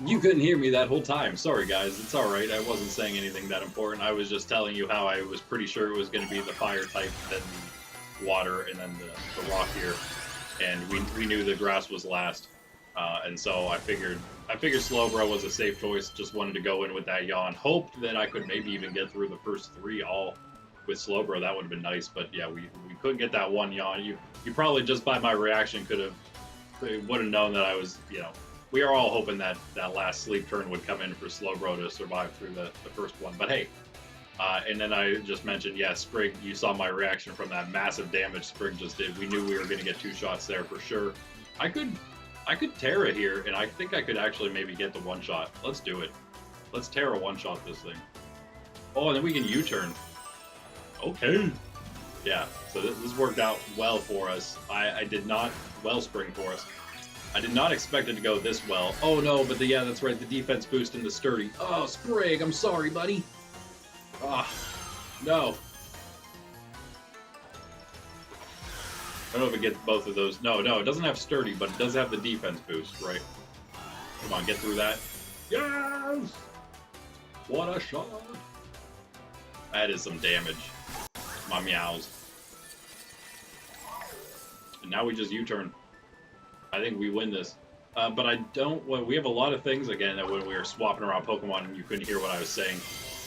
You couldn't hear me that whole time. Sorry, guys. It's alright. I wasn't saying anything that important. I was just telling you how I was pretty sure it was going to be the fire type, then the water, and then the rock here. And we knew the grass was last. And so I figured Slowbro was a safe choice. Just wanted to go in with that yawn. Hoped that I could maybe even get through the first 3 all with Slowbro. That would have been nice. But yeah, we couldn't get that one yawn. You probably just by my reaction would have known that I was, you know, we are all hoping that that last sleep turn would come in for Slowbro to survive through the first one. But hey, and then I just mentioned, yeah, Sprig, you saw my reaction from that massive damage Sprig just did. We knew we were going to get 2 shots there for sure. I could Tera here, and I think I could actually maybe get the 1-shot. Let's do it. Let's Tera 1-shot this thing. Oh, and then we can U-turn. Okay. Yeah, so this worked out well for us. I did not, Wellspring for us. I did not expect it to go this well. Oh no, but yeah, that's right, the defense boost and the sturdy. Oh, Sprig, I'm sorry, buddy. Ah, no. I don't know if it gets both of those. No, it doesn't have sturdy, but it does have the defense boost, right? Come on, get through that. Yes! What a shot! That is some damage. My meows. And now we just U-turn. I think we win this. But I don't... Well, we have a lot of things, again, that when we were swapping around Pokemon and you couldn't hear what I was saying.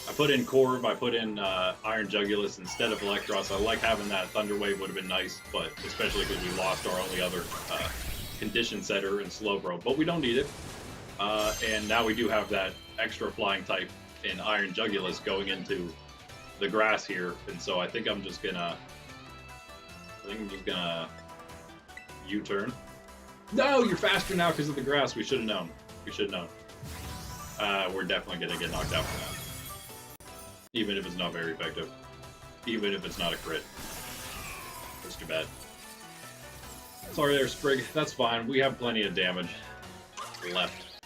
I put in Corv, I put in Iron Jugulus instead of Electros. I like having that Thunder Wave, would have been nice, but especially because we lost our only other condition setter in Slowbro. But we don't need it. And now we do have that extra flying type in Iron Jugulus going into the grass here. And so I think I'm just gonna... U-turn. No, you're faster now because of the grass. We should have known. We should have known. We're definitely going to get knocked out from that. Even if it's not very effective. Even if it's not a crit. That's too bad. Sorry there, Sprig. That's fine. We have plenty of damage left.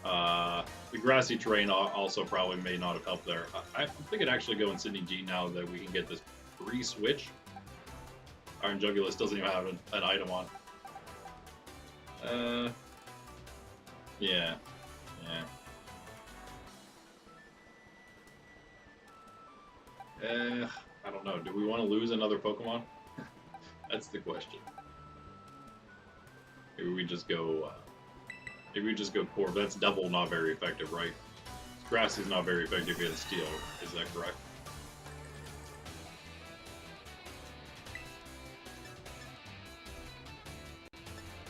The grassy terrain also probably may not have helped there. I think it'd actually go in Sydney G now that we can get this free switch. Iron Jugulus doesn't even have an item on. Yeah. I don't know. Do we want to lose another Pokemon? That's the question. Maybe we just go... Corv. That's double not very effective, right? Grass is not very effective against Steel. Is that correct?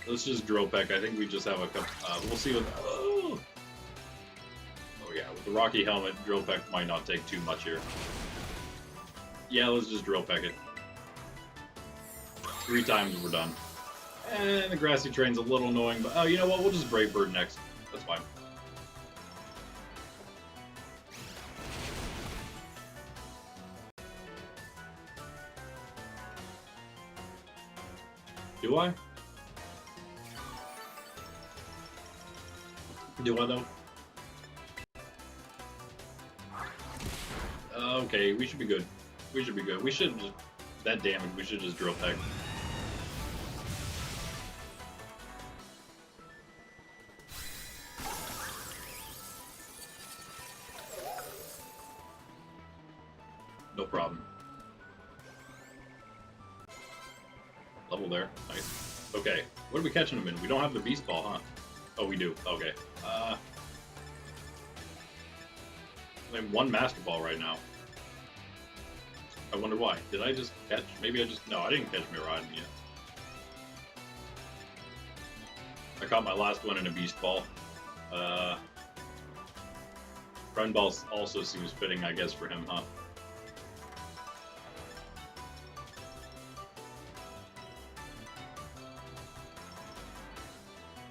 Let's just Drill Peck. I think we just have a couple... we'll see what... Oh yeah, with the Rocky Helmet, Drill Peck might not take too much here. Yeah, let's just Drill Peck it. 3 times we're done. And the Grassy Terrain's a little annoying, but... Oh, you know what? We'll just Brave Bird next. That's fine. Do I? Do I, though? Okay, we should be good. We should be good. We should just... That damage, we should just Drill Peck. No problem. Level there. Nice. Okay. What are we catching them in? We don't have the Beast Ball, huh? Oh, we do. Okay. I have 1 Master Ball right now. I wonder why. Did I just catch... Maybe I just... No, I didn't catch Miraidon yet. I caught my last one in a Beast Ball. Friend Ball also seems fitting, I guess, for him, huh?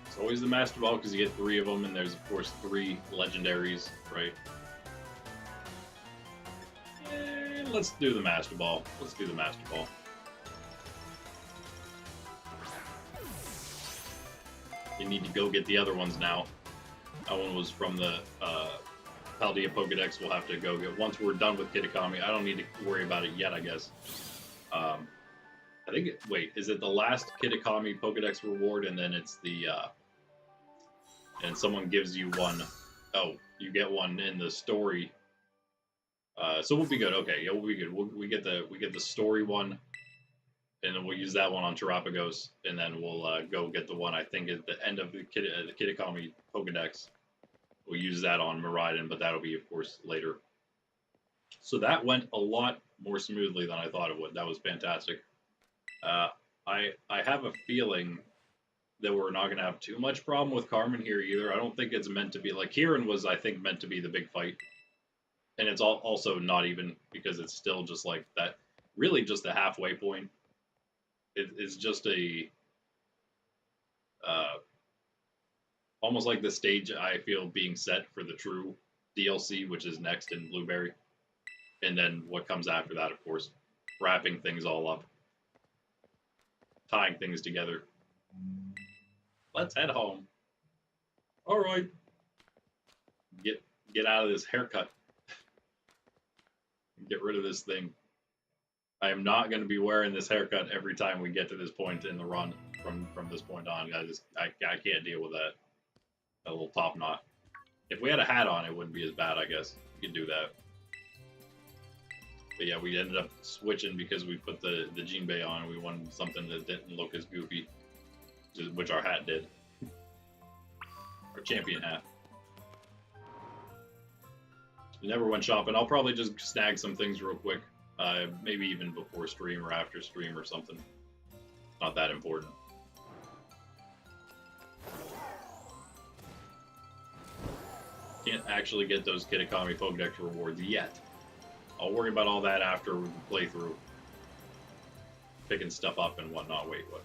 It's always the Master Ball because you get 3 of them, and there's, of course, 3 Legendaries, right? Let's do the Master Ball. Let's do the Master Ball. You need to go get the other ones now. That one was from the Paldea Pokedex. We'll have to go get once we're done with Kitakami. I don't need to worry about it yet, I guess. I think... wait, is it the last Kitakami Pokedex reward, and then it's the... and someone gives you one. Oh, you get one in the story. So we'll be good. Okay, yeah, we'll be good. We get the story one, and then we'll use that one on Terapagos, and then we'll go get the one I think at the end of the Pkmn Pokedex. We'll use that on Miraidon, but that'll be, of course, later. So that went a lot more smoothly than I thought it would. That was fantastic. I have a feeling that we're not going to have too much problem with Carmen here either. I don't think it's meant to be like Kieran was, I think, meant to be the big fight. And it's also not even, because it's still just like that, really just a halfway point. It's just a almost like the stage I feel being set for the true DLC, which is next in Blueberry. And then what comes after that, of course, wrapping things all up, tying things together. Let's head home. All right. Get out of this haircut. Get rid of this thing. I am not going to be wearing this haircut every time we get to this point in the run. From this point on, I can't deal with that. A little top knot. If we had a hat on, it wouldn't be as bad, I guess. We could do that. But yeah, we ended up switching because we put the Jinbei on and we wanted something that didn't look as goofy, which our hat did. Our champion hat. We never went shopping. I'll probably just snag some things real quick. Maybe even before stream or after stream or something. Not that important. Can't actually get those Pkmn Pokedex rewards yet. I'll worry about all that after we play through. Picking stuff up and whatnot. Wait, what?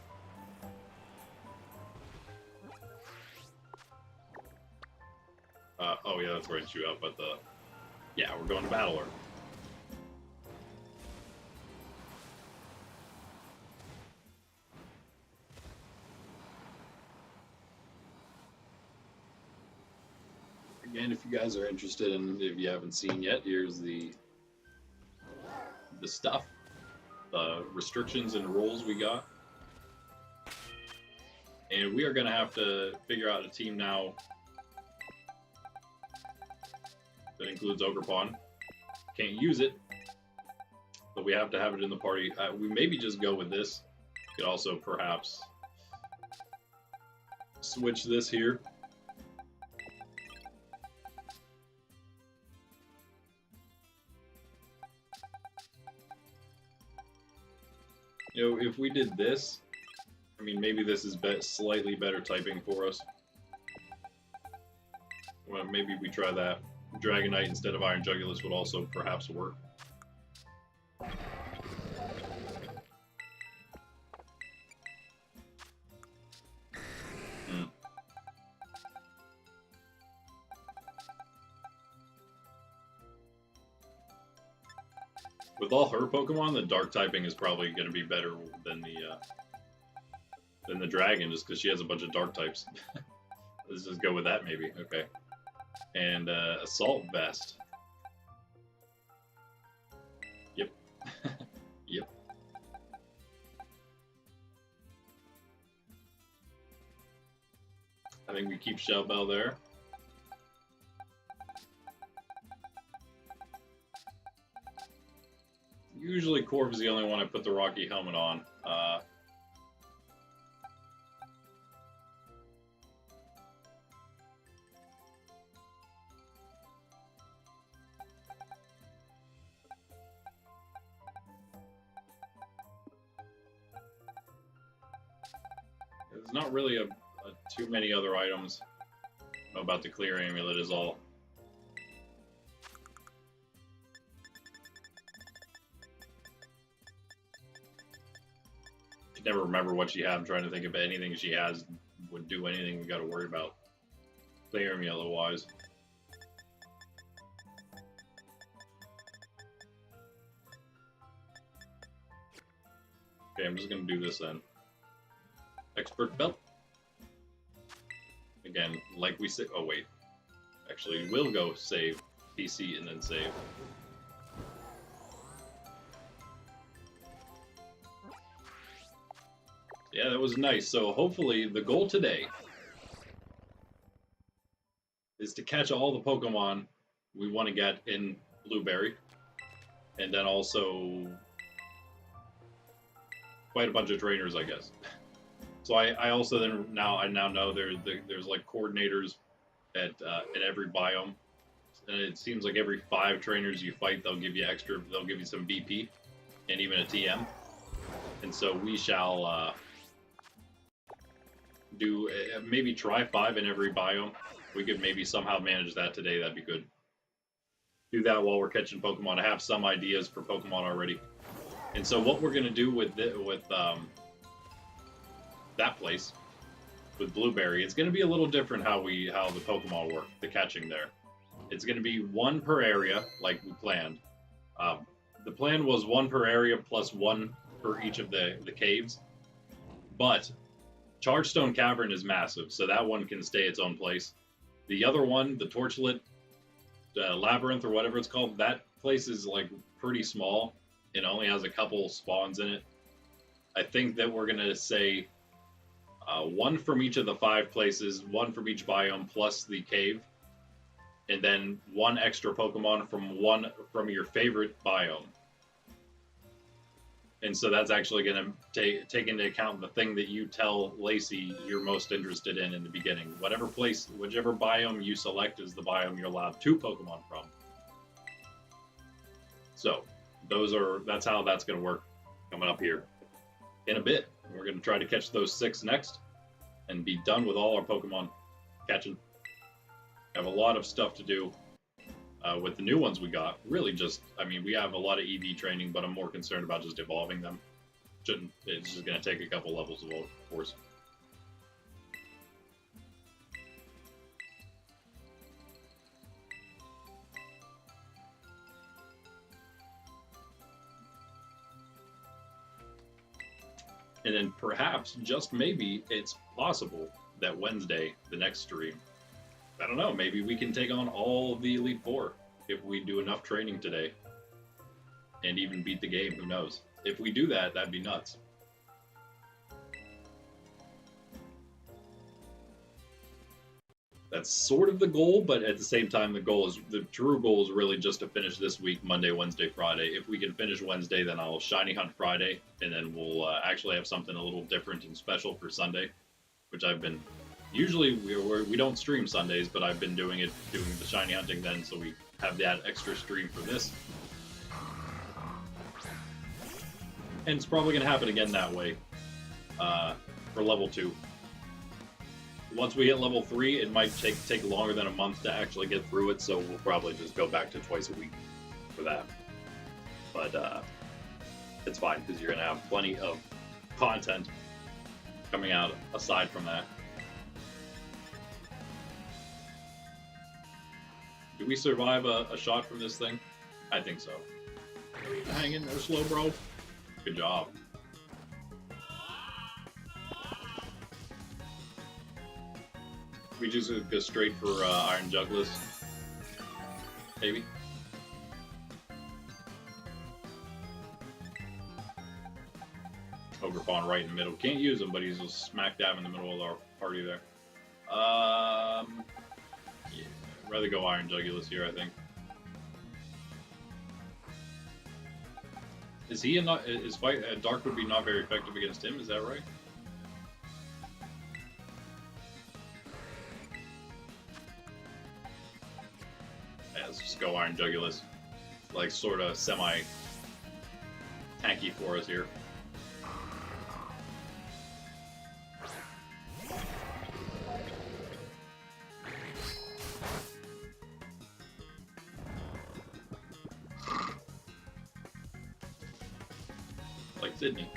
Oh yeah, that's right, shoot up at the... Yeah, we're going to Battler. Again, if you guys are interested and if you haven't seen yet, here's the stuff, the restrictions and rules we got. And we are going to have to figure out a team now that includes Ogerpon. Can't use it, but we have to have it in the party. We maybe just go with this. We could also perhaps switch this here. You know, if we did this, I mean, maybe this is slightly better typing for us. Well, maybe we try that. Dragonite instead of Iron Jugulus would also perhaps work. With all her Pokemon, the Dark typing is probably going to be better than the Dragon, just because she has a bunch of Dark types. Let's just go with that, maybe. Okay. And Assault Vest. Yep. Yep. I think we keep Shell Bell there. Usually Corv is the only one I put the Rocky helmet on. There's not really too many other items. I don't know about the clear amulet is all. Never remember what she had. I'm trying to think of anything she has would do anything we got to worry about. Clear amulet wise. Okay, I'm just gonna do this then. Expert belt. Again, like we said. Oh wait, actually, we'll go save PC and then save. Yeah, that was nice. So hopefully the goal today is to catch all the Pokemon we want to get in Blueberry, and then also quite a bunch of trainers, I guess. So I also then now know there's like coordinators at in every biome, and it seems like every 5 trainers you fight, they'll give you some BP and even a TM, and so we shall do maybe try 5 in every biome. We could maybe somehow manage that today. That'd be good. Do that while we're catching Pokemon. I have some ideas for Pokemon already. And so what we're gonna do with that place, with Blueberry, it's gonna be a little different how the Pokemon work, the catching there. It's gonna be 1 per area, like we planned. The plan was 1 per area plus 1 per each of the caves, but Chargestone Cavern is massive, so that one can stay its own place. The other one, the Torchlit Labyrinth or whatever it's called, that place is like pretty small. It only has a couple spawns in it. I think that we're gonna say 1 from each of the 5 places, 1 from each biome plus the cave, and then 1 extra Pokemon from your favorite biome. And so that's actually going to take into account the thing that you tell Lacey you're most interested in the beginning. Whichever biome you select is the biome you're allowed 2 Pokemon from. So that's how that's going to work coming up here in a bit. We're going to try to catch those 6 next and be done with all our Pokemon catching. Have a lot of stuff to do with the new ones we got. Really just, we have a lot of EV training, but I'm more concerned about just evolving them. It's just going to take a couple levels of course. And then perhaps, just maybe, it's possible that Wednesday, the next stream, I don't know, maybe we can take on all of the Elite Four if we do enough training today. And even beat the game, who knows? If we do that, that'd be nuts. That's sort of the goal, but at the same time, the true goal is really just to finish this week, Monday, Wednesday, Friday. If we can finish Wednesday, then I'll Shiny Hunt Friday, and then we'll actually have something a little different and special for Sunday, which I've been... Usually we don't stream Sundays, but I've been doing the shiny hunting then, so we have that extra stream for this. And it's probably going to happen again that way for level 2. Once we hit level 3, it might take longer than a month to actually get through it, so we'll probably just go back to twice a week for that. But it's fine, because you're going to have plenty of content coming out aside from that. Do we survive a shot from this thing? I think so. Hang in there slow, bro. Good job. We just go straight for Iron Jugless. Maybe. Ogre Fawn right in the middle. Can't use him, but he's just smack dab in the middle of our party there. Yeah, I'd rather go Iron Jugulas here, I think. Is he his fight Dark would be not very effective against him? Is that right? Yeah, let's just go Iron Jugulas. Like sort of semi tanky for us here. Like Sydney.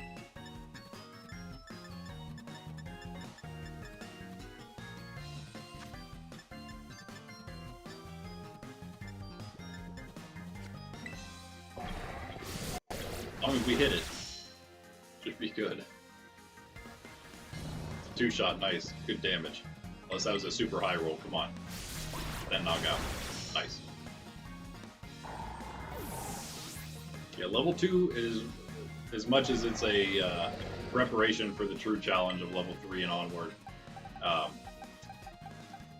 As long as we hit it, should be good. 2-shot, nice, good damage. Unless that was a super high roll, come on. That knockout, nice. Yeah, level 2 is, as much as it's a preparation for the true challenge of level 3 and onward,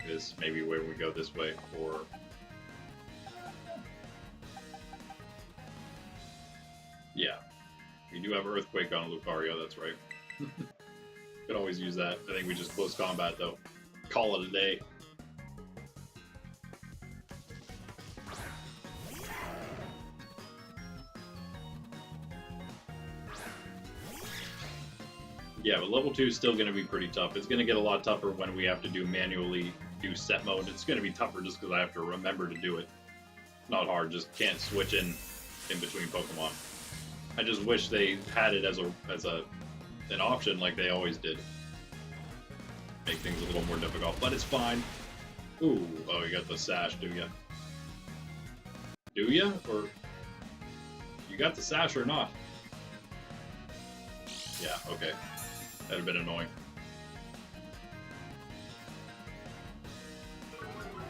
is maybe where we go this way, or... Yeah. We do have Earthquake on Lucario, that's right. Could always use that. I think we just close combat, though. Call it a day. Yeah, but level 2 is still going to be pretty tough. It's going to get a lot tougher when we have to manually do set mode. It's going to be tougher just because I have to remember to do it. Not hard, just can't switch in between Pokemon. I just wish they had it as an option like they always did. Make things a little more difficult, but it's fine. Ooh, oh, you got the sash, do ya? Do ya? Or you got the sash or not? Yeah, okay. That'd have been annoying.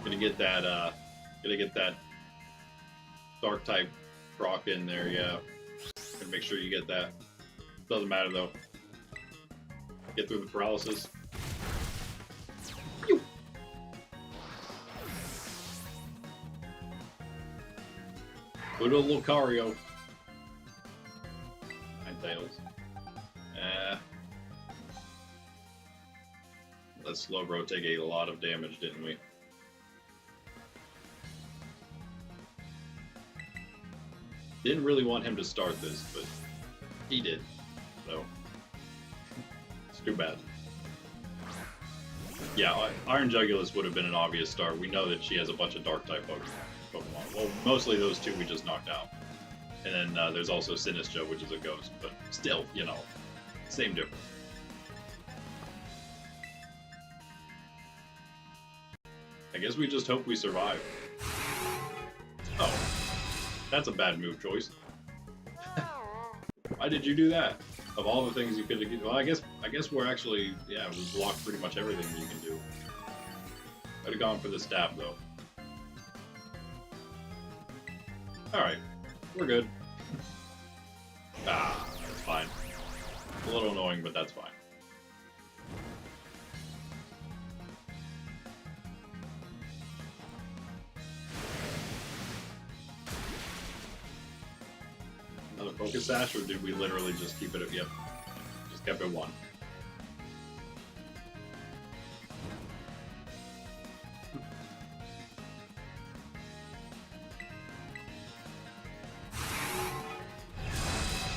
Gonna get that dark type proc in there, yeah. Gonna make sure you get that. Doesn't matter though. Get through the paralysis. Pew! Put a Lucario. Ninetales. Let Slowbro take a lot of damage, didn't we? Didn't really want him to start this, but he did. So, it's too bad. Yeah, Iron Jugulus would have been an obvious start. We know that she has a bunch of Dark-type Pokemon. Well, mostly those two we just knocked out. And then there's also Sinistcha, which is a ghost. But still, you know, same difference. I guess we just hope we survive. Oh. That's a bad move choice. Why did you do that? Of all the things you could have... Well, I guess we're actually... Yeah, we blocked pretty much everything you can do. I'd have gone for the stab, though. Alright. We're good. Ah, that's fine. It's a little annoying, but that's fine. Another Focus Sash, or did we literally just keep it at... Yep. Just kept it 1.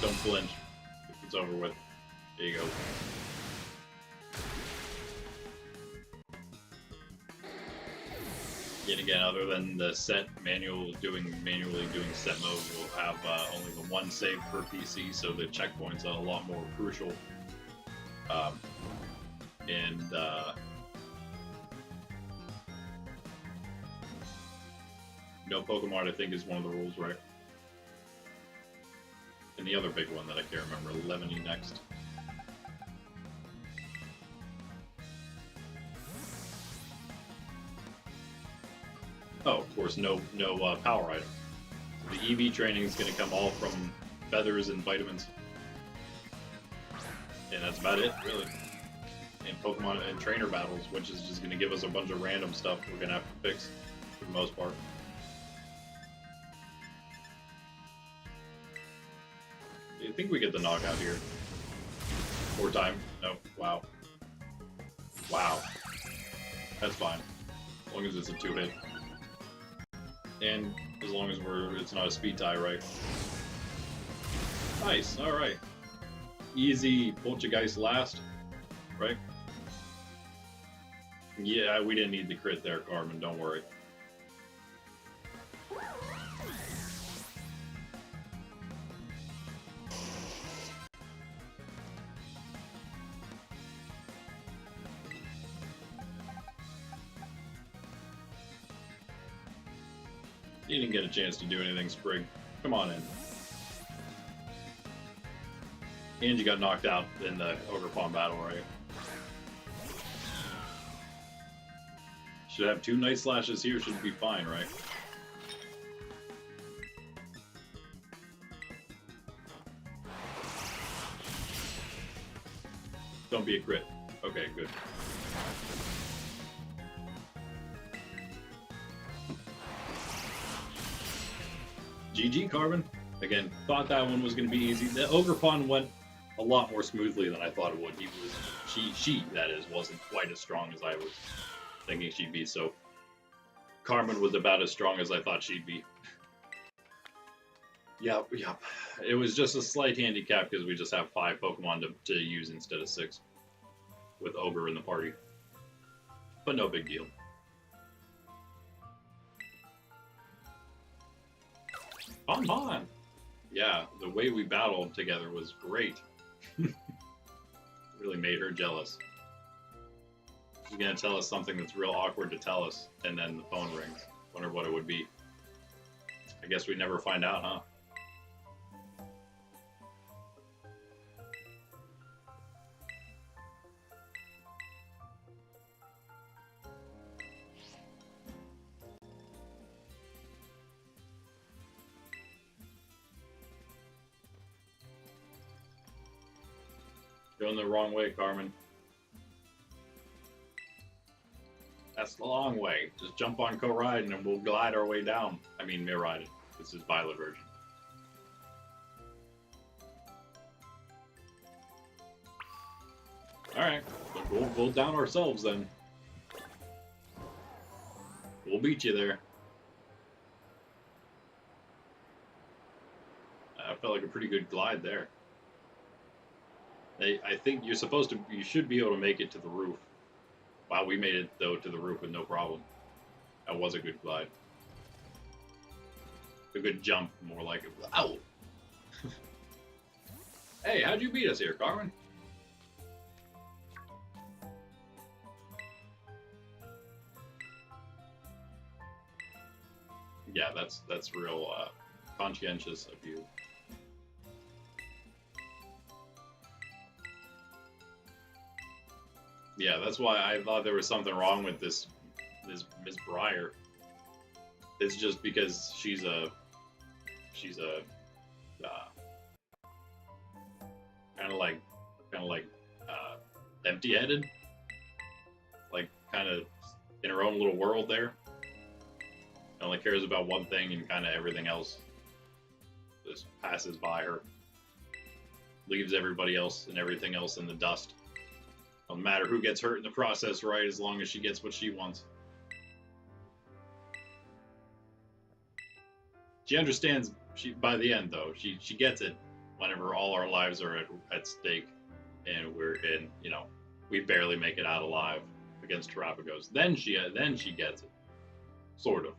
Don't flinch. It's over with. There you go. Yet again, other than the set manually doing set mode, we'll have only the 1 save per PC, so the checkpoints are a lot more crucial. No Pokemon, I think, is one of the rules, right? And the other big one that I can't remember, Lemony next. Oh, of course, no power items. So the EV training is going to come all from feathers and vitamins. And that's about it, really. And Pokemon and trainer battles, which is just going to give us a bunch of random stuff we're going to have to fix, for the most part. I think we get the knockout here. 4 time. No. Wow. Wow. That's fine. As long as it's a 2-hit. And as long as it's not a speed tie, right? Nice, alright. Easy Poltergeist last, right? Yeah, we didn't need the crit there, Carmen, don't worry. You didn't get a chance to do anything, Sprig. Come on in. And you got knocked out in the Ogre Palm battle, right? Should have 2 Night Slashes here, should be fine, right? Don't be a crit. Okay, good. GG, Carbon. Again, thought that one was going to be easy. The Ogre Pond went a lot more smoothly than I thought it would. She that is, wasn't quite as strong as I was thinking she'd be, so Carmen was about as strong as I thought she'd be. Yep. It was just a slight handicap because we just have 5 Pokemon to use instead of 6 with Ogre in the party. But no big deal. Bon! Yeah, the way we battled together was great. Really made her jealous. She's gonna tell us something that's real awkward to tell us, and then the phone rings. Wonder what it would be. I guess we'd never find out, huh? Going the wrong way, Carmen. That's the long way. Just jump on Co-Ride and we'll glide our way down. I mean, Mirride. This is Violet version. Alright, we'll down ourselves then. We'll beat you there. I felt like a pretty good glide there. I think you should be able to make it to the roof. Wow, we made it, though, to the roof with no problem. That was a good glide. A good jump, more like it. Ow! Hey, how'd you beat us here, Carmen? Yeah, that's real conscientious of you. Yeah, that's why I thought there was something wrong with this Miss Breyer. It's just because she's a kind of like empty-headed, like kind of in her own little world there. Only cares about one thing, and kind of everything else just passes by her, leaves everybody else and everything else in the dust. No matter who gets hurt in the process, right? As long as she gets what she wants. She understands. By the end, though, she gets it. Whenever all our lives are at stake, and we barely make it out alive against Terrapagos, then she gets it, sort of.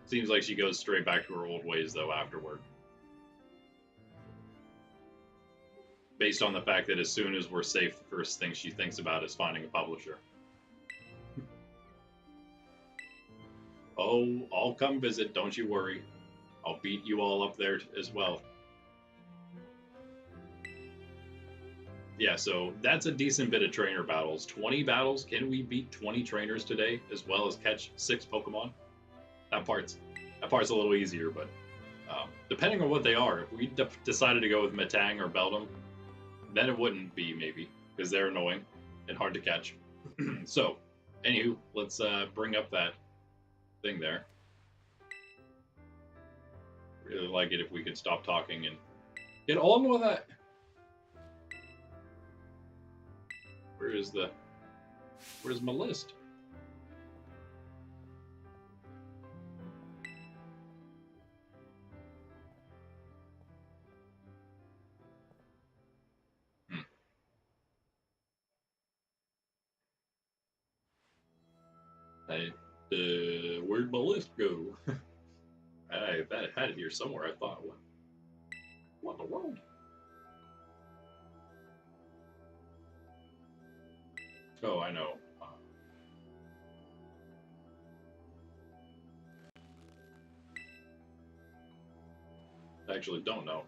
Seems like she goes straight back to her old ways, though, afterward. Based on the fact that as soon as we're safe, the first thing she thinks about is finding a publisher. Oh, I'll come visit, don't you worry. I'll beat you all up there as well. Yeah, so that's a decent bit of trainer battles. 20 battles? Can we beat 20 trainers today, as well as catch 6 Pokemon? That part's a little easier, but depending on what they are, if we decided to go with Metang or Beldum, then it wouldn't be, maybe, because they're annoying and hard to catch. So, anywho, let's bring up that thing there. Really like it if we could stop talking and get on with it. Where's my list? Where'd my list go? I had it here somewhere. I thought, what in the world? Oh, I know. I actually don't know.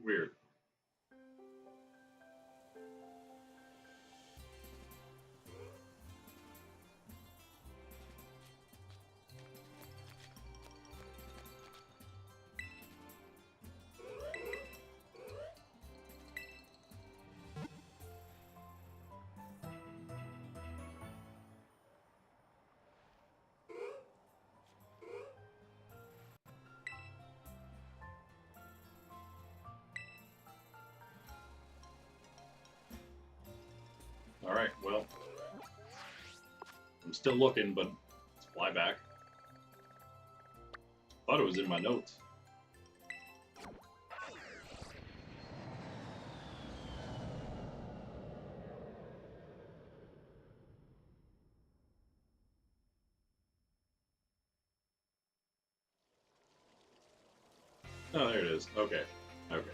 Weird. Alright, well, I'm still looking, but let's fly back. Thought it was in my notes. Oh, there it is. Okay. Okay.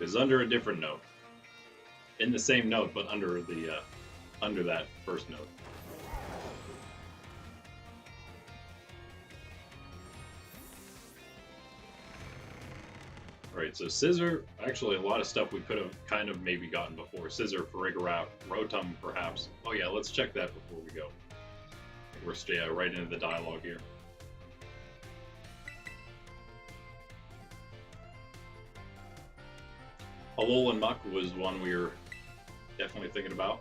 It's under a different note. In the same note, but under the under that first note. Alright, so Scissor, actually a lot of stuff we could have kind of maybe gotten before. Scissor, Farigiraf, Rotom perhaps. Oh yeah, let's check that before we go. We're right into the dialogue here. Alolan Muck was one we were definitely thinking about.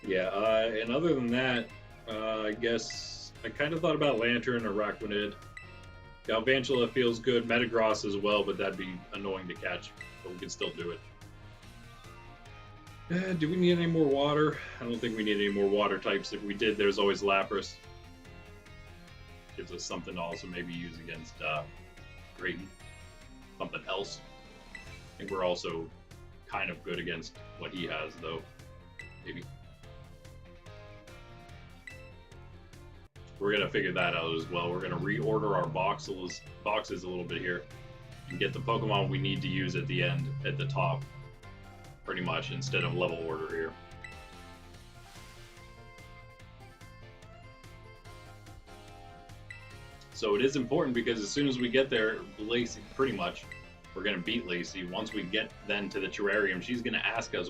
Yeah, and other than that, I guess I kind of thought about Lantern or Araquanid. Galvantula feels good, Metagross as well, but that'd be annoying to catch, but we can still do it. Do we need any more water? I don't think we need any more water types. If we did, there's always Lapras. Gives us something to also maybe use against Drayton. Something else. I think we're also kind of good against what he has, though. Maybe. We're going to figure that out as well. We're going to reorder our boxes a little bit here and get the Pokemon we need to use at the end, at the top, pretty much, instead of level order here. So it is important because as soon as we get there, Lacey, pretty much, we're going to beat Lacey. Once we get then to the terrarium, she's going to ask us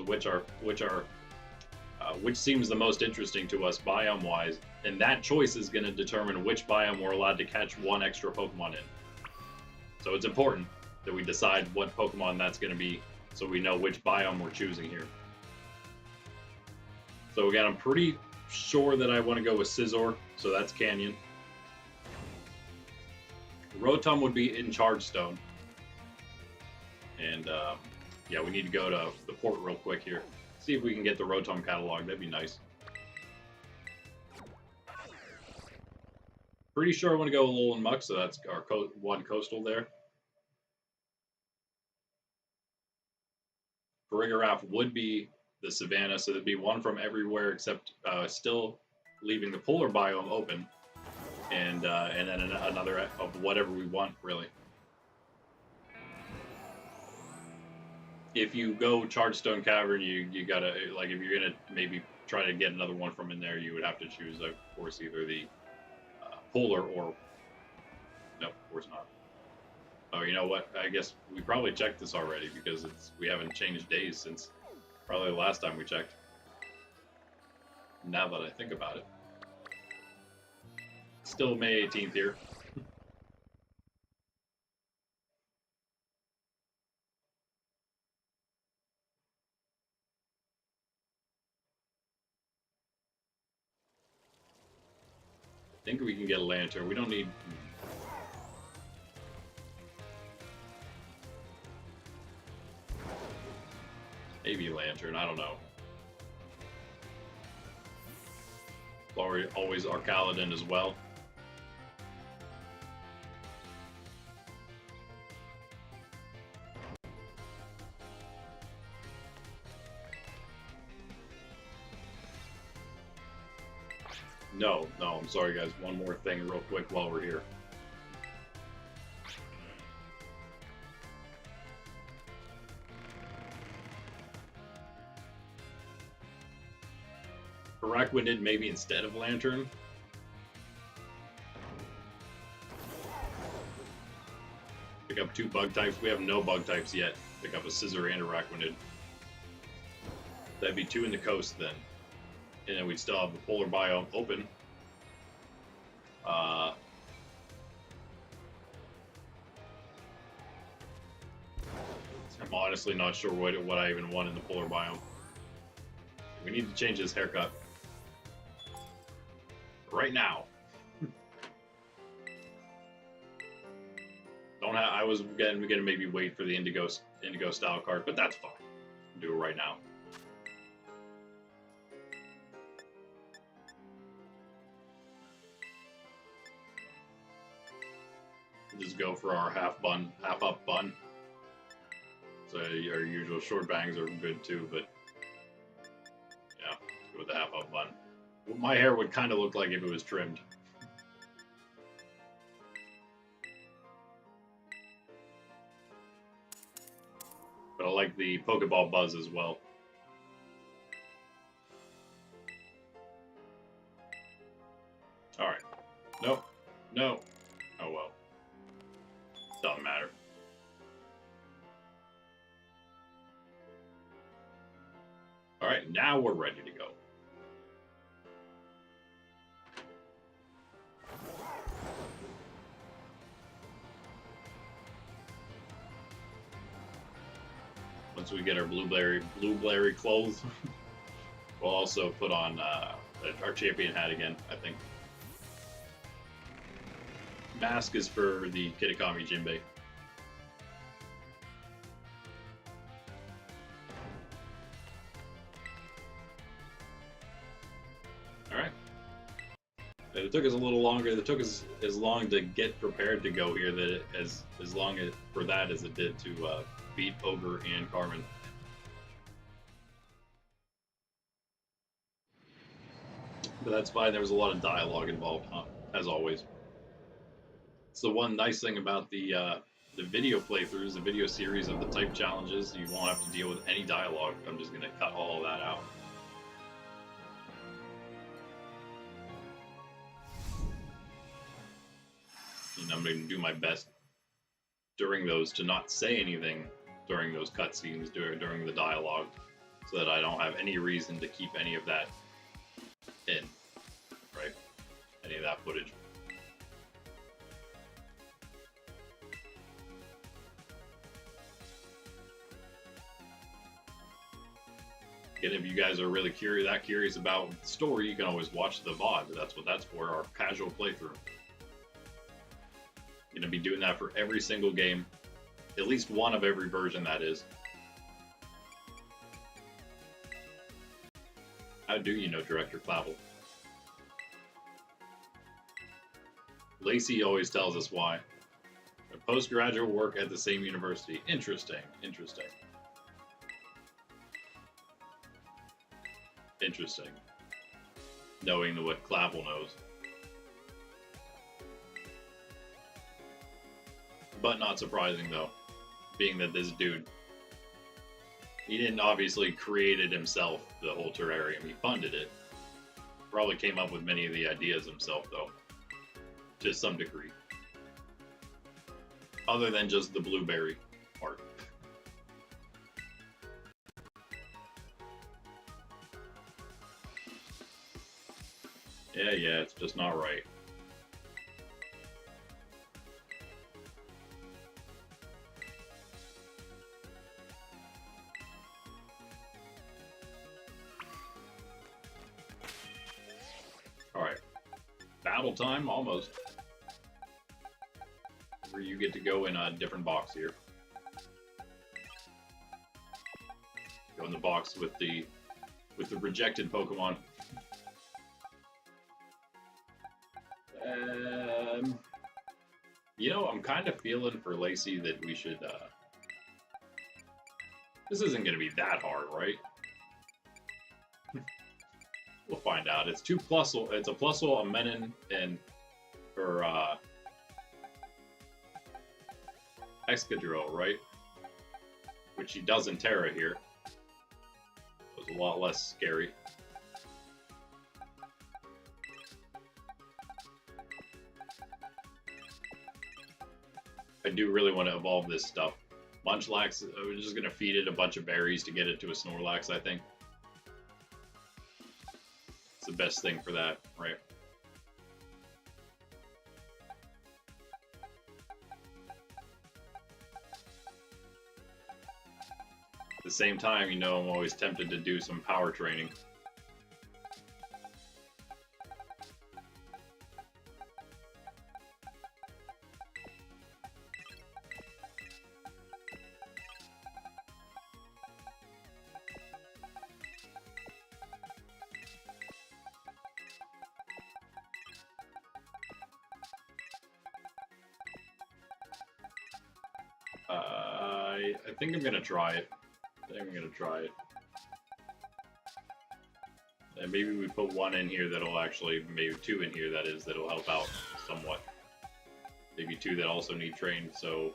which seems the most interesting to us biome-wise, and that choice is going to determine which biome we're allowed to catch one extra Pokemon in. So it's important that we decide what Pokemon that's going to be, so we know which biome we're choosing here. So again, I'm pretty sure that I want to go with Scizor, so that's Canyon. Rotom would be in Charge Stone. And yeah, we need to go to the port real quick here. See if we can get the Rotom catalog. That'd be nice. Pretty sure I want to go Alolan Muck, so that's our one coastal there. Farigiraf would be the Savannah, so there'd be one from everywhere except still leaving the polar biome open, and then another of whatever we want, really. If you go Chargestone Cavern, you gotta, like, if you're gonna maybe try to get another one from in there, you would have to choose, of course, either the polar or, no, of course not. Oh, you know what? I guess we probably checked this already because we haven't changed days since probably the last time we checked. Now that I think about it, still May 18th here. I think we can get a Lantern. We don't need... Maybe Lantern, I don't know. Always Arcaladin as well. No, I'm sorry guys, one more thing real quick while we're here. Araquanid maybe instead of Lantern. Pick up 2 bug types. We have no bug types yet. Pick up a Scizor and Araquanid. That'd be 2 in the coast then. And then we'd still have the polar biome open. I'm honestly not sure what I even want in the polar biome. We need to change his haircut. Right now. I was gonna maybe wait for the Indigo style card, but that's fine. Do it right now. Just go for our half up bun. So our usual short bangs are good too, but yeah, let's go with the half up bun. My hair would kind of look like if it was trimmed. But I like the Pokeball buzz as well. Alright. Nope. No. Oh well. Doesn't matter. Alright, now we're ready to go. Once we get our blueberry clothes, we'll also put on our champion hat again, I think. Mask is for the Kitakami Jinbei. Alright. It took us a little longer. It took us as long to get prepared to go here that as long for that as it did to beat Ogre and Carmen. But that's fine. There was a lot of dialogue involved, as always. It's the one nice thing about the video playthroughs, the video series of the type challenges. You won't have to deal with any dialogue. I'm just going to cut all of that out. And I'm going to do my best during those to not say anything during those cutscenes, during the dialogue, so that I don't have any reason to keep any of that in, right? Any of that footage. Again, if you guys are really curious about the story, you can always watch the VOD. That's what that's for, our casual playthrough. Gonna be doing that for every single game. At least one of every version, that is. How do you know Director Clavel? Lacey always tells us why. Postgraduate work at the same university. Interesting. Interesting. Interesting. Knowing what Clavel knows. But not surprising, though, being that this dude, he didn't obviously create it himself, the whole terrarium. He funded it. Probably came up with many of the ideas himself, though, to some degree. Other than just the blueberry part. Yeah, it's just not right. Battle time, almost. Where you get to go in a different box here. Go in the box with the rejected Pokemon. You know, I'm kind of feeling for Lacey that we should. This isn't going to be that hard, right? We'll find out. It's two Plusle. It's a Plusle, a Menin, and for Excadrill, right? Which he does in Tera here. It was a lot less scary. I do really want to evolve this stuff. Munchlax, we're just going to feed it a bunch of berries to get it to a Snorlax, I think. It's the best thing for that, right? At the same time, you know, I'm always tempted to do some power training. I think I'm gonna try it. And maybe we put one in here that'll actually, maybe two in here, that is, that'll help out somewhat. Maybe two that also need trained, so...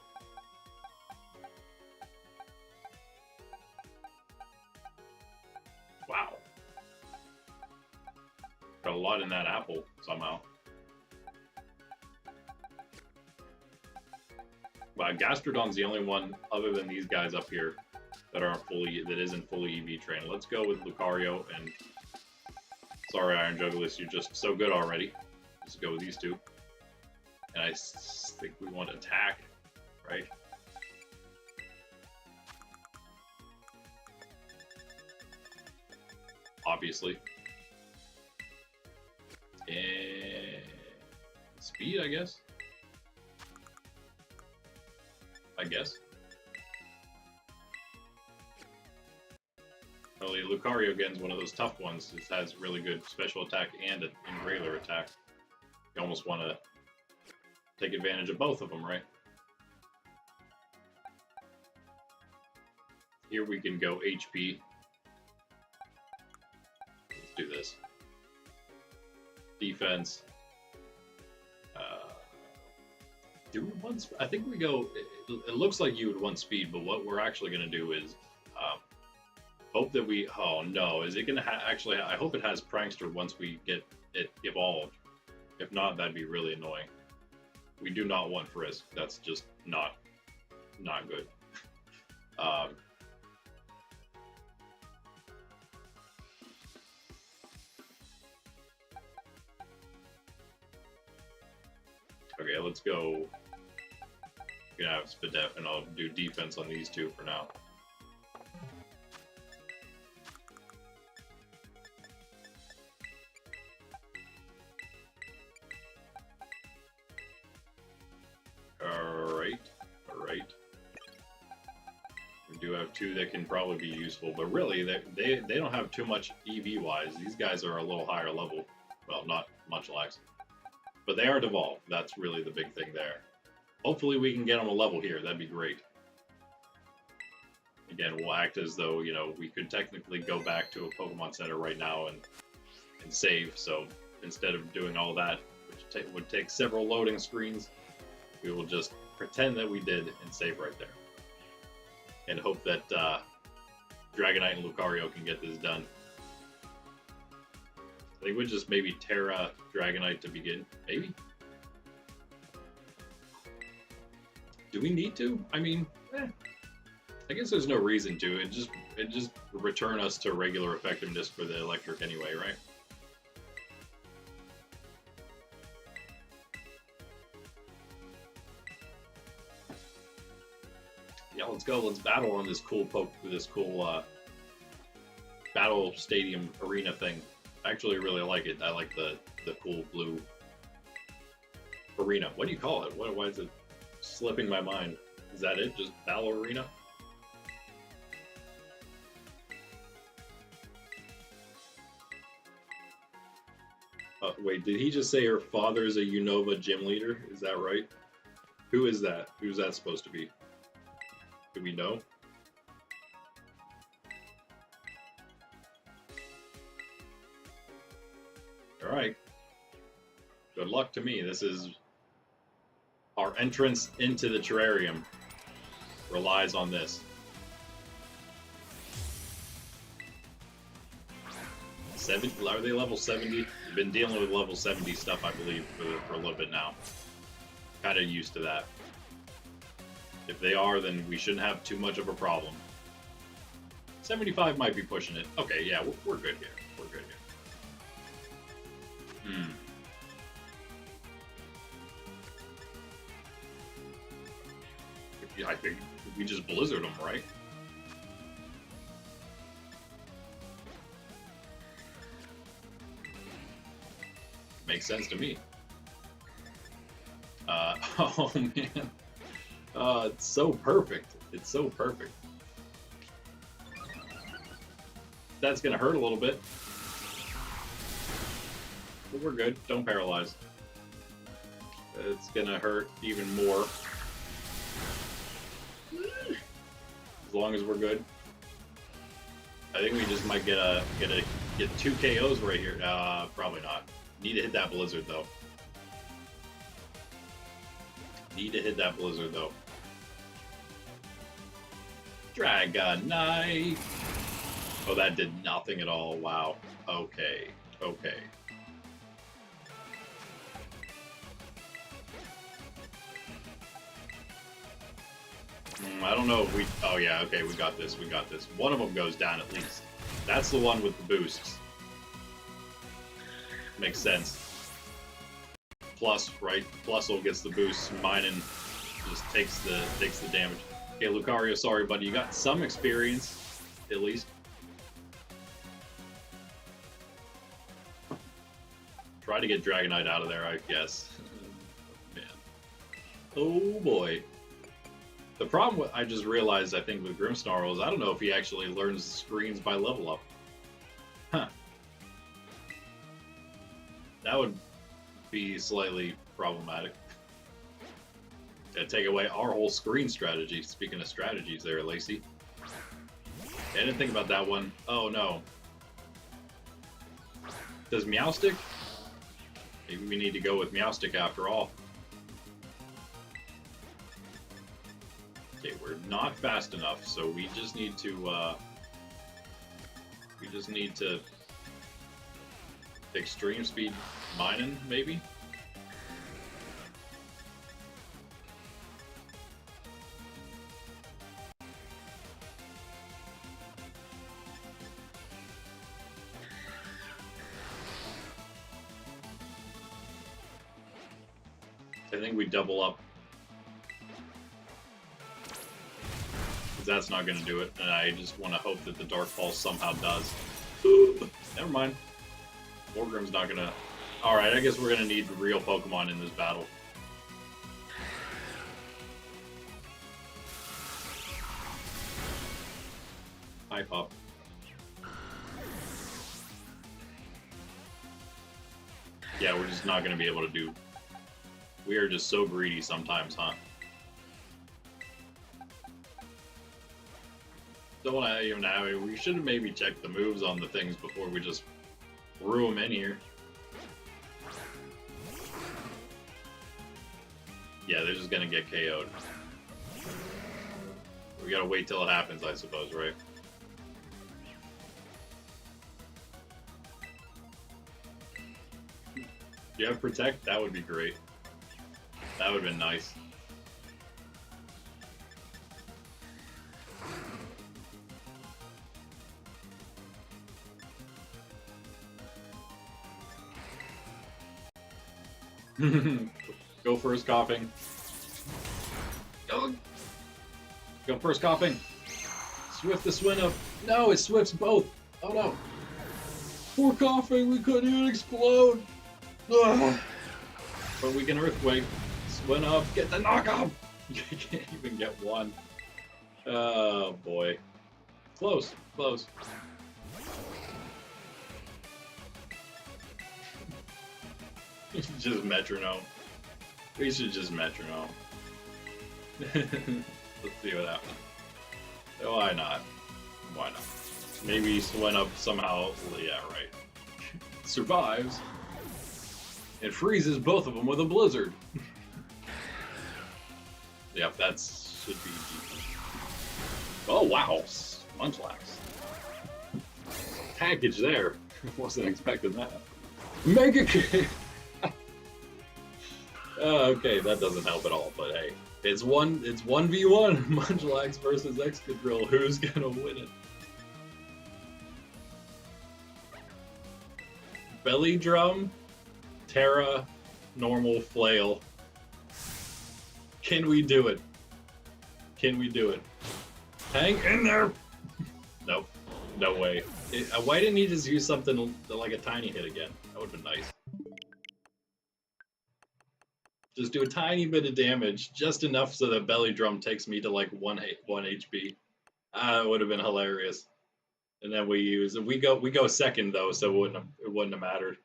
Wow. Got a lot in that apple, somehow. But Gastrodon's the only one, other than these guys up here, that isn't fully EV trained. Let's go with Lucario and... Sorry, Iron Juggless, you're just so good already. Let's go with these two. And I think we want attack, right? Obviously. And... speed, I guess? Well, Lucario again is one of those tough ones. It has really good special attack and a regular attack. You almost want to take advantage of both of them, right? Here we can go HP. Let's do this. Defense. I think we go. It looks like you would want speed, but what we're actually going to do is hope that we. Oh no! Is it going to actually? I hope it has Prankster once we get it evolved. If not, that'd be really annoying. We do not want Frisk. That's just not good. Okay, let's go. We're gonna have Spadef, and I'll do defense on these two for now. Alright. We do have two that can probably be useful, but really, they don't have too much EV-wise. These guys are a little higher level. Well, not Munchlax. But they are devolved. That's really the big thing there. Hopefully we can get them a level here. That'd be great. Again, we'll act as though, you know, we could technically go back to a Pokemon Center right now and save. So instead of doing all that, which would take several loading screens, we will just pretend that we did and save right there. And hope that Dragonite and Lucario can get this done. I think we'll just maybe Tera Dragonite to begin. Maybe? Do we need to? I mean, I guess there's no reason to. It just return us to regular effectiveness for the electric anyway, right? Yeah, let's go. Let's battle on this cool battle stadium arena thing. I actually really like it. I like the cool blue arena. What do you call it? Why is it slipping my mind? Is that it? Just battle arena? Wait, did he just say her father's a Unova gym leader? Is that right? Who is that? Who's that supposed to be? Do we know? Alright. Good luck to me. This is our entrance into the terrarium. Relies on this. Are they level 70? We've been dealing with level 70 stuff, I believe, for a little bit now. Kind of used to that. If they are, then we shouldn't have too much of a problem. 75 might be pushing it. Okay, yeah, we're good here. We're good here. I think we just blizzard them, right? Makes sense to me. Oh man. It's so perfect. It's so perfect. That's gonna hurt a little bit. But we're good. Don't paralyze. It's gonna hurt even more. As long as we're good. I think we just might get two KOs right here. Probably not. Need to hit that blizzard though. Dragonite. Oh, that did nothing at all. Wow. Okay. Okay. I don't know if we... Oh, yeah, okay, we got this, we got this. One of them goes down at least. That's the one with the boosts. Makes sense. Plus, right? Plusle gets the boost. Minen just takes the damage. Okay, Lucario, sorry, buddy. You got some experience, at least. Try to get Dragonite out of there, I guess. Man. Oh, boy. The problem with, I just realized, I think, with Grimmsnarl is I don't know if he actually learns screens by level up. Huh. That would be slightly problematic. That'd take away our whole screen strategy. Speaking of strategies there, Lacey. I didn't think about that one. Oh, no. Does Meowstic? Maybe we need to go with Meowstic after all. Okay, we're not fast enough, so we just need to, extreme speed Minen, maybe? I think we double up. That's not going to do it, and I just want to hope that the Dark Pulse somehow does. Never mind. Wargrim's not going to... Alright, I guess we're going to need real Pokemon in this battle. Hi, Pop. Yeah, we're just not going to be able to do... We are just so greedy sometimes, huh? Don't want to even have it. We should have maybe checked the moves on the things before we just threw them in here. Yeah, they're just gonna get KO'd. We gotta wait till it happens, I suppose, right? Do you have Protect? That would be great. That would have been nice. Go first, coughing. Go first, coughing. Swift the Swinub. No, it swifts both. Oh no. Poor coughing, we couldn't even explode. Ugh. But we can Earthquake. Swinub, get the knockoff. You can't even get one. Oh boy. Close, close. Just metronome. We should just metronome. Let's see what happens. Why not? Why not? Maybe Swinub somehow, yeah, right. Survives. It freezes both of them with a blizzard. Yep, that should be GG. Oh wow, Munchlax. Package there. Wasn't expecting that. Mega Kick! Okay, that doesn't help at all, but hey, It's 1v1. Munchlax versus Excadrill. Who's gonna win it? Belly Drum, Tera, normal flail. Can we do it? Can we do it? Hang in there! Nope. No way. Why didn't he just use something like a tiny hit again? That would have been nice. Just do a tiny bit of damage, just enough so that Belly Drum takes me to like 1 HP. It would have been hilarious. And then we go second though, so it wouldn't have mattered.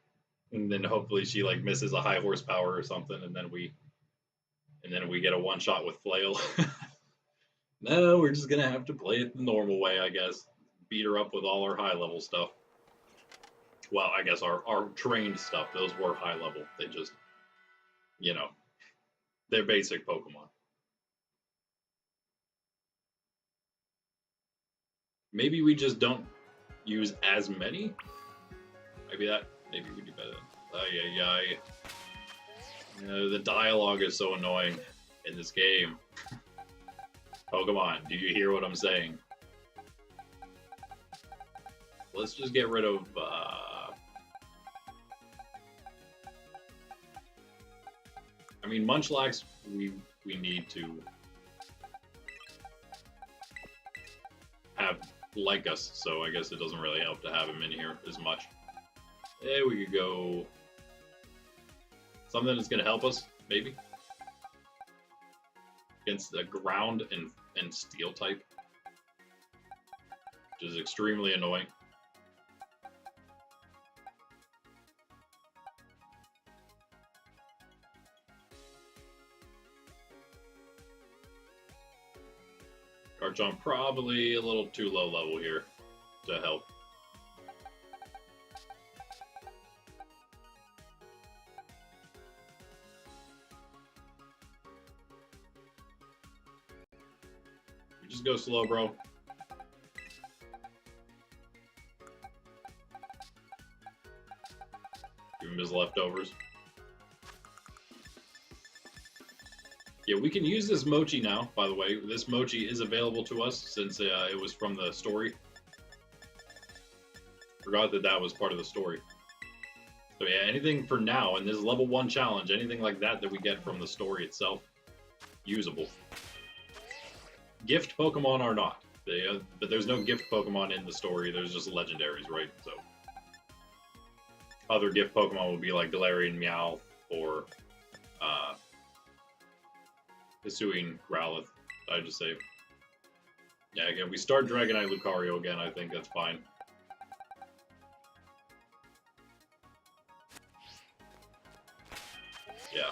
And then hopefully she like misses a high horsepower or something, and then we get a one shot with flail. No, we're just gonna have to play it the normal way, I guess. Beat her up with all our high level stuff. Well, I guess our trained stuff, those were high level. They just, you know, they're basic Pokemon. Maybe we just don't use as many? Maybe we do better. The dialogue is so annoying in this game. Pokemon, do you hear what I'm saying? Let's just get rid of, I mean, Munchlax, we need to have like us, so I guess it doesn't really help to have him in here as much. We could go something that's going to help us, maybe. Against the ground and steel type. Which is extremely annoying. Garchomp probably a little too low level here to help. Just go slow, bro. Give him his leftovers. Yeah, we can use this Mochi now, by the way. This Mochi is available to us since it was from the story. Forgot that was part of the story. So yeah, anything for now, in this level 1 challenge, anything like that we get from the story itself, usable. Gift Pokemon are not. But there's no gift Pokemon in the story, there's just Legendaries, right? So other gift Pokemon would be like Galarian Meowth or Hisuian Growlithe, I just say. Yeah, again, we start Dragonite Lucario again, I think that's fine. Yeah.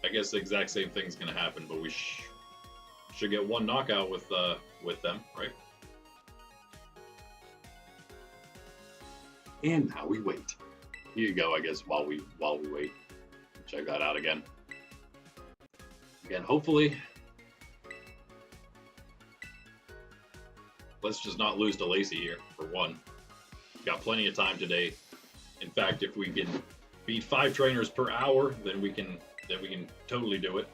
I guess the exact same thing's gonna happen, but we should get one knockout with them, right? And now we wait. Here you go, I guess, while we wait. Check that out again. Again, hopefully, let's just not lose to Lacey here, for one. Got plenty of time today. In fact, if we can beat 5 trainers per hour, then we can totally do it.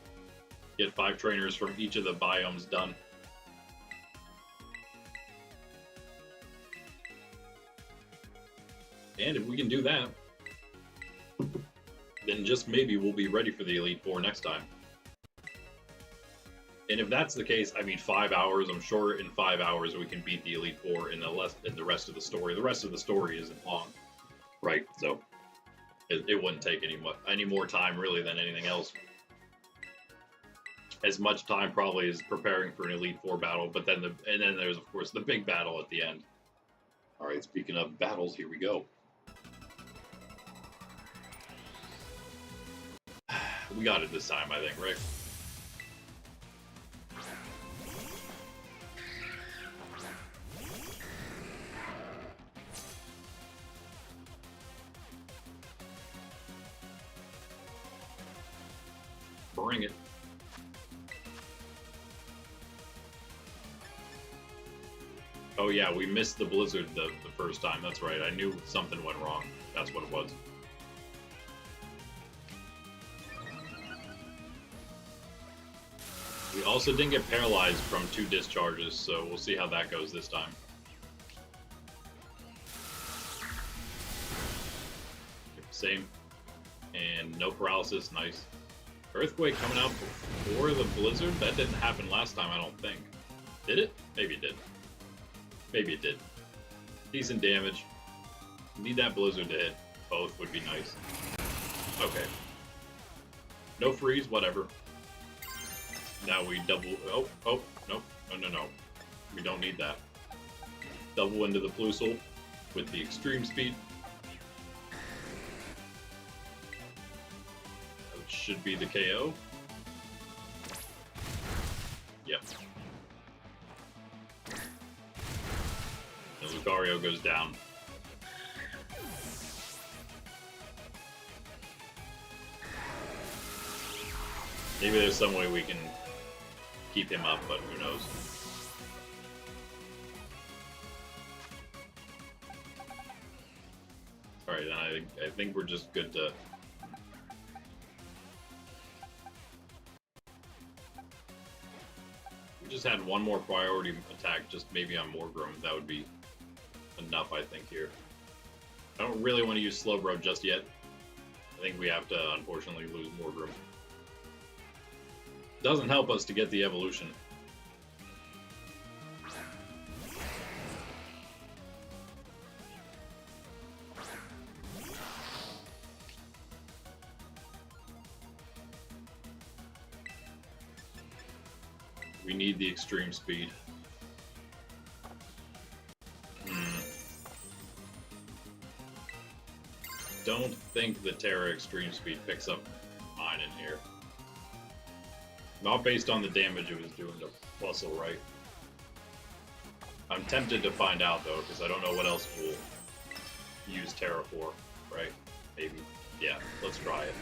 Get 5 trainers from each of the biomes done. And if we can do that, then just maybe we'll be ready for the Elite Four next time. And if that's the case, I mean 5 hours, I'm sure in 5 hours we can beat the Elite Four in the rest of the story. The rest of the story isn't long, right? So it wouldn't take any more time really than anything else. As much time probably as preparing for an Elite Four battle, but then there's of course the big battle at the end. All right, speaking of battles, here we go. We got it this time, I think, right? Bring it. Oh yeah, we missed the blizzard the first time. That's right. I knew something went wrong. That's what it was. We also didn't get paralyzed from 2 discharges, so we'll see how that goes this time. Same. And no paralysis, nice. Earthquake coming out before the blizzard? That didn't happen last time, I don't think. Did it? Maybe it did. Maybe it did. Decent damage. Need that blizzard to hit. Both would be nice. Okay. No freeze, whatever. Now we double... Oh, nope. No. We don't need that. Double into the Plusle with the extreme speed. That should be the KO. Yep. And Lucario goes down. Maybe there's some way we can keep him up, but who knows. Alright, then I think we're just good to... We just had one more priority attack, just maybe on Morgrome. That would be enough, I think, here. I don't really want to use Slowbro just yet. I think we have to, unfortunately, lose Morgrome. Doesn't help us to get the evolution. We need the extreme speed. Don't think the Tera extreme speed picks up mine in here. Not based on the damage it was doing to Plusle, right? I'm tempted to find out, though, because I don't know what else we'll use Tera for, right? Maybe. Yeah, let's try it.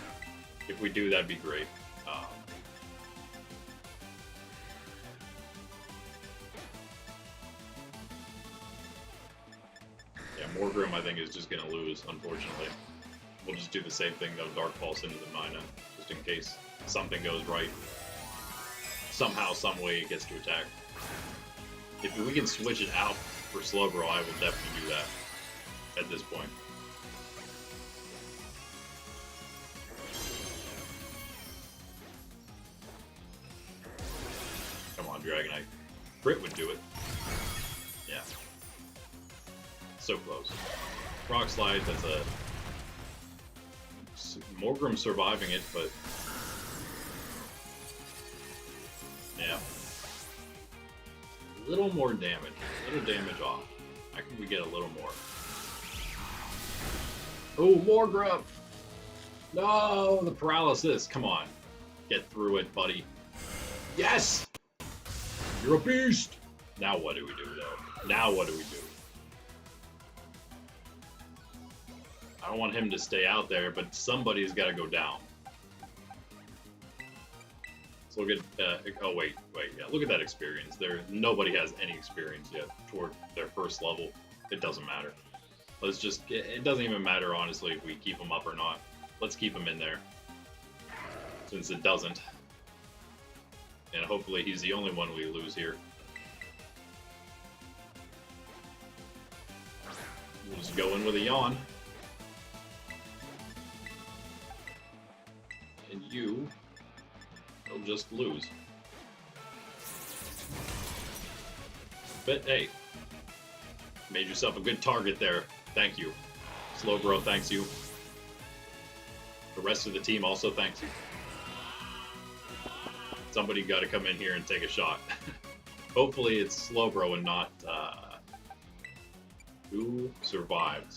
If we do, that'd be great. Yeah, Morgrome, I think, is just going to lose, unfortunately. We'll just do the same thing, though, Dark Pulse into the Mina, just in case something goes right. Somehow, some way it gets to attack. If we can switch it out for Slowbro, I will definitely do that at this point. Come on, Dragonite. Crit would do it. Yeah. So close. Rock Slide, that's a... Morgrome surviving it, but... Yeah. A little more damage. A little damage off. How can we get a little more? Oh, Morgrome! No, the paralysis. Come on. Get through it, buddy. Yes! You're a beast! Now what do we do, though? Now what do we do? I don't want him to stay out there, but somebody's got to go down. So look at, oh wait, yeah, look at that experience. Nobody has any experience yet toward their first level. It doesn't matter. Let's just, it doesn't even matter, honestly, if we keep him up or not. Let's keep him in there, since it doesn't. And hopefully he's the only one we lose here. We'll just go in with a yawn. And you will just lose. But hey, made yourself a good target there. Thank you. Slowbro thanks you. The rest of the team also thanks you. Somebody got to come in here and take a shot. Hopefully it's Slowbro and not who survived.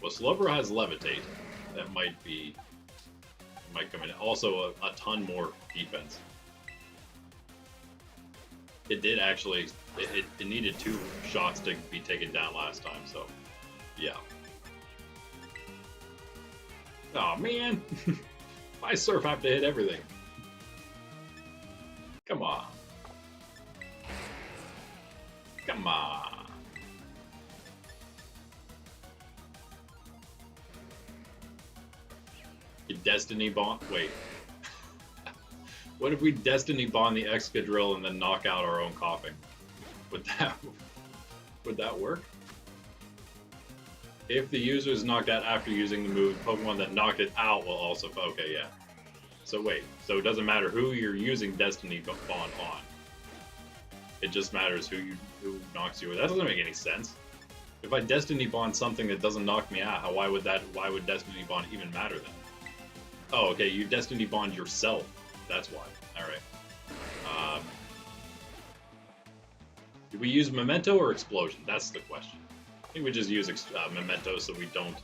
Well, Slowbro has Levitate. That might come in. Also a ton more defense. It did actually, it needed 2 shots to be taken down last time, so yeah. Oh man, my Surf have to hit everything. Come on. Come on. Your Destiny Bomb? Wait. What if we Destiny Bond the Excadrill and then knock out our own coughing? Would that work? If the user is knocked out after using the move, Pokemon that knocked it out will also... Okay, yeah. So wait, so it doesn't matter who you're using Destiny Bond on. It just matters who knocks you. That doesn't make any sense. If I Destiny Bond something that doesn't knock me out, why would Destiny Bond even matter then? Oh, okay, you Destiny Bond yourself. That's why. Alright. Do we use Memento or Explosion? That's the question. I think we just use Memento so we don't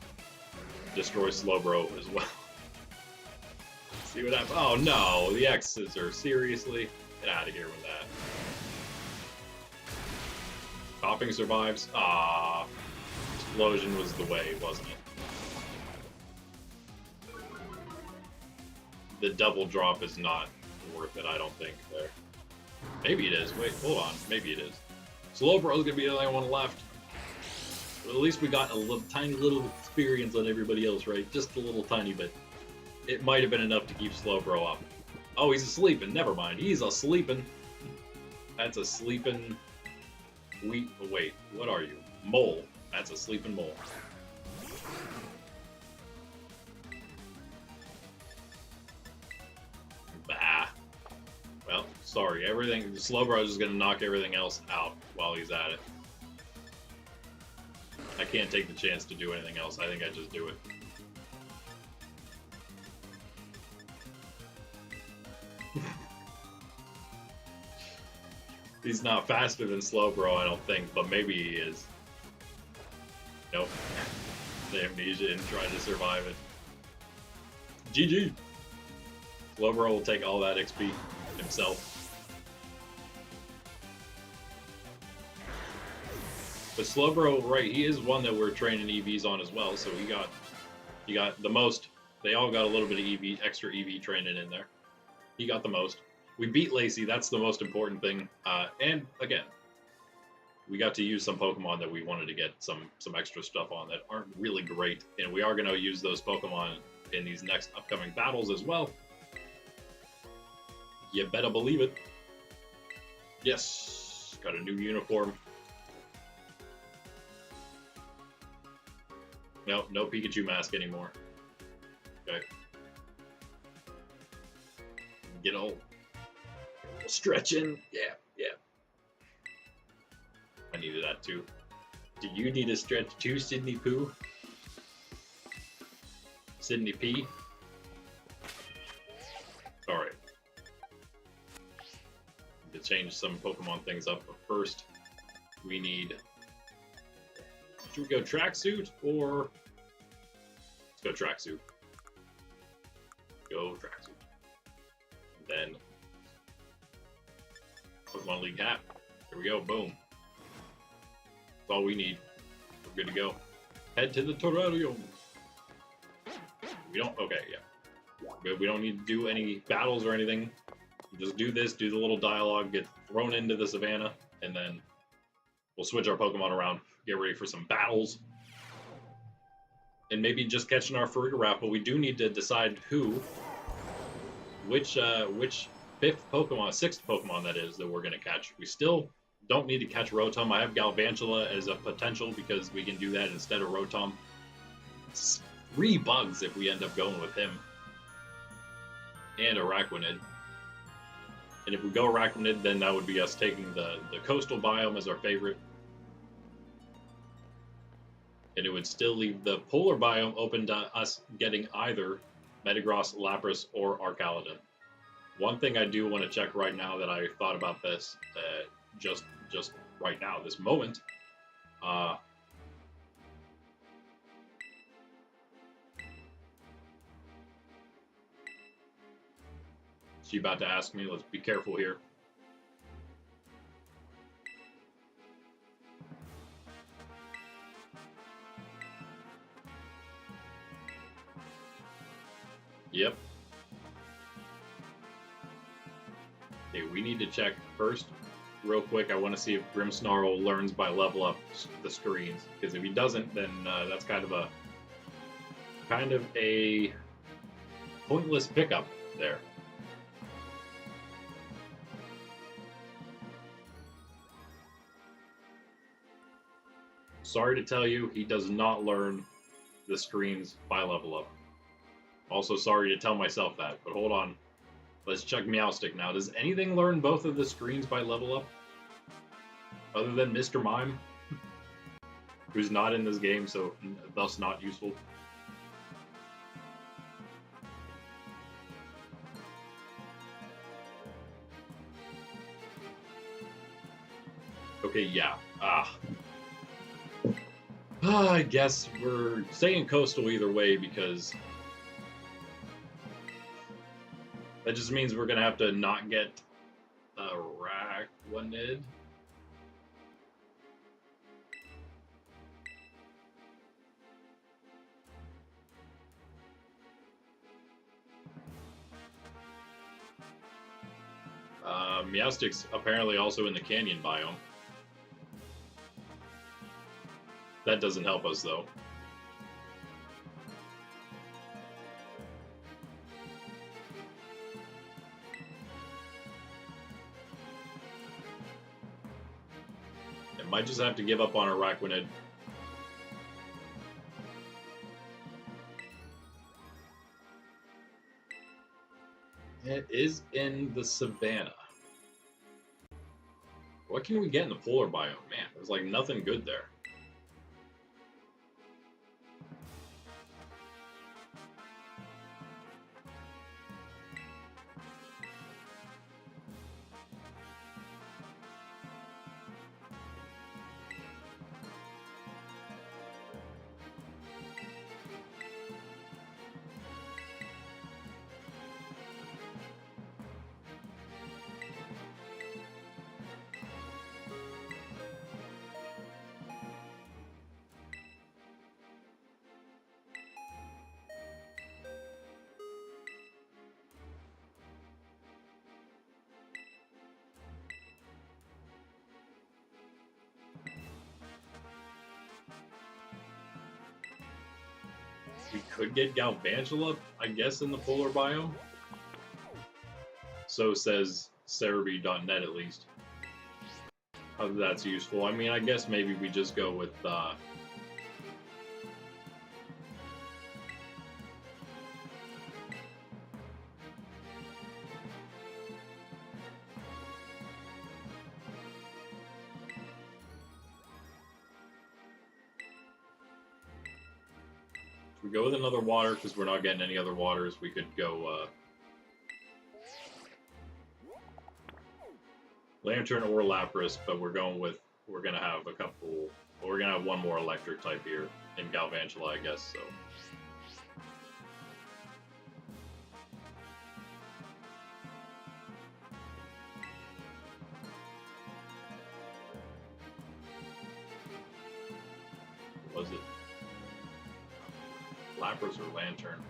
destroy Slowbro as well. See what happens. Oh no, the X's are seriously. Get out of here with that. Coughing survives. Ah, Explosion was the way, wasn't it? The double drop is not worth it, I don't think. There. Maybe it is. Wait, hold on. Maybe it is. Slowbro's gonna be the only one left. But at least we got a tiny little experience on everybody else, right? Just a little tiny bit. It might have been enough to keep Slowbro up. Oh, he's asleeping. Never mind. He's asleeping. That's a sleeping... Wait, what are you? Mole. That's a sleeping mole. Bah. Well, sorry. Slowbro is going to knock everything else out while he's at it. I can't take the chance to do anything else. I think I just do it. He's not faster than Slowbro, I don't think, but maybe he is. Nope. The amnesia and try to survive it. GG! Slowbro will take all that XP himself. But Slowbro, right, he is one that we're training EVs on as well, so he got the most. They all got a little bit of extra EV training in there. He got the most. We beat Lacey, that's the most important thing. And again, we got to use some Pokemon that we wanted to get some extra stuff on that aren't really great. And we are going to use those Pokemon in these next upcoming battles as well. You better believe it. Yes, got a new uniform. No Pikachu mask anymore. Okay. Get a little stretching. Yeah. I needed that too. Do you need a stretch too, Sydney Pooh? Sydney P? Alright. To change some Pokemon things up, but first we need... Should we go tracksuit or... Let's go tracksuit. Go tracksuit. And then Pokemon League hat. Here we go, boom. That's all we need. We're good to go. Head to the terrarium. We don't, okay, yeah. Good, we don't need to do any battles or anything. Just do this, do the little dialogue, get thrown into the savannah, and then we'll switch our Pokemon around, get ready for some battles. And maybe just catching our Farigiraf, but we do need to decide which sixth Pokemon that is that we're going to catch. We still don't need to catch Rotom. I have Galvantula as a potential because we can do that instead of Rotom. It's 3 bugs if we end up going with him. And Araquanid. And if we go Araquanid, then that would be us taking the coastal biome as our favorite. And it would still leave the polar biome open to us getting either Metagross, Lapras, or Arcaladon. One thing I do want to check right now that I thought about this just right now, this moment. She about to ask me. Let's be careful here. Yep. Okay, we need to check first, real quick. I want to see if Grimmsnarl learns by level up the screens, because if he doesn't, then that's kind of a pointless pickup there. Sorry to tell you, he does not learn the screens by level up. Also, sorry to tell myself that, but hold on. Let's check Meowstic now. Does anything learn both of the screens by level up? Other than Mr. Mime? Who's not in this game, so thus not useful. Okay, yeah. I guess we're staying coastal either way because that just means we're gonna have to not get Araquanid. Meowstic's apparently also in the canyon biome. That doesn't help us, though. It might just have to give up on Araquanid. It is in the savannah. What can we get in the polar biome? Man, there's like nothing good there. We could get Galvantula, I guess, in the polar biome. So says Cerebi.net at least. That's useful. I mean, I guess maybe we just go with we go with another water because we're not getting any other waters. We could go Lantern or Lapras, but we're gonna have a couple. We're gonna have one more electric type here in Galvantula, I guess. So. What was it? Lapras or Lantern?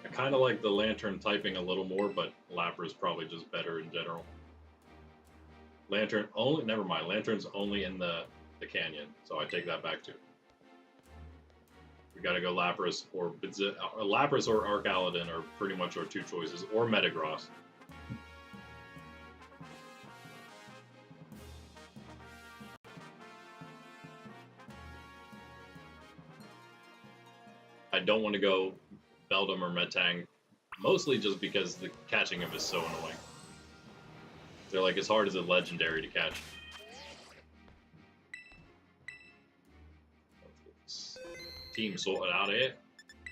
I kind of like the Lantern typing a little more, but Lapras probably just better in general. Lantern only, never mind, Lantern's only in the canyon, so I take that back too. We gotta go Lapras or Arcaladin are pretty much our two choices, or Metagross. I don't want to go Beldum or Metang, mostly just because the catching him is so annoying. They're like as hard as a legendary to catch. Team sorted out here.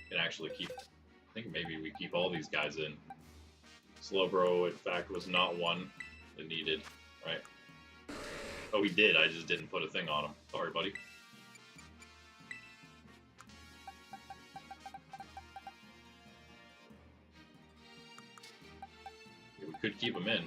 Can actually keep. I think maybe we keep all these guys in. Slowbro, in fact, was not one that needed, right? Oh, he did. I just didn't put a thing on him. Sorry, buddy. Yeah, we could keep him in.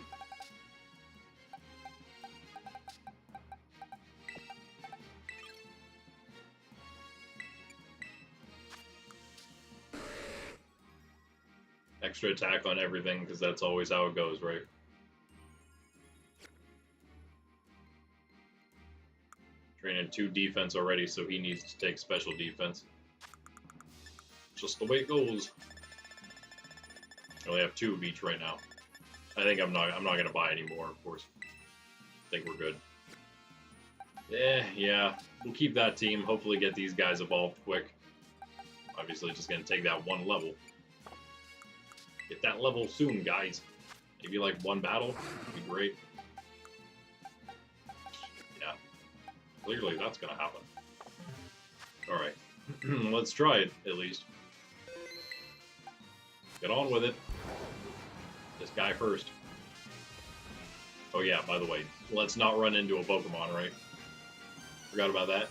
Extra attack on everything, because that's always how it goes, right? Training 2 defense already, so he needs to take special defense. Just the way it goes. I only have 2 of each right now. I think I'm not gonna buy any more, of course. I think we're good. Yeah. We'll keep that team. Hopefully get these guys evolved quick. Obviously just gonna take that one level. Get that level soon, guys. Maybe like one battle would be great. Yeah. Clearly that's gonna happen. Alright. Let's try it, at least. Get on with it. This guy first. Oh yeah, by the way, let's not run into a Pokemon, right? Forgot about that.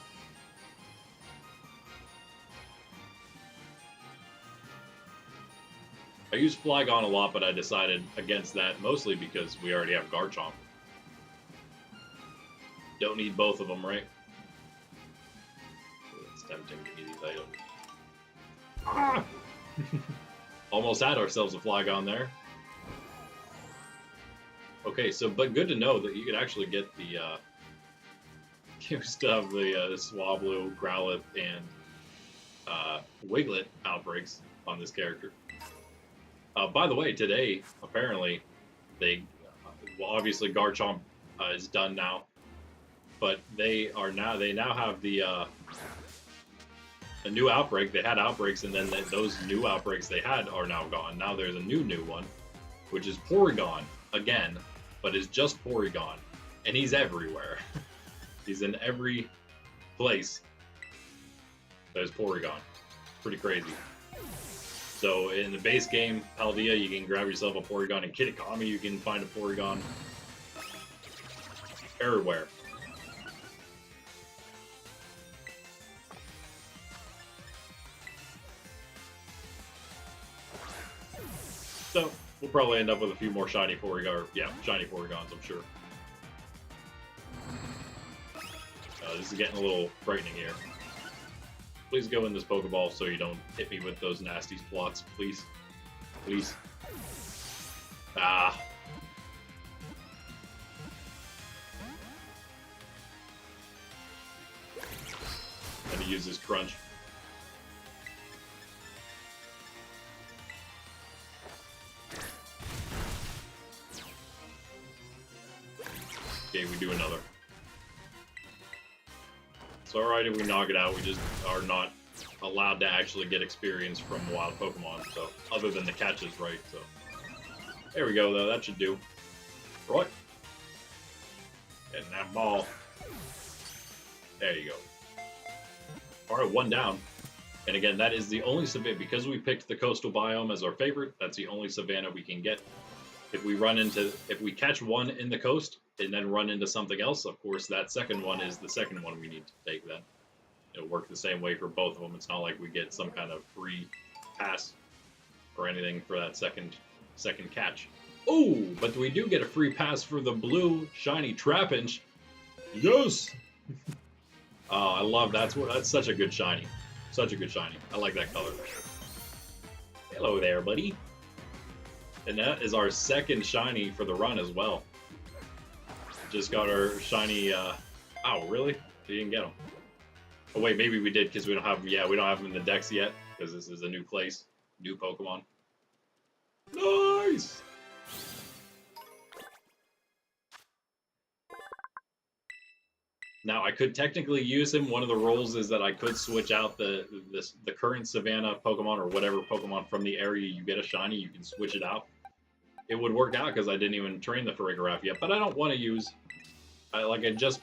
I use Flygon a lot, but I decided against that, mostly because we already have Garchomp. Don't need both of them, right? It's tempting to get these items. Ah! Almost had ourselves a Flygon there. Okay, so, but good to know that you could actually get the, stuff, the Swablu, Growlithe, and Wiglet outbreaks on this character. By the way, today, apparently, well, obviously Garchomp is done now, but they now have the a new outbreak. They had outbreaks, and then those new outbreaks they had are now gone. Now there's a new one, which is Porygon again, but it's just Porygon, and he's everywhere. He's in every place. There's Porygon. Pretty crazy. So in the base game, Paldea, you can grab yourself a Porygon. In Kitakami, you can find a Porygon. Everywhere. So we'll probably end up with a few more shiny Porygon. Yeah, shiny Porygons, I'm sure. This is getting a little frightening here. Please go in this Pokeball so you don't hit me with those nasty plots, please. Please. Ah. And he uses Crunch. Okay, we do another. It's alright if we knock it out, we just are not allowed to actually get experience from wild Pokemon, so, other than the catches, right, so. There we go, though, that should do. Right. Getting that ball. There you go. Alright, one down. And again, that is the only savanna, because we picked the coastal biome as our favorite, that's the only savanna we can get. If we catch one in the coast, and then run into something else, of course, that second one is the second one we need to take then. It'll work the same way for both of them. It's not like we get some kind of free pass or anything for that second catch. Oh, but we do get a free pass for the blue shiny Trapinch. Yes! Oh, I love that's such a good shiny. Such a good shiny. I like that color. Hello there, buddy. And that is our second shiny for the run as well. Just got our shiny, oh, really? We didn't get him. Oh, wait, maybe we did because we don't have him. Yeah, we don't have him in the Dex yet because this is a new place, new Pokemon. Nice! Now, I could technically use him. One of the rules is that I could switch out the current Savannah Pokemon or whatever Pokemon from the area you get a shiny. You can switch it out. It would work out because I didn't even train the Farigiraf yet, but I don't want to use, like I just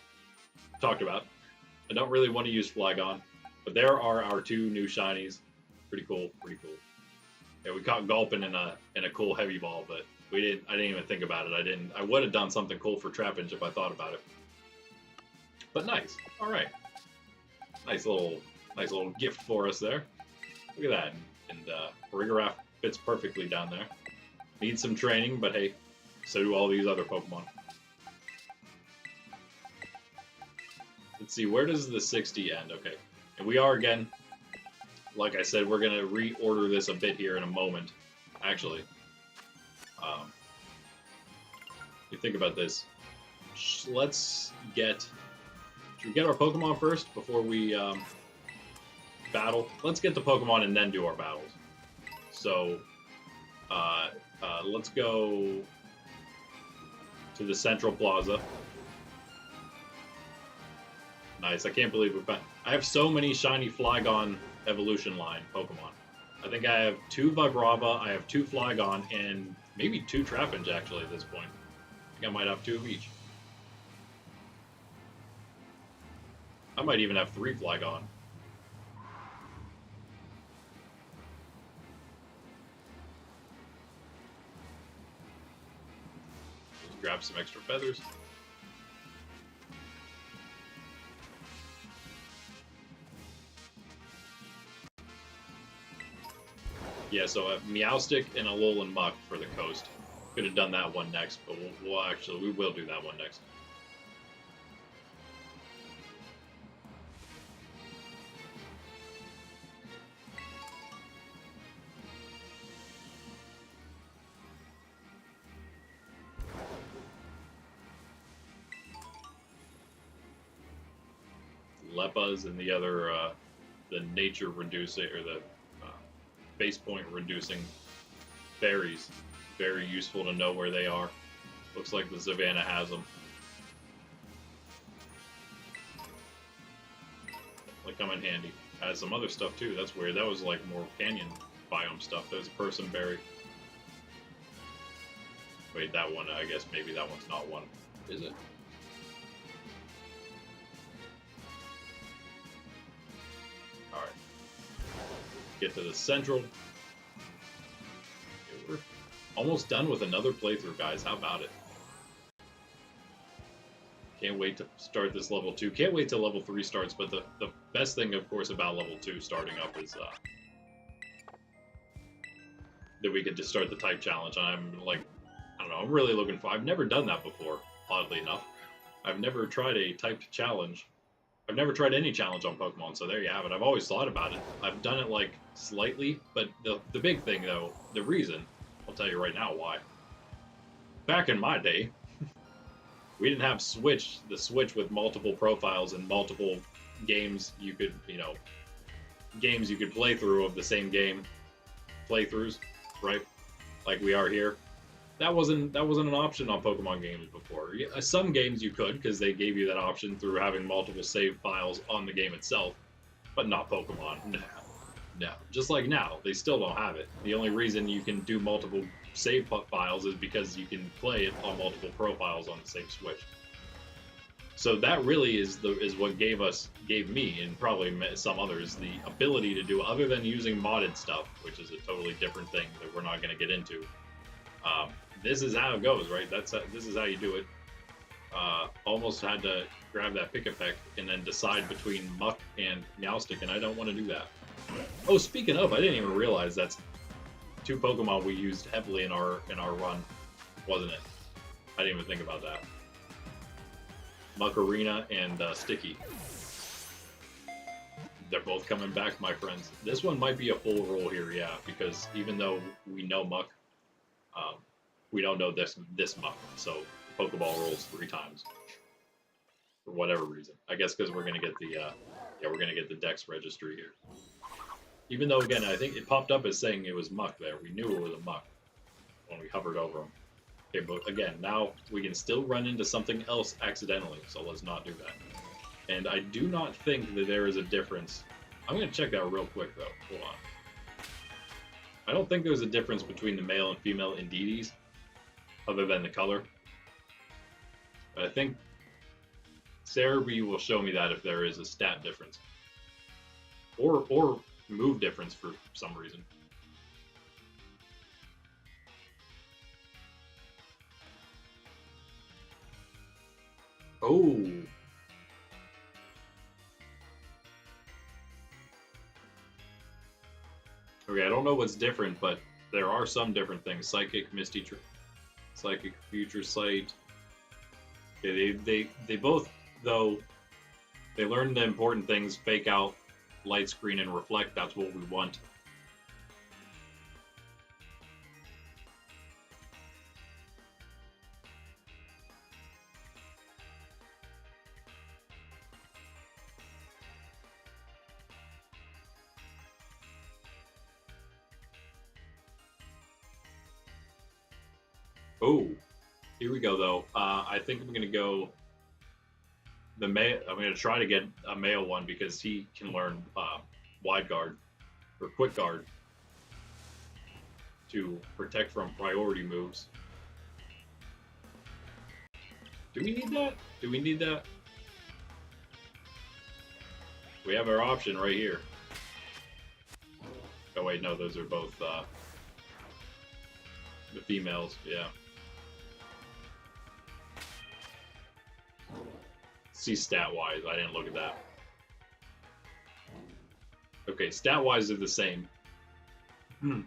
talked about, I don't really want to use Flygon, but there are our two new shinies. Pretty cool, pretty cool. Yeah, we caught Gulpin in a cool heavy ball, but I didn't even think about it. I would have done something cool for Trapinch if I thought about it. But nice, all right. Nice little gift for us there. Look at that, and Farigiraf fits perfectly down there. Needs some training, but hey, so do all these other Pokemon. Let's see, where does the 60 end? Okay, and we are, again, like I said, we're going to reorder this a bit here in a moment, actually. You think about this. Let's get... Should we get our Pokemon first before we battle? Let's get the Pokemon and then do our battles. So... let's go to the central plaza. Nice. I can't believe we found... I have so many shiny Flygon evolution line Pokemon. I think I have 2 Vibrava, I have 2 Flygon, and maybe 2 Trapinch actually at this point. I think I might have 2 of each. I might even have 3 Flygon. Just grab some extra feathers. Yeah, so a Meowstic and a Alolan Muck for the coast. Could have done that one next, but we will do that one next. Leppas and the other, the nature reducing, or the base point reducing berries. Very useful to know where they are. Looks like the Savannah has them. They come in handy. Has some other stuff too. That's weird. That was like more canyon biome stuff. That was person berry. Wait, that one, I guess maybe that one's not one. Is it? Alright. Get to the central. Okay, we're almost done with another playthrough, guys. How about it? Can't wait to start this level 2. Can't wait till level 3 starts, but the best thing, of course, about level 2 starting up is that we get to start the type challenge. I'm like, I don't know, I'm really looking for... I've never done that before, oddly enough. I've never tried a typed challenge. I've never tried any challenge on Pokemon, so there you have it. I've always thought about it. I've done it, like, slightly, but the big thing, though, the reason, I'll tell you right now why. Back in my day, we didn't have the Switch with multiple profiles and multiple games you could, games you could play through of the same game, playthroughs, right? Like we are here. That wasn't an option on Pokemon games before. Some games you could, because they gave you that option through having multiple save files on the game itself, but not Pokemon. No. Just like now, they still don't have it. The only reason you can do multiple save files is because you can play it on multiple profiles on the same Switch. So that really is what gave me, and probably some others, the ability to do, other than using modded stuff, which is a totally different thing that we're not going to get into. This is how it goes, right? This is how you do it. Almost had to grab that Pkmn and then decide between Muck and Meowstic, and I don't want to do that. Oh, speaking of, I didn't even realize that's 2 Pokemon we used heavily in our run, wasn't it? I didn't even think about that. Muckarina and Sticky. They're both coming back, my friends. This one might be a full roll here, yeah, because even though we know Muck, we don't know this Muck, so Pokeball rolls 3 times for whatever reason. I guess because we're gonna get the Dex registry here. Even though, again, I think it popped up as saying it was Muck there. We knew it was a Muck when we hovered over him. Okay, but again, now we can still run into something else accidentally, so let's not do that. And I do not think that there is a difference. I'm going to check that real quick, though. Hold on. I don't think there's a difference between the male and female Indeedis, other than the color. But I think Cerebi will show me that if there is a stat difference. Or move difference for some reason. Oh. Okay, I don't know what's different, but there are some different things. Psychic, Misty, Psychic, Future Sight. Okay, they both, though, they learn the important things, Fake Out, Light Screen, and Reflect. That's what we want. Oh, Here we go, though. I think I'm gonna go the male. I'm gonna try to get a male one because he can learn wide guard or quick guard to protect from priority moves. Do we need that? Do we need that? We have our option right here. Oh wait, no, those are both the females, yeah. See stat-wise, I didn't look at that. Okay, stat-wise they're the same. I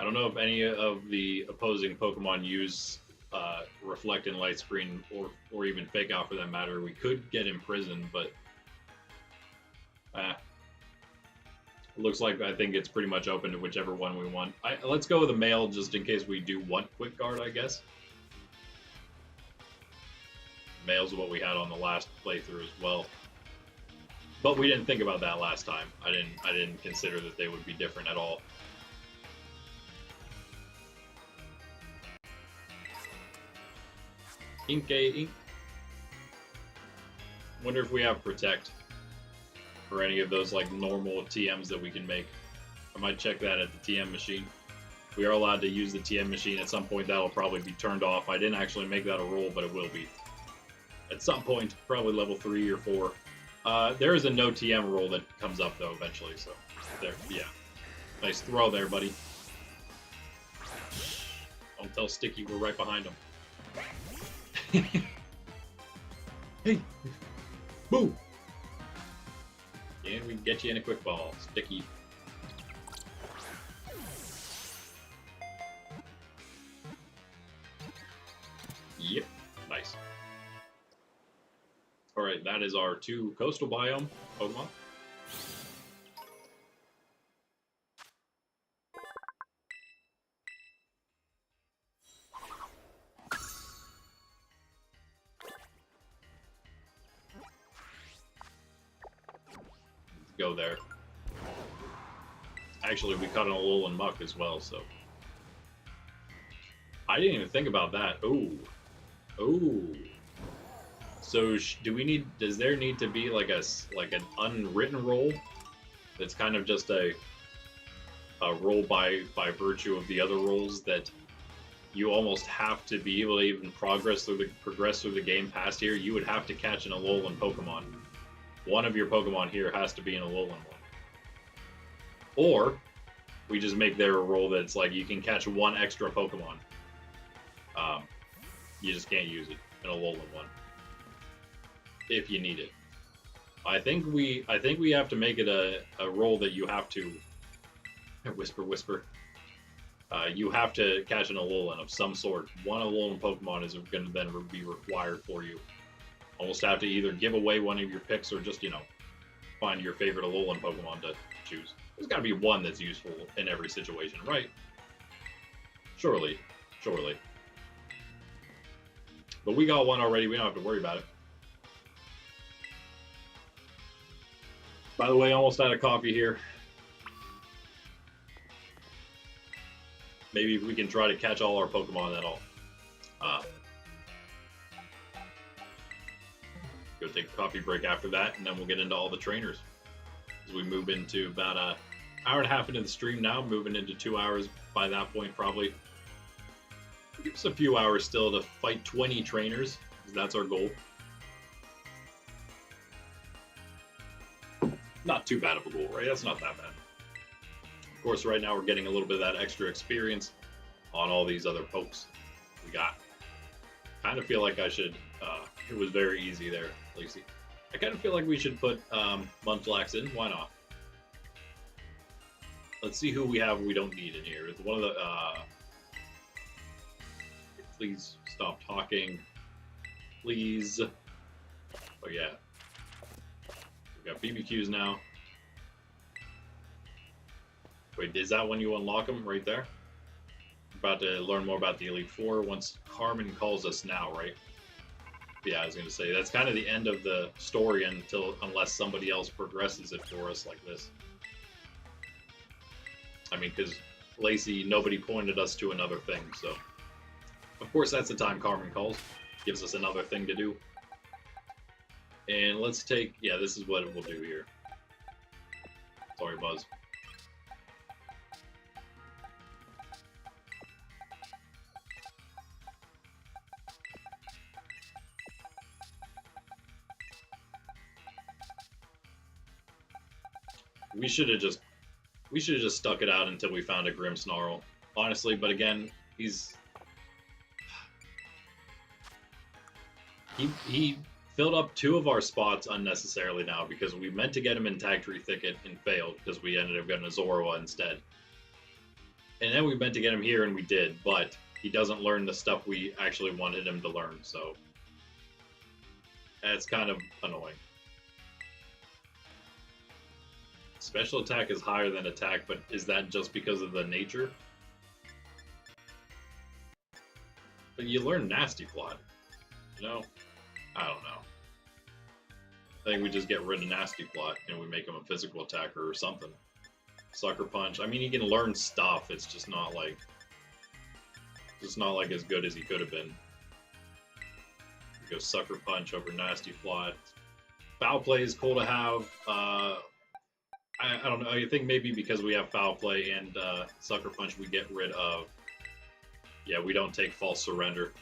don't know if any of the opposing Pokemon use Reflect and Light Screen, or even Fake Out for that matter. We could get imprisoned, but it looks like I think it's pretty much open to whichever one we want. Let's go with the male just in case we do want Quick Guard, I guess. Male's what we had on the last playthrough as well. But we didn't think about that last time. I didn't consider that they would be different at all. Ink. Wonder if we have Protect or any of those like normal TMs that we can make. I might check that at the TM machine. We are allowed to use the TM machine at some point. That'll probably be turned off. I didn't actually make that a rule, but it will be at some point, probably level 3 or 4. There is a no TM rule that comes up though eventually. So there, yeah, nice throw there, buddy. Don't tell Sticky we're right behind him. Hey! Boo! And we can get you in a quick ball, Sticky. Yep, nice. Alright, that is our 2 coastal biome Pokemon. Go there. Actually, we caught an Alolan Muck as well, so I didn't even think about that. Ooh, ooh. So do we need? Does there need to be like an unwritten rule that's kind of just a rule by virtue of the other rules that you almost have to be able to even progress through the game past here? You would have to catch an Alolan Pokemon. One of your Pokemon here has to be an Alolan one. Or we just make there a rule that it's like you can catch one extra Pokemon. You just can't use it, an Alolan one. If you need it. I think we have to make it a rule that you have to whisper. You have to catch an Alolan of some sort. One Alolan Pokemon is going to then be required for you. Almost have to either give away one of your picks or just, find your favorite Alolan Pokemon to choose. There's got to be one that's useful in every situation, right? Surely. But we got one already. We don't have to worry about it. By the way, almost out of coffee here. Maybe we can try to catch all our Pokemon at all. Go take a coffee break after that, and then we'll get into all the trainers. As we move into about an hour and a half into the stream now, moving into 2 hours by that point, probably. Give us a few hours still to fight 20 trainers, because that's our goal. Not too bad of a goal, right? That's not that bad. Of course, right now we're getting a little bit of that extra experience on all these other pokes we got. Kind of feel like I should, it was very easy there, Lacey. I kind of feel like we should put Munchlax in. Why not? Let's see who we have we don't need in here. It's one of the, please stop talking. Please. Oh yeah. We got BBQs now. Wait, is that when you unlock them right there? About to learn more about the Elite Four once Carmen calls us now, right? Yeah, I was gonna say that's kind of the end of the story unless somebody else progresses it for us like this. I mean, because Lacey, nobody pointed us to another thing, so of course that's the time Carmen calls, gives us another thing to do. And let's take, yeah, this is what it will do here. Sorry, Buzz. We should have just stuck it out until we found a Grimmsnarl, honestly. But again, he filled up 2 of our spots unnecessarily now because we meant to get him in Tag Tree Thicket and failed because we ended up getting a Zorua instead. And then we meant to get him here and we did, but he doesn't learn the stuff we actually wanted him to learn, so that's kind of annoying. Special attack is higher than attack, but is that just because of the nature? But you learn Nasty Plot, you know? I don't know. I think we just get rid of Nasty Plot and we make him a physical attacker or something. Sucker Punch. I mean, he can learn stuff. It's just not like as good as he could have been. We go Sucker Punch over Nasty Plot. Foul Play is cool to have. I don't know. I think maybe because we have Foul Play and Sucker Punch, we get rid of. Yeah, we don't take False Surrender.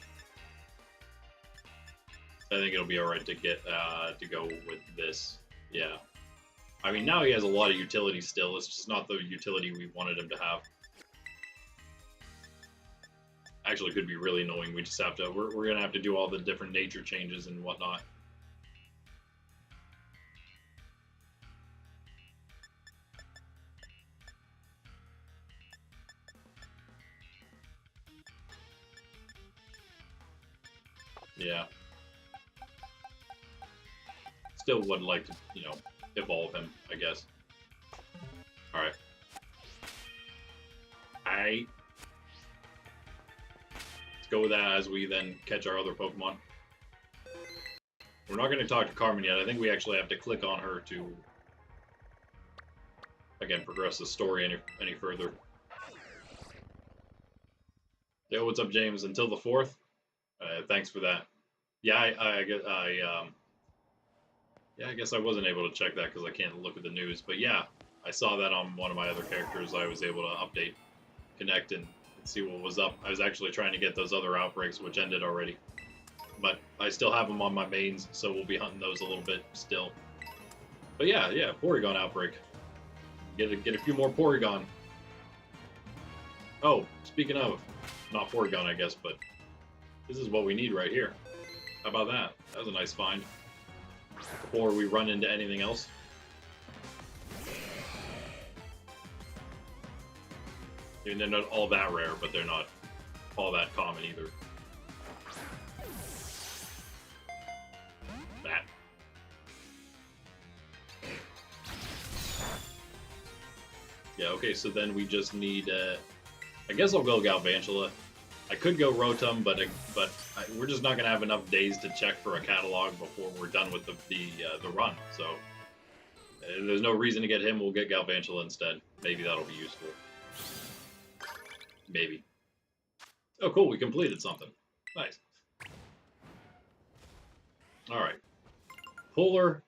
I think it'll be alright to get to go with this. Yeah. I mean, now he has a lot of utility still. It's just not the utility we wanted him to have. Actually, it could be really annoying. We just have to. We're gonna have to do all the different nature changes and whatnot. Yeah. Still would like to, you know, evolve him, I guess. Alright. Let's go with that as we then catch our other Pokemon. We're not going to talk to Carmen yet. I think we actually have to click on her to, again, progress the story any further. Yo, what's up, James? Until the 4th? Thanks for that. Yeah, I guess I wasn't able to check that because I can't look at the news. But yeah, I saw that on one of my other characters. I was able to update, connect, and see what was up. I was actually trying to get those other outbreaks, which ended already. But I still have them on my mains, so we'll be hunting those a little bit still. But yeah, Porygon outbreak. Get a few more Porygon. Oh, speaking of, not Porygon, I guess, but this is what we need right here. How about that? That was a nice find. Before we run into anything else. I mean, they're not all that rare, but they're not all that common either. That. Yeah, okay, so then we just need, I guess I'll go Galvantula. I could go Rotom, but we're just not going to have enough days to check for a catalog before we're done with the run. So there's no reason to get him. We'll get Galvantula instead. Maybe that'll be useful. Maybe. Oh, cool. We completed something. Nice. All right. Puller.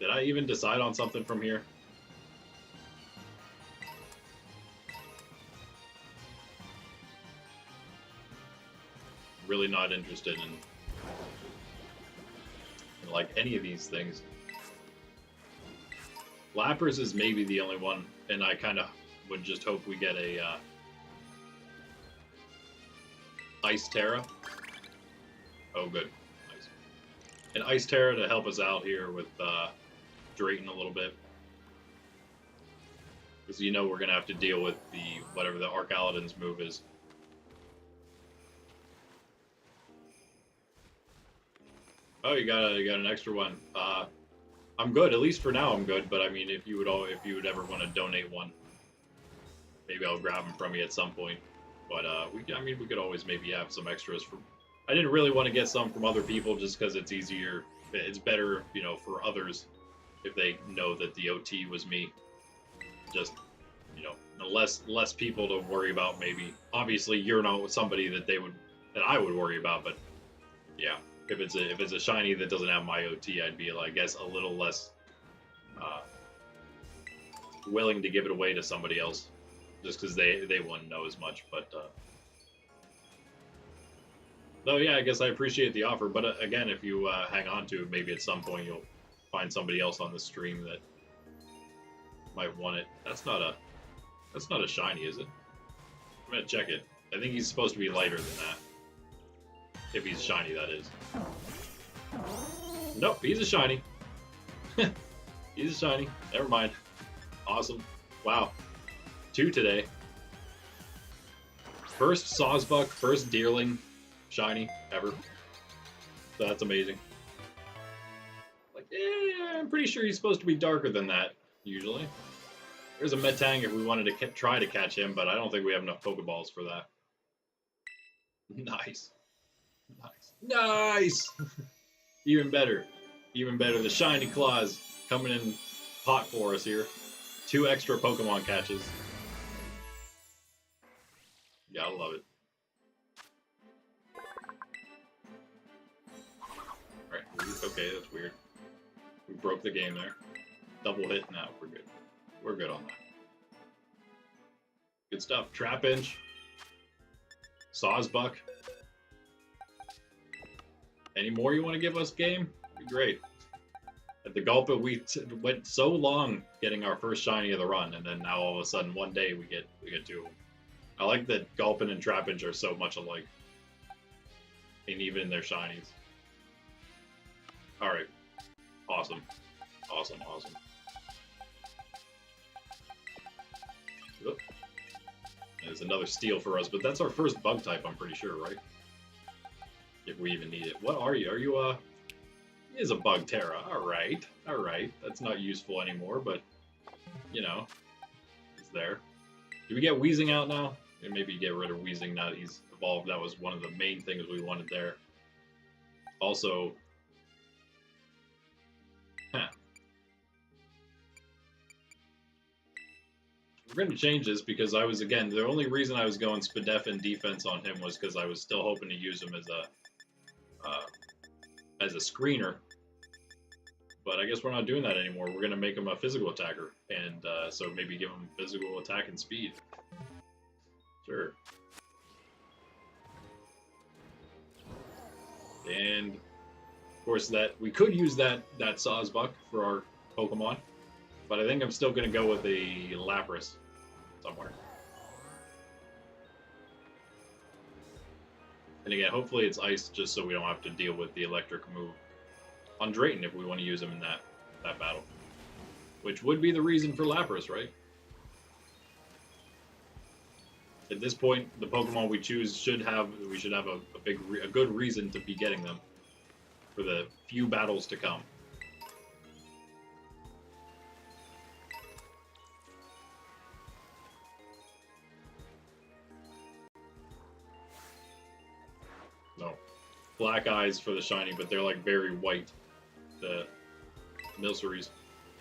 Did I even decide on something from here? Really not interested in like any of these things. Lapras is maybe the only one, and I kind of would just hope we get a Ice Tera. Oh, good. Nice. An Ice Tera to help us out here with Drayton a little bit. Because you know we're going to have to deal with whatever the Arcaladin's move is. Oh, you got an extra one. I'm good. At least for now, I'm good. But I mean, if you would ever want to donate one, maybe I'll grab them from you at some point. But we could always maybe have some extras I didn't really want to get some from other people just because it's easier. It's better, you know, for others if they know that the OT was me. Just, you know, less people to worry about. Maybe obviously you're not somebody that I would worry about, but yeah, if it's a shiny that doesn't have my OT, I'd be, I guess, a little less willing to give it away to somebody else, just because they wouldn't know as much. But no, yeah, I guess I appreciate the offer. But again, if you hang on to it, maybe at some point you'll find somebody else on the stream that might want it. That's not a shiny, is it? I'm gonna check it. I think he's supposed to be lighter than that. If he's shiny, that is. Nope, he's a shiny. He's a shiny. Never mind. Awesome. Wow. 2 today. First Sawsbuck, first Deerling shiny ever. So that's amazing. I'm pretty sure he's supposed to be darker than that, usually. There's a Metang if we wanted to try to catch him, but I don't think we have enough Pokeballs for that. Nice. Nice. Nice! Even better. Even better. The Shiny Claws coming in hot for us here. 2 extra Pokemon catches. Gotta love it. Alright, okay, that's weird. We broke the game there. Double hit, now we're good. We're good on that. Good stuff. Trapinch. Sawsbuck. Any more you want to give us, game? Be great. At the Gulpa, we went so long getting our first shiny of the run, and then now all of a sudden one day we get 2 of them. I like that Gulpin and Trapinch are so much alike, and even in their shinies. All right, awesome, awesome, awesome. Oop. There's another steal for us, but that's our first bug type, I'm pretty sure, right? If we even need it. What are you? Are you He is a bug Tera. Alright. Alright. That's not useful anymore, but you know. It's there. Do we get Wheezing out now? And maybe get rid of Wheezing now that he's evolved. That was one of the main things we wanted there. Also, we're going to change this because I was, again, the only reason I was going Spadef and defense on him was because I was still hoping to use him as a screener. But I guess we're not doing that anymore. We're going to make him a physical attacker. And so maybe give him physical attack and speed. Sure. And, of course, that we could use that Sawsbuck for our Pokemon. But I think I'm still going to go with a Lapras somewhere. And again, hopefully it's Ice just so we don't have to deal with the electric move on Drayton if we want to use him in that battle. Which would be the reason for Lapras, right? At this point, the Pokemon we choose should have a good reason to be getting them for the few battles to come. No. Black eyes for the shiny, but they're like very white. The Milceries.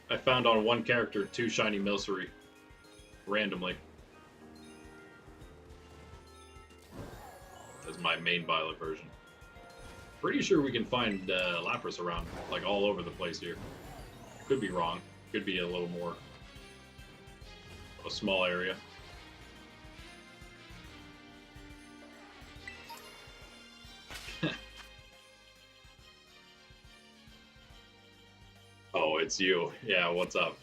I found on one character 2 shiny Milcery. Randomly. That's my main Violet version. Pretty sure we can find Lapras around, like, all over the place here. Could be wrong. Could be a little more of a small area. Oh, it's you. Yeah, what's up?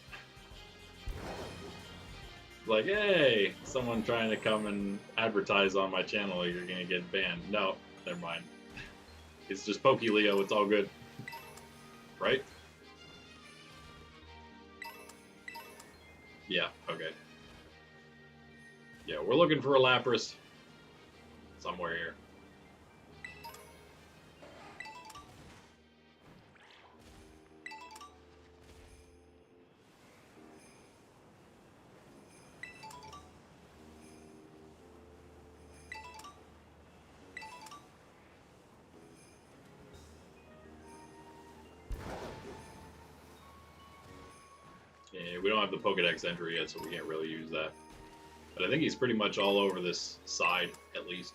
Like, hey, someone trying to come and advertise on my channel, you're gonna get banned. No, never mind. It's just Pokéleo, it's all good. Right? Yeah, okay. Yeah, we're looking for a Lapras somewhere here. Yeah, we don't have the Pokedex entry yet, so we can't really use that. But I think he's pretty much all over this side, at least.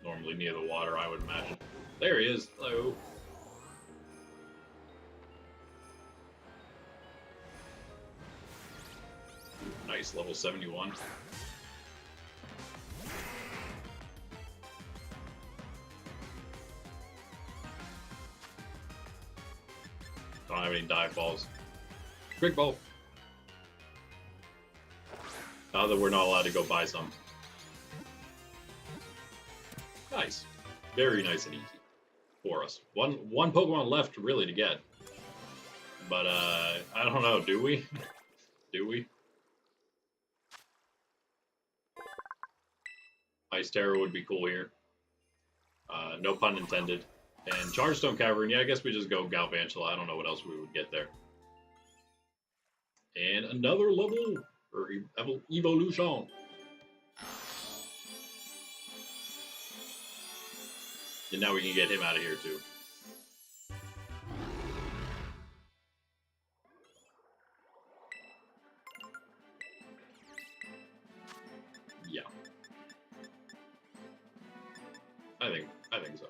Normally near the water, I would imagine. There he is. Hello. Nice, level 71. Don't have any dive balls. Quick ball. Now that we're not allowed to go buy some. Nice. Very nice and easy for us. One Pokemon left really to get. But I don't know, do we? Do we? Ice Tera would be cool here. No pun intended. And Chargestone Cavern, yeah, I guess we just go Galvantula. I don't know what else we would get there. And another level, or evolution. And now we can get him out of here too. Yeah. I think so.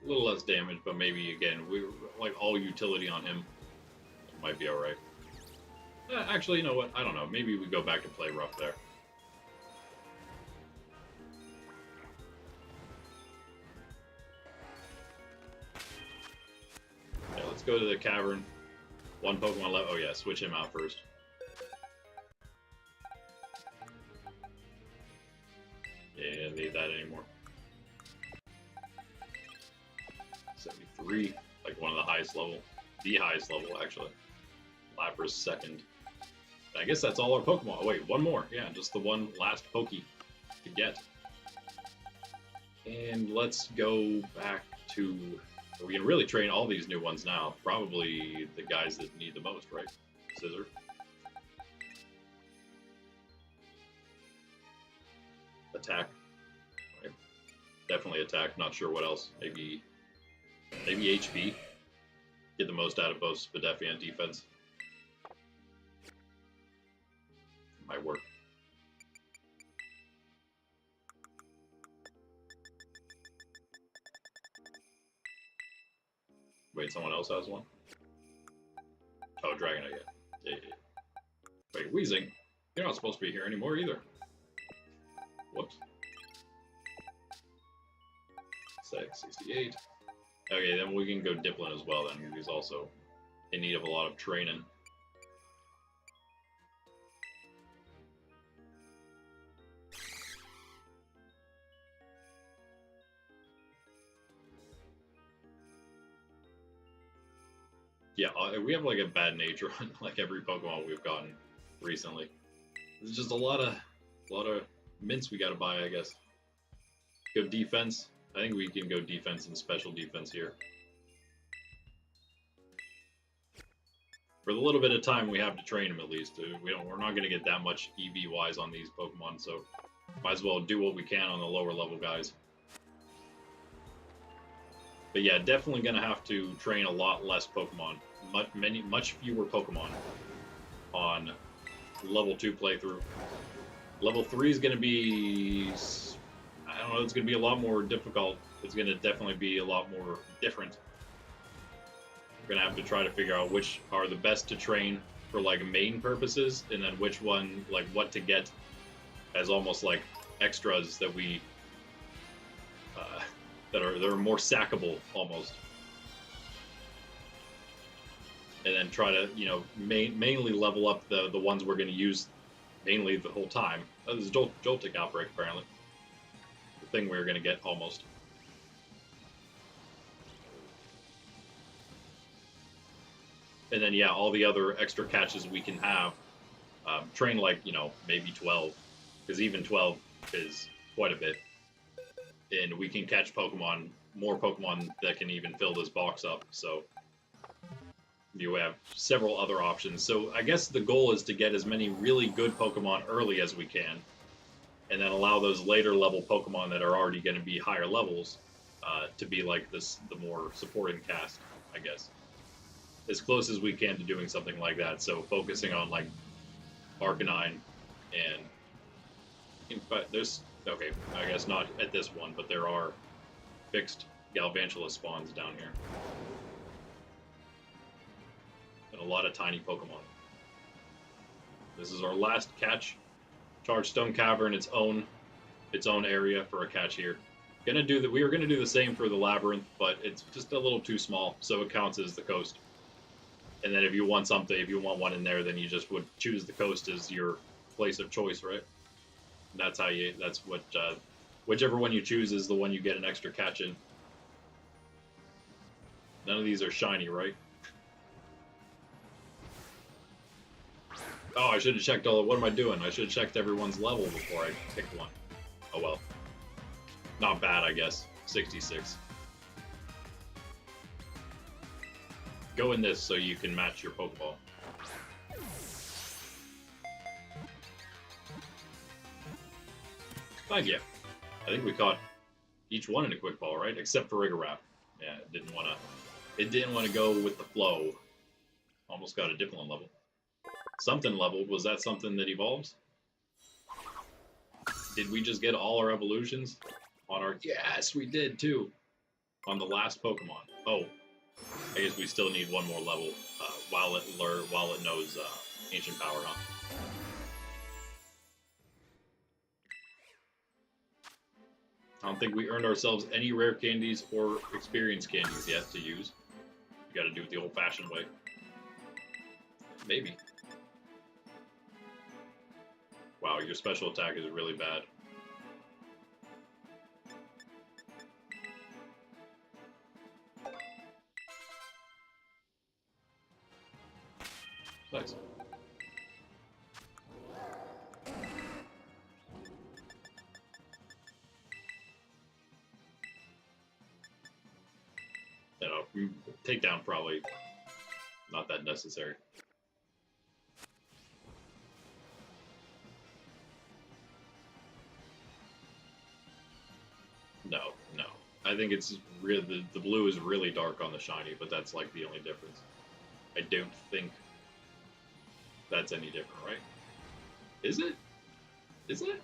A little less damage, but maybe again, we like all utility on him. It might be alright. Actually, you know what? I don't know. Maybe we go back and play rough there. Yeah, let's go to the cavern. One Pokemon left. Oh yeah, switch him out first. Yeah, don't need that anymore. 73, like one of the highest level. The highest level, actually. Lapras second. I guess that's all our Pokemon. Oh, wait, one more. Yeah, just the one last Pokey to get. And let's go back to... We can really train all these new ones now. Probably the guys that need the most, right? Scissor. Attack. Right. Definitely attack. Not sure what else. Maybe HP. Get the most out of both Spadeffi and defense. Might work. Wait, someone else has one? Oh, Dragonite, yeah. Wait, Weezing, you're not supposed to be here anymore either. Whoops. 68. Okay, then we can go Dipplin as well then, because he's also in need of a lot of training. Yeah, we have like a bad nature on like every Pokemon we've gotten recently. There's just a lot of mints we gotta buy, I guess. Go defense. I think we can go defense and special defense here. For the little bit of time we have to train him, at least. We're not gonna get that much EV wise on these Pokemon, so might as well do what we can on the lower level guys. But yeah, definitely gonna have to train a lot less Pokemon, much fewer Pokemon on level 2 playthrough. Level 3 is gonna be, I don't know, it's gonna be a lot more difficult. It's gonna definitely be a lot more different. We're gonna have to try to figure out which are the best to train for like main purposes, and then which one, like what to get as almost like extras that we that are more sackable almost, and then try to, you know, mainly level up the ones we're going to use mainly the whole time. Oh, this is Joltik Outbreak apparently, the thing we're going to get almost. And then yeah, all the other extra catches we can have, train like, you know, maybe 12, because even 12 is quite a bit. And we can catch Pokemon, more Pokemon that can even fill this box up, so You have several other options. So I guess the goal is to get as many really good Pokemon early as we can, and then allow those later level Pokemon that are already going to be higher levels to be like this, the more supporting cast, I guess. As close as we can to doing something like that. So focusing on like Arcanine and in fact, there's okay, I guess not at this one, but there are fixed Galvantula spawns down here. And a lot of tiny Pokemon. This is our last catch. Charged Stone Cavern, its own area for a catch here. We were gonna do the same for the Labyrinth, but it's just a little too small, so it counts as the coast. And then if you want one in there, then you just would choose the coast as your place of choice, right? And that's what, whichever one you choose is the one you get an extra catch in. None of these are shiny, right? Oh, I should have checked what am I doing? I should have checked everyone's level before I picked one. Oh well. Not bad, I guess. 66. Go in this so you can match your Pokeball. Thank you. I think we caught each one in a quick ball, right? Except for Rigorap. Yeah, it didn't wanna go with the flow. Almost got a Diplon level. Something leveled. Was that something that evolves? Did we just get all our evolutions on our? Yes, we did too. On the last Pokemon. Oh, I guess we still need one more level while it knows Ancient Power, huh? I don't think we earned ourselves any rare candies or experience candies yet to use. You got to do it the old-fashioned way. Maybe. Wow, your special attack is really bad. Nice. Takedown probably not that necessary. No. I think it's really the blue is really dark on the shiny, but that's like the only difference. I don't think that's any different, right? Is it? Is it?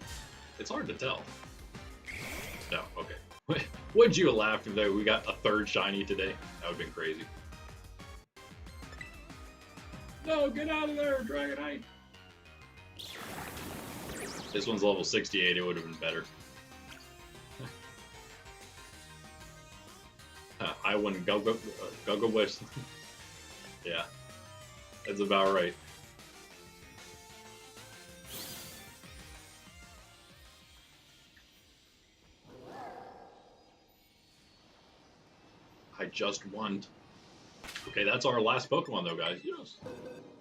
It's hard to tell. No, okay. Would you laugh if we got a third shiny today? That would have been crazy. No, get out of there, Dragonite! This one's level 68, it would have been better. I wouldn't go wish. Yeah, that's about right. I just won. Okay, that's our last Pokemon though, guys. Yes.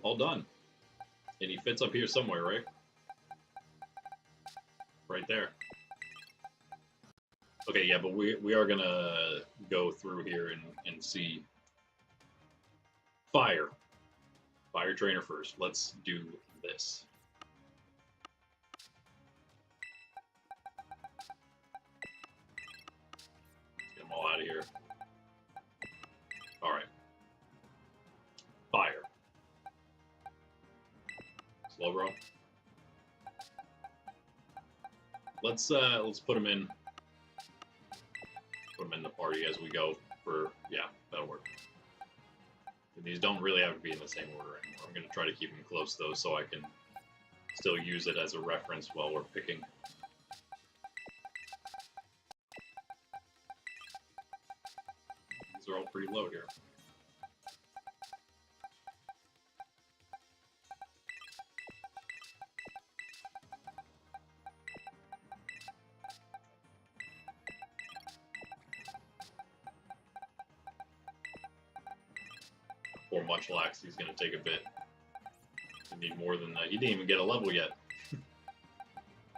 All done. And he fits up here somewhere, right? Right there. Okay, yeah, but we are gonna go through here and see Fire. Fire Trainer first. Let's do this. Get them all out of here. Alright. Fire. Slowbro. Let's put him in. Put them in the party as we go for, yeah, that'll work. And these don't really have to be in the same order anymore. I'm going to try to keep them close, though, so I can still use it as a reference while we're picking. These are all pretty low here. Poor Munchlax, he's going to take a bit. You need more than that. He didn't even get a level yet.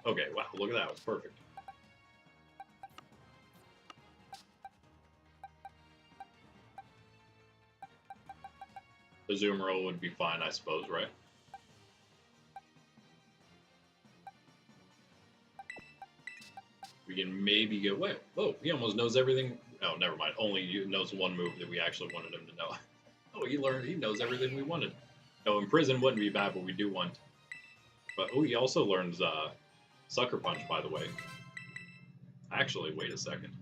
Okay, wow, look at that. It was perfect. Azumarill would be fine, I suppose, right? We can maybe get away. Oh, he almost knows everything. Oh, never mind. Only he knows one move that we actually wanted him to know. Oh, he knows everything we wanted. No, Imprison wouldn't be bad, but we do want. But oh, he also learns Sucker Punch, by the way. Actually, wait a second.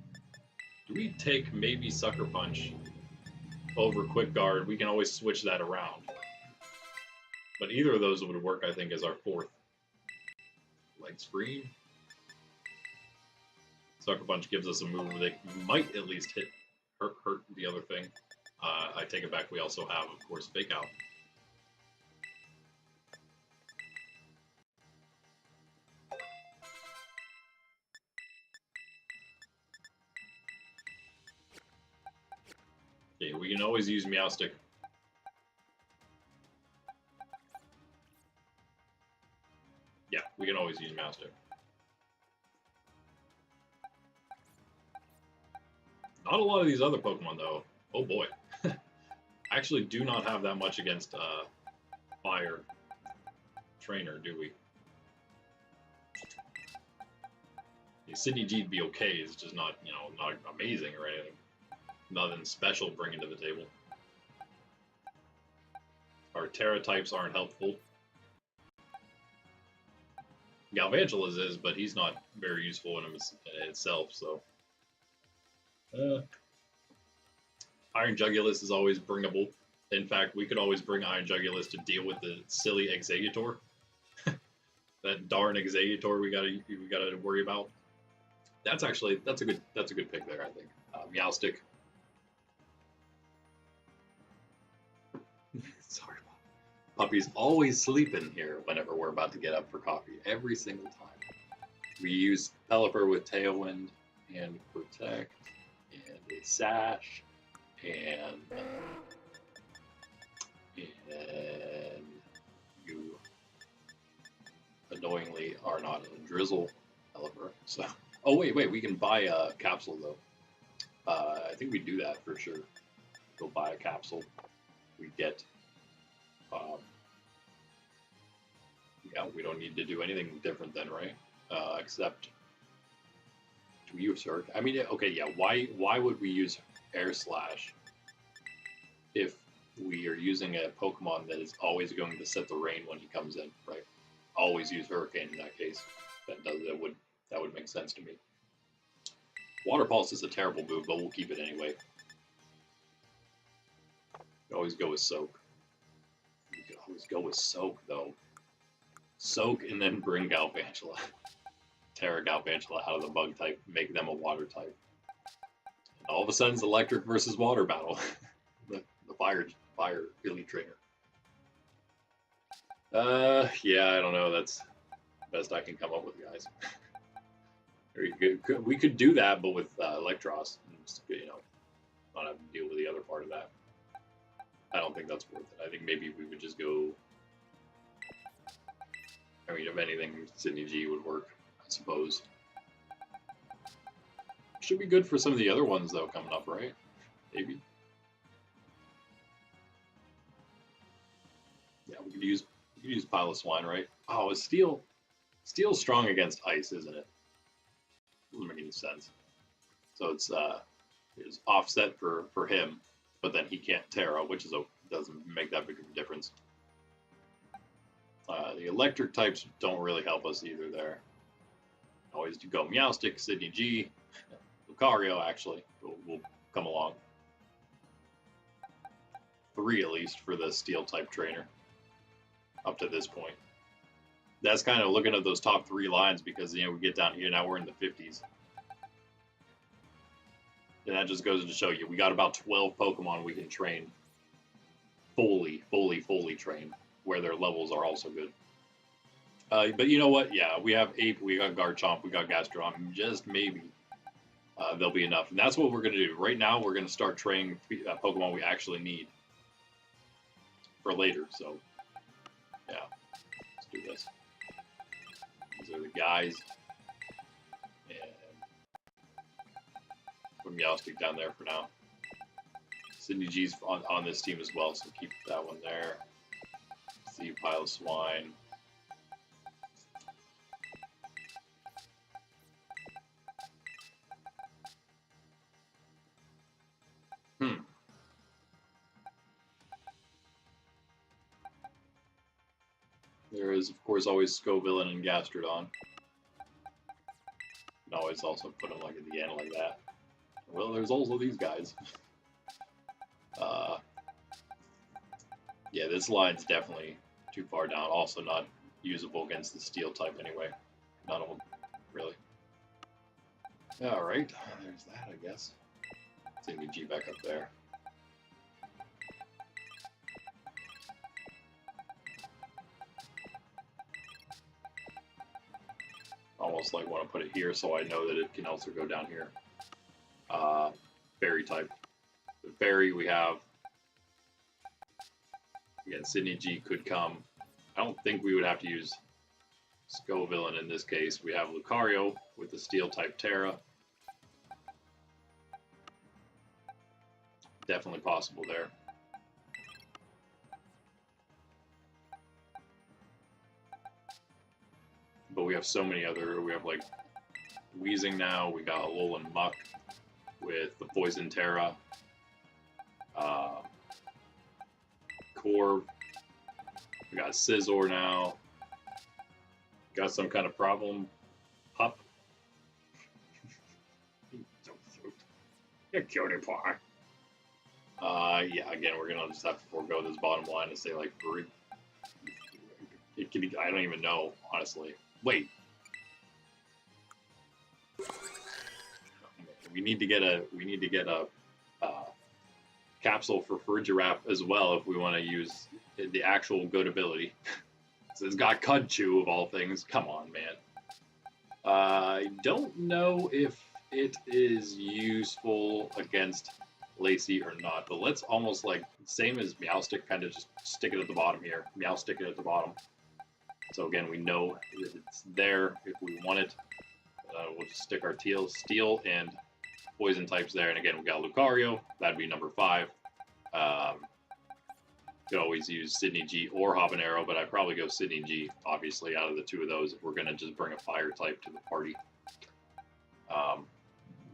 Do we take maybe Sucker Punch over Quick Guard? We can always switch that around. But either of those would work, I think, as our fourth. Like Scream. Sucker Punch gives us a move that might at least hurt the other thing. I take it back. We also have, of course, Fake Out. Okay, we can always use Meowstic. Yeah, we can always use Meowstic. Not a lot of these other Pokemon, though. Oh boy. I actually do not have that much against Fire Trainer, do we? Yeah, Sydney G'd be okay. It's just not, not amazing or anything. Nothing special bringing to the table. Our Tera types aren't helpful. Galvantula's is, but he's not very useful in itself, so. Iron Jugulus is always bringable. In fact, we could always bring Iron Jugulus to deal with the silly Executor. That darn Executor we gotta worry about. That's a good pick there, I think. Meowstic. Sorry, Puppy's always sleeping here whenever we're about to get up for coffee. Every single time. We use Pelipper with Tailwind and Protect and a Sash and you annoyingly are not a Drizzle Pelipper. So, oh wait, we can buy a capsule though. I think we do that for sure. Go buy a capsule. We get. Yeah, we don't need to do anything different then, right? Except to use Surge. I mean, okay, yeah. Why would we use Air Slash if we are using a Pokemon that is always going to set the rain when he comes in, right? Always use Hurricane in that case. That would make sense to me. Water Pulse is a terrible move, but we'll keep it anyway. Always go with Soak. You can always go with Soak though. Soak and then bring Galvantula. Tera Galvantula out of the Bug type, make them a Water type. And all of a sudden it's Electric versus Water battle. the Fire Elite Trainer. Yeah, I don't know. That's the best I can come up with, guys. We could do that, but with Electros, and just, not have to deal with the other part of that. I don't think that's worth it. I think maybe we would just go. I mean, if anything, Sydney G would work, I suppose. Should be good for some of the other ones though coming up, right? Maybe. Yeah, we could use Piloswine, right? Oh, is Steel's strong against ice, isn't it? Doesn't make any sense. So it's offset for him, but then he can't Tera, which doesn't make that big of a difference. The electric types don't really help us either there. Always do go Meowstic, Sydney G, Lucario actually will come along. 3 at least for the steel type trainer up to this point. That's kind of looking at those top 3 lines because we get down here now we're in the 50s. And that just goes to show you we got about 12 Pokemon we can train fully train where their levels are also good. But you know what? Yeah, we have Ape, we got Garchomp, we got Gastrodon. Just maybe they'll be enough. And that's what we're going to do. Right now we're going to start training Pokemon we actually need for later. So yeah, let's do this. These are the guys. And put Meowstic down there for now. Cindy G's on this team as well, so keep that one there. See Pile of Swine. There is, of course, always Scovillain and Gastrodon. You can always also put them like at the end like that. Well, there's also these guys. Yeah, this line's definitely too far down. Also not usable against the Steel type anyway. None of them, really. Alright, there's that, I guess. Cindy G back up there. Almost like want to put it here so I know that it can also go down here. Fairy type. The fairy we have. Again, Sydney G could come. I don't think we would have to use Scovillain in this case. We have Lucario with the Steel type Tera. Definitely possible there. But we have so many other, we have like Weezing now, we got Alolan Muck with the Poison Tera. Corv. We got Scizor now. Got some kind of problem. Pup. You're cutie pie. Yeah, again, we're gonna just have to forego this bottom line and say like it could be, I don't even know, honestly. Wait. We need to get a capsule for Farigiraf as well if we want to use the actual good ability. So it's got Cudchew of all things. Come on, man. I don't know if it is useful against Lacey or not, but let's almost like, same as Meowstic, kind of just stick it at the bottom here. Meowstic it at the bottom. So again, we know that it's there if we want it. We'll just stick our Steel and Poison types there. And again, we got Lucario. That'd be number 5. Could always use Sydney G or Habanero, but I'd probably go Sydney G, obviously, out of the two of those if we're going to just bring a fire type to the party.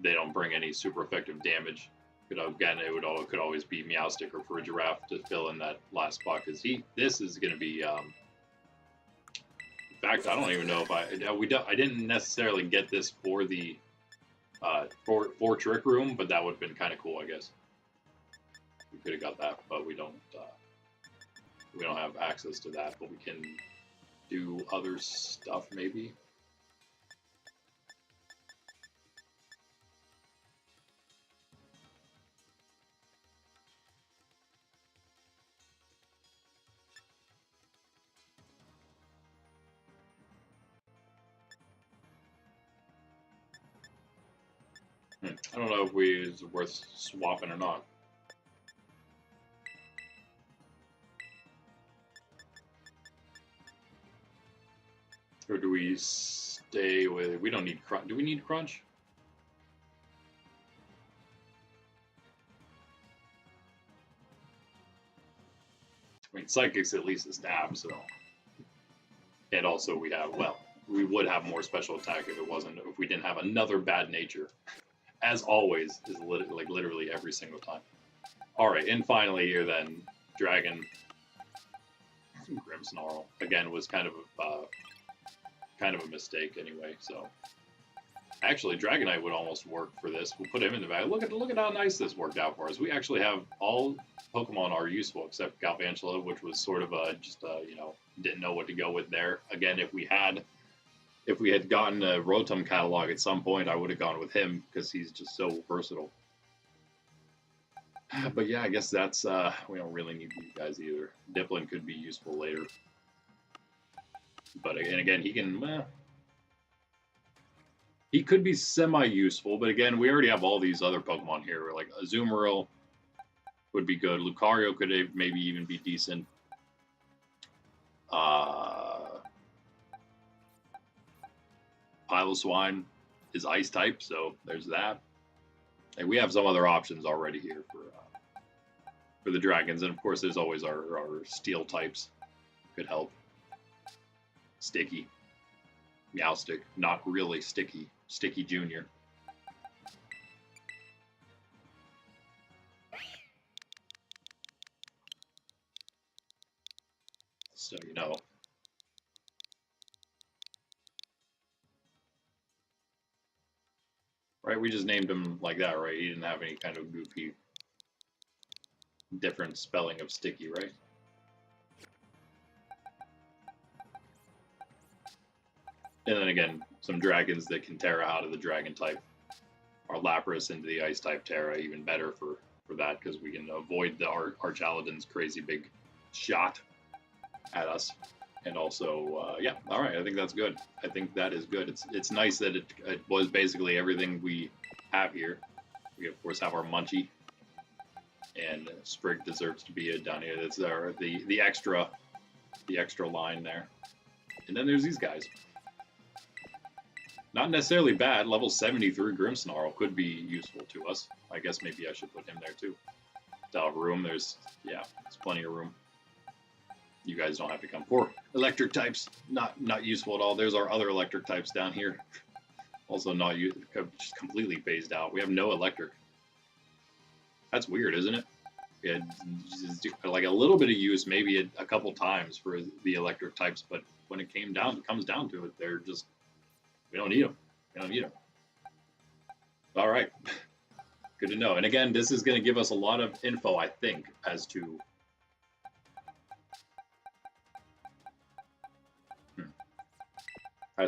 They don't bring any super effective damage. Again, it could always be Meowstic or Farigiraf to fill in that last spot, because this is going to be... in fact, I don't even know if I didn't necessarily get this for the for Trick Room, but that would have been kind of cool, I guess. We could have got that, but we don't have access to that, but we can do other stuff maybe. I don't know if it's worth swapping or not. Or do we stay with... We don't need Crunch. Do we need Crunch? I mean, Psychic's at least a stab, so... And also we have, well, we would have more special attack if we didn't have another bad nature. As always, is literally every single time. Alright, and finally here then, Dragon... Grimmsnarl, again, was kind of a mistake anyway, so... Actually, Dragonite would almost work for this. We'll put him in the bag. Look at how nice this worked out for us. We actually have all Pokemon are useful except Galvantula, which was sort of you know, didn't know what to go with there. Again, if we had gotten a Rotom catalog at some point, I would have gone with him because he's just so versatile. But yeah, I guess that's we don't really need these guys either. Dipplin could be useful later, but again, he can. He could be semi-useful, but again, we already have all these other Pokemon here. Like Azumarill would be good. Lucario could maybe even be decent. Piloswine is Ice type, so there's that. And we have some other options already here for the dragons, and of course there's always our steel types. Could help. Sticky. Meowstic. Not really Sticky. Sticky Junior. So you know. Right, we just named him like that, right? He didn't have any kind of goofy different spelling of Sticky, right? And then again, some dragons that can Tera out of the dragon type. Our Lapras into the ice type Tera, even better for that, because we can avoid the Archaladin's crazy big shot at us. And also, yeah, all right, I think that's good. I think that is good. It's nice that it was basically everything we have here. We, of course, have our Munchie. And Sprig deserves to be down here. That's the extra line there. And then there's these guys. Not necessarily bad. Level 73 Grimmsnarl could be useful to us. I guess maybe I should put him there too. To have room, there's plenty of room. You guys don't have to come. Poor electric types, not useful at all. There's our other electric types down here. Also not just completely phased out. We have no electric. That's weird, isn't it? Yeah, like a little bit of use, maybe a couple times for the electric types, but when it comes down to it, they're just, we don't need them. We don't need them. All right, good to know. And again, this is going to give us a lot of info, I think, as to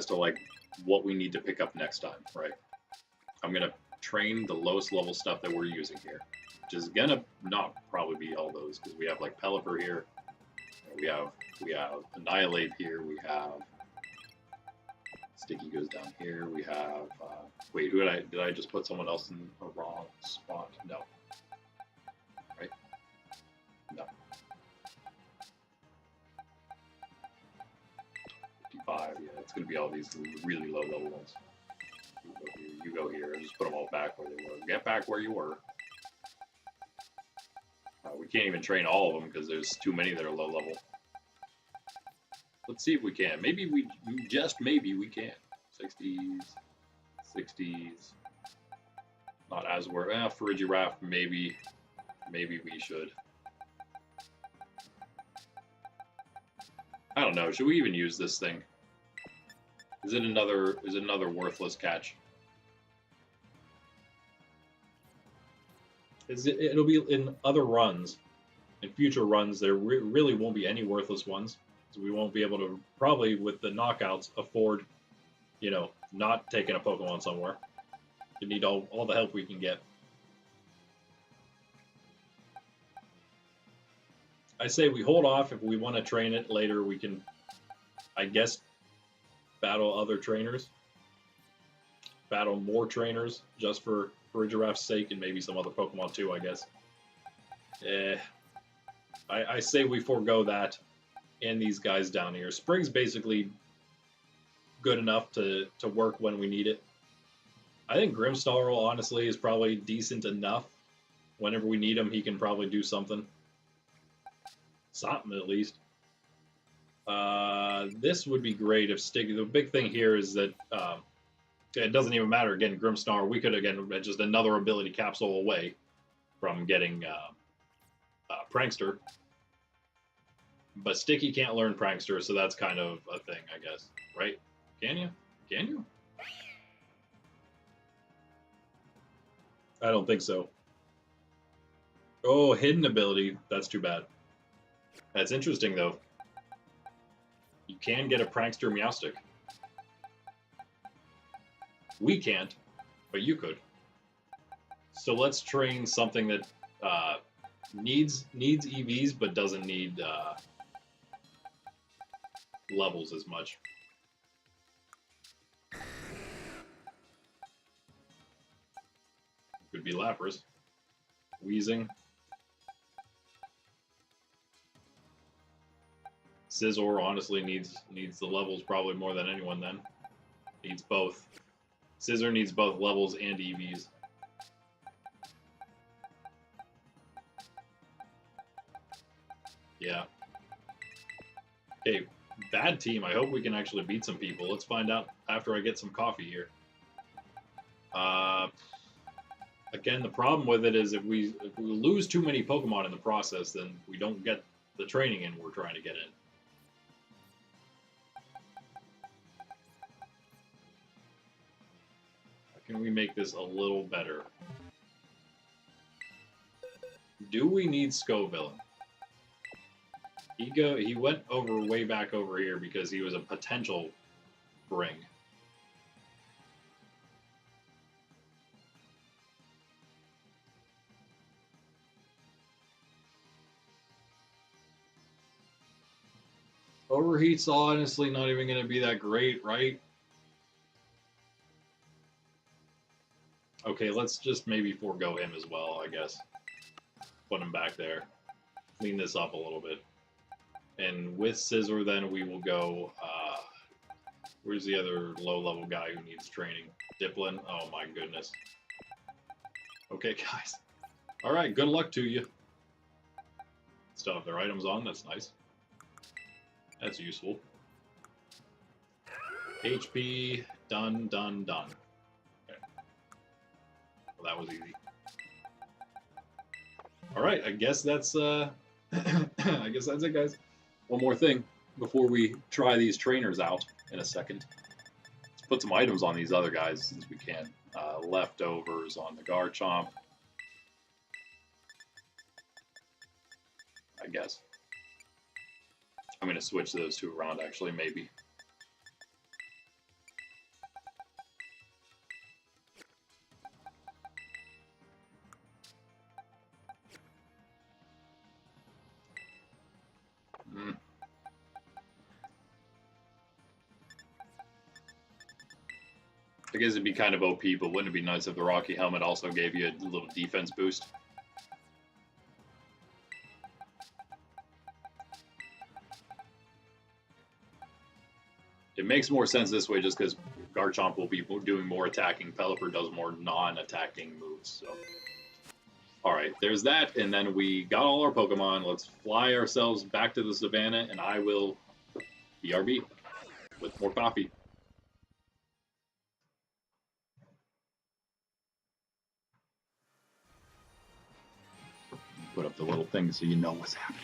like what we need to pick up next time, right? I'm going to train the lowest level stuff that we're using here, which is going to not probably be all those, because we have like Pelipper here, we have Annihilate here, we have Sticky goes down here, we have wait, did I just put someone else in a wrong spot? No. Right? No. 55, yeah, it's going to be all these really low level ones. You go here, and just put them all back where they were. Get back where you were. We can't even train all of them because there's too many that are low level. Let's see if we can. Maybe maybe we can. 60s. Not as we're Farigiraf, maybe we should. I don't know. Should we even use this thing? Is it another worthless catch? It'll be in other runs, in future runs. There really won't be any worthless ones, so we won't be able to probably with the knockouts afford, not taking a Pokemon somewhere. We need all the help we can get. I say we hold off. If we want to train it later, we can, I guess, battle other trainers. Battle more trainers just for a Giraffe's sake, and maybe some other Pokemon too, I guess. I say we forego that and these guys down here. Sprig's basically good enough to work when we need it. I think Grimmsnarl, honestly, is probably decent enough. Whenever we need him, he can probably do something. Something, at least. This would be great if Sticky... The big thing here is that it doesn't even matter, again, Grimmsnarl. We could, again, just another ability capsule away from getting Prankster. But Sticky can't learn Prankster, so that's kind of a thing, I guess. Right? Can you? Can you? I don't think so. Oh, hidden ability. That's too bad. That's interesting, though. You can get a Prankster Meowstic. We can't, but you could. So let's train something that needs EVs, but doesn't need levels as much. Could be Lapras. Wheezing. Scizor honestly needs the levels probably more than anyone then. Needs both. Scizor needs both levels and EVs. Yeah. Okay, bad team. I hope we can actually beat some people. Let's find out after I get some coffee here. Again, the problem with it is if we lose too many Pokemon in the process, then we don't get the training in we're trying to get in. How can we make this a little better? Do we need Scoville? He went way back over here because he was a potential bring. Overheat's honestly not even going to be that great, right? Okay, let's just maybe forego him as well, I guess. Put him back there. Clean this up a little bit. And with Scissor, then we will go... where's the other low-level guy who needs training? Diplin? Oh my goodness. Okay, guys. Alright, good luck to you. Still have their items on, that's nice. That's useful. HP, done. Okay. Well, that was easy. Alright, I guess that's I guess that's it, guys. One more thing before we try these trainers out in a second. Let's put some items on these other guys since we can. Leftovers on the Garchomp. I guess. I'm going to switch those two around, actually, maybe. I guess it'd be kind of OP, but wouldn't it be nice if the Rocky Helmet also gave you a little defense boost? It makes more sense this way just because Garchomp will be doing more attacking. Pelipper does more non-attacking moves. So, alright, there's that. And then we got all our Pokemon. Let's fly ourselves back to the Savannah, and I will BRB with more coffee. Put up the little thing so you know what's happening.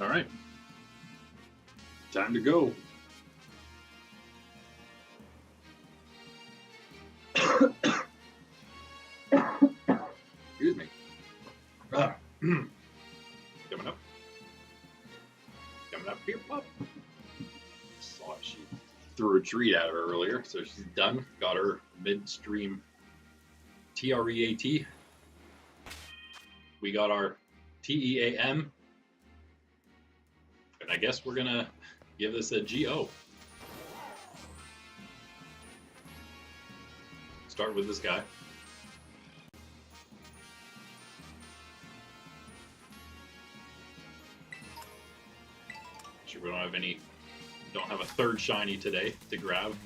All right. Time to go. Excuse me. Coming up. Coming up here, pup. Saw she threw a treat at her earlier, so she's done. Got her midstream TREAT. We got our TEAM. And I guess we're gonna give this a GO. Start with this guy. Sure, we don't have a third shiny today to grab.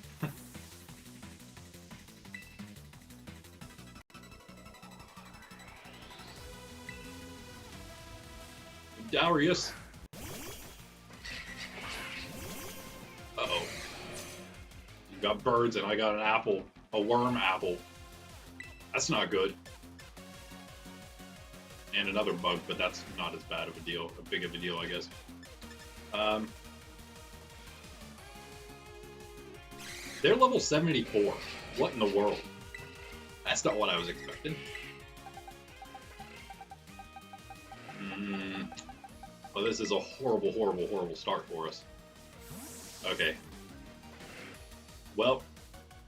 Darius. Uh-oh. You got birds and I got an apple. A worm apple. That's not good. And another bug, but that's not as bad of a deal. A big of a deal, I guess. They're level 74. What in the world? That's not what I was expecting. Well, this is a horrible, horrible, horrible start for us. Okay. Well,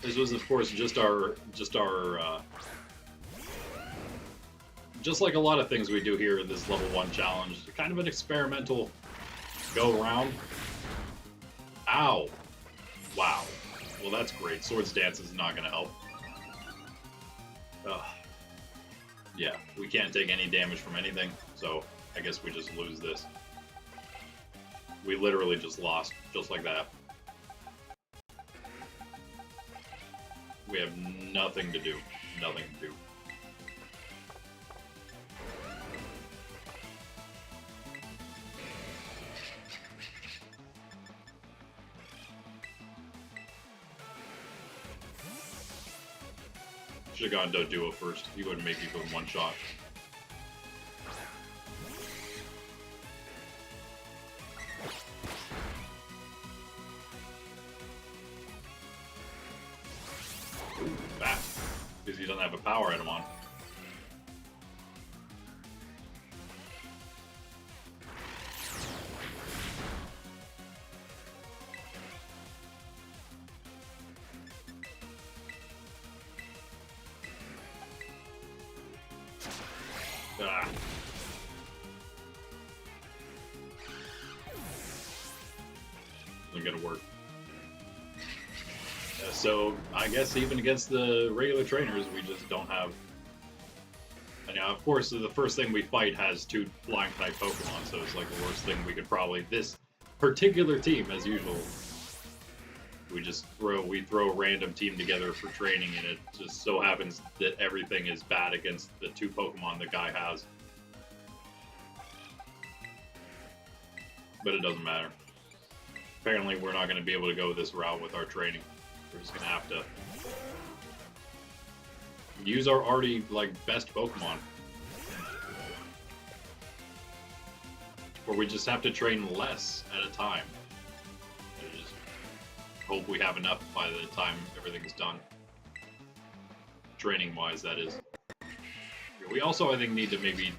this was, of course, just like a lot of things we do here in this level 1 challenge, kind of an experimental go around. Ow. Wow. Well, that's great. Swords Dance is not going to help. Ugh. Yeah, we can't take any damage from anything, so I guess we just lose this. We literally just lost, just like that. We have nothing to do. Nothing to do. Should have gone Doduo first. He wouldn't make you from one shot. Ooh, fast. Because he doesn't have a power item on. Ah. Isn't gonna work. So I guess even against the regular trainers, we just don't have. And yeah, of course, the first thing we fight has 2 flying type Pokemon, so it's like the worst thing we could probably. This particular team, as usual, we throw a random team together for training, and it just so happens that everything is bad against the 2 Pokemon the guy has. But it doesn't matter. Apparently, we're not going to be able to go this route with our training. We're just going to have to use our already, like, best Pokemon. Or we just have to train less at a time. And just hope we have enough by the time everything's done. Training-wise, that is. We also, I think, need to maybe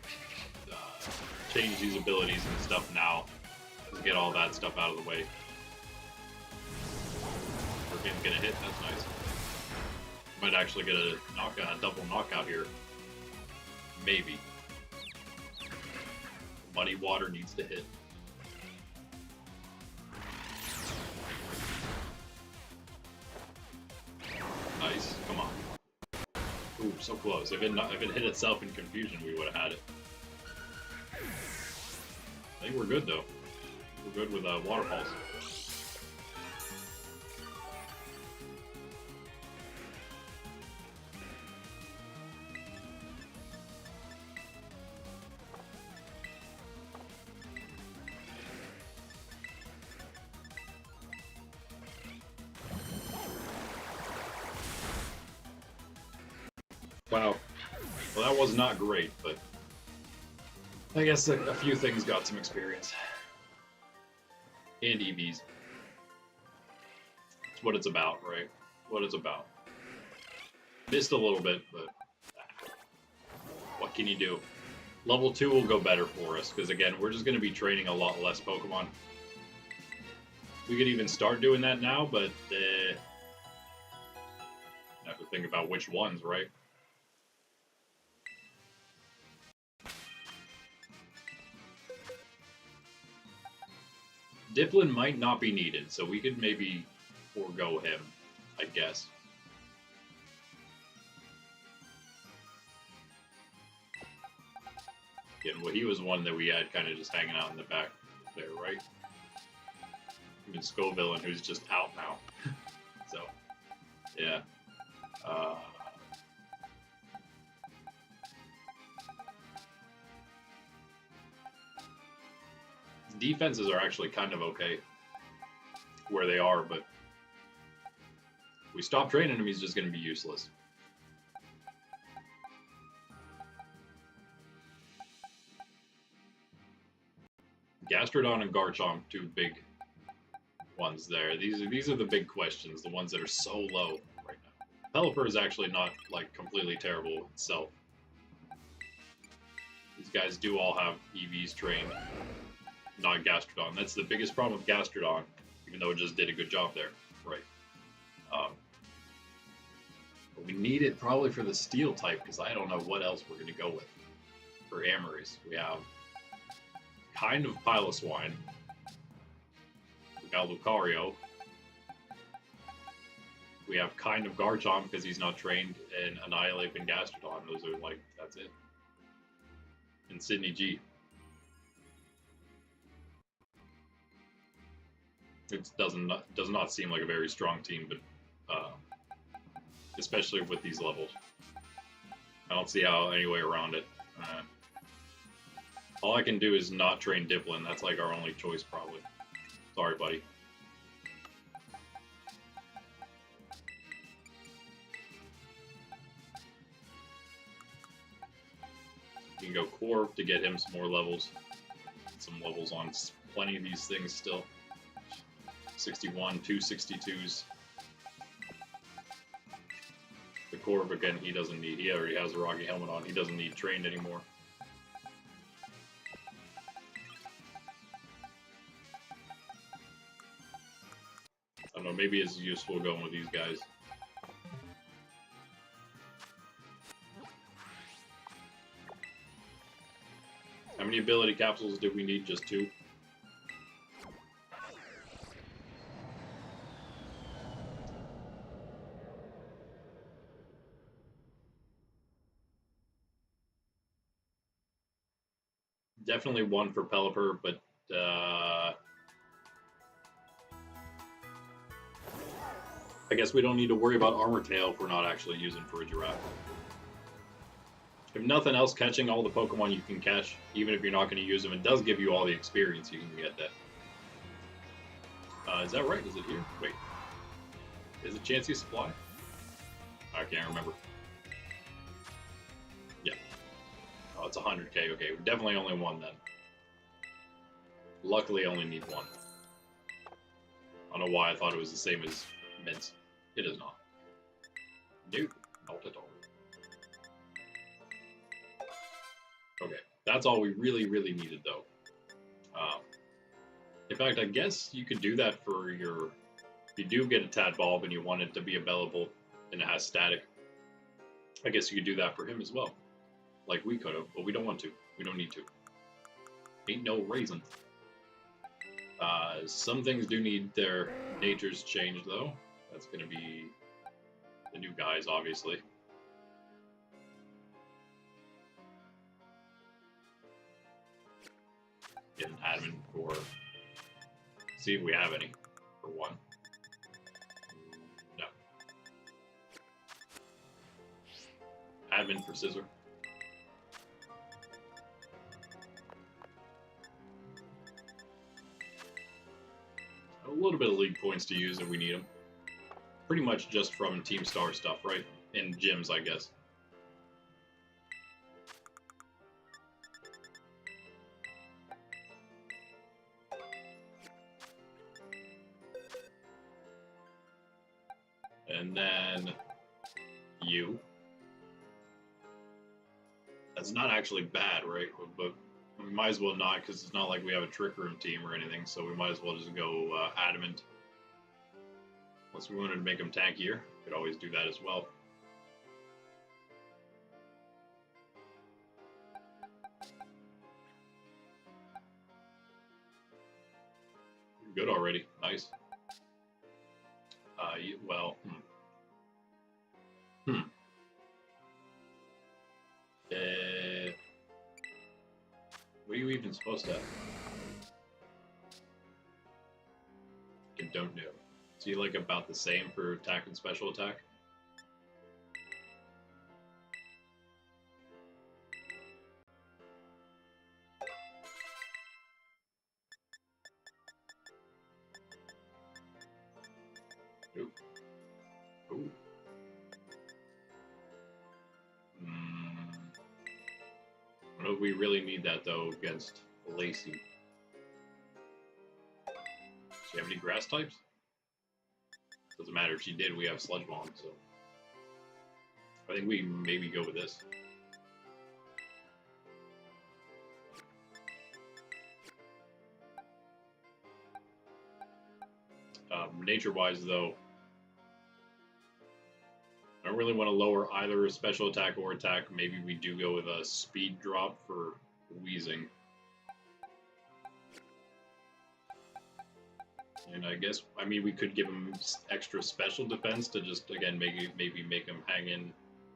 change these abilities and stuff now. To get all that stuff out of the way. We're gonna hit, that's nice. Might actually get a knockout, a double knockout here. Maybe. Muddy Water needs to hit. Nice, come on. Ooh, so close. If it hit itself in confusion, we would have had it. I think we're good though. We're good with Water Pulse. Wow. Well, that was not great, but I guess a few things got some experience. And EVs. It's what it's about, right? What it's about. Missed a little bit, but what can you do? Level 2 will go better for us, because again, we're just going to be training a lot less Pokemon. We could even start doing that now, but have to think about which ones, right? Dipplin might not be needed, so we could maybe forego him, I guess. Again, well, he was one that we had kind of just hanging out in the back there, right? Even Scovillain, who's just out now. So, yeah. Defenses are actually kind of okay where they are, but if we stop training him, he's just going to be useless. Gastrodon and Garchomp, two big ones there. These are the big questions, the ones that are so low right now. Pelipper is actually not like completely terrible itself. These guys do all have EVs trained, not Gastrodon. That's the biggest problem with Gastrodon, even though it just did a good job there, right? But we need it probably for the Steel type, because I don't know what else we're going to go with. For Amoris, we have kind of Piloswine. We got Lucario. We have kind of Garchomp because he's not trained, and Annihilate and Gastrodon. Those are like, that's it. And Sydney G. It does not seem like a very strong team, but especially with these levels, I don't see how any way around it. All I can do is not train Dipplin. That's like our only choice, probably. Sorry, buddy. You can go Corv to get him some more levels. Some levels on plenty of these things still. 61, 262s. The Corv, again, he doesn't need. He already has a Rocky Helmet on. He doesn't need trained anymore. I don't know, maybe it's useful going with these guys. How many ability capsules did we need? Just 2? Definitely 1 for Pelipper, but I guess we don't need to worry about Armor Tail if we're not actually using for a Giraffe. If nothing else, catching all the Pokemon you can catch, even if you're not going to use them, it does give you all the experience you can get that. Is that right? Is it here? Wait. Is it Chansey Supply? I can't remember. Yeah. Oh, it's 100k. Okay, definitely only 1 then. Luckily, I only need 1. I don't know why I thought it was the same as Mints. It is not. Nope, not at all. Okay, that's all we really needed, though. In fact, I guess you could do that for your... If you do get a Tadbulb and you want it to be available and it has static, I guess you could do that for him as well. Like we could have, but we don't want to. We don't need to. Ain't no reason. Some things do need their natures changed, though. That's going to be the new guys, obviously. Get an admin for... See if we have any for 1. No. Admin for Scissor. A little bit of league points to use if we need them. Pretty much just from Team Star stuff, right? In gyms, I guess. And then you. That's not actually bad, right? But we might as well not, because it's not like we have a Trick Room team or anything, so we might as well just go Adamant. Unless we wanted to make him tankier, could always do that as well. Good already. Nice. Well, what are you even supposed to have? I don't know. Is he like about the same for attack and special attack? Ooh. Ooh. I don't know if we really need that though against Lacey. Does she have any grass types? Doesn't matter if she did, we have Sludge Bomb, so I think we maybe go with this. Nature-wise, though, I don't really want to lower either a special attack or attack. Maybe we do go with a speed drop for Wheezing. And I guess, I mean, we could give him extra special defense to just, again, maybe make him hang in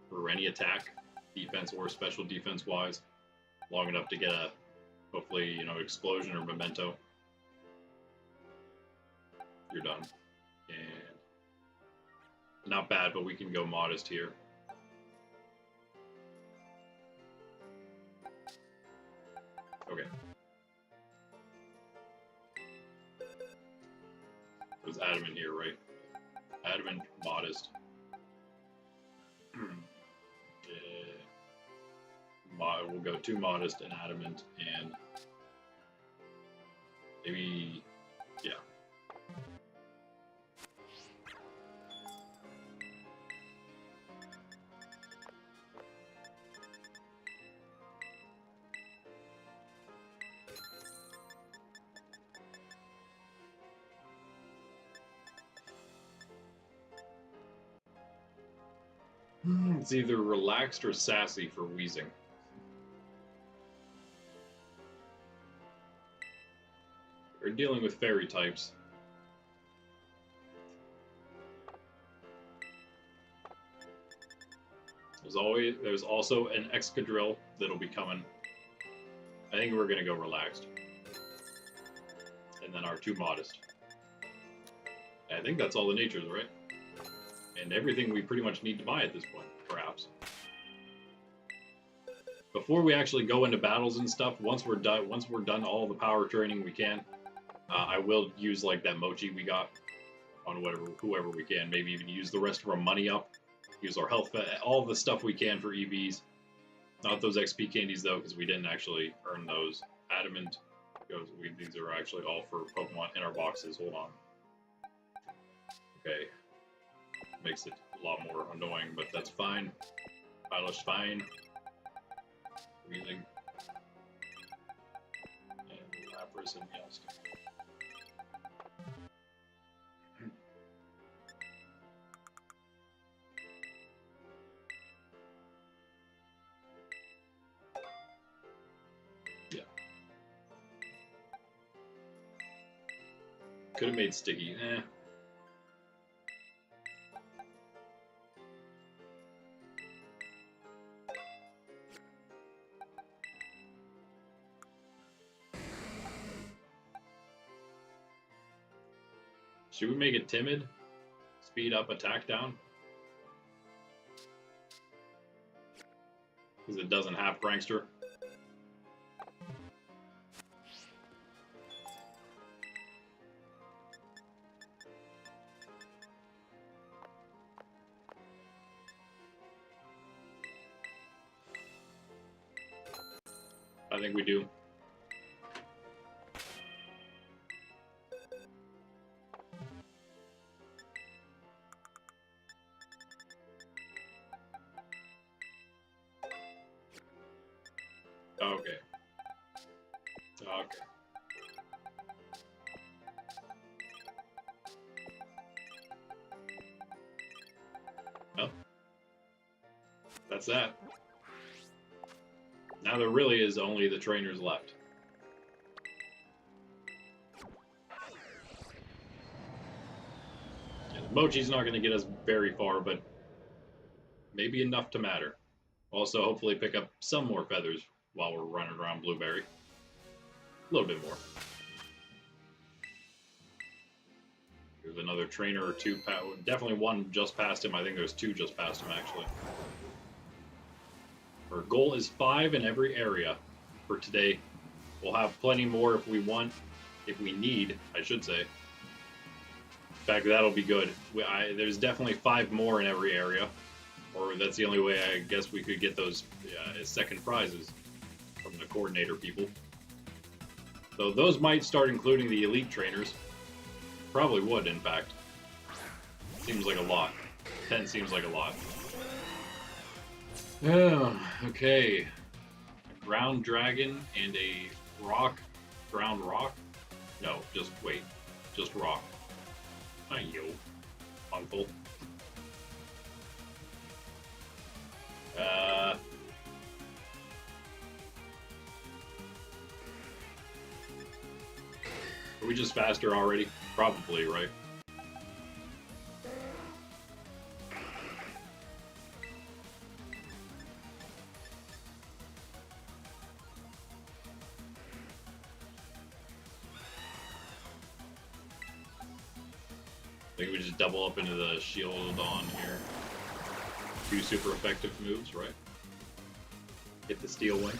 for any attack, defense or special defense-wise, long enough to get a, hopefully, you know, explosion or memento. You're done. And not bad, but we can go modest here. Okay. It was Adamant here, right? Adamant, modest. We'll go 2 modest and Adamant, and maybe, yeah. It's either relaxed or sassy for Wheezing. We're dealing with fairy types. There's also an Excadrill that'll be coming. I think we're gonna go relaxed. And then our 2 modest. I think that's all the natures, right? And everything we pretty much need to buy at this point, perhaps. Before we actually go into battles and stuff, once we're done all the power training we can, I will use like that mochi we got on whoever we can. Maybe even use the rest of our money up, use our health, all the stuff we can for EVs. Not those XP candies though, because we didn't actually earn those. Adamant goes. These are actually all for Pokemon in our boxes. Hold on. Okay. Makes it a lot more annoying, but that's fine. Pilot's fine. Wheezing. And Lapras and Meowstic. Yeah. Could have made Sticky. Should we make it timid? Speed up, attack down? Because it doesn't have Prankster. I think we do. Okay. Okay. Well, that's that. Now there really is only the trainers left. Yeah, the Mochi's not going to get us very far, but maybe enough to matter. Also, hopefully pick up some more feathers while we're running around Blueberry. A little bit more. There's another trainer or two. Definitely one just past him. I think there's two just past him, actually. Our goal is 5 in every area for today. We'll have plenty more if we want, if we need, I should say. In fact, that'll be good. There's definitely 5 more in every area. Or that's the only way I guess we could get those second prizes from the coordinator people. So those might start including the elite trainers. Probably would, in fact. Seems like a lot. 10 seems like a lot. Oh, okay. A ground dragon and a ground rock? No, just wait. Just rock. Not you, uncle. Are we just faster already? Probably, right? I think we just double up into the shield on here. 2 super effective moves, right? Hit the steel wing.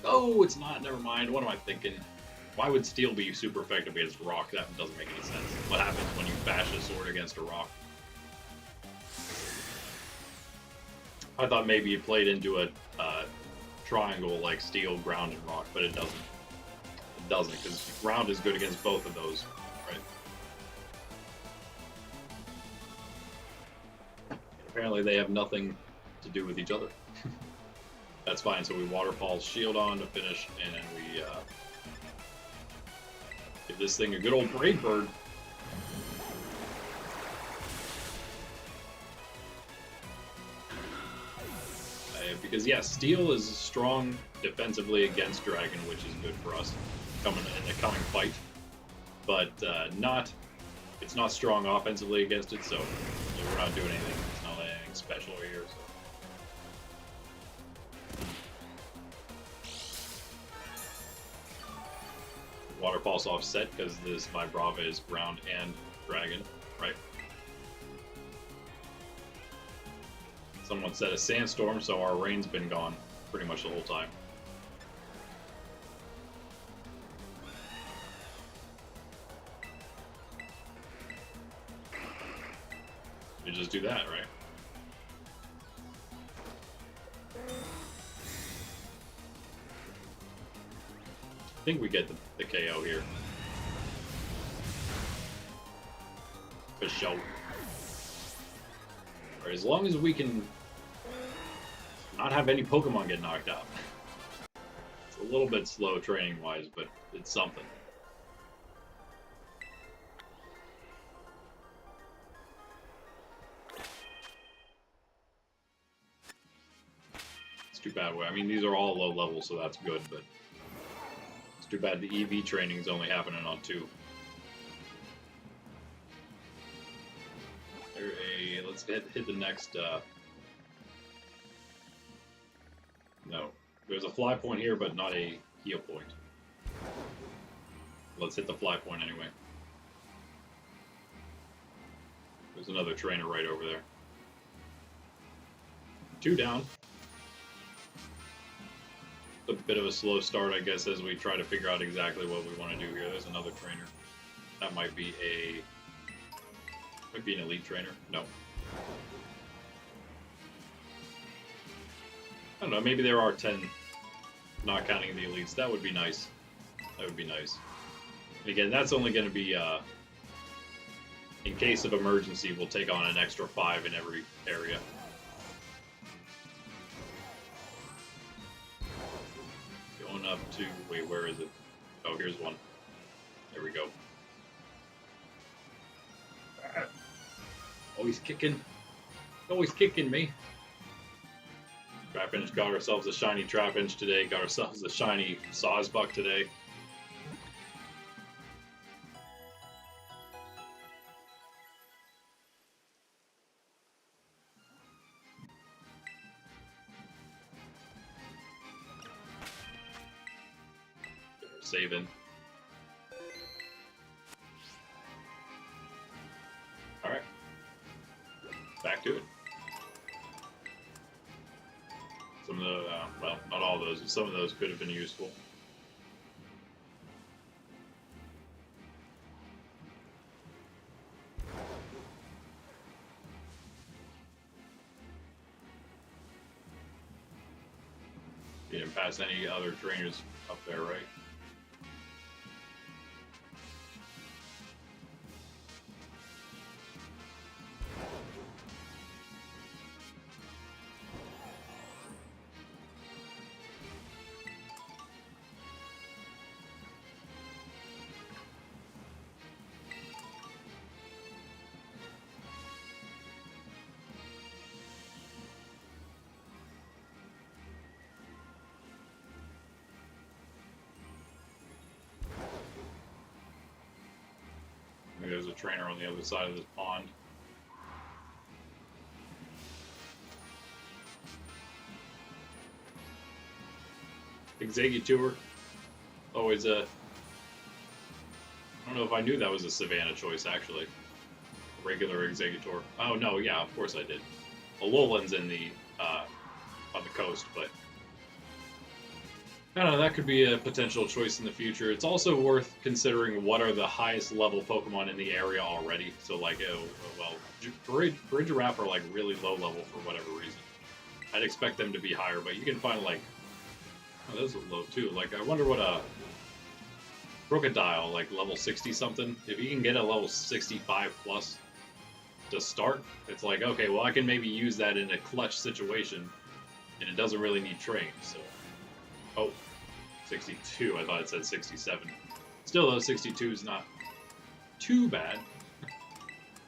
Oh, it's not. Never mind. What am I thinking? Why would steel be super effective against rock? That doesn't make any sense. What happens when you bash a sword against a rock? I thought maybe it played into a triangle like steel, ground, and rock, but it doesn't. It doesn't, because ground is good against both of those, right? And apparently they have nothing to do with each other. That's fine, so we waterfall shield on to finish, and then we give this thing a good old Raid Bird. Because, yeah, steel is strong defensively against dragon, which is good for us in a coming fight. But it's not strong offensively against it, so we're not doing anything. It's not anything special here. So. Waterfall's offset because this Vibrava is ground and dragon, right? Someone said a sandstorm, so our rain's been gone pretty much the whole time. You just do that, right? I think we get the KO here. For sure. As long as we can not have any Pokemon get knocked out. It's a little bit slow training-wise, but it's something. It's too bad. I mean, these are all low level, so that's good, but it's too bad the EV training is only happening on 2. Let's hit the next, no. There's a fly point here, but not a heal point. Let's hit the fly point anyway. There's another trainer right over there. 2 down. A bit of a slow start, I guess, as we try to figure out exactly what we want to do here. There's another trainer. That might be an elite trainer. No. I don't know, maybe there are 10, not counting the elites. That would be nice. That would be nice. And again, that's only going to be, in case of emergency, we'll take on an extra 5 in every area. where is it? Oh, here's one. There we go. Oh, he's kicking. Oh, he's kicking me. Trapinch got ourselves a shiny Trapinch today. Got ourselves a shiny Sawsbuck today. Saving. Alright. Back to it. Some of the, well, not all those, but some of those could have been useful. You didn't pass any other trainers up there, right? There's a trainer on the other side of this pond. Executor. Always a... I don't know if I knew that was a Savannah choice, actually. Regular Executor. Oh, no, yeah, of course I did. Alolan's in the, on the coast, but... I don't know, that could be a potential choice in the future. It's also worth considering what are the highest level Pokemon in the area already. So, like, well, Bridge Giraffe are, like, really low level for whatever reason. I'd expect them to be higher, but you can find, like... Oh, those are low, too. Like, I wonder what a... Crocodile, like, level 60-something. If you can get a level 65 plus to start, it's like, okay, well, I can maybe use that in a clutch situation, and it doesn't really need train, so... Oh, 62. I thought it said 67. Still, though, 62 is not too bad.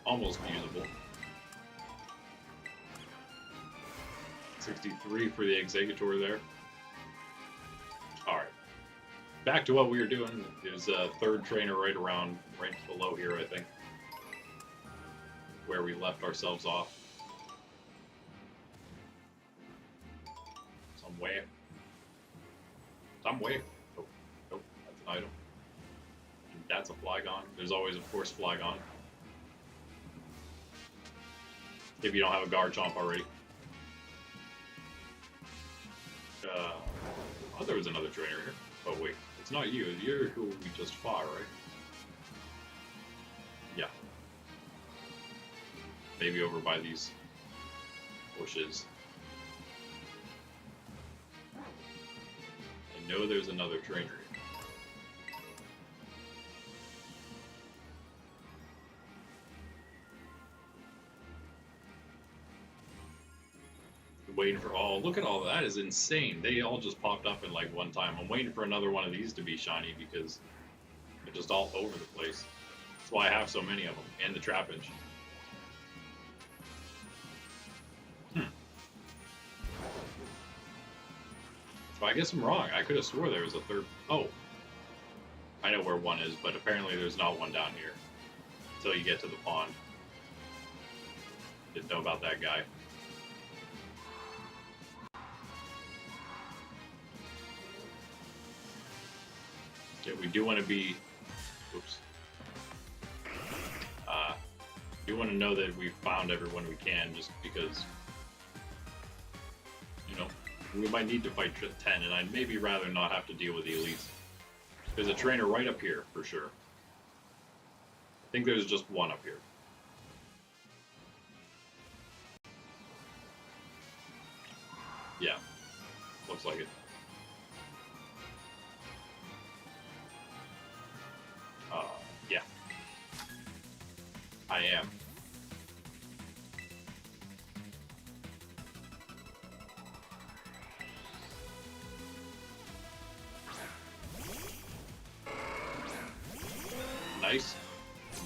Almost usable. 63 for the Executor there. Alright. Back to what we were doing. There's a third trainer right below here, I think. Where we left ourselves off. Somewhere. Somewhere. Oh, nope, that's an item. And that's a Flygon. There's always, of course, Flygon. If you don't have a Garchomp already. Oh, there was another trainer here. Oh, wait. It's not you. You're who we just fought, right? Yeah. Maybe over by these bushes. I know there's another trainer. Waiting for look at all that is insane. They all just popped up in like one time. I'm waiting for another one of these to be shiny because they're just all over the place. That's why I have so many of them, and the Trapinch. So I guess I'm wrong. I could have swore there was a third. Oh, I know where one is, but apparently there's not one down here until you get to the pond. Didn't know about that guy. Yeah, we do want to be. Oops. We want to know that we've found everyone we can, just because. You know. We might need to fight 10, and I'd maybe rather not have to deal with the elites. There's a trainer right up here, for sure. I think there's just one up here. Yeah. Looks like it. Yeah. I am.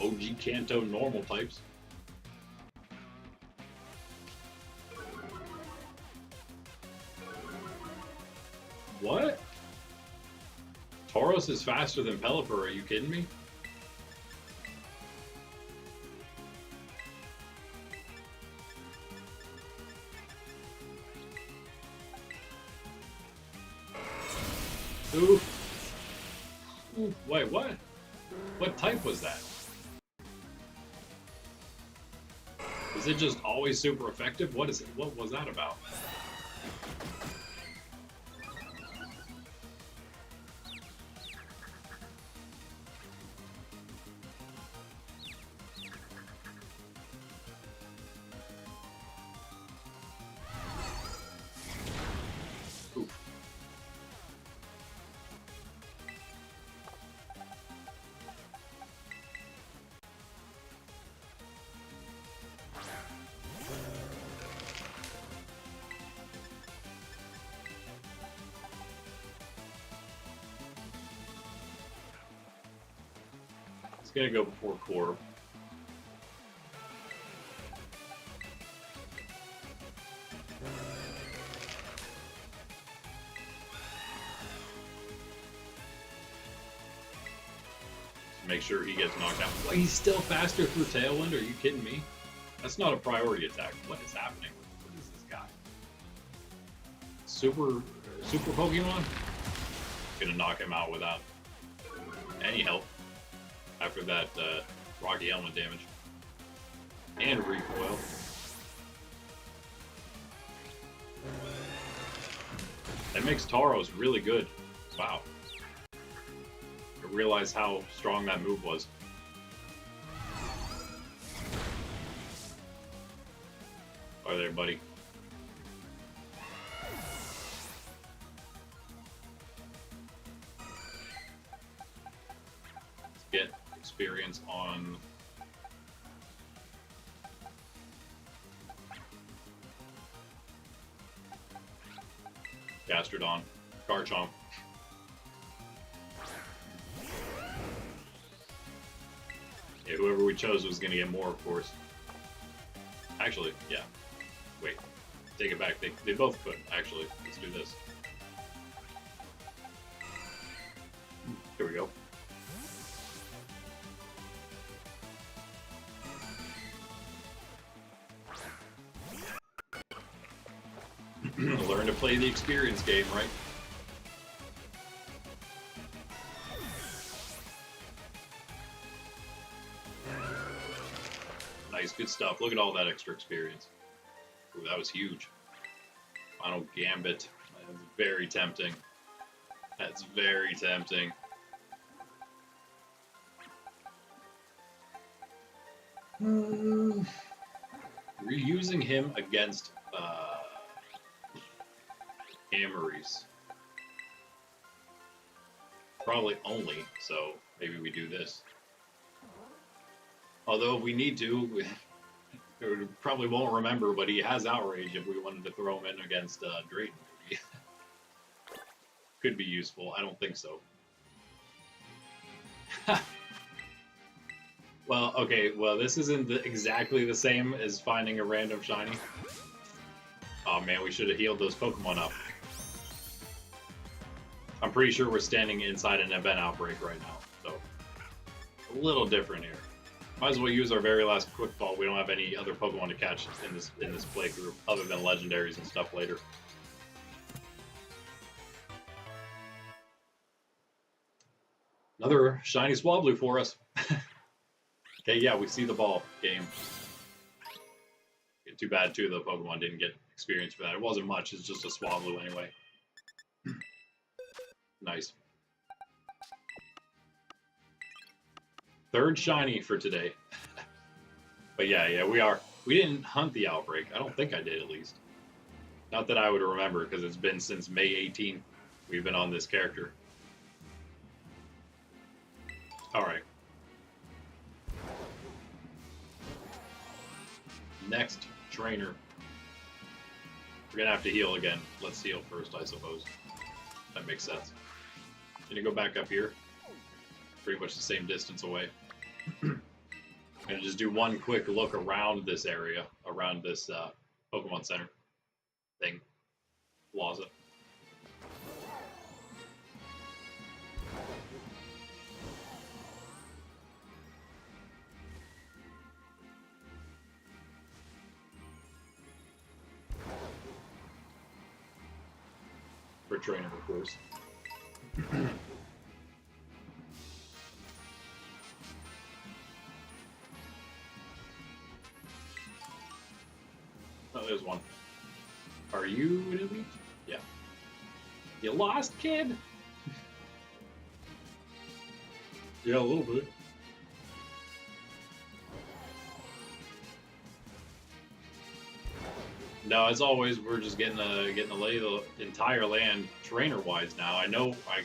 OG Kanto normal types. What? Tauros is faster than Pelipper, are you kidding me? Ooh. Ooh. Wait, what? What type was that? Is it just always super effective? What is it? What was that about? It's gonna go before Core. Make sure he gets knocked out. Well, he's still faster through Tailwind? Are you kidding me? That's not a priority attack. What is happening? What is this guy? Super Pokemon? Gonna knock him out without any help after that Rocky Helmet damage. And recoil. That makes Tauros really good. Wow. I realized how strong that move was. Are there, buddy? Let's get experience on Gastrodon, Garchomp. Yeah, whoever we chose was going to get more, of course. Actually, yeah. Wait, take it back. They both could, actually. Let's do this. Here we go. Learn to play the experience game, right? Nice, good stuff. Look at all that extra experience. Ooh, that was huge. Final Gambit. That's very tempting. That's very tempting. Reusing him against Amories. Probably only, so maybe we do this. Although if we need to, we probably won't remember, but he has Outrage if we wanted to throw him in against Drayton. Could be useful. I don't think so. Well, okay, well, this isn't exactly the same as finding a random shiny. Oh man, we should have healed those Pokemon up. I'm pretty sure we're standing inside an event outbreak right now, so a little different here. Might as well use our very last quick ball. We don't have any other Pokemon to catch in this playthrough, other than Legendaries and stuff later. Another shiny Swablu for us. Okay, yeah, we see the ball game. Too bad, too, the Pokemon didn't get experience for that. It wasn't much, it's just a Swablu anyway. Nice. Third shiny for today. But yeah, we didn't hunt the outbreak. I don't think I did, at least. Not that I would remember, because it's been since May 18th we've been on this character. Alright. Next trainer. We're gonna have to heal again. Let's heal first, I suppose. That makes sense. Gonna go back up here. Pretty much the same distance away. gonna just do one quick look around this area, around this Pokemon Center thing, plaza. For training, of course. Oh, there's one. Are you an elite? Yeah. You lost, kid? Yeah, a little bit. No, as always, we're just getting the lay of the entire land trainer-wise now. I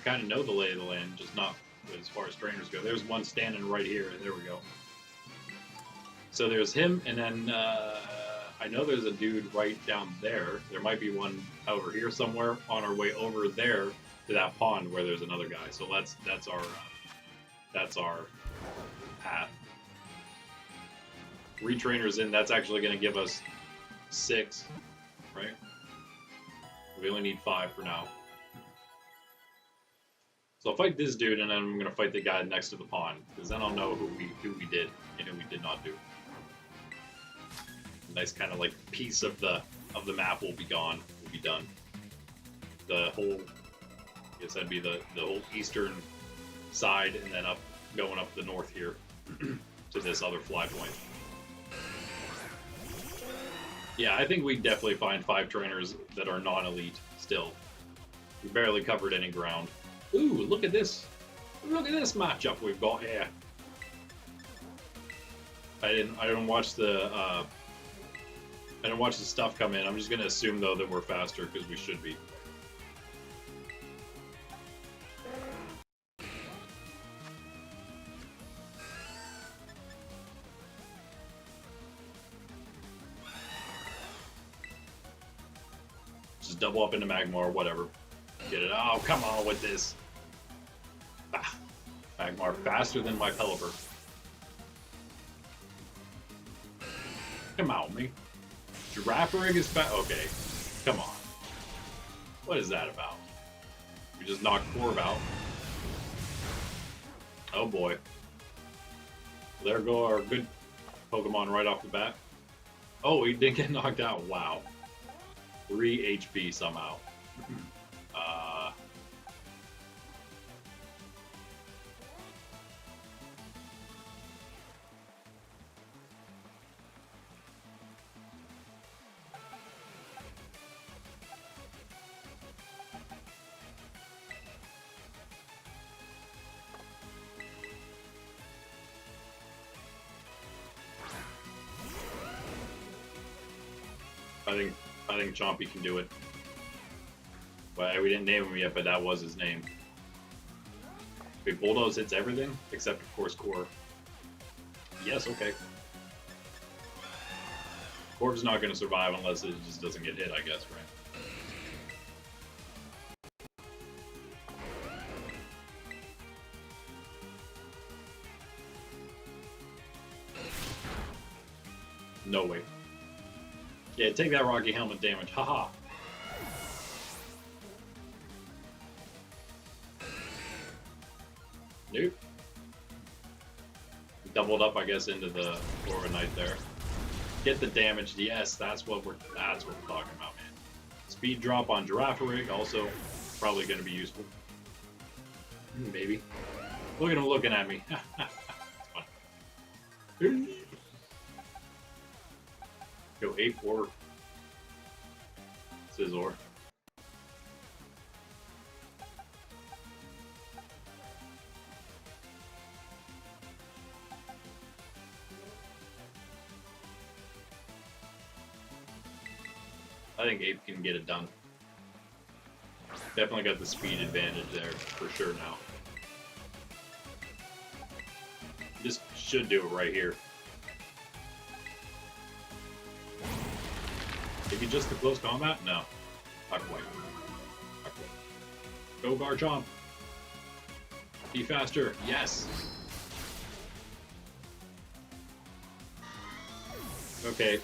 kind of know the lay of the land, just not as far as trainers go. There's one standing right here. There we go. So there's him, and then I know there's a dude right down there. There might be one over here somewhere on our way over there to that pond where there's another guy. So that's our path. Retrainers in. That's actually going to give us 6, right? We only need 5 for now. So I'll fight this dude, and then I'm gonna fight the guy next to the pond, because then I'll know who we did and who we did not do. A nice kind of like piece of the map will be gone, will be done. The whole, I guess that'd be the whole eastern side, and then going up the north here to this other fly point. Yeah, I think we definitely find 5 trainers that are non-elite still. We barely covered any ground. Ooh, look at this. Look at this matchup we've got here. I didn't watch the stuff come in. I'm just gonna assume though that we're faster because we should be. Just double up into Magmar or whatever. Get it. Oh, come on with this. Ah, Magmar faster than my Pelipper. Come on, me. Girafarig is fast. Okay, come on. What is that about? We just knocked Corv out. Oh boy. There go our good Pokemon right off the bat. Oh, he did get knocked out. Wow. 3 HP somehow. I think Chompy can do it. Well, we didn't name him yet, but that was his name. Wait, Bulldoze hits everything except, of course, Core. Yes, okay. Corv's not going to survive unless it just doesn't get hit, I guess, right? No way. Yeah, take that Rocky Helmet damage. Haha. Nope. Doubled up, I guess, into the Corviknight there. Get the damage. Yes, that's what we're talking about, man. Speed drop on Girafarig, also probably going to be useful. Maybe. Look at him looking at me. It's fun. Go 8-4. Scizor. I think Ape can get it done. Definitely got the speed advantage there for sure now. This should do it right here. Maybe just the close combat? No. Not quite. Not quite. Go Garchomp. Be faster. Yes. Okay.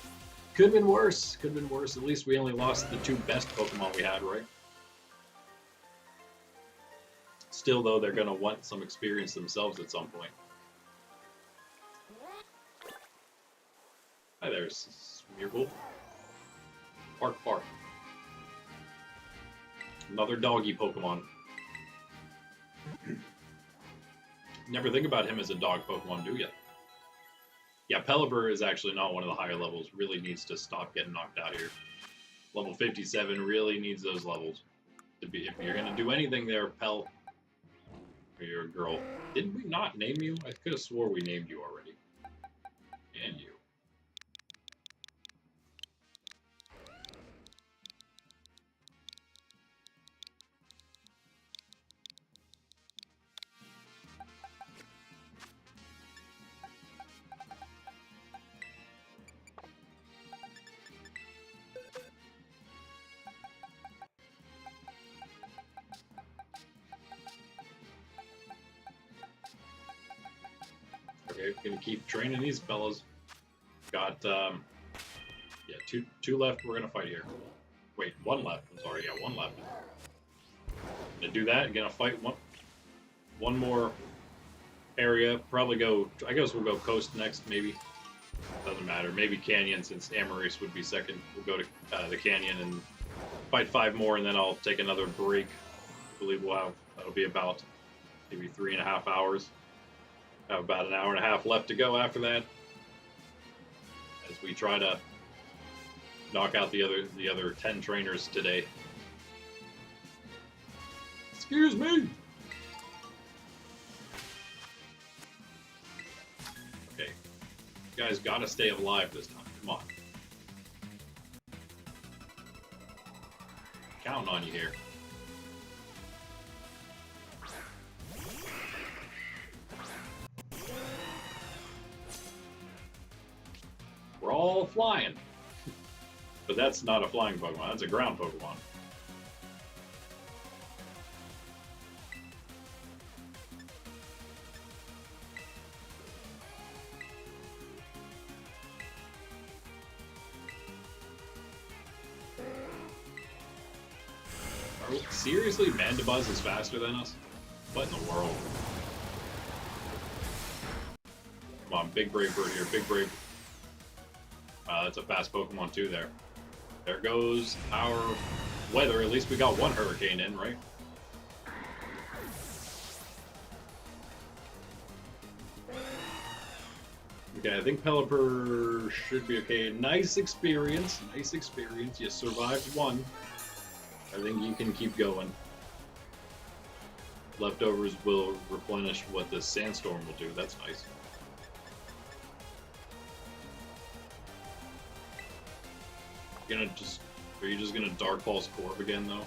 Could have been worse. Could have been worse. At least we only lost the 2 best Pokemon we had, right? Still, though, they're going to want some experience themselves at some point. Hi there, Smeargle. Bark, bark. Another doggy Pokemon. Never think about him as a dog Pokemon, do you? Yeah, Pelipper is actually not one of the higher levels. Really needs to stop getting knocked out here. Level 57 really needs those levels to be. If you're gonna do anything there, Pel, or you're a girl. Didn't we not name you? I could have swore we named you already. And you. Okay, gonna keep training these fellas. Got yeah, two left. We're gonna fight here. Wait, 1 left. I'm sorry. Yeah, 1 left. Gonna do that. Gonna fight one more area. Probably go. I guess we'll go coast next. Maybe doesn't matter. Maybe canyon since Amaris would be second. We'll go to the canyon and fight 5 more, and then I'll take another break. I believe we'll have that'll be about maybe 3.5 hours. Have about an hour and a half left to go after that, as we try to knock out the other 10 trainers today. Excuse me. Okay, you guys gotta stay alive this time. Come on, counting on you here. We're all flying. But that's not a flying Pokemon, that's a ground Pokemon. Seriously, Mandibuzz is faster than us? What in the world? Come on, big brave bird here, big brave. That's a fast Pokemon too there. There goes our weather. At least we got 1 hurricane in, right? Okay, I think Pelipper should be okay. Nice experience. Nice experience. You survived 1. I think you can keep going. Leftovers will replenish what the sandstorm will do. That's nice. Are you just gonna Dark Pulse Corp again though?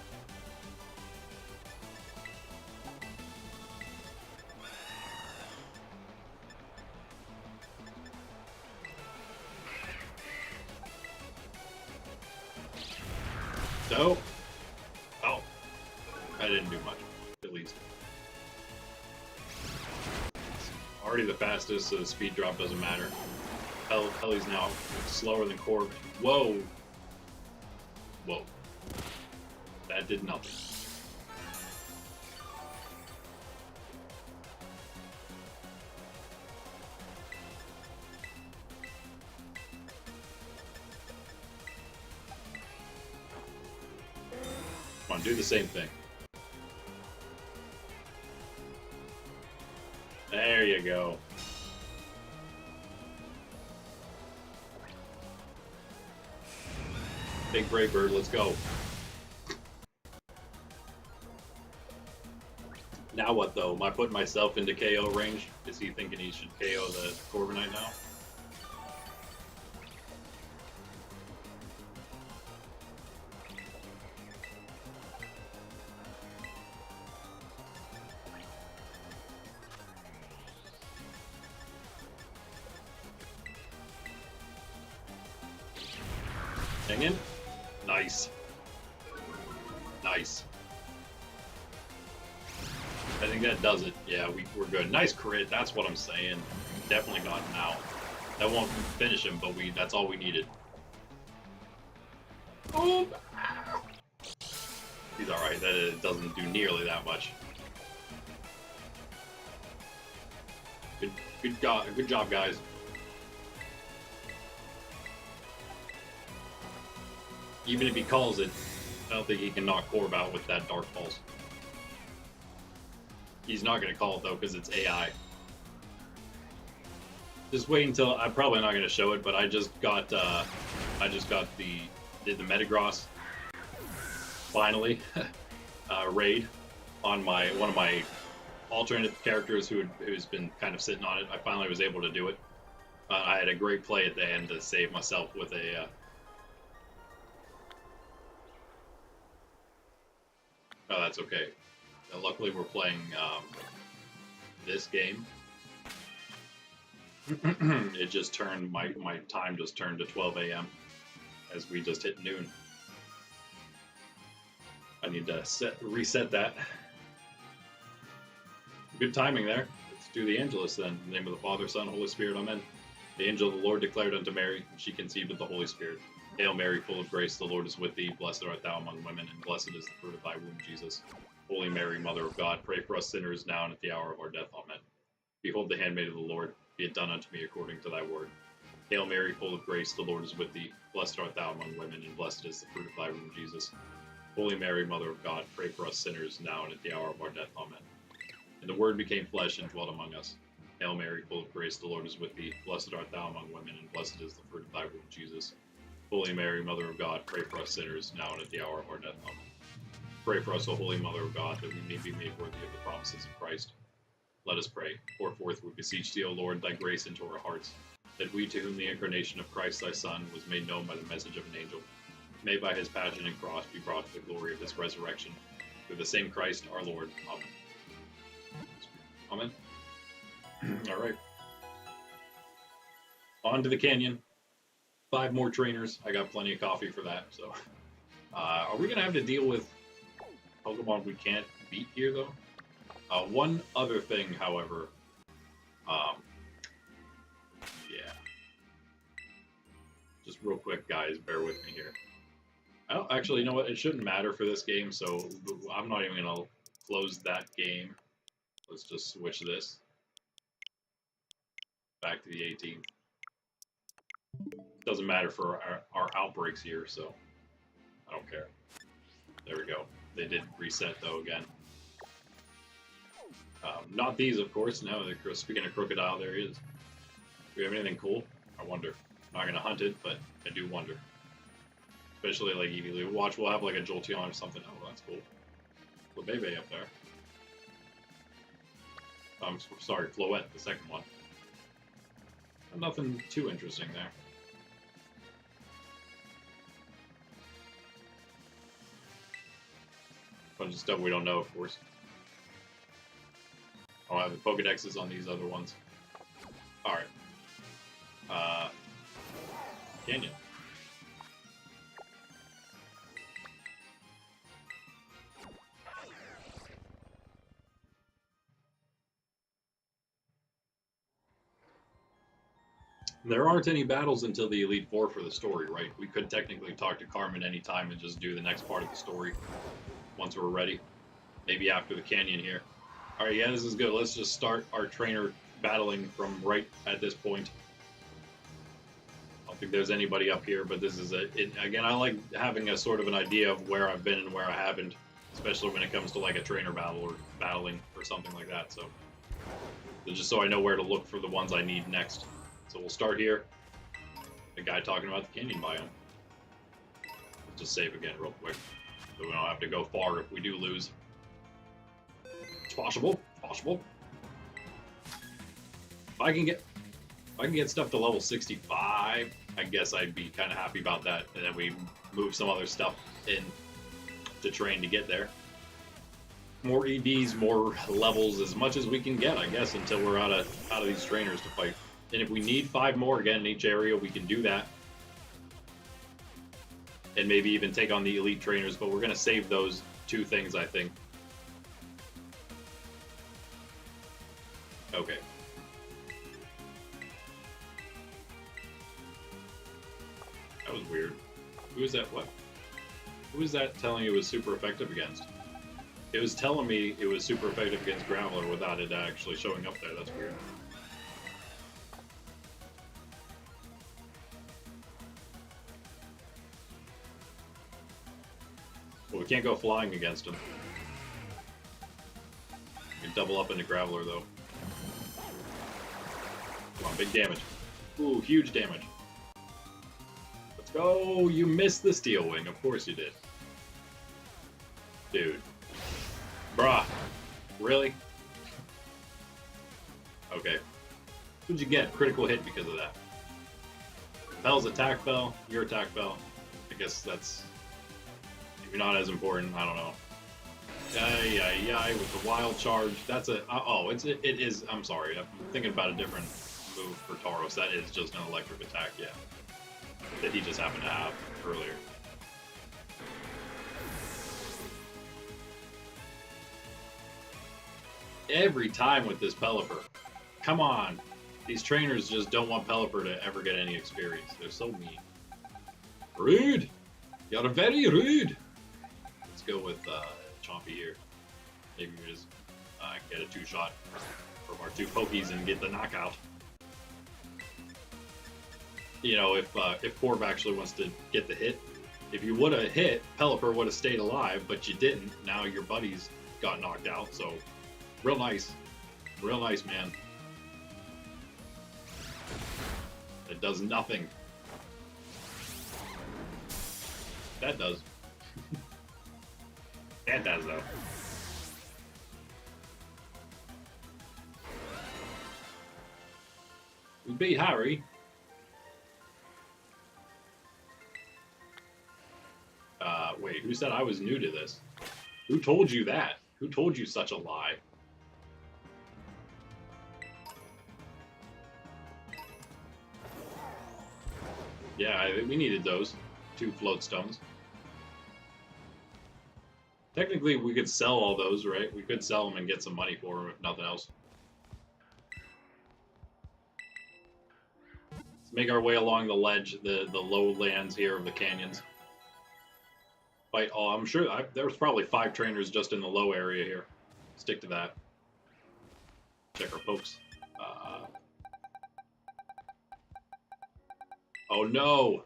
So, oh, I didn't do much, at least. Already the fastest, so the speed drop doesn't matter. Helly's now slower than Corp. Whoa. Whoa. That did nothing. Come on, do the same thing. There you go. Big Brave Bird, let's go. Now what though? Am I putting myself into KO range? Is he thinking he should KO the Corviknight now? Hang in. Nice. Nice. I think that does it. Yeah, we're good. Nice crit. That's what I'm saying. Definitely got him out. That won't finish him, but that's all we needed. Oh! He's alright, that doesn't do nearly that much. Good job, guys. Even if he calls it, I don't think he can knock Corb out with that Dark Pulse. He's not going to call it, though, because it's AI. Just wait until... I'm probably not going to show it, but I just got did the Metagross, finally, Raid, on one of my alternate characters who's been kind of sitting on it. I finally was able to do it. I had a great play at the end to save myself with a... Oh, that's okay. Luckily, we're playing this game. It just turned, my time just turned to 12 a.m. as we just hit noon. I need to reset that. Good timing there. Let's do the Angelus then. In the name of the Father, Son, Holy Spirit, Amen. The angel of the Lord declared unto Mary, and she conceived of the Holy Spirit. Hail Mary, full of grace, the Lord is with thee. Blessed art thou among women, and blessed is the fruit of thy womb, Jesus. Holy Mary, Mother of God, pray for us sinners now and at the hour of our death. Amen. Behold the handmaid of the Lord. Be it done unto me according to thy word. Hail Mary, full of grace, the Lord is with thee. Blessed art thou among women, and blessed is the fruit of thy womb, Jesus. Holy Mary, Mother of God, pray for us sinners now and at the hour of our death. Amen. And the Word became flesh and dwelt among us. Hail Mary, full of grace, the Lord is with thee. Blessed art thou among women, and blessed is the fruit of thy womb, Jesus. Holy Mary, Mother of God, pray for us sinners now and at the hour of our death. Amen. Pray for us, O Holy Mother of God, that we may be made worthy of the promises of Christ. Let us pray. Pour forth, we beseech thee, O Lord, thy grace into our hearts, that we, to whom the incarnation of Christ thy Son was made known by the message of an angel, may by his passion and cross be brought to the glory of his resurrection, through the same Christ our Lord. Amen. Amen. All right. On to the canyon. 5 more trainers. I got plenty of coffee for that. So, are we gonna have to deal with Pokemon we can't beat here, though? One other thing, however, yeah. Just real quick, guys, bear with me here. I don't actually, you know what? It shouldn't matter for this game, so I'm not even gonna close that game. Let's just switch this back to the 18th. Doesn't matter for our outbreaks here, so I don't care. There we go. They did reset, though, again. Not these, of course. No, speaking of Crocodile, there he is. Do we have anything cool? I wonder. I'm not going to hunt it, but I do wonder. Especially, like, Eevee. Watch, we'll have, like, a Jolteon or something. Oh, that's cool. Flabebe up there. I'm sorry, Floette, the second one. Nothing too interesting there. Bunch of stuff we don't know, of course. I'll have the Pokedexes on these other ones. Alright. Canyon. There aren't any battles until the Elite Four for the story, right? We could technically talk to Carmen anytime and just do the next part of the story once we're ready. Maybe after the canyon here. Alright, yeah, this is good. Let's just start our trainer battling from right at this point. I don't think there's anybody up here, but this is again, I like having a sort of an idea of where I've been and where I haven't, especially when it comes to like a trainer battle or battling or something like that. So just so I know where to look for the ones I need next. So we'll start here. The guy talking about the canyon biome. Let's just save again real quick, so we don't have to go far if we do lose. It's possible. It's possible. If I can get stuff to level 65, I guess I'd be kind of happy about that. And then we move some other stuff in to train to get there. More EDs, more levels, as much as we can get, I guess, until we're out of these trainers to fight. And if we need 5 more again in each area, we can do that. And maybe even take on the elite trainers, but we're going to save those 2 things, I think. Okay. That was weird. Who is that? What? Who is that telling you it was super effective against? It was telling me it was super effective against Graveler without it actually showing up there. That's weird. Well, we can't go flying against him. We can double up into Graveler, though. Come on, big damage. Ooh, huge damage. Let's go! You missed the Steel Wing. Of course you did. Dude. Bruh. Really? Okay. What'd you get? Critical hit because of that. Bell's attack fell. Your attack fell. I guess that's maybe not as important. I don't know. With the wild charge. That's a... oh, it is... I'm sorry. I'm thinking about a different move for Tauros. That is just an electric attack, yeah. That he just happened to have earlier. Every time with this Pelipper. Come on. These trainers just don't want Pelipper to ever get any experience. They're so mean. Rude! You're very rude! Let's go with Chompy here. Maybe we just get a two-shot from our two Pokies and get the knockout. You know, if Corv actually wants to get the hit, if you would have hit, Pelipper would have stayed alive, but you didn't. Now your buddies got knocked out, so real nice. Real nice, man. It does nothing. That does. That does, though. We beat Harry. Wait, who said I was new to this? Who told you that? Who told you such a lie? Yeah, we needed those. 2 float stones. Technically, we could sell all those, right? We could sell them and get some money for them, if nothing else. Let's make our way along the ledge, the lowlands here of the canyons. Fight all. I'm sure there was probably 5 trainers just in the low area here. Stick to that. Check our pokes. Oh no!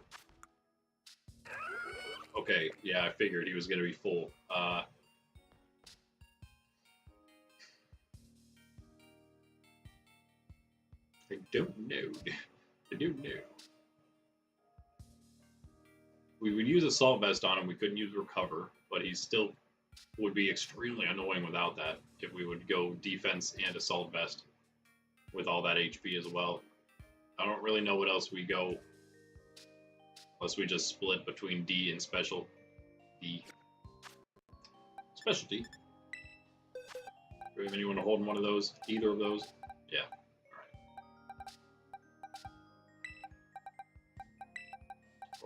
Okay, yeah, I figured he was going to be full. I don't know. I don't know. We would use Assault Vest on him. We couldn't use Recover, but he still would be extremely annoying without that if we would go Defense and Assault Vest with all that HP as well. I don't really know what else we go unless we just split between D and Special. D. Specialty. Do we have anyone to hold in one of those? Either of those? Yeah.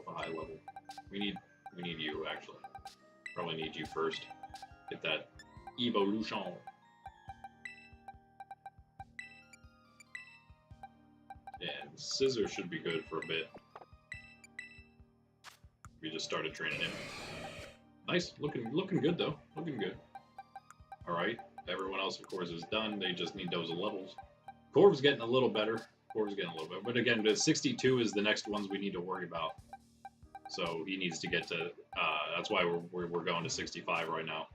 Alright. High level. We need you actually. Probably need you first. Get that evolution. And Scissor should be good for a bit. We just started training him. Nice, looking good though. Looking good. All right, everyone else of course is done. They just need those levels. Corv's getting a little better. But again, the 62 is the next ones we need to worry about. So he needs to get to. That's why we're going to 65 right now.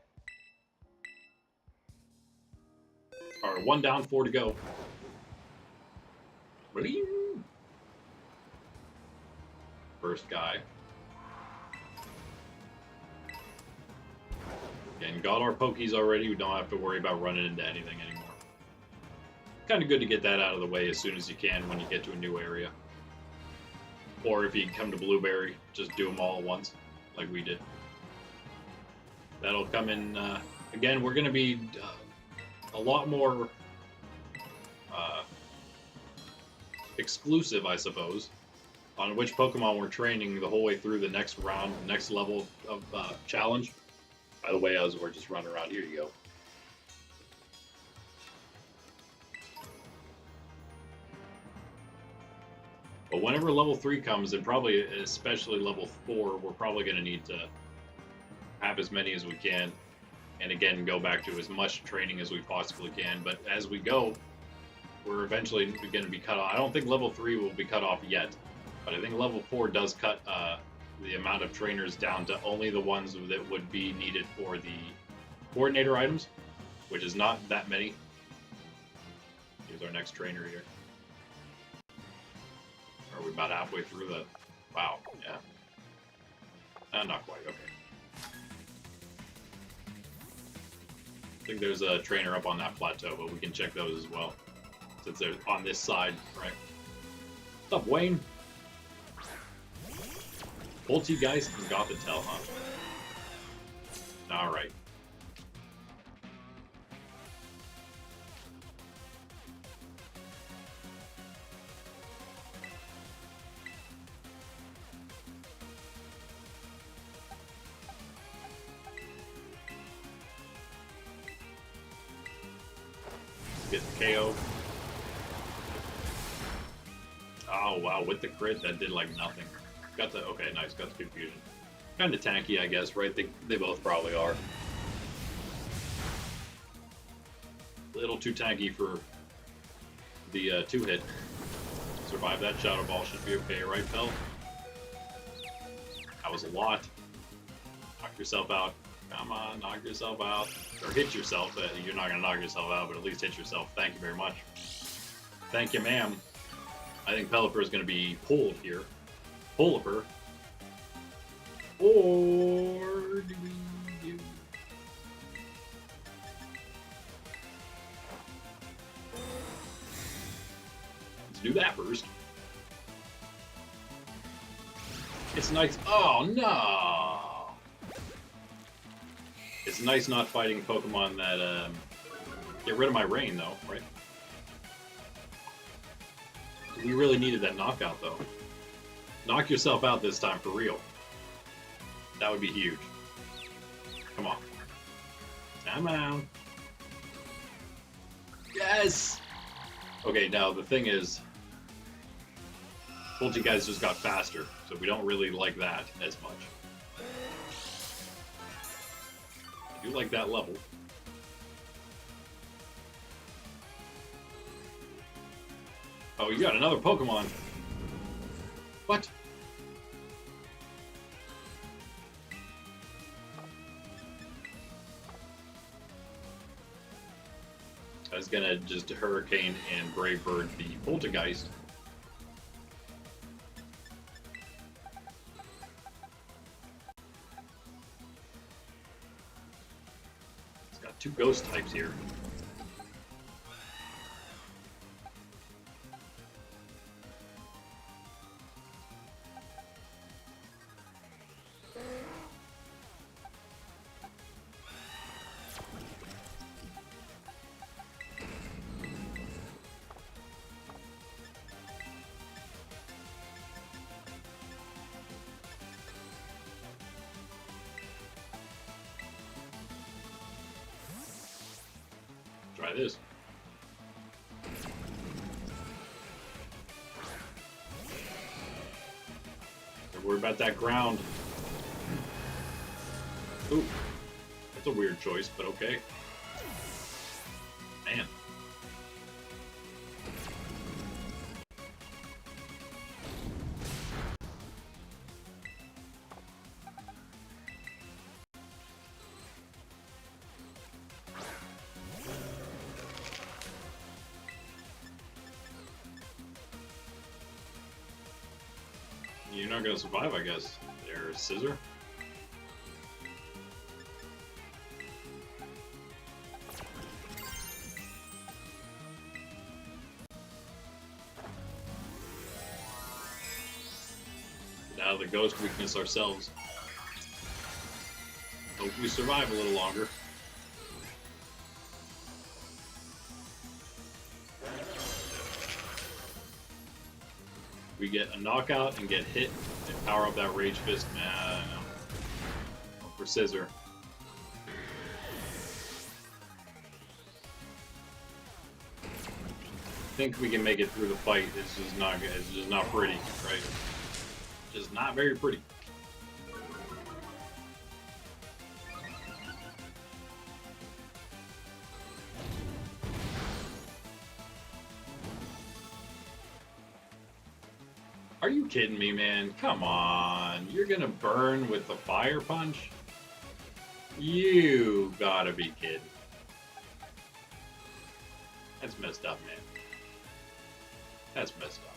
All right, 1 down, 4 to go. First guy. And got our Pokies already. We don't have to worry about running into anything anymore. Kind of good to get that out of the way as soon as you can when you get to a new area. Or if you come to Blueberry, just do them all at once, like we did. That'll come in. Again, we're going to be a lot more exclusive, I suppose, on which Pokemon we're training the whole way through the next round, next level of challenge. By the way, as we're just running around, here you go. But whenever level 3 comes, and probably especially level 4, we're probably going to need to have as many as we can. And again, go back to as much training as we possibly can. But as we go, we're eventually going to be cut off. I don't think level 3 will be cut off yet. But I think level 4 does cut the amount of trainers down to only the ones that would be needed for the coordinator items, which is not that many. Here's our next trainer here. Are we about halfway through the... Wow, yeah. Not quite, okay. I think there's a trainer up on that plateau, but we can check those as well. Since they're on this side, right? What's up, Wayne? Poltergeist and Gothitelle, huh? Alright. Get the KO. Oh wow, with the crit that did like nothing. Got the okay, nice, got the confusion. Kind of tanky, I guess, right? They both probably are. A little too tanky for the 2-hit. Survive that Shadow Ball should be okay, right, Pel? That was a lot. Knock yourself out. Come on, knock yourself out. Or hit yourself. You're not going to knock yourself out, but at least hit yourself. Thank you very much. Thank you, ma'am. I think Pelipper is going to be pulled here. Pelipper. Or do we do... Let's do that first. It's nice. Oh, no! It's nice not fighting Pokemon that get rid of my rain, though, right? We really needed that knockout, though. Knock yourself out this time, for real. That would be huge. Come on. Come on. Yes! Okay, now the thing is, told you guys just got faster, so we don't really like that as much. I do like that level. Oh, you got another Pokemon. What? I was gonna just Hurricane and Brave Bird the Poltergeist. It's got 2 ghost types here. Try this. Don't worry about that ground. Ooh. That's a weird choice, but okay. Man. You're not gonna survive, I guess. There's Scissor. Now the ghost weakness ourselves. Hope we survive a little longer. We get a knockout and get hit and power up that Rage Fist. Nah, I don't know. Go for Scissor. think we can make it through the fight. It's just not good. It's just not pretty, right? Just not very pretty. Are you kidding me, man? Come on. You're gonna burn with the fire punch? You gotta be kidding. That's messed up, man. That's messed up.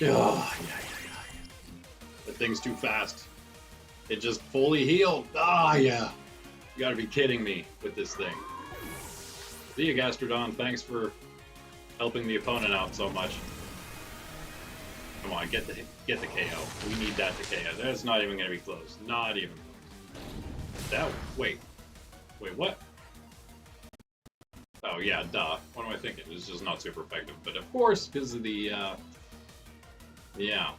Oh, yeah. That thing's too fast. It just fully healed. Ah, yeah. You gotta be kidding me with this thing. See you, Gastrodon. Thanks for helping the opponent out so much. Come on, get the KO. We need that to KO. That's not even gonna be close. Not even close. That wait, what? Oh yeah, duh. What am I thinking? It's just not super effective. But of course, because of the yeah,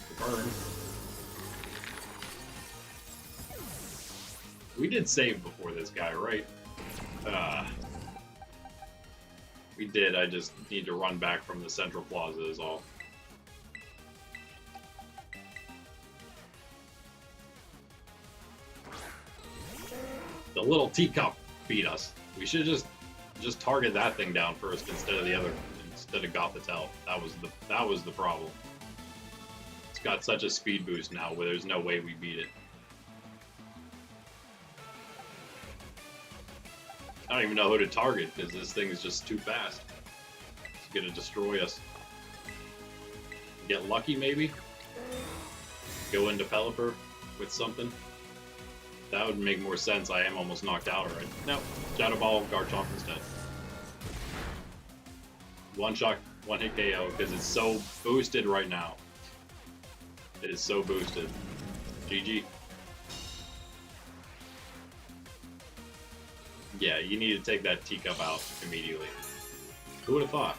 the burn. We did save before this guy, right? We did. I just need to run back from the central plaza is all. The little teacup beat us. We should just target that thing down first instead of the other, instead of Gothitelle. That was the problem. It's got such a speed boost now where there's no way we beat it. I don't even know who to target because this thing is just too fast. It's gonna destroy us. Get lucky maybe? Go into Pelipper with something? That would make more sense. I am almost knocked out already. No, Shadow Ball, Garchomp instead. One shot, one hit KO because it's so boosted right now. It is so boosted. GG. Yeah, you need to take that teacup out immediately. Who would have thought?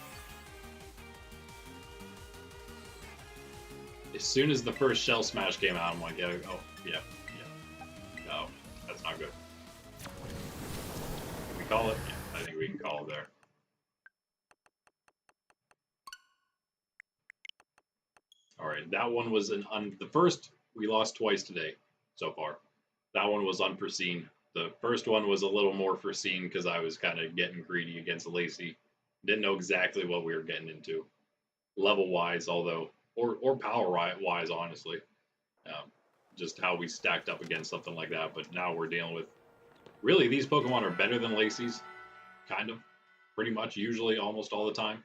As soon as the first Shell Smash came out, I'm like, yeah, oh, yeah. No, that's not good. Can we call it? Yeah, I think we can call it there. Alright, that one was the first, we lost twice today, so far. That one was unforeseen. The first one was a little more foreseen because I was kind of getting greedy against Lacey. Didn't know exactly what we were getting into, level-wise, although, or power-wise, honestly. Just how we stacked up against something like that. But now we're dealing with, really, these Pokemon are better than Lacey's, kind of, pretty much, usually, almost all the time.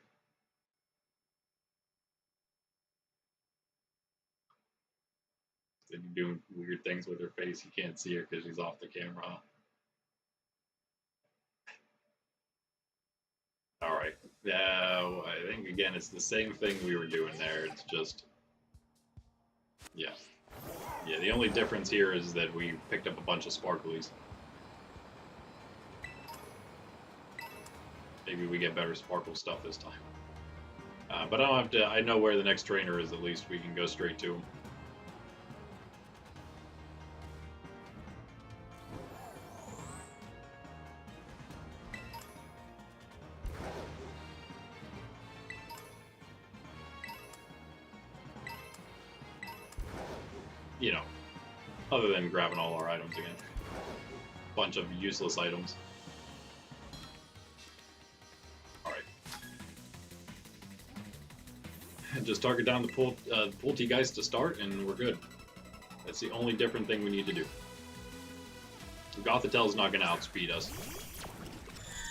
They're doing weird things with her face. You can't see her because she's off the camera. Alright. I think, again, it's the same thing we were doing there. It's just... Yeah. Yeah, the only difference here is that we picked up a bunch of Sparklies. Maybe we get better Sparkle stuff this time. But I don't have to... I know where the next trainer is, at least. We can go straight to him. You know, other than grabbing all our items again. Bunch of useless items. Alright. Just target down the Pool Tea guys to start, and we're good. That's the only different thing we need to do. Gothitel's not going to outspeed us.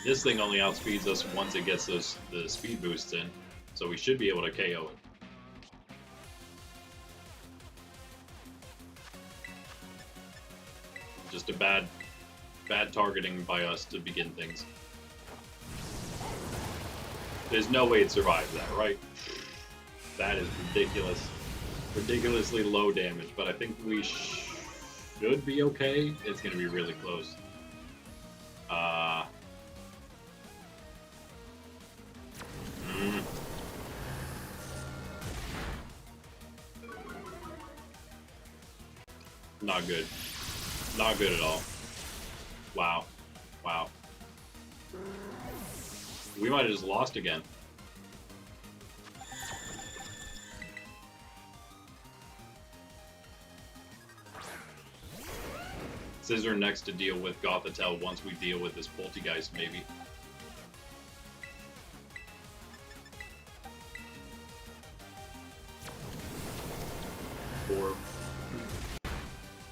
This thing only outspeeds us once it gets the speed boosts in, so we should be able to KO it. Just a bad targeting by us to begin things. There's no way it survives that, right? That is ridiculous. Ridiculously low damage, but I think we should be okay. It's going to be really close. Not good. Not good at all. Wow. Wow. We might have just lost again. Scissor next to deal with Gothitelle once we deal with this Poltergeist, maybe. Four.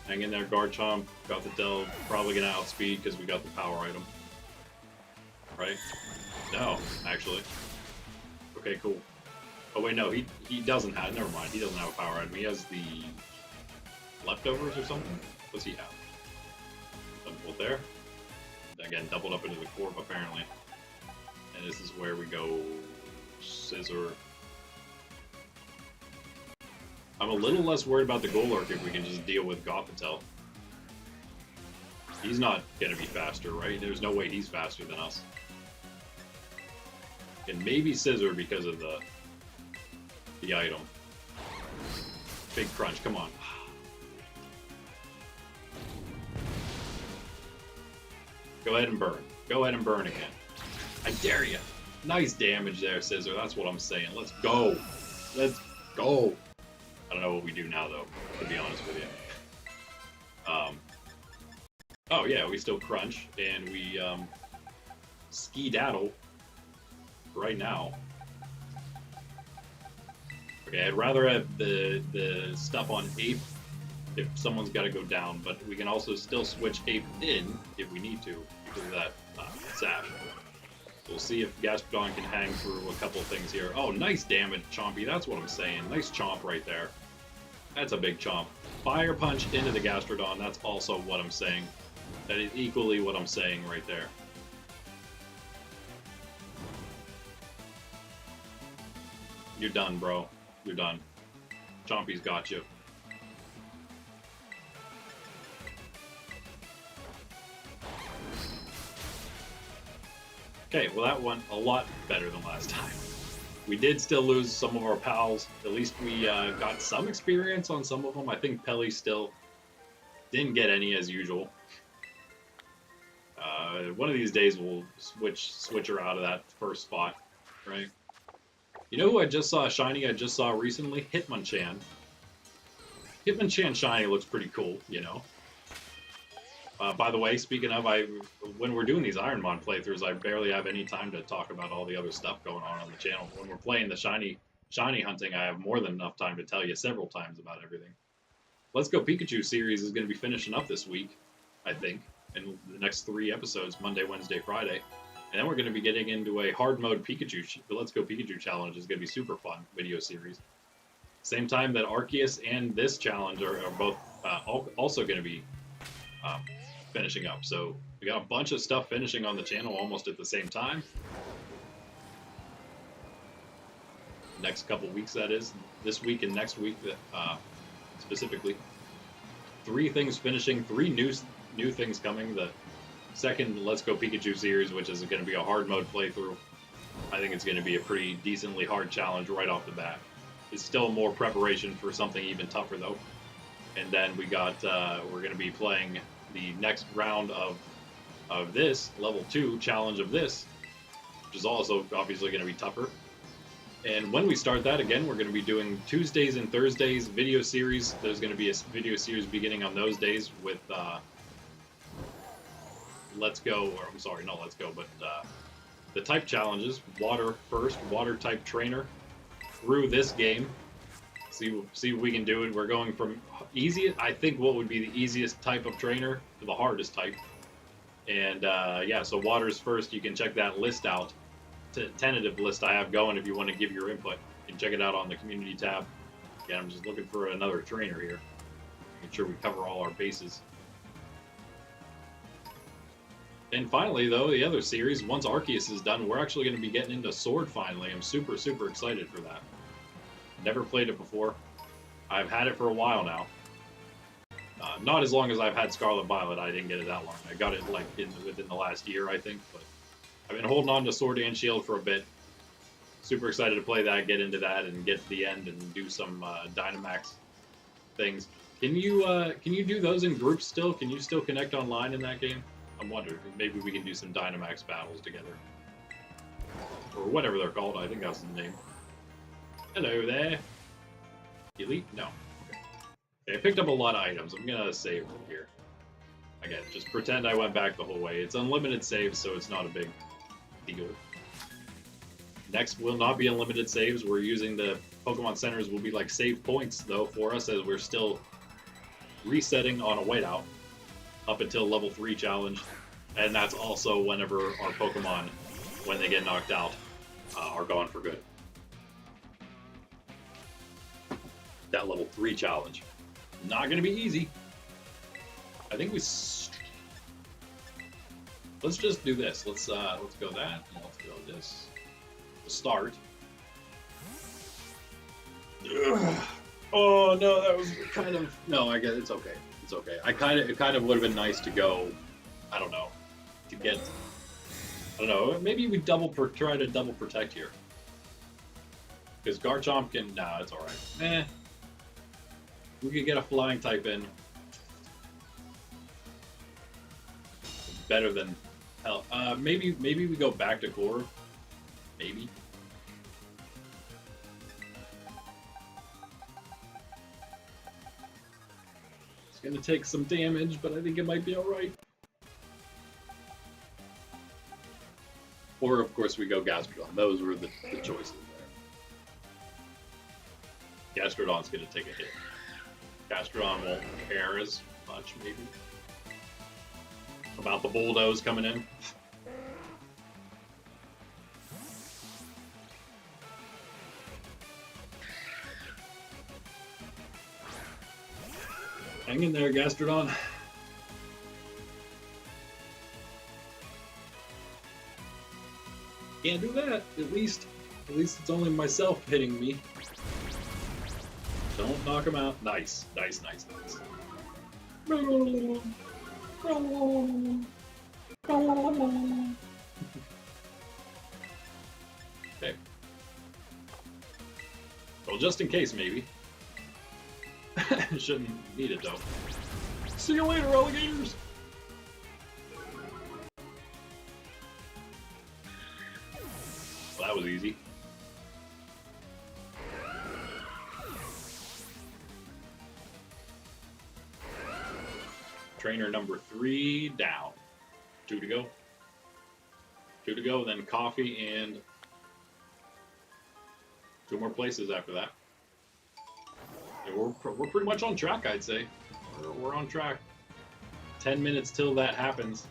Hang in there, Garchomp. Gothitelle probably gonna outspeed because we got the power item. Right? No, actually. Okay, cool. Oh wait, no, he doesn't have. Never mind, he doesn't have a power item. He has the leftovers or something. What's he have? Thunderbolt there. Again, doubled up into the Corp apparently. And this is where we go. Scissor. I'm a little less worried about the Golurk if we can just deal with Gothitelle. He's not gonna be faster, right? There's no way he's faster than us. And maybe Scissor because of the item. Big crunch, come on. Go ahead and burn. Go ahead and burn again. I dare you. Nice damage there, Scissor. That's what I'm saying. Let's go. Let's go. I don't know what we do now, though, to be honest with you. Oh, yeah, we still crunch, and we ski-daddle right now. Okay, I'd rather have the stuff on Ape if someone's got to go down, but we can also still switch Ape in if we need to because of that sash. We'll see if Gastrodon can hang through a couple things here. Oh, nice damage, Chompy. That's what I'm saying. Nice chomp right there. That's a big chomp. Fire Punch into the Gastrodon. That's also what I'm saying. That is equally what I'm saying right there. You're done, bro. You're done. Chompy's got you. Okay, well that went a lot better than last time. We did still lose some of our pals. At least we got some experience on some of them. I think Pelly still didn't get any as usual. One of these days we'll switch her out of that first spot, right? You know who I just saw shiny? I just saw recently Hitmonchan. Hitmonchan shiny looks pretty cool, you know. By the way, speaking of, when we're doing these IronMon playthroughs, I barely have any time to talk about all the other stuff going on the channel. When we're playing the shiny hunting, I have more than enough time to tell you several times about everything. Let's Go Pikachu series is going to be finishing up this week, I think, in the next 3 episodes, Monday, Wednesday, Friday. And then we're going to be getting into a hard mode Pikachu. The Let's Go Pikachu challenge is going to be super fun video series. Same time that Arceus and this challenge are both also going to be finishing up. So we got a bunch of stuff finishing on the channel almost at the same time. Next couple weeks, that is. This week and next week, specifically. 3 things finishing, 3 new things coming. The second Let's Go Pikachu series, which is going to be a hard mode playthrough. I think it's going to be a pretty decently hard challenge right off the bat. It's still more preparation for something even tougher, though. And then we got, we're going to be playing the next round of this, level 2 challenge of this, which is also obviously going to be tougher. And when we start that, again, we're going to be doing Tuesdays and Thursdays video series. There's going to be a video series beginning on those days with Let's Go, or I'm sorry, not Let's Go, but the type challenges. Water first, water type trainer through this game. See if we can do it. We're going from easy, I think what would be the easiest type of trainer to the hardest type. And yeah, so water's first. You can check that list out. Tentative list I have going if you want to give your input. You can check it out on the community tab. Again, I'm just looking for another trainer here. Make sure we cover all our bases. And finally, though, the other series, once Arceus is done, we're actually going to be getting into Sword finally. I'm super, super excited for that. Never played it before. I've had it for a while now. Not as long as I've had Scarlet Violet. I didn't get it that long. I got it like within the last year, I think. But I've been holding on to Sword and Shield for a bit. Super excited to play that, get into that, and get to the end and do some Dynamax things. Can you do those in groups still? Can you still connect online in that game? I'm wondering. Maybe we can do some Dynamax battles together. Or whatever they're called. I think that's the name. Hello there. Elite? No. Okay, I picked up a lot of items. I'm gonna save here. Again, just pretend I went back the whole way. It's unlimited saves, so it's not a big deal. Next will not be unlimited saves. We're using the Pokemon Centers will be like save points, though, for us, as we're still resetting on a whiteout up until level 3 challenge. And that's also whenever our Pokemon, when they get knocked out, are gone for good. That level 3 challenge. Not going to be easy. I think we... Let's just do this. Let's go that, and let's go this. To start. Ugh. Oh no, that was kind of... No, I guess it's okay. It's okay. It kind of would have been nice to go, I don't know, to get... I don't know, maybe we try to double protect here. Because Garchomp can... Nah, it's alright. Eh. We could get a flying type in. Better than hell. Maybe we go back to core. Maybe. It's gonna take some damage, but I think it might be alright. Or, of course, we go Gastrodon. Those were the choices there. Gastrodon's gonna take a hit. Gastrodon won't care as much, maybe. About the bulldoze coming in. Hang in there, Gastrodon. Can't do that. At least it's only myself hitting me. Don't knock him out. Nice, nice, nice, nice. Okay. Well, just in case, maybe. Shouldn't need it, though. See you later, alligators! Well, that was easy. Trainer number 3 down. 2 to go. 2 to go, then coffee and 2 more places after that. Yeah, we're pretty much on track, I'd say. We're on track. 10 minutes till that happens.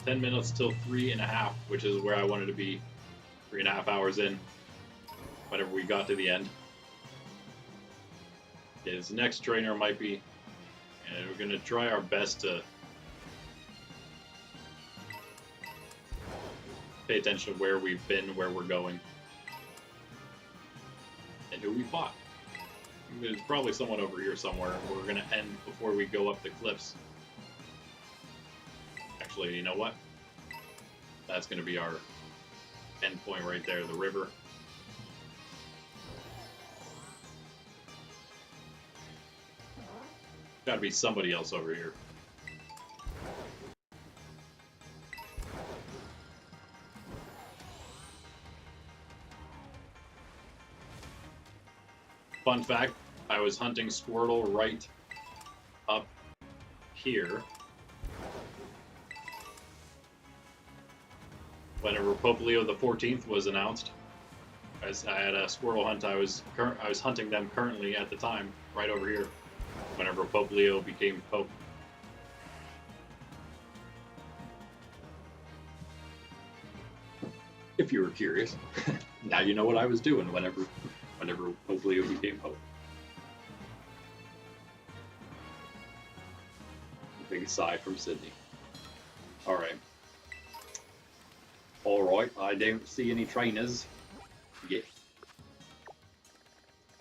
10 minutes till 3.5, which is where I wanted to be. 3.5 hours in. Whenever we got to the end. His next trainer might be... And we're going to try our best to pay attention to where we've been, where we're going, and who we fought. There's probably someone over here somewhere. We're going to end before we go up the cliffs. Actually, you know what? That's going to be our end point right there, the river. Gotta be somebody else over here. Fun fact, I was hunting Squirtle right up here. Whenever Poplio the 14th was announced, I had a Squirtle hunt. I was hunting them currently at the time, right over here. Whenever Poplio became Pope. If you were curious, now you know what I was doing whenever Poplio became Pope. Big sigh from Sydney. Alright. Alright, I don't see any trainers yet.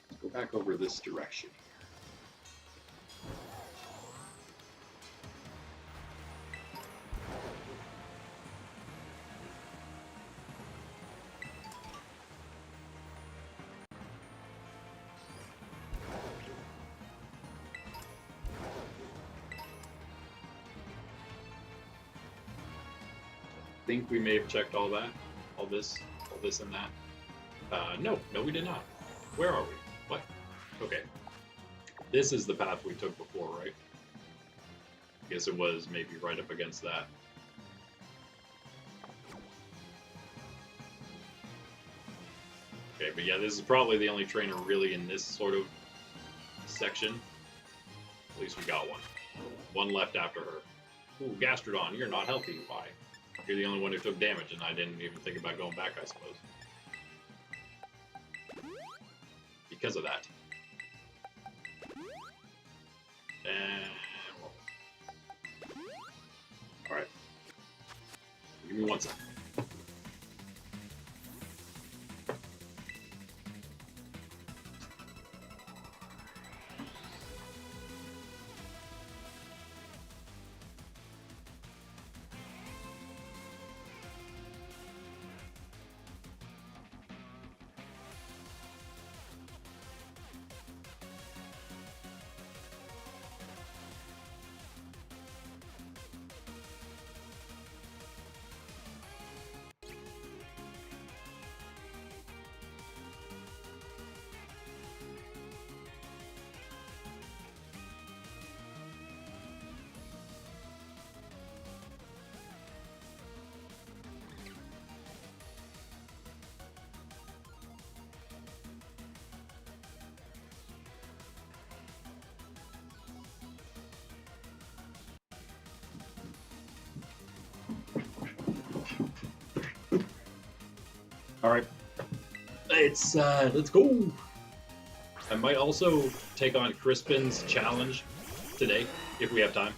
Let's go back over this direction. think we may have checked all that, all this and that. No, we did not. Where are we? What? Okay. This is the path we took before, right? I guess it was maybe right up against that. Okay, but yeah, this is probably the only trainer really in this sort of section. At least we got one. One left after her. Ooh, Gastrodon, you're not healthy. Why? You're the only one who took damage, and I didn't even think about going back, I suppose. Because of that. Alright. Give me 1 second. Alright. Let's go! I might also take on Crispin's challenge today, if we have time.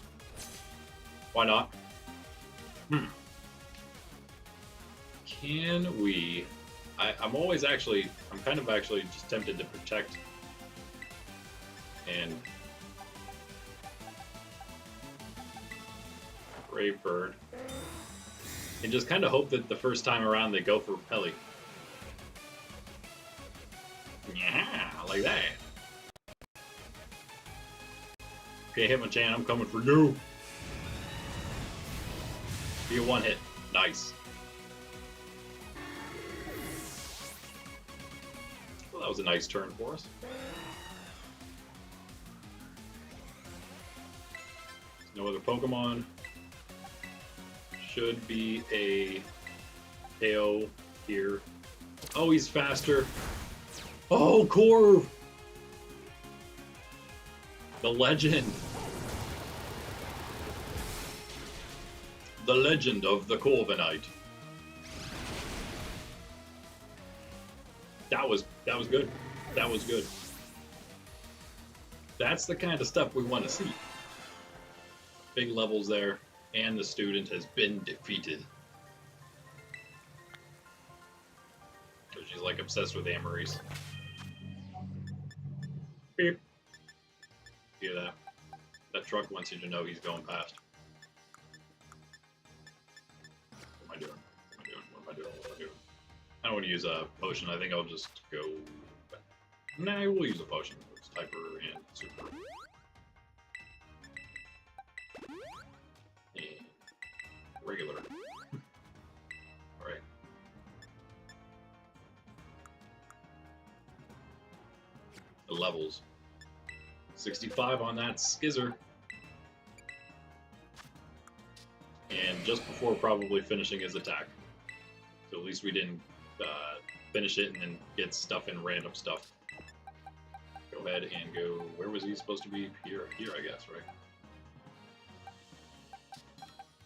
Why not? Can we... I'm kind of actually just tempted to protect and Brave Bird. And just kind of hope that the first time around they go for Pelly. Yeah, like that. Okay, Hitmonchan, I'm coming for you. Be a one hit. Nice. Well, that was a nice turn for us. No other Pokemon. Should be a KO here. Oh, he's faster. Oh, Corv! The legend. The legend of the Corviknight. That was good. That was good. That's the kind of stuff we want to see. Big levels there, and the student has been defeated. So she's like obsessed with Amoris. Beep. Hear that? That truck wants you to know he's going past. What am I doing? What am I doing? I don't want to use a potion. I think I'll just go... Nah, we'll use a potion. It's Typer and Super. And regular. Alright. The levels. 65 on that Skizzer. And just before probably finishing his attack. So at least we didn't finish it and then get stuff in random stuff. Go ahead and go... Where was he supposed to be? Here, I guess, right?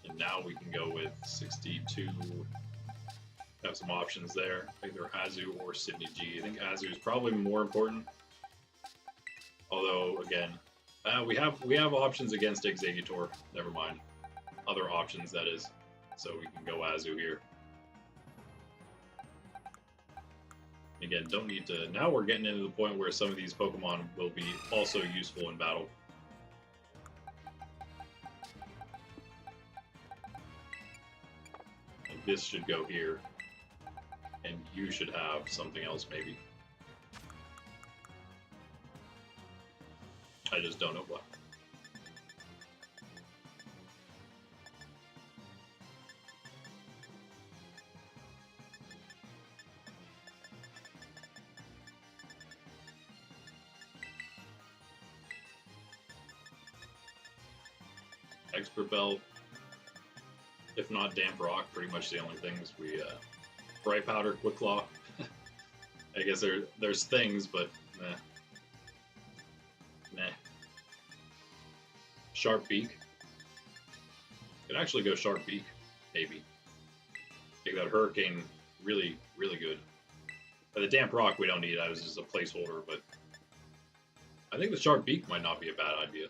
And now we can go with 62. Have some options there. Either Azu or Sydney G. I think Azu is probably more important. Although, again, we have options against Executor. Never mind. Other options, that is. So we can go Azu here. Again, don't need to... Now we're getting into the point where some of these Pokemon will be also useful in battle. Like this should go here. And you should have something else, maybe. I just don't know what. Expert Belt. If not Damp Rock, pretty much the only things we... Bright Powder, Quick Claw. I guess there's things, but nah. Nah. Sharp Beak. Could actually go Sharp Beak, maybe. Take that Hurricane, really, really good. But the Damp Rock we don't need, that was just a placeholder, but I think the Sharp Beak might not be a bad idea.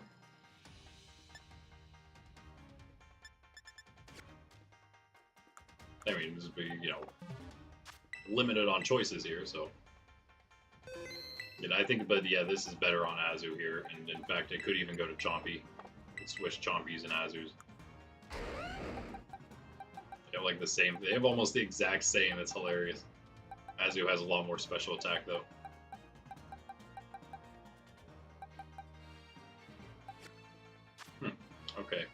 I mean, this would be, you know, limited on choices here, so. I think, but yeah, this is better on Azu here, and in fact, it could even go to Chompy. Switch Chompies and Azus. They have like the same, they have almost the exact same, it's hilarious. Azu has a lot more special attack though. Okay.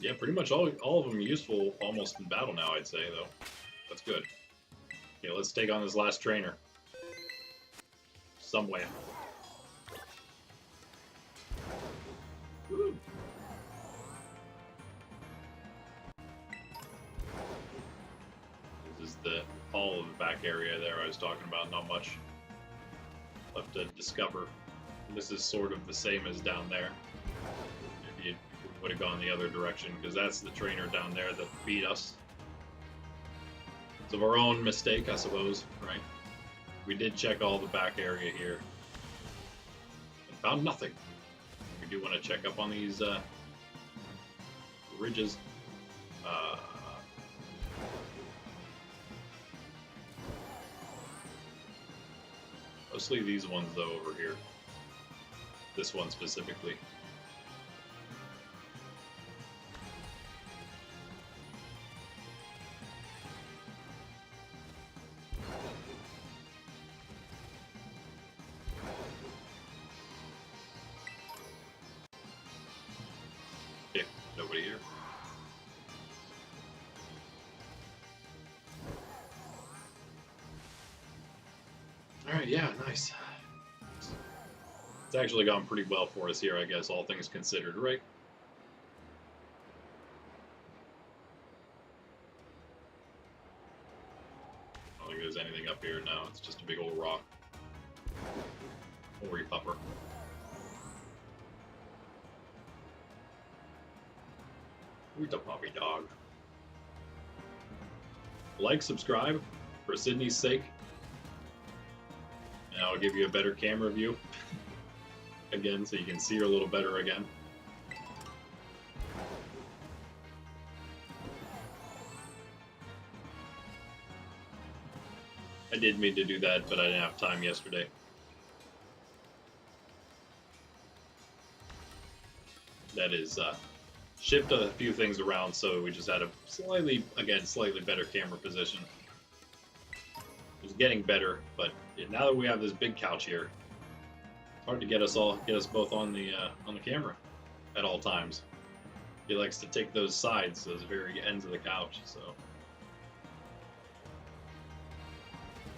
Yeah, pretty much all of them useful almost in battle now, I'd say, though. That's good. Okay, let's take on this last trainer. Some way. Woo. This is all of the back area there I was talking about, not much left to discover. And this is sort of the same as down there. If you would have gone the other direction, because that's the trainer down there that beat us. It's of our own mistake, I suppose, right? We did check all the back area here and found nothing. We do want to check up on these ridges. Mostly these ones, though, over here. This one specifically. Okay, nobody here. Alright, yeah, nice. It's actually gone pretty well for us here, I guess, all things considered, right? I don't think there's anything up here now, it's just a big old rock. Or pupper. Who's the puppy dog? Like, subscribe, for Sydney's sake. And I'll give you a better camera view. Again, so you can see her a little better again. I did mean to do that, but I didn't have time yesterday. That is, shift a few things around, so we just had a slightly better camera position. It was getting better, but now that we have this big couch here, it's hard to get us both on the camera at all times. He likes to take those sides, those very ends of the couch. So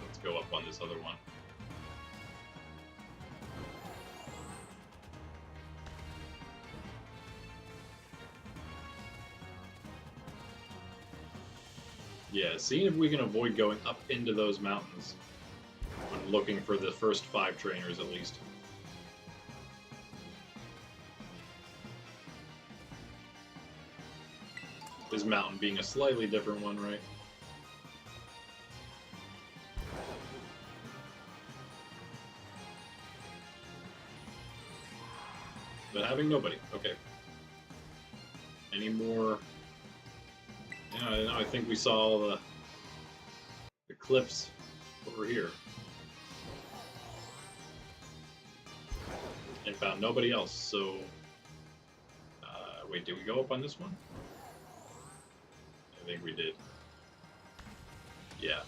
let's go up on this other one. Yeah, seeing if we can avoid going up into those mountains when looking for the first 5 trainers at least. This mountain being a slightly different one, right? But having nobody, okay. Any more? Yeah, I think we saw all the cliffs over here. And found nobody else, so... wait, did we go up on this one? I think we did. Yeah.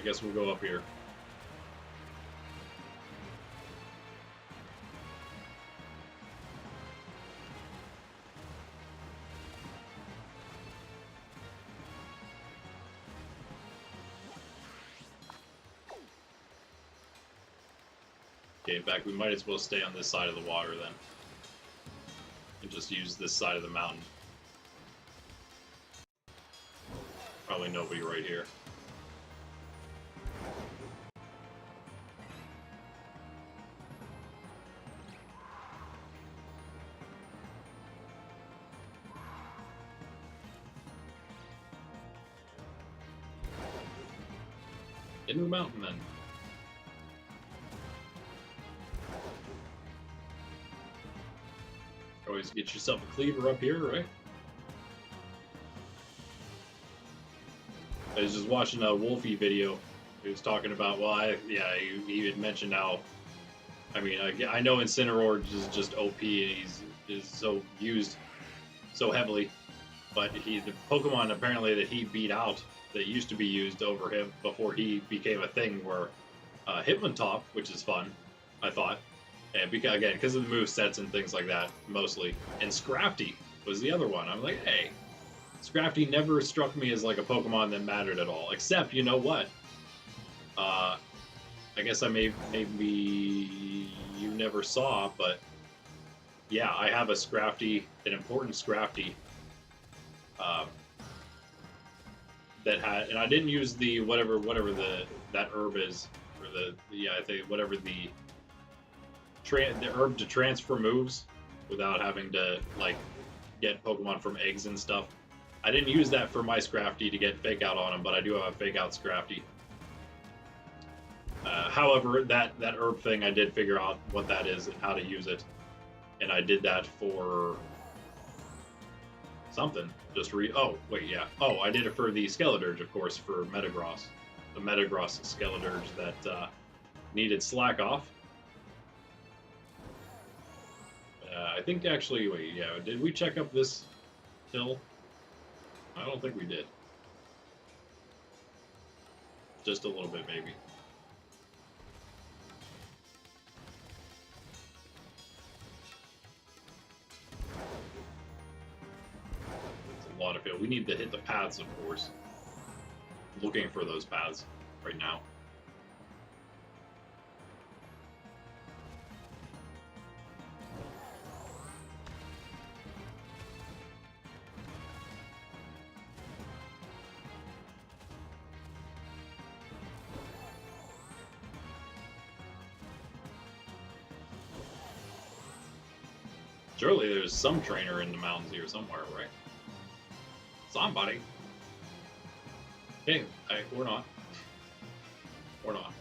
I guess we'll go up here. Okay, in fact, we might as well stay on this side of the water then. And just use this side of the mountain. Probably nobody right here. Into the mountain then. Always get yourself a cleaver up here, right? I was just watching a Wolfie video. He was talking about, well, he had mentioned how, I mean, I know Incineroar is just OP and is so used so heavily, but the Pokemon apparently that he beat out that used to be used over him before he became a thing were Hitmontop, which is fun, I thought. And because of the movesets and things like that, mostly. And Scrafty was the other one. I'm like, hey, Scrafty never struck me as like a Pokemon that mattered at all. Except, you know what? I guess maybe you never saw, but yeah, I have a Scrafty, an important Scrafty. That had, and I didn't use the whatever that herb is, or I think whatever the herb to transfer moves without having to like get Pokemon from eggs and stuff. I didn't use that for my Scrafty to get Fake Out on him, but I do have a Fake Out Scrafty. However, that herb thing, I did figure out what that is and how to use it, and I did that for something. I did it for the Skeledirge, of course, for Metagross. The Metagross Skeledirge that needed Slack Off. I think actually, did we check up this hill? I don't think we did. Just a little bit, maybe. It's a lot of hill. We need to hit the paths, of course. Looking for those paths right now. Surely there's some trainer in the mountains here somewhere, right? Somebody. Hey, we're not. We're not.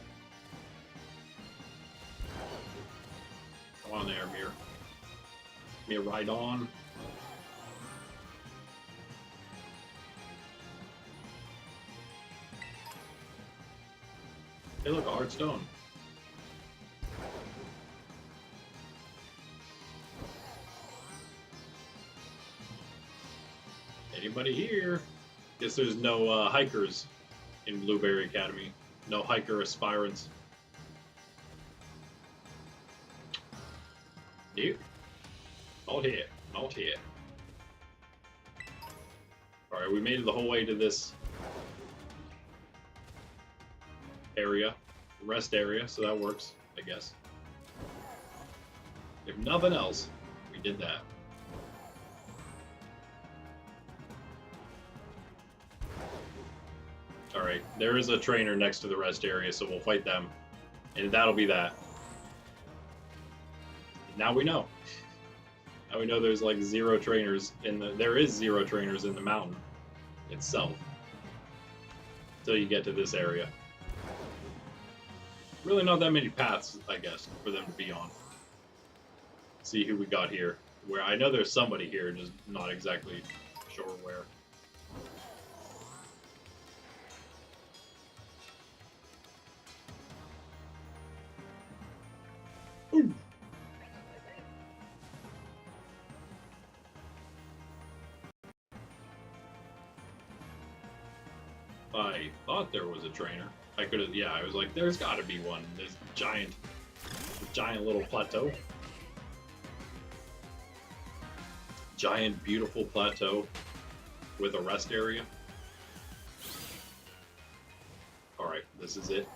Come on there, Mir. Mir, ride on. Hey, look, a hard stone. Anybody here? Guess there's no hikers in Blueberry Academy. No hiker aspirants. Nope. Not here. Not here. Alright, we made it the whole way to this area. Rest area, so that works, I guess. If nothing else, we did that. Alright, there is a trainer next to the rest area, so we'll fight them. And that'll be that. Now we know. Now we know there's like zero trainers there is zero trainers in the mountain itself. Until you get to this area. Really not that many paths, I guess, for them to be on. See who we got here. Where I know there's somebody here, just not exactly sure where. Ooh. I thought there was a trainer. I could have, yeah, I was like, there's got to be one. This giant little plateau. Giant, beautiful plateau with a rest area. Alright, this is it.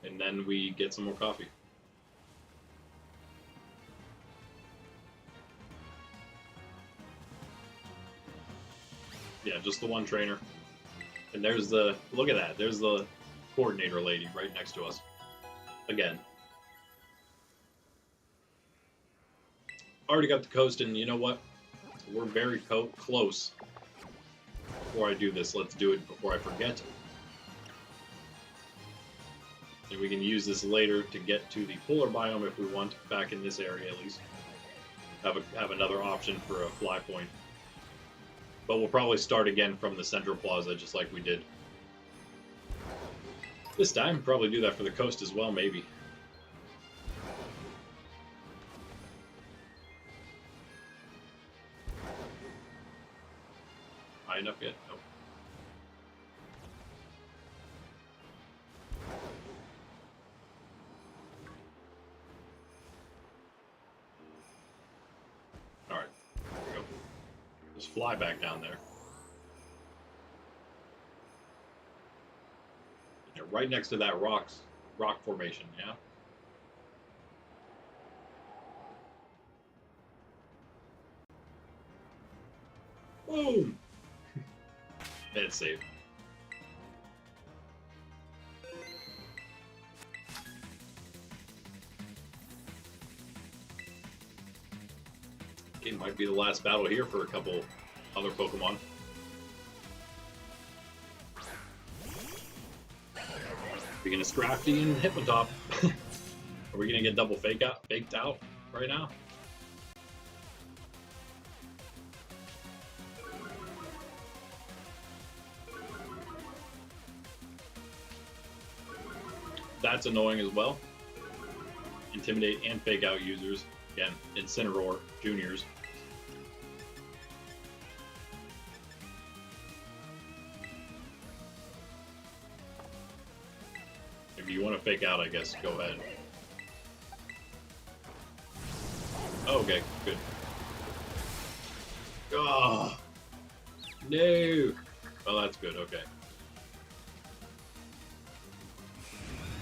And then we get some more coffee. Yeah, just the one trainer. And there's the, look at that, there's the coordinator lady right next to us. Again. Already got the coast, and you know what? We're very close. Before I do this, let's do it before I forget. And we can use this later to get to the polar biome if we want, back in this area at least. Have another option for a fly point. But we'll probably start again from the central plaza, just like we did. This time, probably do that for the coast as well, maybe. High enough yet? Nope. Alright, there we go. Just fly back down there. You're right next to that rock formation, yeah? Boom! It's safe. It might be the last battle here for a couple other Pokemon. We're gonna Scrafty and Hypnotop. Are we gonna get double faked out right now? That's annoying as well. Intimidate and fake out users. Again, Incineroar Juniors. If you want to fake out, I guess, go ahead. Oh, okay, good. Oh, no. Well, that's good, okay.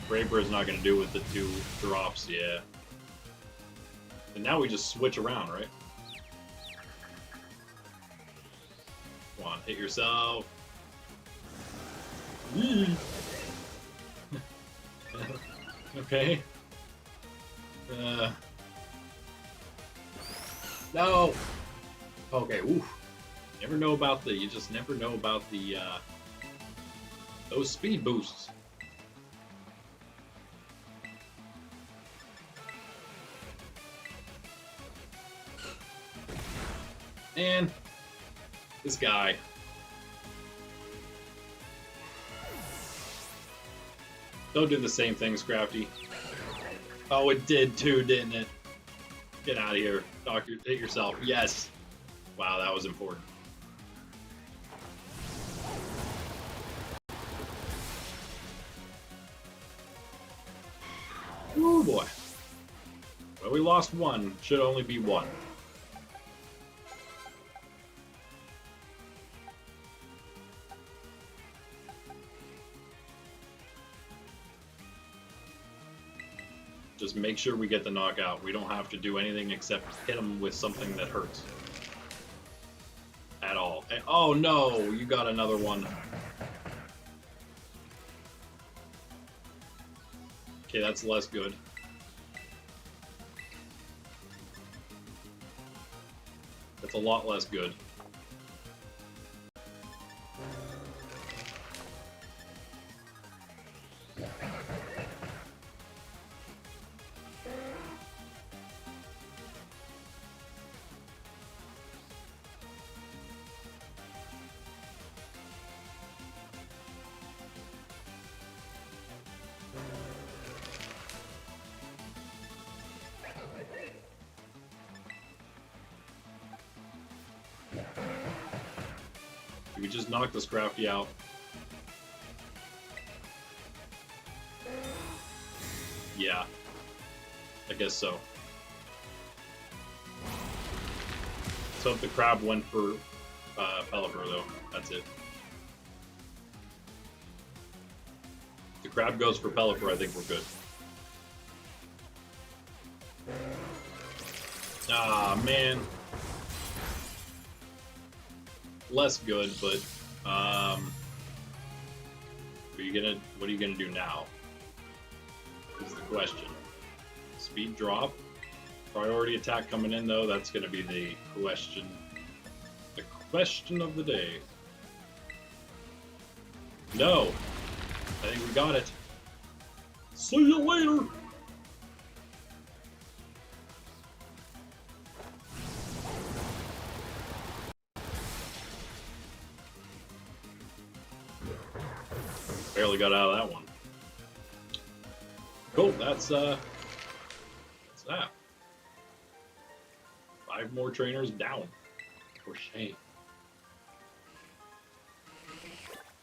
Braver is not going to do with the 2 drops, yeah. And now we just switch around, right? Come on, hit yourself. Okay. No! Okay, oof. Never know about you just never know about the, those speed boosts. And this guy. Don't do the same thing, Scrafty. Oh, it did too, didn't it? Get out of here. Doctor, hit yourself. Yes. Wow, that was important. Oh boy. Well, we lost one. Should only be one. Just make sure we get the knockout. We don't have to do anything except hit him with something that hurts. At all. And, oh no, you got another one. Okay, that's less good. That's a lot less good. We just knocked this Scrafty out. Yeah, I guess so. So if the crab went for Pelipper, though, that's it. If the crab goes for Pelipper, I think we're good. Ah, man. Less good, but what are you gonna do now? Is the question. Speed drop. Priority attack coming in though, that's gonna be the question. The question of the day. No! I think we got it. See you later! Barely got out of that one. Cool, that's that. 5 more trainers down. For shame.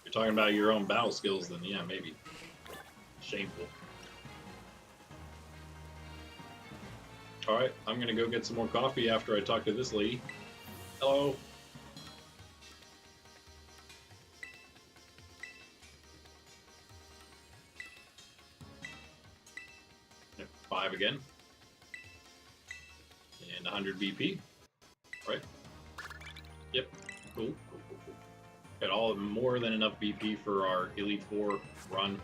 You're talking about your own battle skills, then yeah, maybe. Shameful. Alright, I'm gonna go get some more coffee after I talk to this lady. Hello. 5 again. And 100 BP. Right? Yep. Cool. Got all more than enough BP for our Elite 4 run.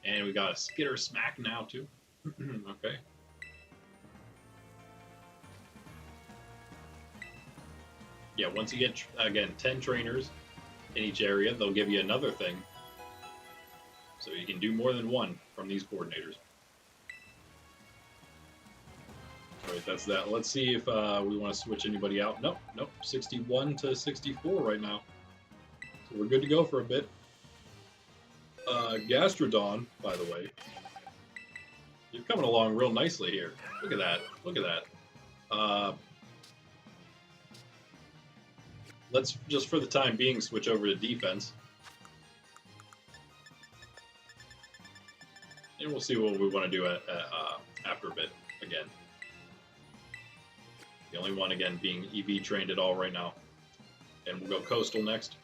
And we got a Skitter Smack now, too. Okay. Yeah, once you get, again, 10 trainers in each area, they'll give you another thing. So you can do more than one from these coordinators. Alright, that's that. Let's see if we want to switch anybody out. Nope, 61 to 64 right now. So we're good to go for a bit. Gastrodon, by the way. You're coming along real nicely here. Look at that. Look at that. Let's, just for the time being, switch over to defense. And we'll see what we want to do after a bit, again. The only one, again, being EV trained at all right now. And we'll go Coastal next.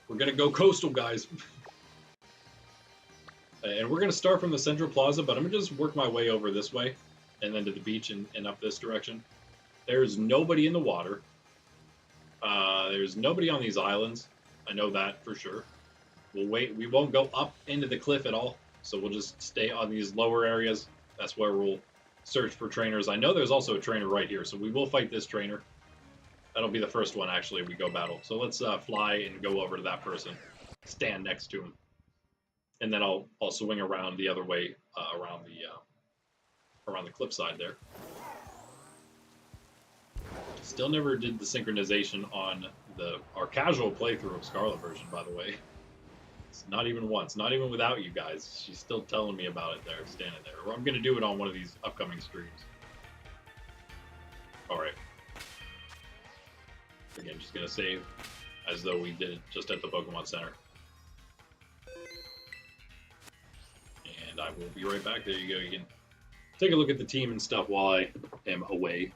We're going to go Coastal, guys. And we're going to start from the Central Plaza, but I'm going to just work my way over this way. And then to the beach and up this direction. There's nobody in the water. There's nobody on these islands. I know that for sure. We'll wait. We won't go up into the cliff at all. So we'll just stay on these lower areas. That's where we'll search for trainers. I know there's also a trainer right here, so we will fight this trainer. That'll be the first one, actually, we go battle. So let's fly and go over to that person. Stand next to him. And then I'll swing around the other way, around the cliffside there. Still never did the synchronization on our casual playthrough of Scarlet version, by the way. It's not even once, not even without you guys. She's still telling me about it there, standing there. Or I'm going to do it on one of these upcoming streams. Alright. Again, just going to save as though we did it just at the Pokemon Center. And I will be right back. There you go. You can take a look at the team and stuff while I am away.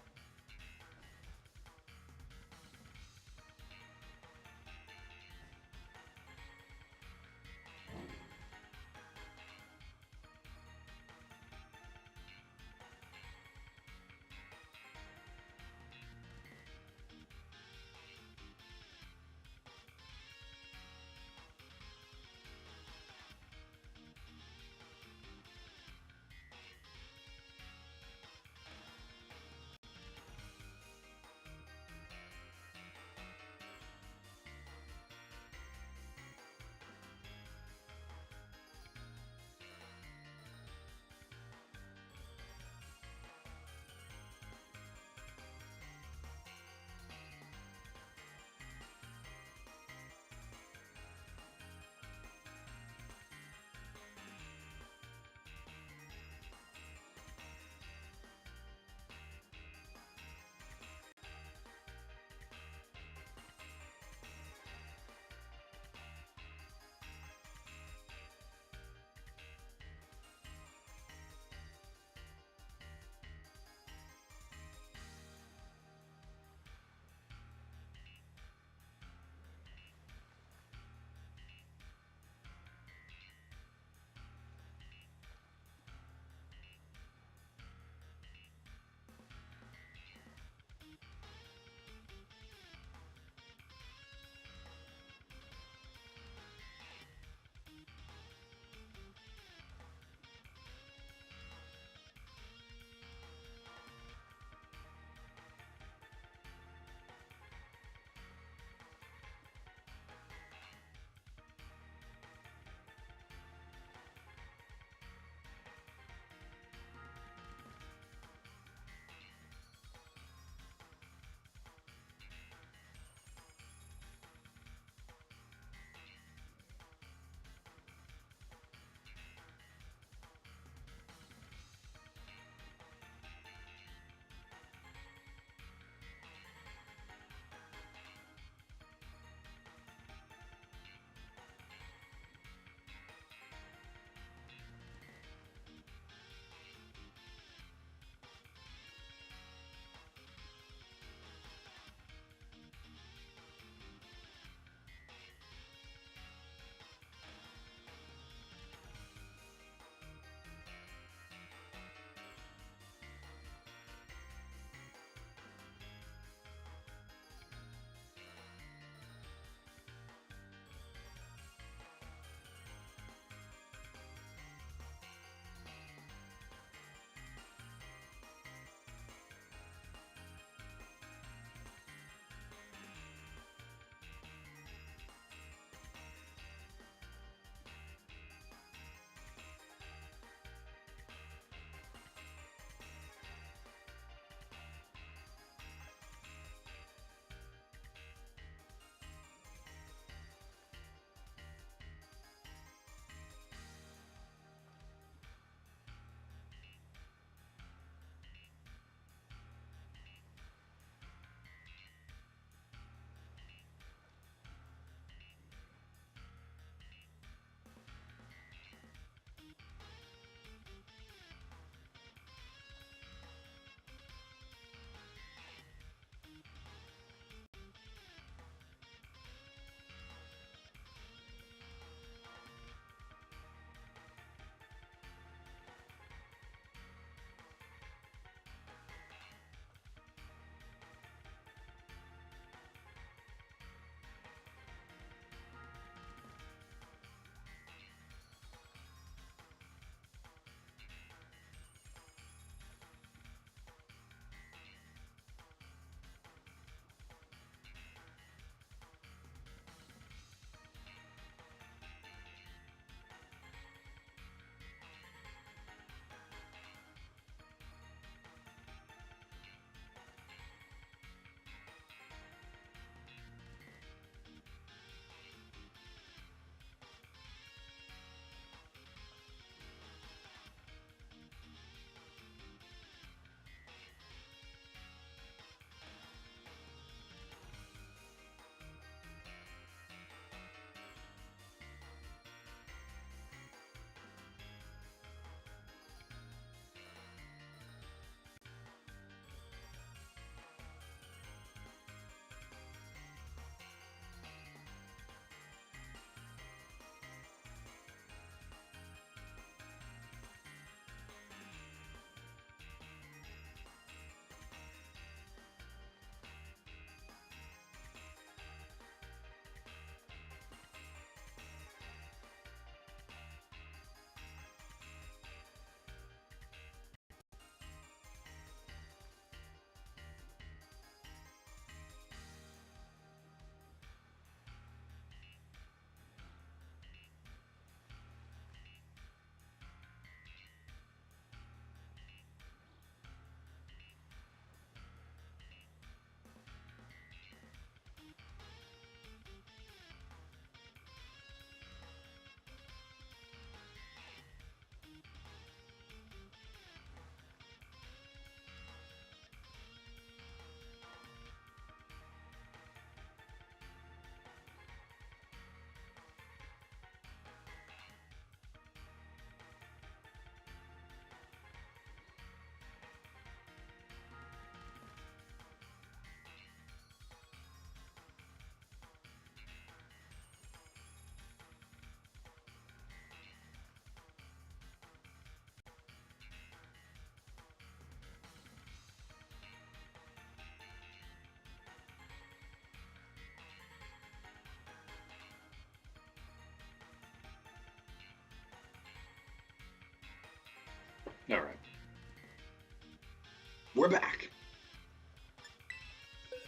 we're back.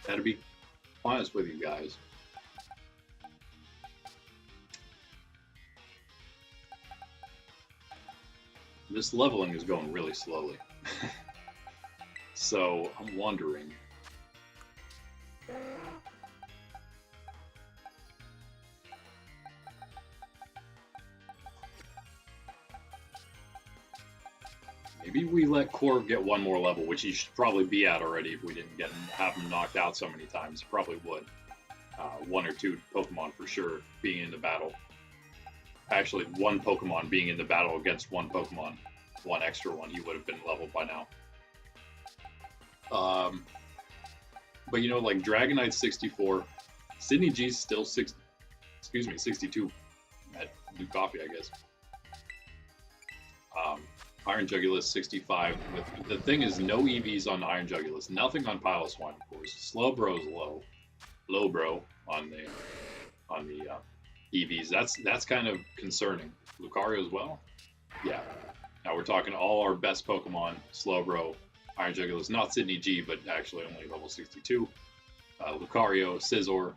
Gotta be honest with you guys. This leveling is going really slowly. So I'm wondering. Maybe we let Corv get one more level, which he should probably be at already if we didn't have him knocked out so many times. Probably would. One or two Pokemon for sure being in the battle. Actually, one Pokemon being in the battle against one Pokemon. One extra one, he would have been leveled by now. But you know, like Dragonite 64, Sydney G's still 62 at New Coffee, I guess. Iron Jugulus 65. The thing is, no EVs on Iron Jugulus, nothing on Piloswine, of course. Slowbro's low bro on the EVs. That's kind of concerning. Lucario as well. Yeah. Now we're talking all our best Pokemon: Slowbro, Iron Jugulus, not Sydney G, but actually only level 62. Lucario, Scizor,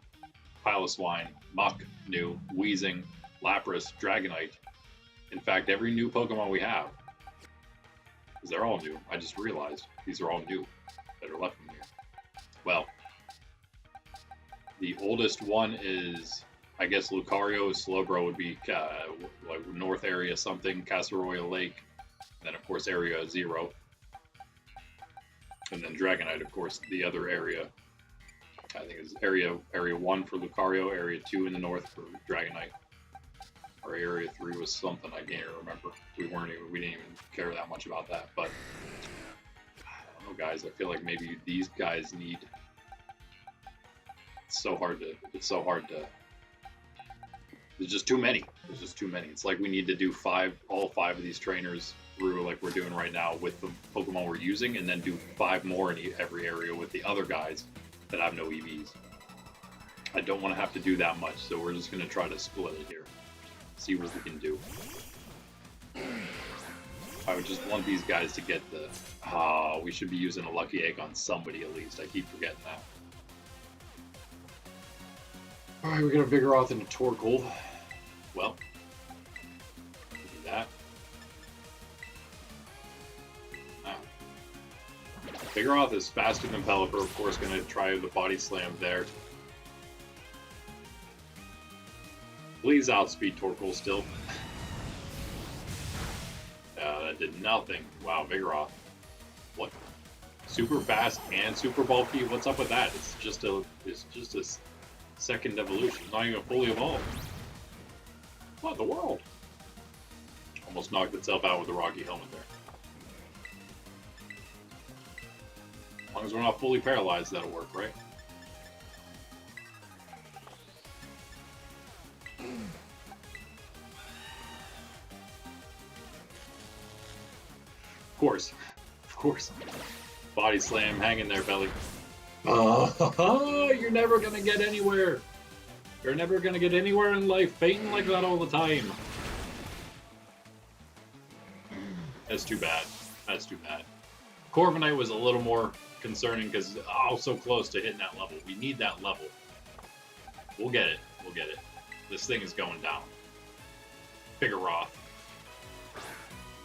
Piloswine, Muck, new, Weezing, Lapras, Dragonite. In fact, every new Pokemon we have. Because they're all new. I just realized these are all new that are left from here. Well, the oldest one is, I guess, Lucario. Slowbro would be like North Area something, Casseroya Lake. And then, of course, Area 0. And then Dragonite, of course, the other area. I think it's Area 1 for Lucario, Area 2 in the north for Dragonite. Or Area 3 was something, I can't remember. We didn't even care that much about that, but I don't know, guys. I feel like maybe these guys need. It's so hard to. There's just too many. It's like we need to do all five of these trainers through, like we're doing right now with the Pokemon we're using, and then do 5 more in every area with the other guys that have no EVs. I don't want to have to do that much, so we're just going to try to split it here. See what we can do. I would just want these guys to get the... we should be using a Lucky Egg on somebody at least. I keep forgetting that. Alright, we're going to Vigoroth into Torkoal. Well, do that. Vigoroth is faster than Pelipper, of course, going to try the Body Slam there. Please outspeed Torkoal still. That did nothing. Wow, Vigoroth. What? Super fast and super bulky? What's up with that? It's just a second evolution. It's not even fully evolved. What in the world? Almost knocked itself out with the Rocky Helmet there. As long as we're not fully paralyzed, that'll work, right? Of course. Body Slam, hang in there, Belly. You're never gonna get anywhere. You're never gonna get anywhere in life, fainting like that all the time. That's too bad. Corviknight was a little more concerning because so close to hitting that level. We need that level. We'll get it. This thing is going down. Vigoroth.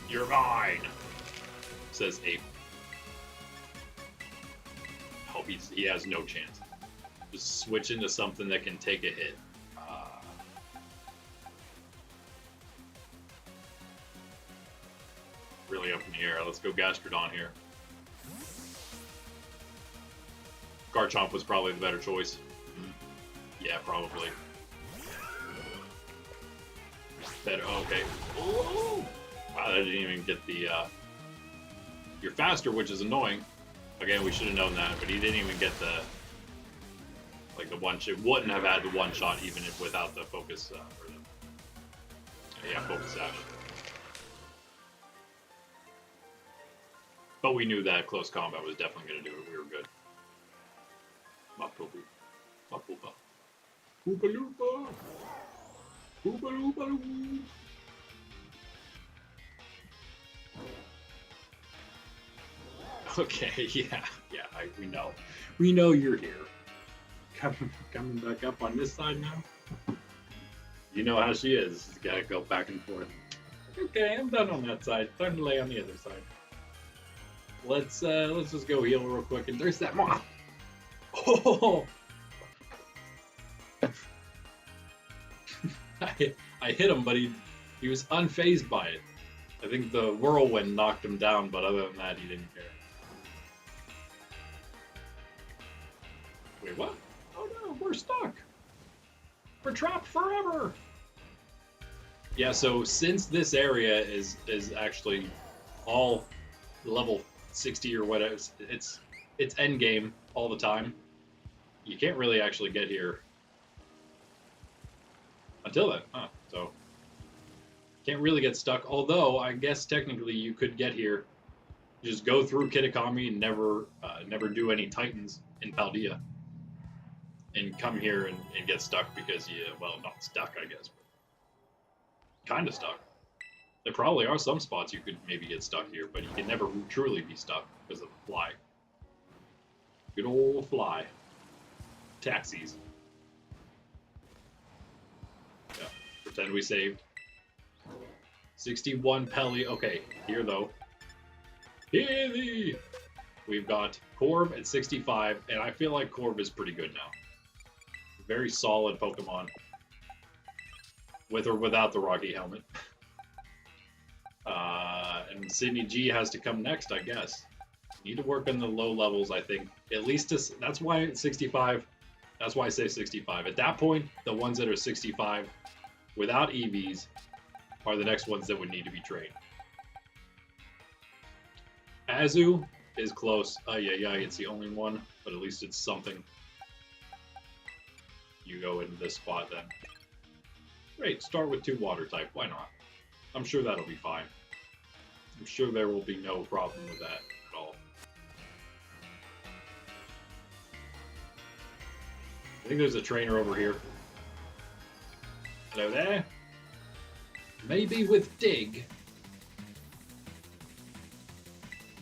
You're mine, says Ape. Hope he has no chance. Just switch into something that can take a hit. Really up in the air. Let's go Gastrodon here. Garchomp was probably the better choice. Yeah, probably. Better. Okay. Ooh. Wow, that didn't even get the. You're faster, which is annoying. Again, we should have known that, but he didn't even get the. Like the one shot. Wouldn't have had the one shot even if without the focus. Or the, focus sash. But we knew that close combat was definitely going to do it. We were good. Mapoopa. Mapoopa. Oopa Loopa. Oopa Loopa Loo. Okay, yeah, we know. We know you're here. Coming back up on this side now. You know how she is. She's gotta go back and forth. Okay, I'm done on that side. Time to lay on the other side. Let's just go heal real quick. And there's that moth. Oh! I hit him, but he was unfazed by it. I think the whirlwind knocked him down, but other than that, he didn't care. Wait, what? Oh no, we're stuck. We're trapped forever. Yeah, so since this area is actually all level 60 or whatever, it's end game all the time. You can't really actually get here until then, huh? So can't really get stuck. Although I guess technically you could get here, just go through Kitakami and never do any Titans in Paldea, and come here and get stuck because well, not stuck I guess, but kind of stuck. There probably are some spots you could maybe get stuck here, but you can never truly be stuck because of the fly. Good old fly. Taxis. Yeah. Pretend we saved. 61 Pelly. Okay, here though. Here thee! We've got Corb at 65, and I feel like Corb is pretty good now. Very solid Pokemon. With or without the Rocky Helmet. And Sydney G has to come next, I guess. Need to work on the low levels, I think. At least that's why it's 65. That's why I say 65. At that point, the ones that are 65 without EVs are the next ones that would need to be trained. Azu is close. Yeah, it's the only one, but at least it's something. You go into this spot then. Great, start with 2 water type. Why not? I'm sure that'll be fine. I'm sure there will be no problem with that at all. I think there's a trainer over here. Hello there. Maybe with Dig.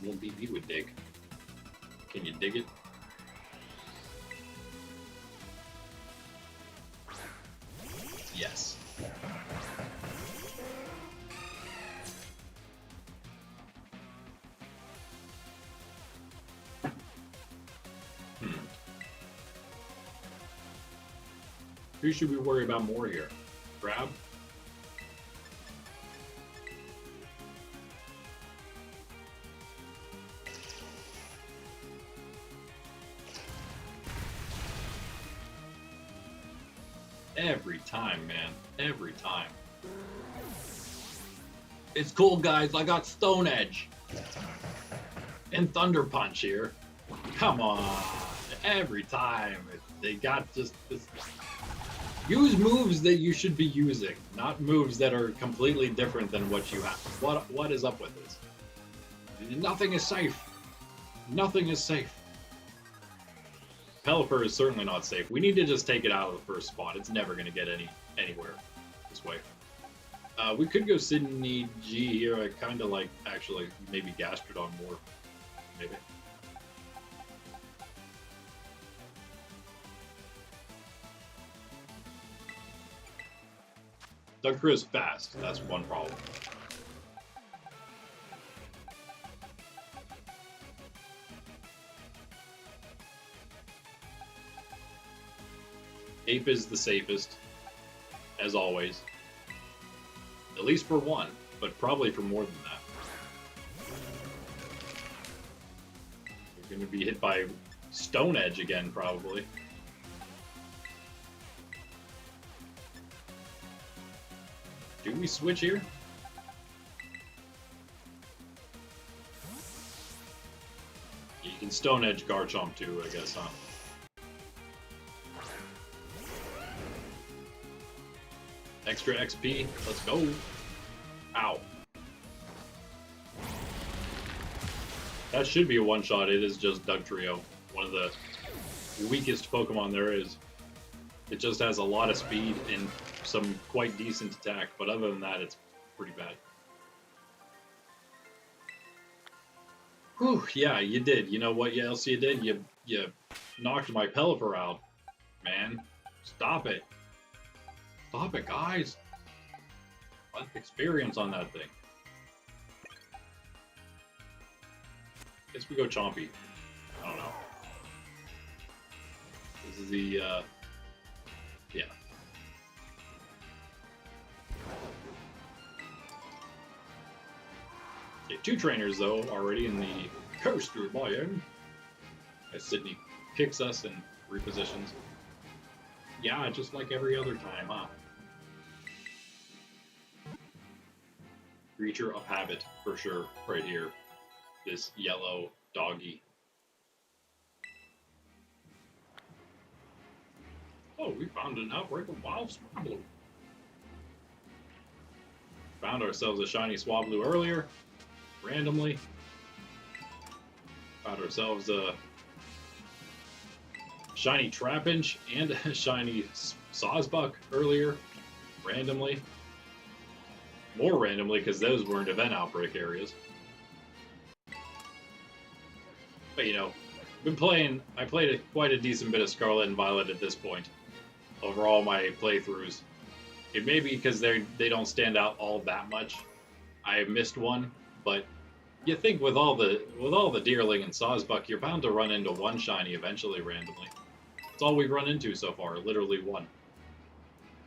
Won't beat me with Dig. Can you dig it? Yes. Who should we worry about more here? Grab? Every time, man. Every time. It's cool, guys. I got Stone Edge. And Thunder Punch here. Come on. Every time. They got just this. Use moves that you should be using, not moves that are completely different than what you have. What is up with this? Nothing is safe. Nothing is safe. Pelipper is certainly not safe. We need to just take it out of the first spot. It's never going to get anywhere this way. We could go Sydney G here. I kind of like, actually, maybe Gastrodon more. Maybe. Dugtrio is fast. That's one problem. Ape is the safest, as always. At least for one, but probably for more than that. You're going to be hit by Stone Edge again, probably. Do we switch here? You can Stone Edge Garchomp too, I guess, huh? Extra XP, let's go. Ow. That should be a one-shot. It is just Dugtrio, one of the weakest Pokemon there is. It just has a lot of speed and some quite decent attack, but other than that, it's pretty bad. Whew, yeah, you did. You know what else you did? You knocked my Pelipper out, man. Stop it. Stop it, guys. What experience on that thing? Guess we go Chompy. I don't know. This is the, yeah. Okay, 2 trainers, though, already in the coaster biome. As Sydney kicks us and repositions. Yeah, just like every other time, huh? Creature of habit, for sure, right here. This yellow doggy. Oh, we found an outbreak of Wild Swablu. Found ourselves a shiny Swablu earlier, randomly. Found ourselves a shiny Trapinch and a shiny Sawsbuck earlier, randomly. More randomly, because those weren't event outbreak areas. But you know, I played quite a decent bit of Scarlet and Violet at this point. Over all my playthroughs. It may be because they don't stand out all that much. I missed one, but you think with all the Deerling and Sawsbuck, you're bound to run into one shiny eventually randomly. That's all we've run into so far, literally one.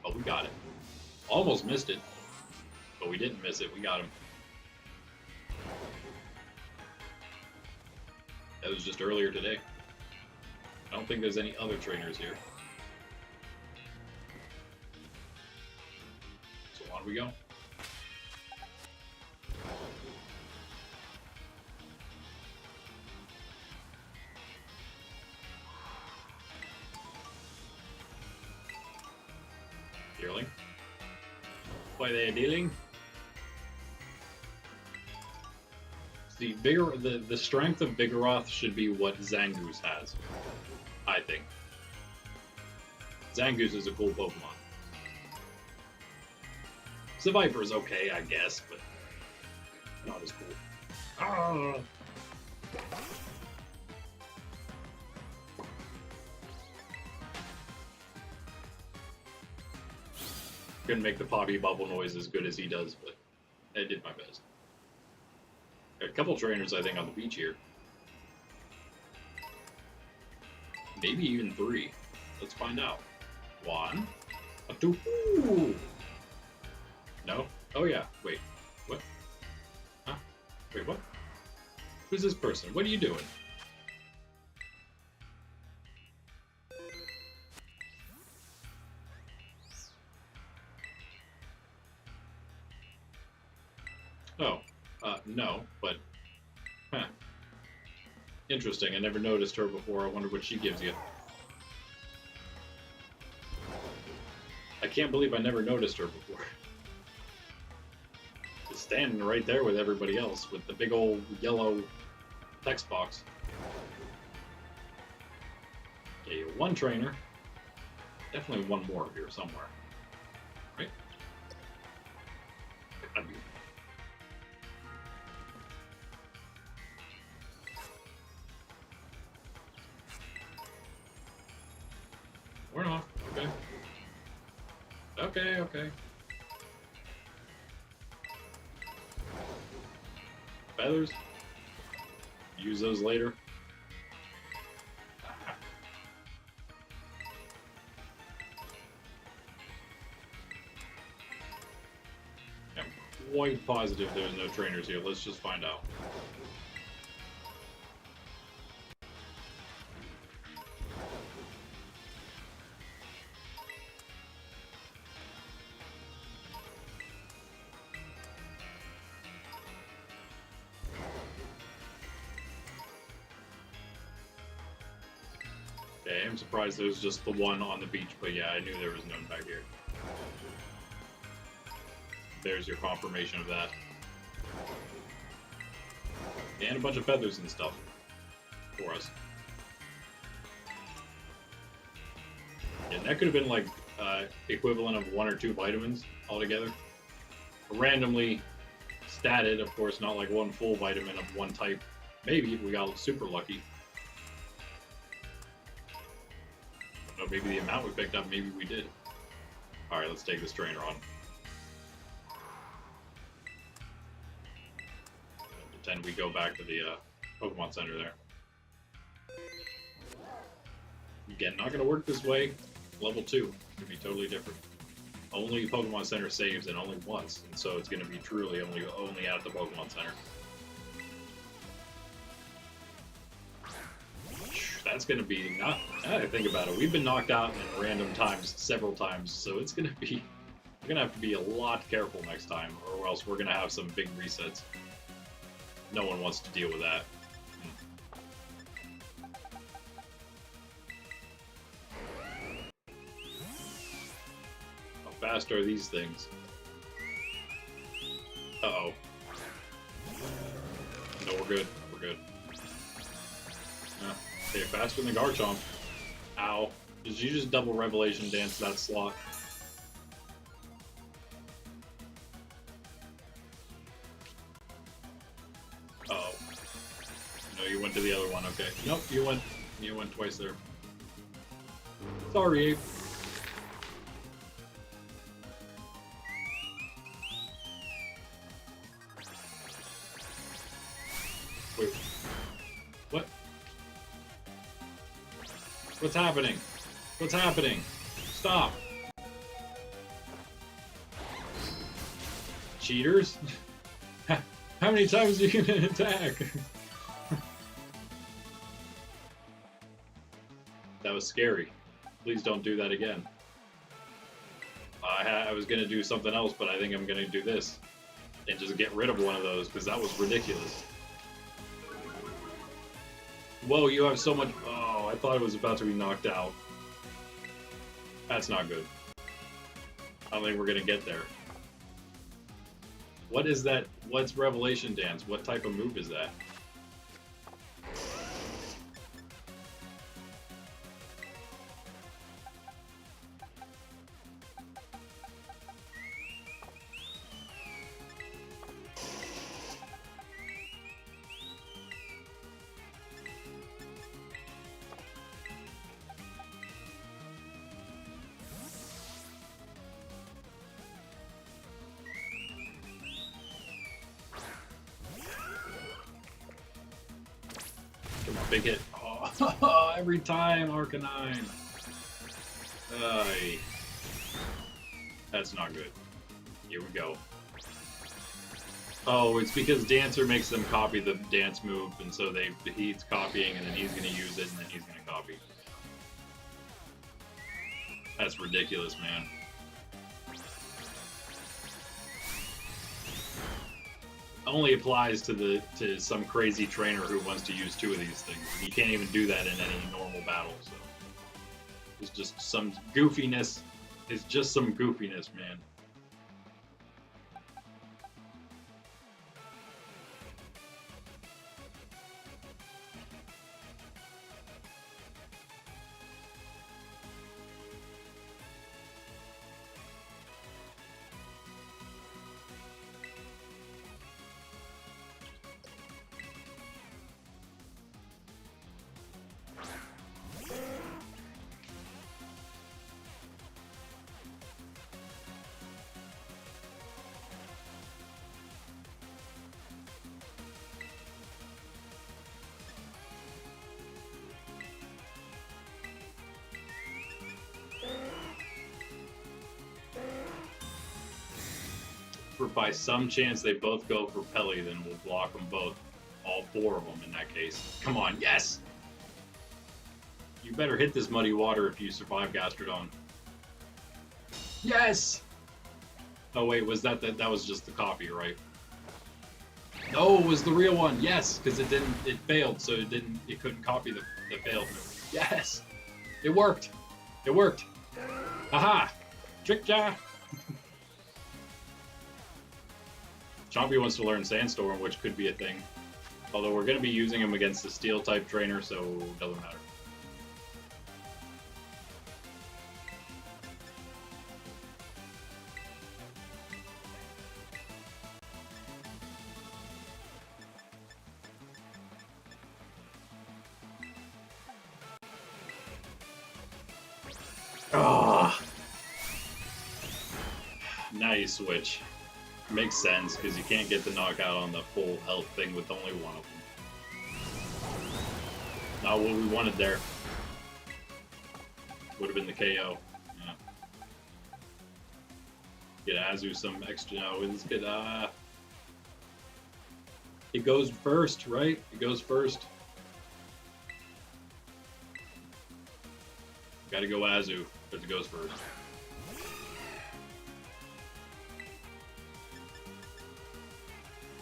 But we got it. Almost missed it, but we didn't miss it. We got him. That was just earlier today. I don't think there's any other trainers here. So on we go. Deerling. Why they dealing? The strength of Vigoroth should be what Zangoose has, I think. Zangoose is a cool Pokemon. Seviper is okay, I guess, but not as cool. Ah! Couldn't make the Poppy Bubble noise as good as he does, but I did my best. Got a couple trainers, I think, on the beach here. Maybe even 3. Let's find out. 1, 2. Ooh. No? Oh yeah. Wait. What? Huh? Wait, what? Who's this person? What are you doing? Oh. No, but... Huh. Interesting. I never noticed her before. I wonder what she gives you. I can't believe I never noticed her before. Just standing right there with everybody else with the big old yellow text box. Okay, 1 trainer. Definitely 1 more here somewhere. Right? Gotta be. We're off. Okay. Okay, okay. Feathers. Use those later. I'm quite positive there's no trainers here. Let's just find out. Okay, I'm surprised there's just the one on the beach, but yeah, I knew there was none back here. There's your confirmation of that. And a bunch of feathers and stuff for us. And that could have been like equivalent of 1 or 2 vitamins altogether. Randomly statted, of course, not like 1 full vitamin of 1 type Maybe if we got super lucky. No, maybe the amount we picked up, maybe we did. Alright, let's take this trainer on. Pretend we go back to the Pokemon Center there. Again, not going to work this way. Level 2 could be totally different. Only Pokemon Center saves and only once, and so it's going to be truly only at the Pokemon Center. That's going to be not. Now that I think about it, we've been knocked out in random times several times, so it's going to be. We're going to have to be a lot careful next time, or else we're going to have some big resets. No one wants to deal with that. How fast are these things? Uh-oh. No, we're good. We're good. Okay, faster than Garchomp. Ow. Did you just double Revelation Dance that slot? Uh-oh. No, you went to the other one, okay. Nope, you went twice there. Sorry, Ape. Wait. What? What's happening? What's happening? Stop! Cheaters? How many times are you gonna attack? That was scary. Please don't do that again. I was gonna do something else, but I think I'm gonna do this. And just get rid of one of those, because that was ridiculous. Whoa, you have so much... Oh, I thought it was about to be knocked out. That's not good. I don't think we're gonna get there. What is that? What's Revelation Dance? What type of move is that? Big hit. Oh, every time, Arcanine. That's not good. Here we go. Oh, it's because Dancer makes them copy the dance move, and so he's copying, and then he's going to use it, and then he's going to copy. That's ridiculous, man. Only applies to some crazy trainer who wants to use two of these things. You can't even do that in any normal battle, so it's just some goofiness. It's just some goofiness, man. For by some chance they both go for Pelly, then we'll block them both. All four of them in that case. Come on, yes! You better hit this muddy water if you survive Gastrodon. Yes! Oh wait, was that was just the copy, right? No, it was the real one. Yes, because it failed, so it couldn't copy the failed move. Yes! It worked. It worked. Aha! Tricked ya! Chompy wants to learn Sandstorm, which could be a thing. Although we're going to be using him against the Steel-type trainer, so it doesn't matter. Ah. Now you switch. Makes sense, because you can't get the knockout on the full health thing with only one of them. Not what we wanted there. Would have been the KO. Yeah. Get Azu some extra. No, let's get. It goes first, right? It goes first. Gotta go Azu, but it goes first.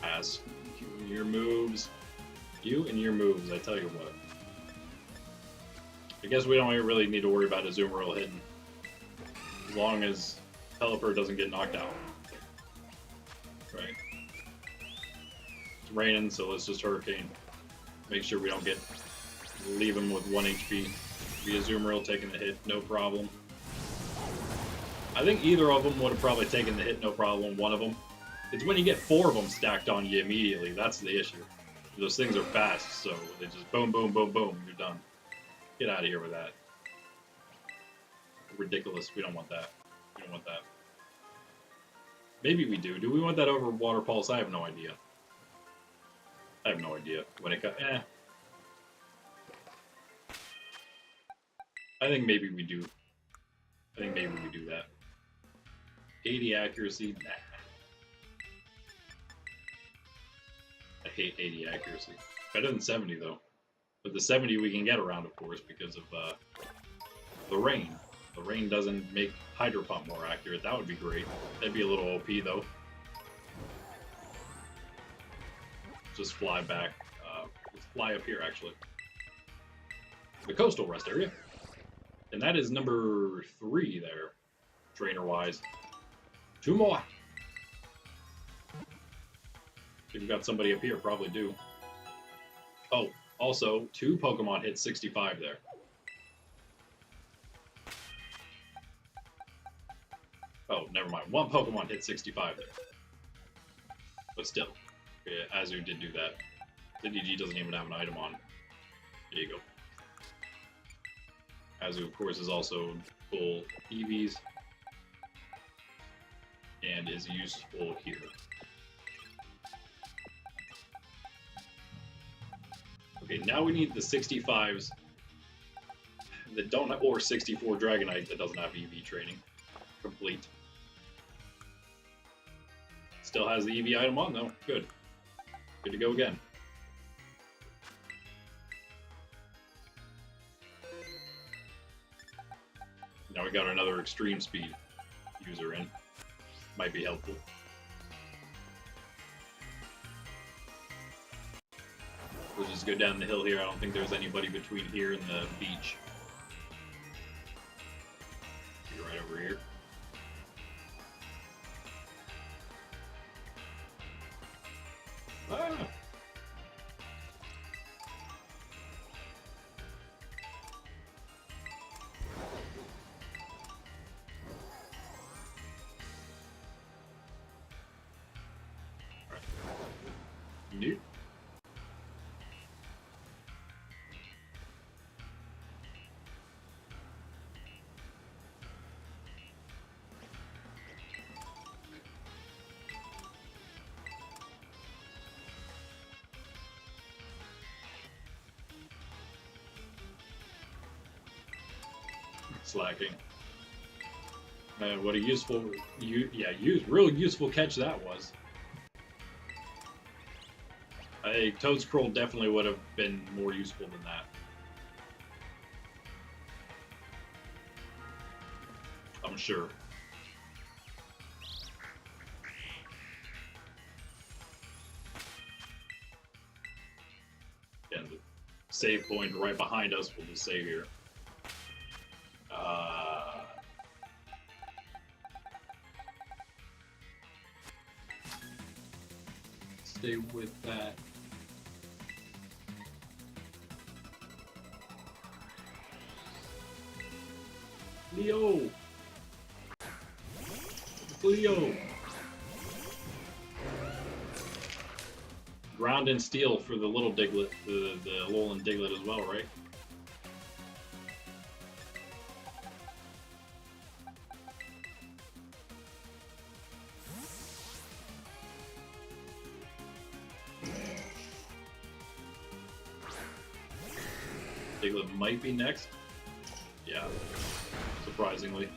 Pass. Your moves. You and your moves, I tell you what. I guess we don't really need to worry about Azumarill hitting. As long as Pelipper doesn't get knocked out. Right. It's raining, so let's just Hurricane. Make sure we don't leave him with 1 HP. Be Azumarill taking the hit, no problem. I think either of them would have probably taken the hit, no problem, one of them. It's when you get 4 of them stacked on you immediately, that's the issue. Those things are fast, so they just boom, boom, boom, boom, you're done. Get out of here with that. Ridiculous, we don't want that. We don't want that. Maybe we do. Do we want that over Water Pulse? I have no idea. I have no idea. When it got, I think maybe we do. I think maybe we do that. 80 accuracy? Nah. I hate 80 accuracy. Better than 70 though. But the 70 we can get around, of course, because of the rain. The rain doesn't make Hydro Pump more accurate. That would be great. That'd be a little OP though. Just fly back. Let's fly up here actually. The coastal rest area. And that is number 3 there, trainer-wise. 2 more. If we've got somebody up here, probably do. Oh, also, 2 Pokemon hit 65 there. Oh, never mind. 1 Pokemon hit 65 there. But still, yeah, Azu did do that. DDG doesn't even have an item on. There you go. Azu, of course, is also full EVs and is useful here. Okay, now we need the 65s that don't have, or 64 Dragonite that doesn't have EV training. Complete. Still has the EV item on though. Good. Good to go again. Now we got another extreme speed user in. Might be helpful. We'll just go down the hill here. I don't think there's anybody between here and the beach. Be right over here. Ah! Nope. Slacking. What a useful, real useful catch that was. A Toedscroll definitely would have been more useful than that. I'm sure. And the save point right behind us, we'll just save here. Stay with that. Leo! Leo! Ground and Steel for the little Diglett, the Alolan Diglett as well, right? Diglett might be next. Yeah, surprisingly.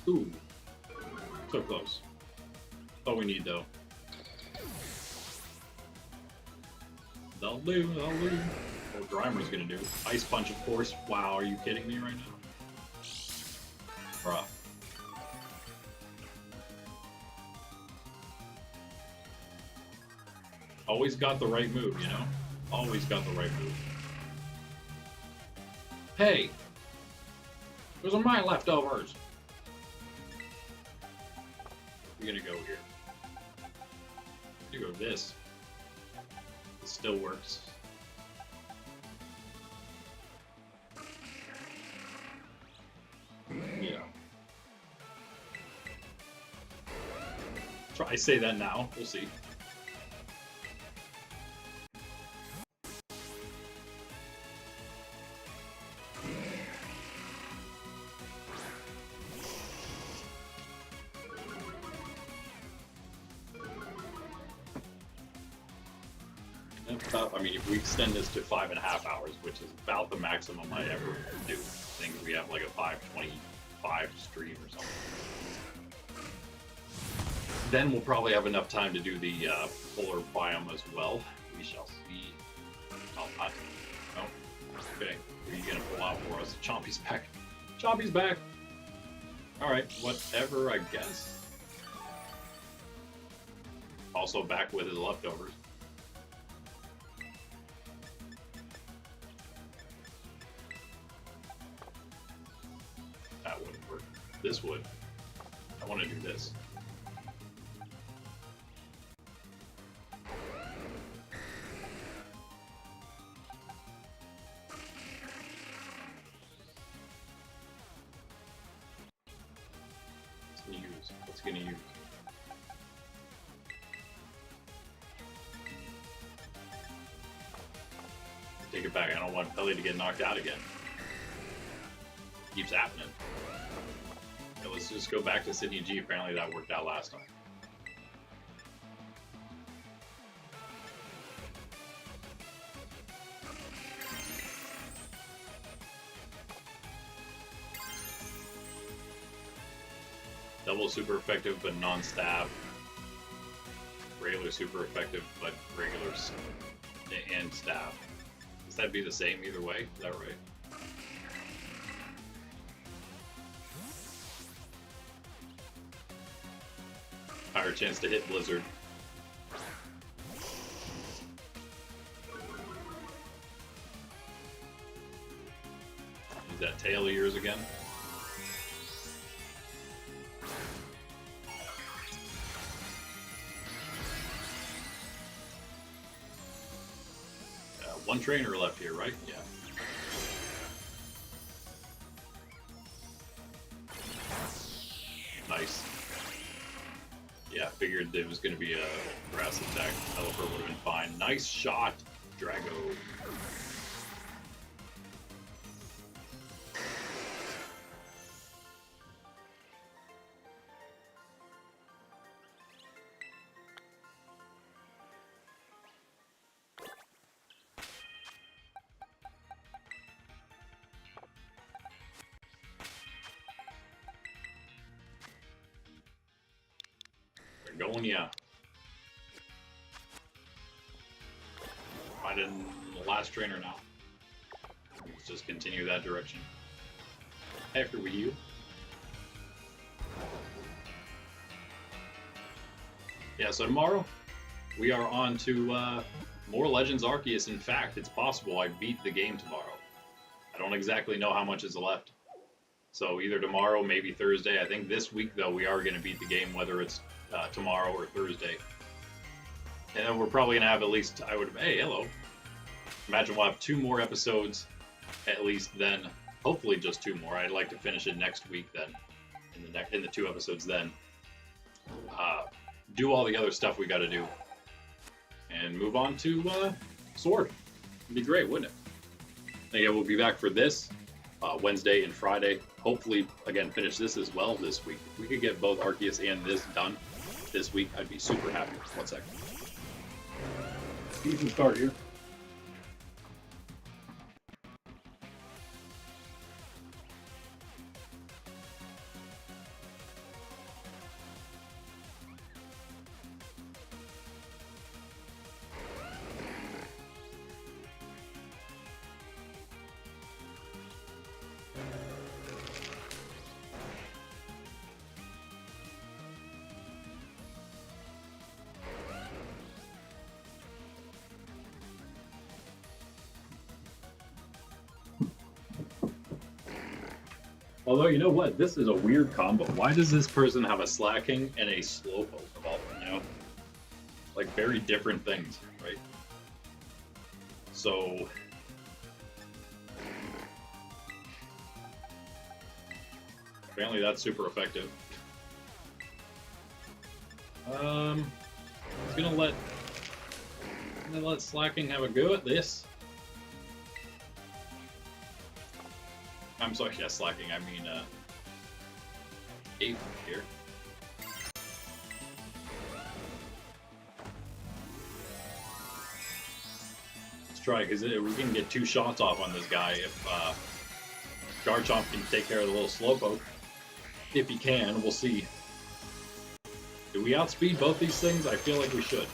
Ooh, so close. All we need though. That'll do, that'll do. What Grimer's gonna do. Ice Punch, of course. Wow, are you kidding me right now? Bruh. Always got the right move, you know? Always got the right move. Hey! Those are my leftovers! We're gonna go here. We're gonna go this. It still works. Yeah. Try say that now. We'll see. I mean, if we extend this to 5.5 hours, which is about the maximum I ever do, I think we have like a 5:25 stream or something. Then we'll probably have enough time to do the polar biome as well. We shall see. Oh, not. No. Okay. What are you gonna pull out for us? Chompy's back. Chompy's back. All right. Whatever, I guess. Also back with his leftovers. That wouldn't work. This would. I want to do this. What's gonna use? Take it back. I don't want Pelly to get knocked out again. Keeps happening. Okay, let's just go back to Sydney G. Apparently that worked out last time. Double super effective but non-stab. Regular super effective but regular and stab. Does that be the same either way? Is that right? Higher chance to hit Blizzard. Use that tail of yours again. One trainer left here, right? Yeah. Nice. Yeah, figured it was going to be a grass attack. Pelipper would have been fine. Nice shot, Drago. Going, yeah. Finding the last trainer now. Let's just continue that direction. After we heal. Yeah, so tomorrow we are on to more Legends Arceus. In fact, it's possible I beat the game tomorrow. I don't exactly know how much is left. So either tomorrow, maybe Thursday. I think this week, though, we are going to beat the game, whether it's tomorrow or Thursday. And then we're probably going to have at least, hey, hello. Imagine we'll have 2 more episodes at least then. Hopefully just 2 more. I'd like to finish it next week then, in the 2 episodes then. Do all the other stuff we got to do. And move on to Sword. It'd be great, wouldn't it? And yeah, we'll be back for this Wednesday and Friday. Hopefully, again, finish this as well this week. If we could get both Arceus and this done, this week, I'd be super happy. 1 second. Decent start here. Although, you know what? This is a weird combo. Why does this person have a Slacking and a Slowpoke of all of them, you know? Like, very different things, right? So... apparently that's super effective. I'm gonna let Slacking have a go at this. I'm sorry, yeah, Slacking, I mean, Ape here. Let's try, because we can get 2 shots off on this guy if Garchomp can take care of the little Slowpoke. If he can, we'll see. Do we outspeed both these things? I feel like we should.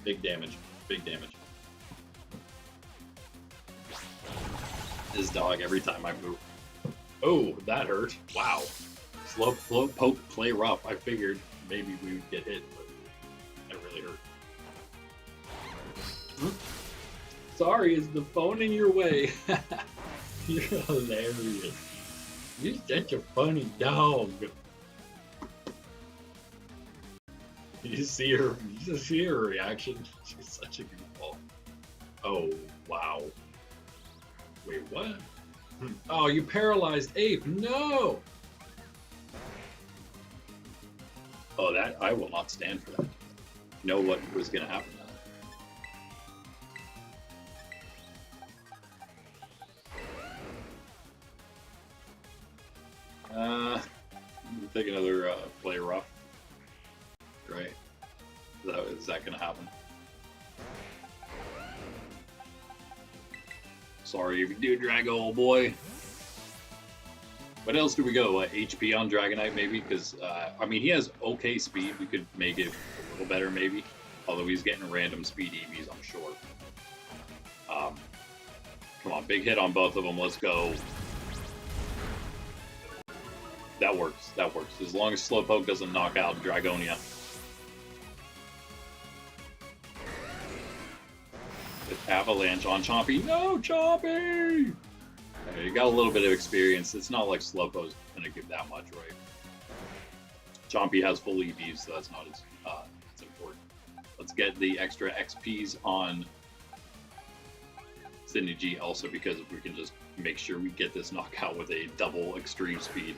Big damage. Big damage. This dog every time I move. Oh, that hurt. Wow. Slowpoke play rough. I figured maybe we would get hit, but that really hurt. Sorry, is the phone in your way? You're hilarious. You're such a funny dog. You just see her reaction. She's such a goofball. Oh, wow. Wait, what? Oh, you paralyzed Ape. No! Oh, that, I will not stand for that. You know what was going to happen now. Take another play rough. Right? Is that going to happen? Sorry if you do, Drago, old boy. What else do we go? HP on Dragonite, maybe? Because, I mean, he has okay speed. We could make it a little better, maybe. Although he's getting random speed EVs, I'm sure. Come on, big hit on both of them. Let's go. That works. That works. As long as Slowpoke doesn't knock out Dragonia. With Avalanche on Chompy. No, Chompy! You got a little bit of experience. It's not like Slowpoke's going to give that much, right? Chompy has full EVs, so that's not as important. Let's get the extra XPs on Sydney G also, because we can just make sure we get this knockout with a double extreme speed.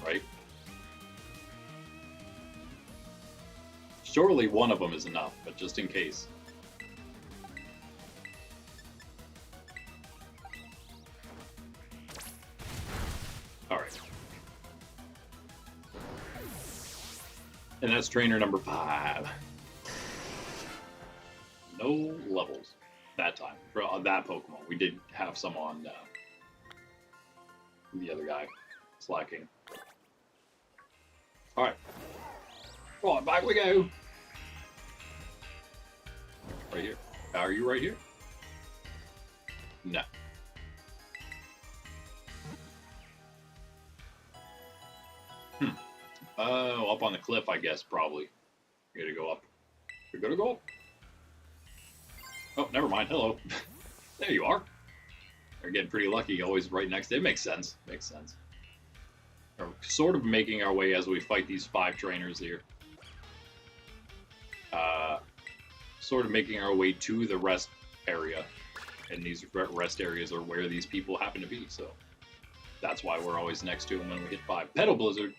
Right? Surely one of them is enough, but just in case. Alright. And that's trainer number 5. No levels that time for that Pokemon. We did have some on the other guy, Slacking. Alright. Right, back we go. Right here. Are you right here? No. Oh, up on the cliff, I guess, probably. We gotta go up. We're gonna go up. Oh, never mind. Hello. There you are. They're getting pretty lucky. Always right next to it. Makes sense. Makes sense. We're sort of making our way as we fight these 5 trainers here. Sort of making our way to the rest area. And these rest areas are where these people happen to be, so that's why we're always next to them when we hit 5. Petal Blizzard,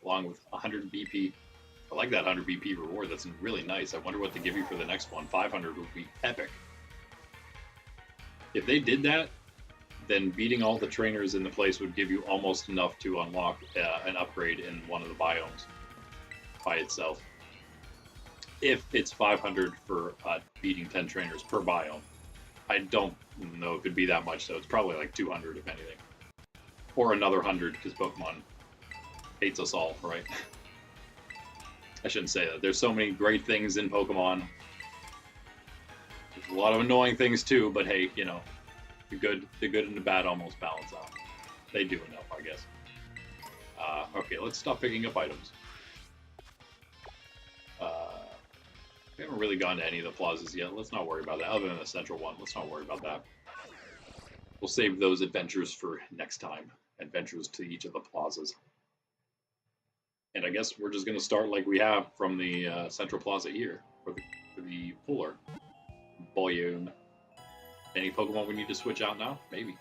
along with 100 BP. I like that 100 BP reward. That's really nice. I wonder what they give you for the next one. 500 would be epic. If they did that, then beating all the trainers in the place would give you almost enough to unlock an upgrade in one of the biomes by itself. If it's 500 for beating 10 trainers per biome. I don't know if it'd be that much, so it's probably like 200 if anything. Or another 100, because Pokemon hates us all, right? I shouldn't say that. There's so many great things in Pokemon. There's a lot of annoying things too, but hey, you know, the good and the bad almost balance out. They do enough, I guess. Okay, let's stop picking up items. We haven't really gone to any of the plazas yet. Let's not worry about that. Other than the central one, let's not worry about that. We'll save those adventures for next time. Adventures to each of the plazas. And I guess we're just going to start like we have from the central plaza here for the Polar Biome. Any Pokemon we need to switch out now? Maybe.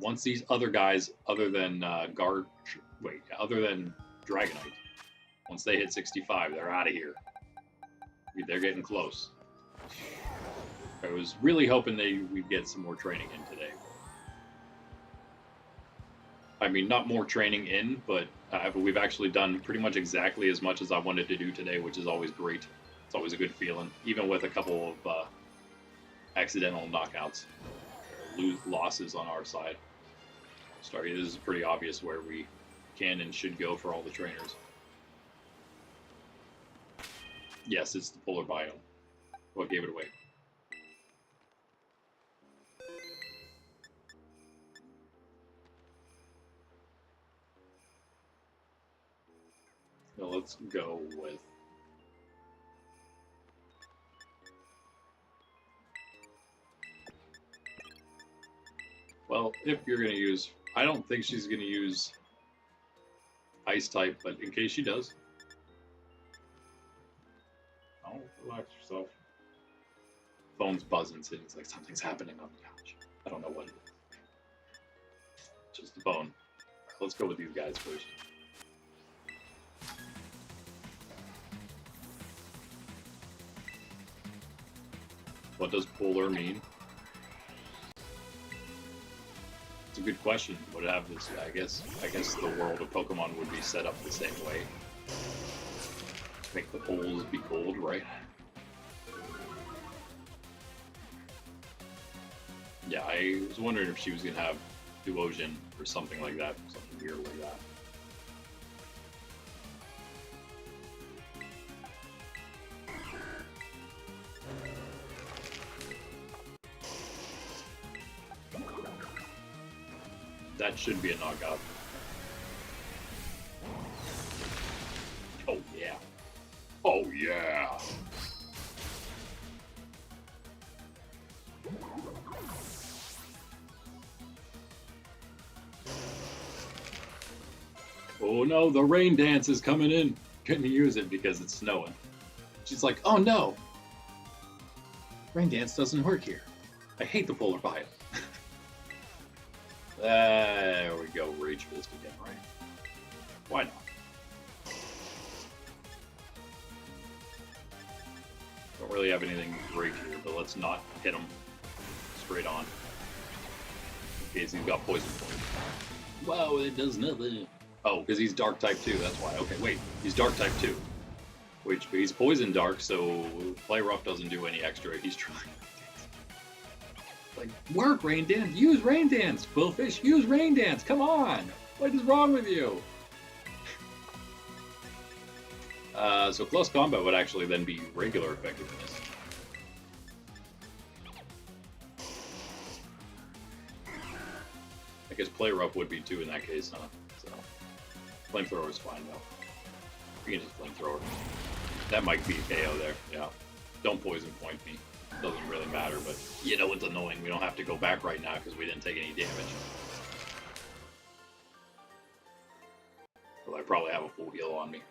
Once these other guys, other than Dragonite, once they hit 65, they're out of here. They're getting close. I was really hoping we'd get some more training in today. I mean, not more training in, but we've actually done pretty much exactly as much as I wanted to do today, which is always great. It's always a good feeling, even with a couple of accidental knockouts, losses on our side. Sorry, this is pretty obvious where we can and should go for all the trainers. Yes, it's the Polar Biome. What gave it away? Now let's go with... Well, if you're going to use... I don't think she's going to use Ice type, but in case she does... Oh, relax yourself. Phone's buzzing, so it's like something's happening on the couch. I don't know what it is. Just the phone. Let's go with these guys first. What does Polar mean? It's a good question. Would it have this? I guess the world of Pokemon would be set up the same way. Make the poles be cold, right? Yeah, I was wondering if she was gonna have Duosion or something like that, something weird like that. That should be a knockout. Oh yeah. Oh yeah. Oh no, the rain dance is coming in. Couldn't use it because it's snowing. She's like, oh no. Rain dance doesn't work here. I hate the Polar Biome. There we go, Rage Fist again, right? Why not? Don't really have anything great here, but let's not hit him straight on. In case he's got poison point. Wow, it does nothing. Oh, because he's dark type too, that's why. Okay, wait, he's dark type too. Which he's poison dark, so Play Rough doesn't do any extra. He's trying. Like, work, Rain Dance! Use Rain Dance! Quillfish, use Rain Dance! Come on! What is wrong with you? So close combat would actually then be regular effectiveness. I guess Play Rough would be too in that case, huh? So, Flamethrower is fine though. You can just Flamethrower. That might be KO there, yeah. Don't poison point me. Doesn't really matter, but you know it's annoying. We don't have to go back right now because we didn't take any damage. Well, I probably have a full heal on me.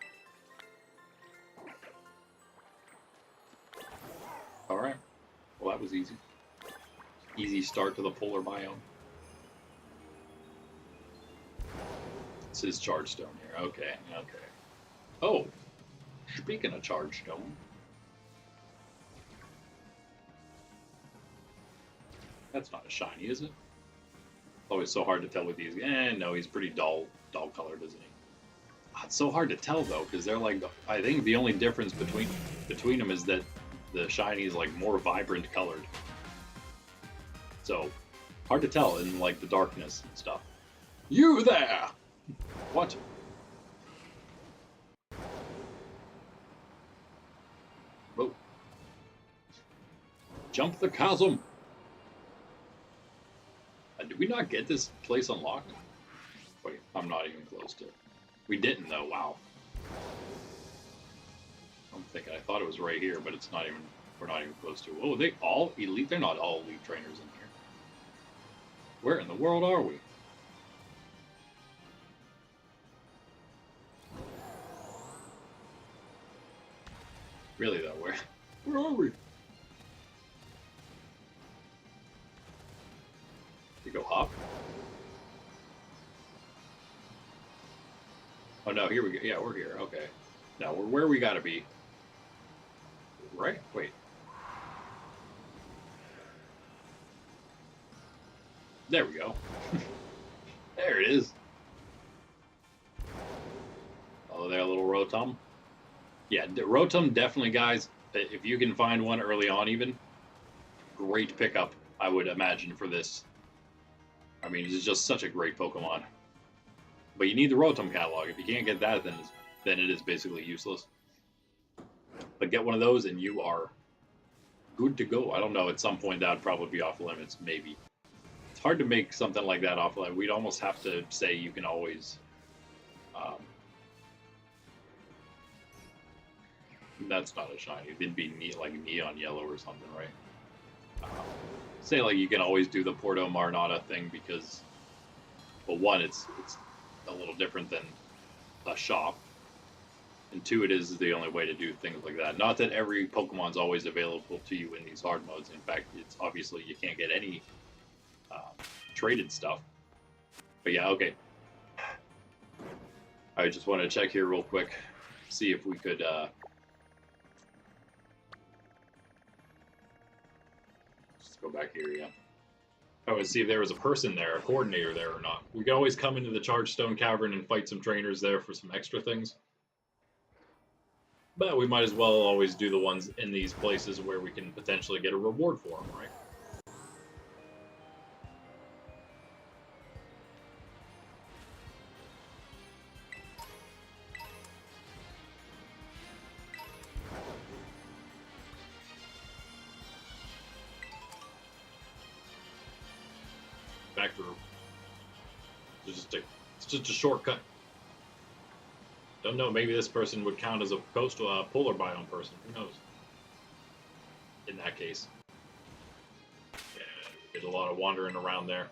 Alright. Well, that was easy. Easy start to the Polar Biome. This is Charge Stone here. Okay, okay. Oh, speaking of Charge Stone. That's not a shiny, is it? Always so hard to tell with these. No, he's pretty dull colored, isn't he? It's so hard to tell though, because they're like, I think the only difference between them is that the shiny is like more vibrant colored. So hard to tell in like the darkness and stuff. You there? What? Oh. Jump the chasm. Did we not get this place unlocked? Wait, I'm not even close to it. We didn't though, wow. I'm thinking, I thought it was right here, but it's not even, we're not even close to it. Oh, they all elite? They're not all elite trainers in here. Where in the world are we? Really though, where are we? You go hop? Oh no, here we go. Yeah, we're here. Okay. Now we're where we gotta be. Right? Wait. There we go. There it is. Oh, there, little Rotom. Yeah, Rotom definitely, guys. If you can find one early on, even great pickup, I would imagine, for this. I mean, it's just such a great Pokemon. But you need the Rotom catalog. If you can't get that, then it is basically useless. But get one of those, and you are good to go. I don't know. At some point, that would probably be off limits, maybe. It's hard to make something like that off limits. We'd almost have to say you can always. That's not a shiny. It'd be like neon yellow or something, right? Say like you can always do the Porto Marnata thing because, well, one, it's a little different than a shop, and two, it is the only way to do things like that. Not that every Pokemon's always available to you in these hard modes. In fact, it's obviously you can't get any traded stuff. But yeah, okay. I just want to check here real quick, see if we could. Just go back here, yeah. I would see if there was a person there, a coordinator there or not. We can always come into the Charged Stone Cavern and fight some trainers there for some extra things. But we might as well always do the ones in these places where we can potentially get a reward for them, right? Back through. It's just a shortcut. Don't know. Maybe this person would count as a coastal polar biome person. Who knows? In that case, yeah, there's a lot of wandering around there.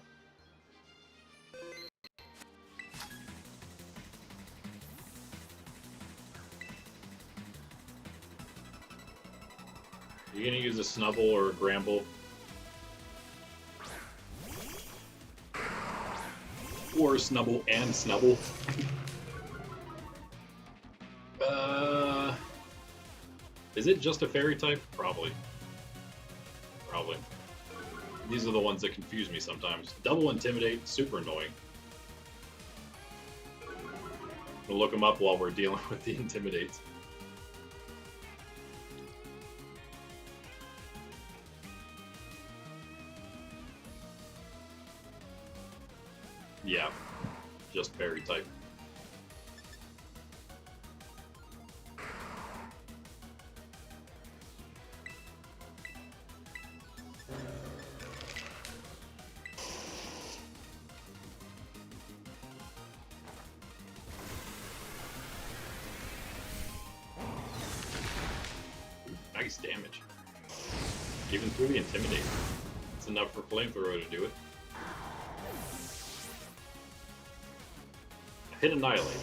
Are you gonna use a Snubble or a Gramble? Or Snubble and Snubble? Is it just a fairy type? Probably. Probably. These are the ones that confuse me sometimes. Double Intimidate, super annoying. We'll look them up while we're dealing with the Intimidates. Yeah, just fairy type. Nice damage. Even through the Intimidate. It's enough for Flamethrower to do it. Hit Annihilate.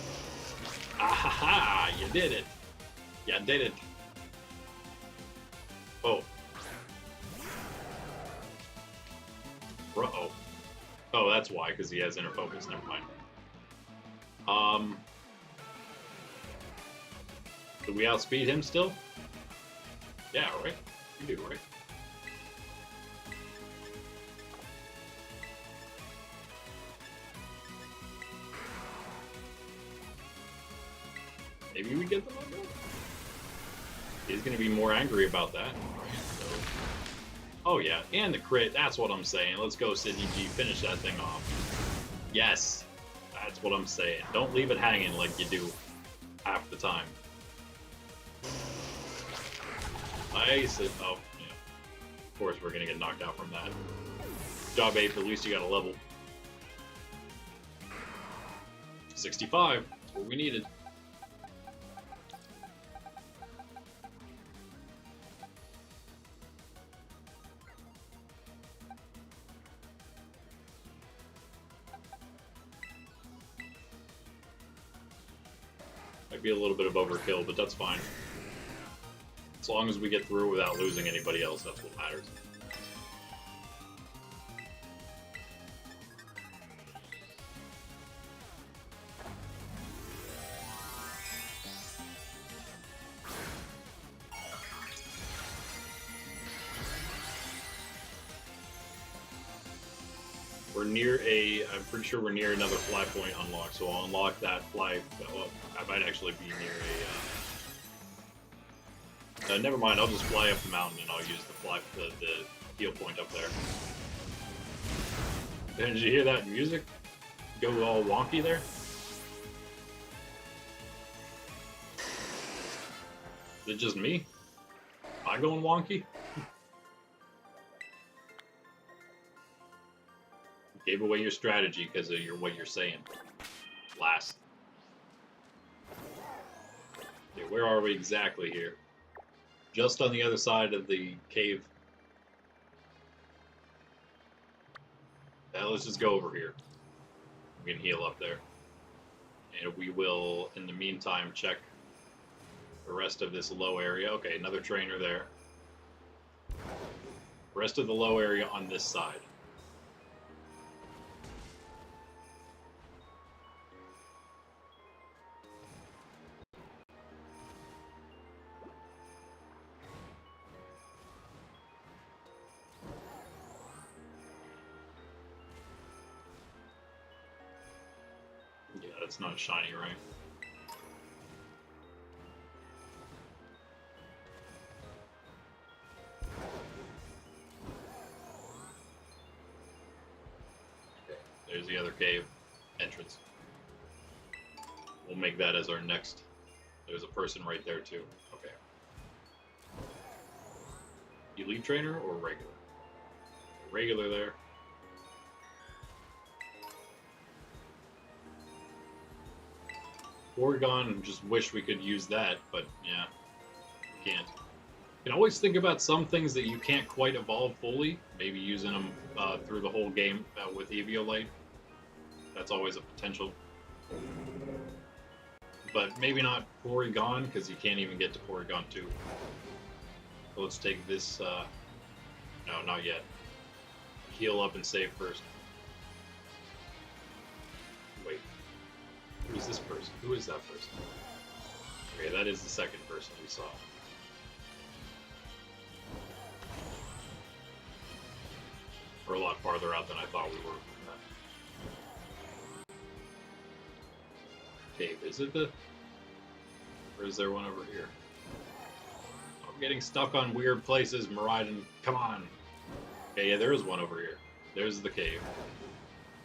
Ah-ha-ha! You did it! You did it! Oh. Uh-oh. Oh, that's why, because he has Inner Focus. Never mind. Do we outspeed him still? Yeah, right? We do, right? Maybe we get them on board. He's going to be more angry about that. Right, so. Oh yeah, and the crit, that's what I'm saying. Let's go, Sydney G, finish that thing off. Yes, that's what I'm saying. Don't leave it hanging like you do half the time. Nice. Oh, yeah. Of course we're going to get knocked out from that. Good job, Ape. At least you got a level. 65. That's what we needed. Might be a little bit of overkill, but that's fine. As long as we get through without losing anybody else, that's what matters. We're near I'm pretty sure we're near another fly point unlock, so I'll unlock that fly. Well, I might actually be near never mind, I'll just fly up the mountain and I'll use the heal point up there. Did you hear that music go all wonky there? Is it just me? Am I going wonky? Gave away your strategy because of what you're saying. Last. Okay, where are we exactly here? Just on the other side of the cave. Let's just go over here. We can heal up there. And we will, in the meantime, check the rest of this low area. Okay, another trainer there. Rest of the low area on this side. Yeah, that's not shiny, right? Okay, there's the other cave entrance. We'll make that as our next. There's a person right there too. Okay. Elite trainer or regular? Regular there. Porygon, just wish we could use that, but yeah, can't. You can always think about some things that you can't quite evolve fully, maybe using them through the whole game with Evo-line. That's always a potential. But maybe not Porygon, because you can't even get to Porygon 2. So let's take this, no, not yet. Heal up and save first. Wait. Who is this person? Who is that person? Okay, that is the second person we saw. We're a lot farther out than I thought we were from that. Okay, is it the... Or is there one over here? I'm getting stuck on weird places, Miraidon. Come on! Okay, yeah, there is one over here. There's the cave.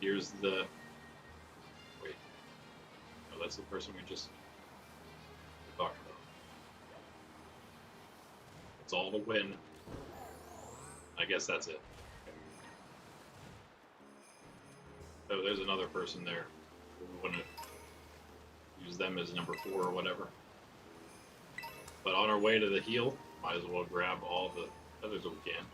Here's the... Wait. No, that's the person we just talked about. It's all to win. I guess that's it. Oh, there's another person there. We want to use them as number 4 or whatever. But on our way to the heal, might as well grab all the others that we can.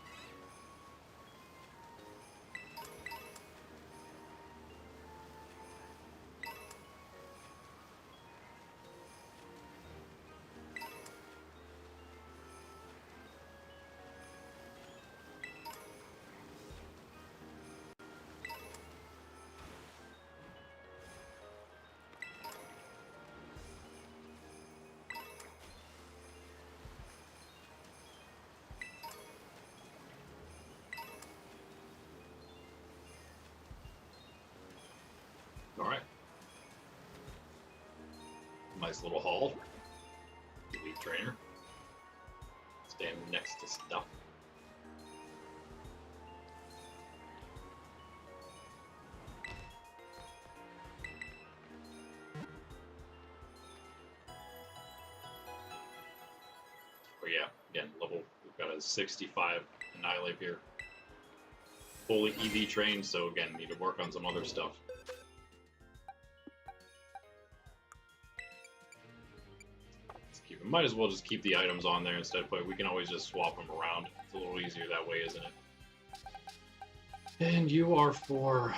Nice little haul. Elite trainer. Standing next to stuff. Oh yeah, again, level, we've got a 65 Annihilate here. Fully EV trained, so again, need to work on some other stuff. Might as well just keep the items on there instead, but we can always just swap them around. It's a little easier that way, isn't it? And you are for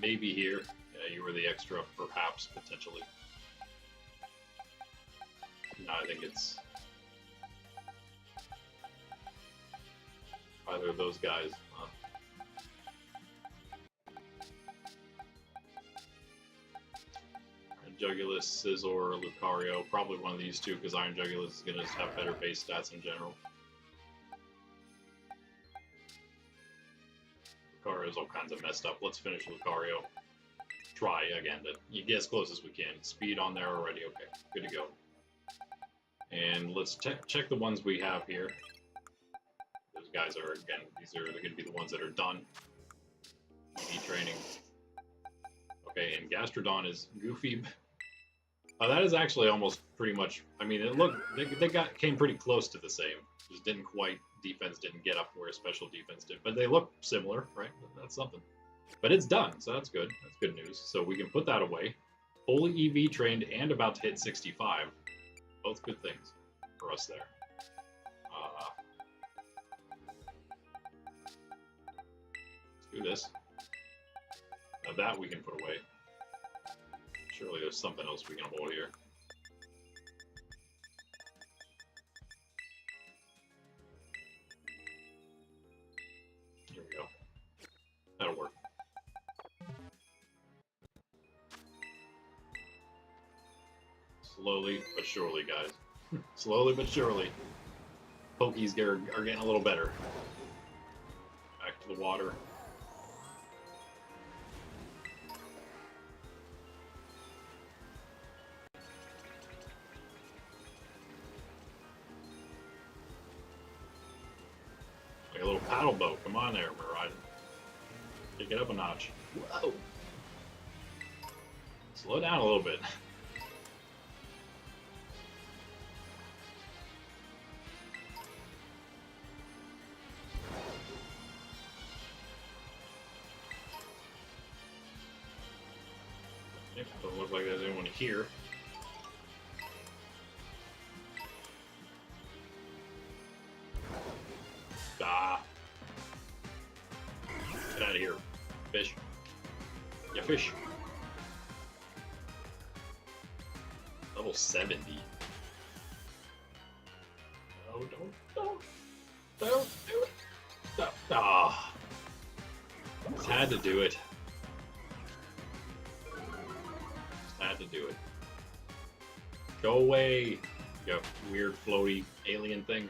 maybe here. Yeah, you were the extra, perhaps, potentially. No, I think it's either of those guys. Jugulus, Scizor, Lucario, probably one of these two, because Iron Jugulus is going to have better base stats in general. Lucario's all kinds of messed up. Let's finish Lucario. Try again to get as close as we can. Speed on there already. Okay, good to go. And let's check the ones we have here. Those guys are, again, these are going to be the ones that are done. EV training. Okay, and Gastrodon is goofy. That is actually almost pretty much. I mean, it looked they came pretty close to the same. Just didn't quite. Defense didn't get up where special defense did, but they look similar, right? That's something. But it's done, so that's good. That's good news. So we can put that away. Fully EV trained and about to hit 65. Both good things for us there. Let's do this. Now that we can put away. Surely there's something else we can hold here. Here we go. That'll work. Slowly but surely, guys. Slowly but surely. Pokies are getting a little better. Back to the water. Like a little paddle boat. Come on there, Mirage. Take it up a notch. Whoa! Slow down a little bit. Doesn't look like there's anyone here. Ah. Get out of here. Fish. Yeah, fish. Level 70. No, don't do it. Stop. Ah. Just had to do it. Had to do it. Go away, you weird floaty alien thing.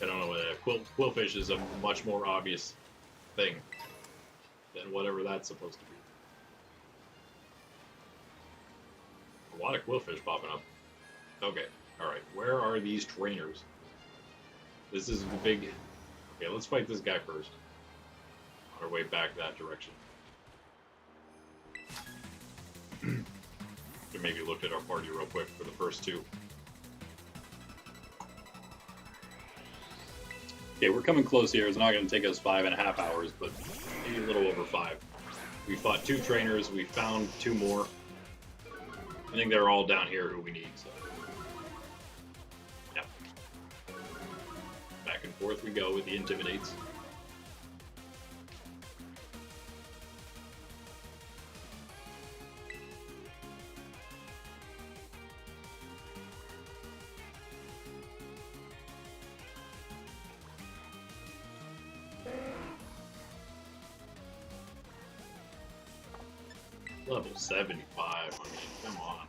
I don't know what that quillfish is a much more obvious thing than whatever that's supposed to be. A lot of quillfish popping up. Okay, alright, where are these trainers? This is the big... Okay, let's fight this guy first. On our way back that direction. Maybe look at our party real quick for the first two. Okay, we're coming close here. It's not going to take us 5.5 hours, but maybe a little over 5. We fought 2 trainers. We found 2 more. I think they're all down here who we need. So, yeah. Back and forth we go with the Intimidates. Level 75, I mean, come on.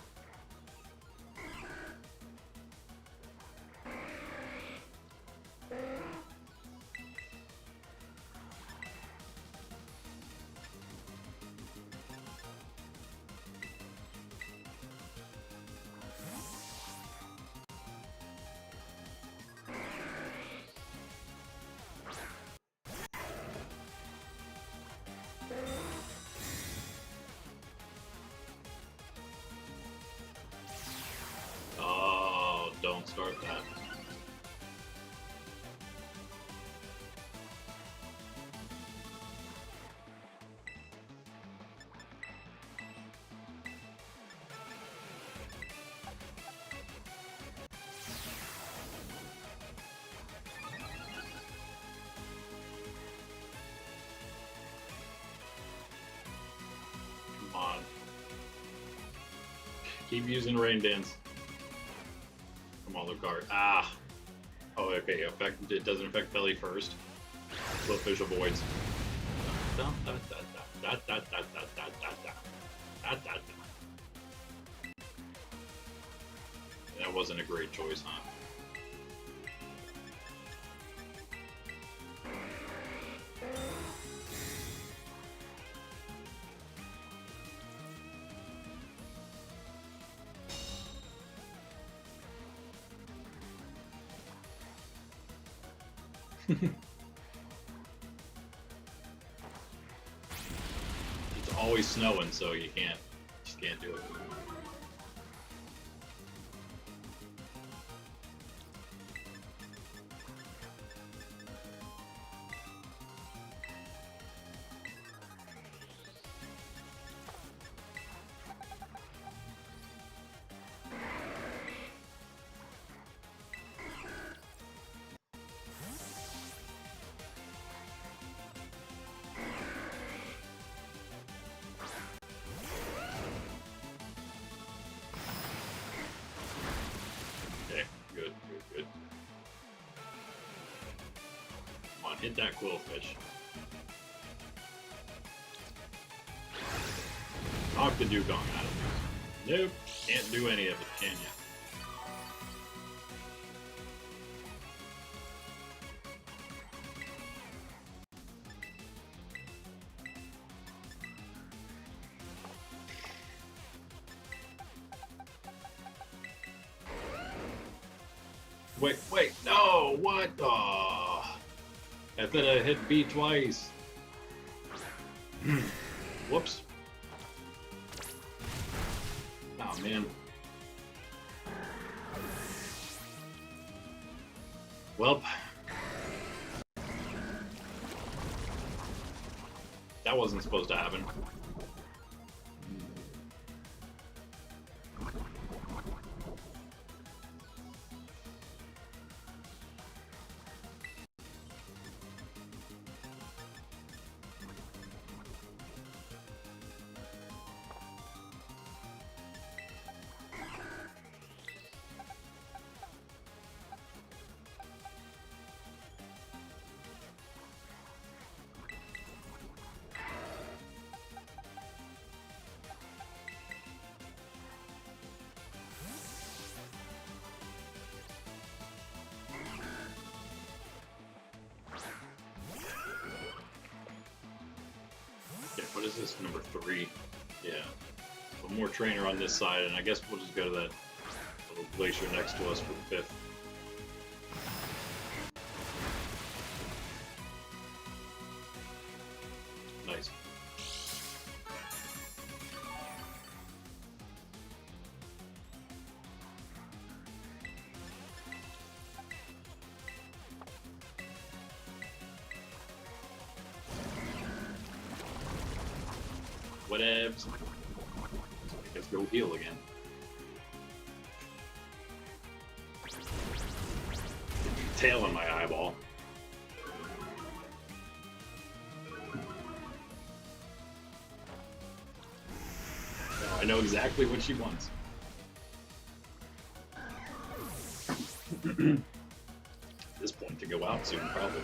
start that. Come on. Keep using Rain Dance. Come on, Lucario. Ah! Oh, okay. It doesn't affect Belly first. Clifffish avoids. That wasn't a great choice, huh? It's always snowing, so you just can't do it. Good. Come on, hit that Quillfish. Knock the Dugong out of this. Nope, can't do any of it, can you? Wait, no, what? Oh, I thought I hit B twice. Whoops. Oh, man. Well, that wasn't supposed to happen. What is this? Number 3. Yeah. One more trainer on this side, and I guess we'll just go to that little glacier next to us for the 5th. Nice. Whatevs. Let's go heal again. Tail in my eyeball. Now I know exactly what she wants. At this point to go out soon, probably.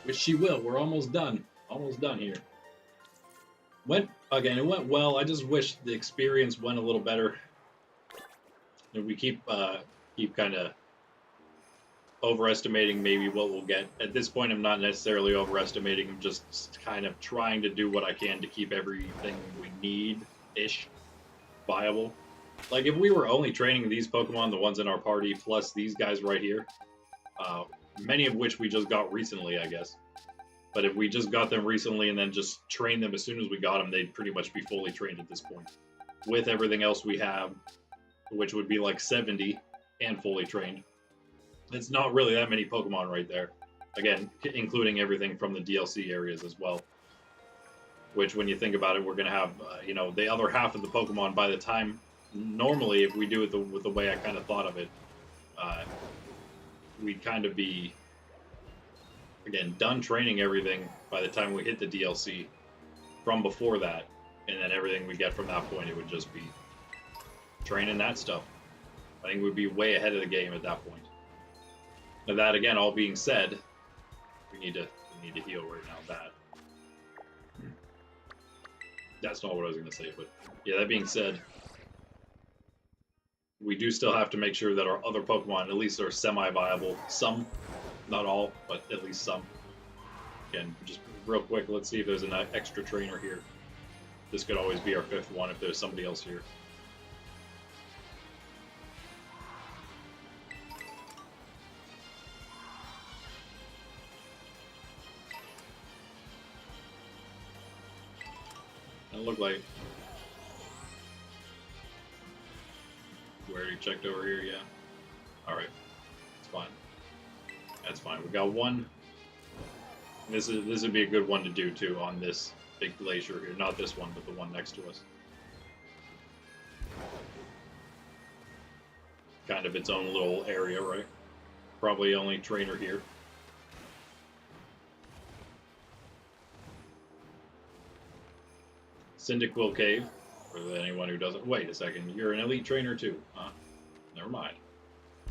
Which she will. We're almost done. Almost done here. It went well. I just wish the experience went a little better. And we keep kind of overestimating maybe what we'll get. At this point, I'm not necessarily overestimating. I'm just kind of trying to do what I can to keep everything we need-ish viable. Like, if we were only training these Pokemon, the ones in our party, plus these guys right here, many of which we just got recently, I guess. But if we just got them recently and then just trained them as soon as we got them, they'd pretty much be fully trained at this point. With everything else we have, which would be like 70, and fully trained. It's not really that many Pokemon right there. Again, including everything from the DLC areas as well. Which, when you think about it, we're going to have, you know, the other half of the Pokemon by the time, normally, if we do it with the way I kind of thought of it, we'd kind of be, again, done training everything by the time we hit the DLC from before that. And then everything we get from that point, it would just be training that stuff. I think we'd be way ahead of the game at that point. Now that, again, all being said, we need to heal right now bad. That's not what I was going to say, but yeah, that being said, we do still have to make sure that our other Pokemon at least are semi-viable. Some, not all, but at least some. Again, just real quick, let's see if there's an extra trainer here. This could always be our 5th one if there's somebody else here. Doesn't look like. We already checked over here, yeah. Alright. It's fine. That's fine. We got one. This would be a good one to do too on this big glacier here. Not this one, but the one next to us. Kind of its own little area, right? Probably only trainer here. Cyndaquil Cave, for anyone who doesn't. Wait a second, you're an elite trainer too, huh? Never mind.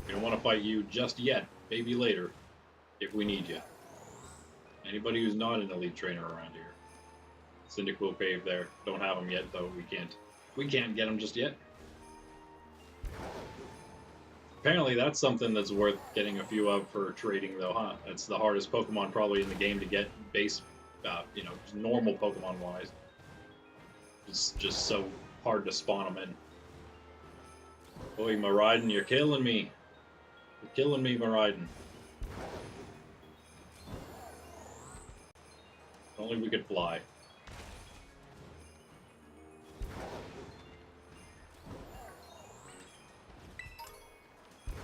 We don't want to fight you just yet. Maybe later, if we need you. Anybody who's not an elite trainer around here. Cyndaquil Cave there. Don't have them yet, though. We can't get them just yet. Apparently, that's something that's worth getting a few of for trading, though, huh? That's the hardest Pokemon probably in the game to get base, you know, normal Pokemon-wise. It's just so hard to spawn them in. Boy, Miraidon, you're killing me. You're killing me, Miraidon. If only we could fly.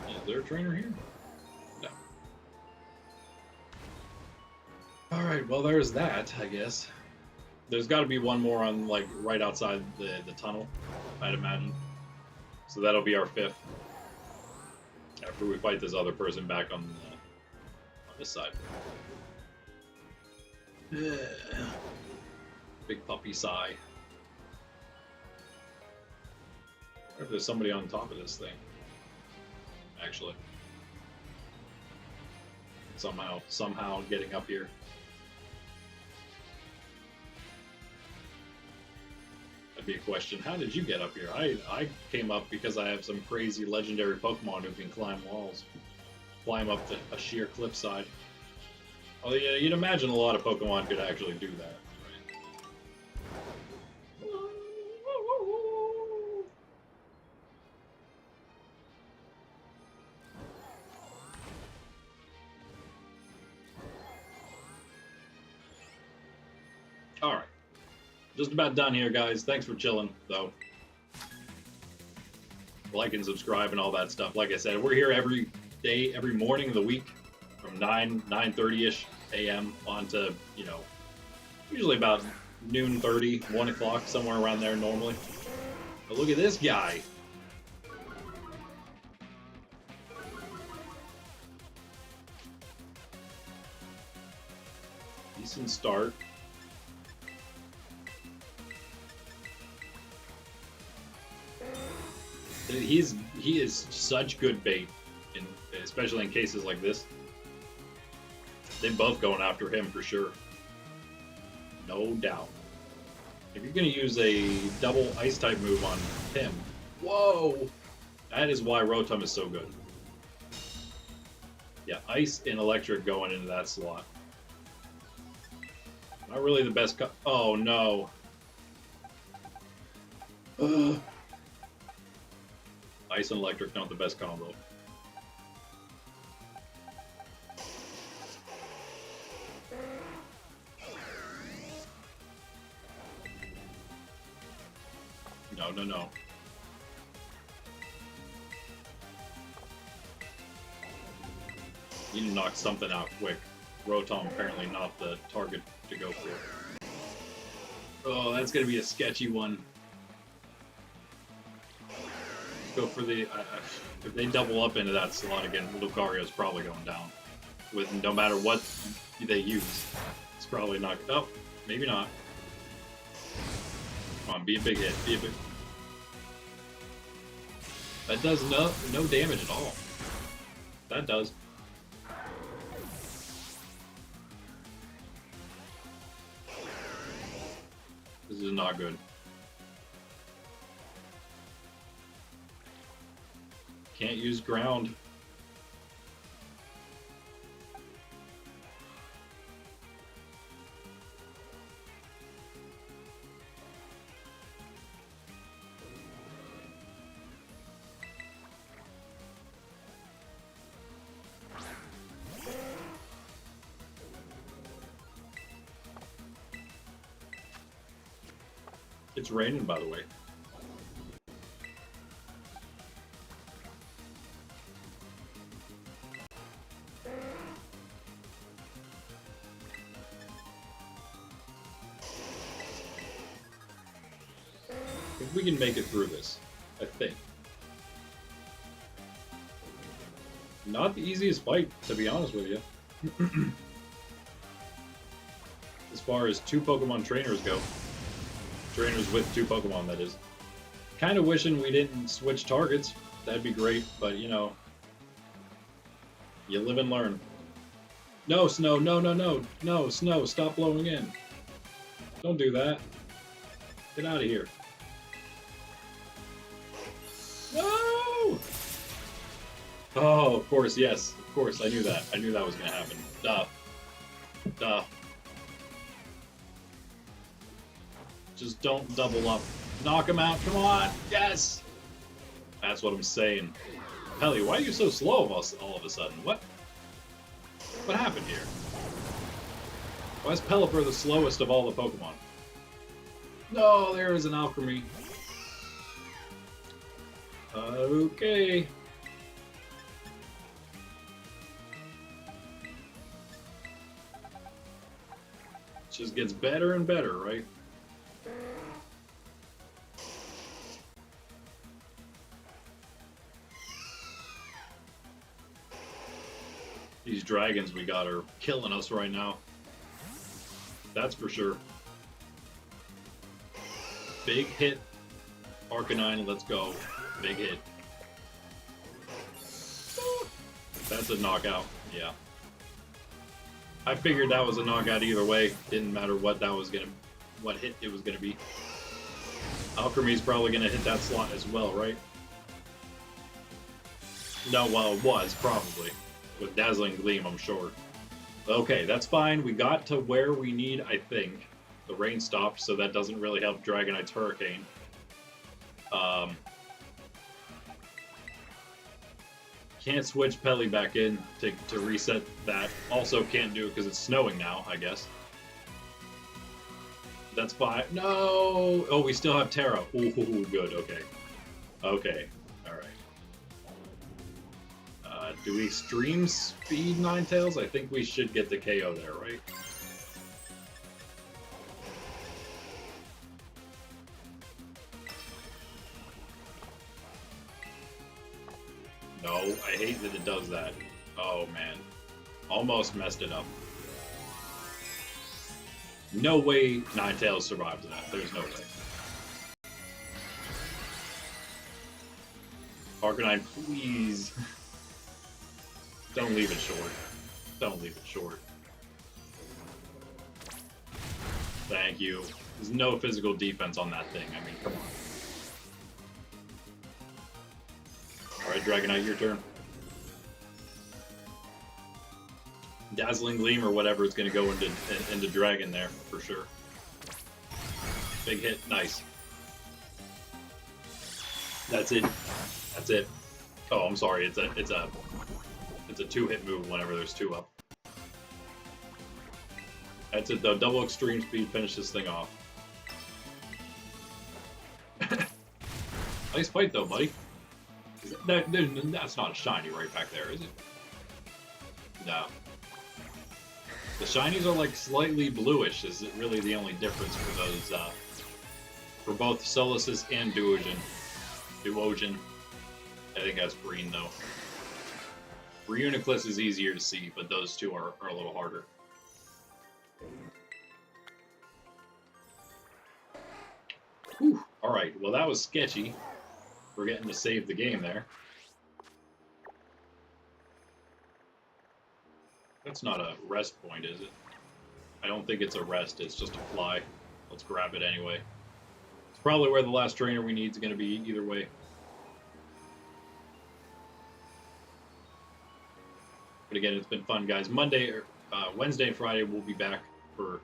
Is there a trainer here? No. Alright, well there's that, I guess. There's got to be one more on, like, right outside the tunnel, I'd imagine. So that'll be our 5th. After we fight this other person back on this side. Big puppy sigh. I wonder if there's somebody on top of this thing. Actually. Somehow getting up here. That'd be a question. How did you get up here? I came up because I have some crazy legendary Pokemon who can climb walls. Climb up a sheer cliffside. Oh yeah, you'd imagine a lot of Pokemon could actually do that. Alright. Just about done here, guys. Thanks for chilling, though. Like and subscribe and all that stuff. Like I said, we're here every day, every morning of the week from 9:30ish a.m. on to, you know, usually about noon 30, 1 o'clock, somewhere around there normally. But look at this guy. Decent start. He is such good bait, especially in cases like this. They're both going after him for sure. No doubt. If you're going to use a double ice type move on him, whoa! That is why Rotom is so good. Yeah, ice and electric going into that slot. Not really the best oh no. Ice and electric, not the best combo. No. You need to knock something out quick. Rotom apparently not the target to go for. Oh, that's gonna be a sketchy one. Go for the. If they double up into that slot again, Lucario's probably going down. With no matter what they use, it's probably not. Oh, maybe not. Come on, be a big hit. Be a big. That does no damage at all. That does. This is not good. Can't use ground. It's raining, by the way. I think we can make it through this. I think. Not the easiest fight, to be honest with you. As far as 2 Pokemon trainers go. Trainers with 2 Pokemon, that is. Kind of wishing we didn't switch targets. That'd be great, but you know. You live and learn. No, Snow, no, no, no. No, Snow, stop blowing in. Don't do that. Get out of here. No! Oh, of course, yes. Of course, I knew that. I knew that was going to happen. Duh. Duh. Just don't double up. Knock him out. Come on. Yes! That's what I'm saying. Pelly, why are you so slow all of a sudden? What? What happened here? Why is Pelipper the slowest of all the Pokemon? No, there is an Alchemy. Okay. Just gets better and better, right? These dragons we got are killing us right now. That's for sure. Big hit. Arcanine, let's go. Big hit. That's a knockout, yeah. I figured that was a knockout either way. Didn't matter what what hit it was gonna be. Alchemy's probably gonna hit that slot as well, right? No, well, it was probably. With Dazzling Gleam, I'm sure. Okay, that's fine. We got to where we need, I think. The rain stopped, so that doesn't really help Dragonite's Hurricane. Can't switch Pelly back in to reset that. Also can't do it because it's snowing now, I guess. That's fine. No! Oh, we still have Tera. Ooh, good, okay. Okay, alright. Do we extreme speed Ninetales? I think we should get the KO there, right? No, I hate that it does that. Oh man. Almost messed it up. No way Ninetales survived that. There's no way. Arcanine, please. Don't leave it short. Don't leave it short. Thank you. There's no physical defense on that thing. I mean, come on. Alright, Dragonite, your turn. Dazzling Gleam or whatever is going to go into Dragon there, for sure. Big hit. Nice. That's it. That's it. Oh, I'm sorry. It's a 2-hit move whenever there's 2 up. That's it though. Double extreme speed, finish this thing off. Nice fight though, buddy. That's not a shiny right back there, is it? No. The shinies are like slightly bluish. Is it really the only difference for those, for both Solosis and Duogen? Duogen. I think that's green though. Reuniclus is easier to see, but those two are a little harder. Whew. Alright, well that was sketchy. We're getting to save the game there. That's not a rest point, is it? I don't think it's a rest, it's just a fly. Let's grab it anyway. It's probably where the last trainer we need is going to be either way. But again, it's been fun, guys. Wednesday and Friday, we'll be back for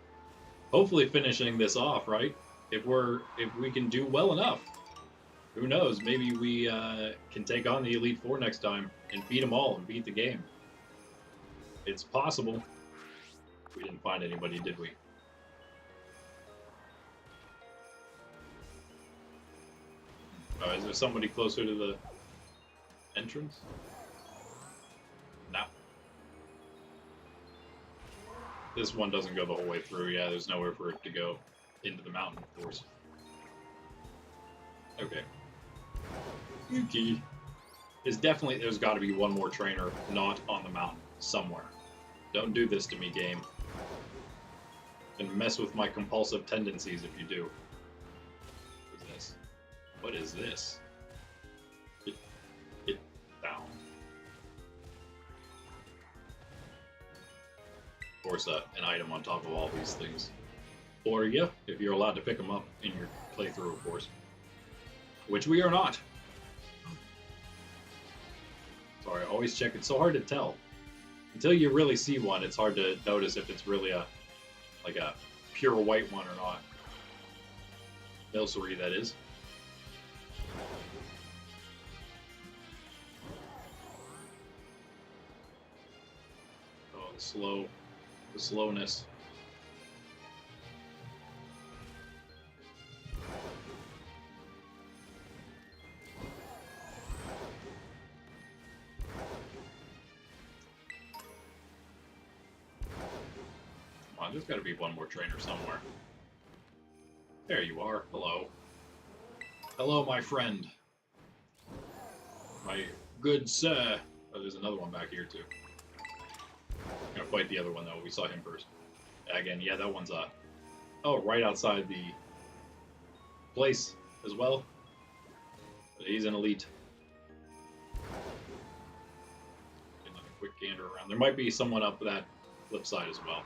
hopefully finishing this off, right? If we can do well enough. Who knows? Maybe we can take on the Elite Four next time and beat them all and beat the game. It's possible. We didn't find anybody, did we? Oh, is there somebody closer to the entrance? No. This one doesn't go the whole way through. Yeah, there's nowhere for it to go into the mountain, of course. Okay. Yuki. There's got to be one more trainer not on the mountain somewhere. Don't do this to me, game. And mess with my compulsive tendencies if you do. What is this? What is this? Get down. Of course, an item on top of all these things. Or, yeah, if you're allowed to pick them up in your playthrough, of course. Which we are not. Sorry, always check. It's so hard to tell. Until you really see one, it's hard to notice if it's really a pure white one or not. Milcery, that is. Oh, the slowness. There's got to be one more trainer somewhere. There you are. Hello. Hello, my friend. My good sir. Oh, there's another one back here, too. I'm gonna fight the other one, though. We saw him first. Again, yeah, that one's, oh, right outside the place as well. But he's an elite. Another quick gander around. There might be someone up that flip side as well.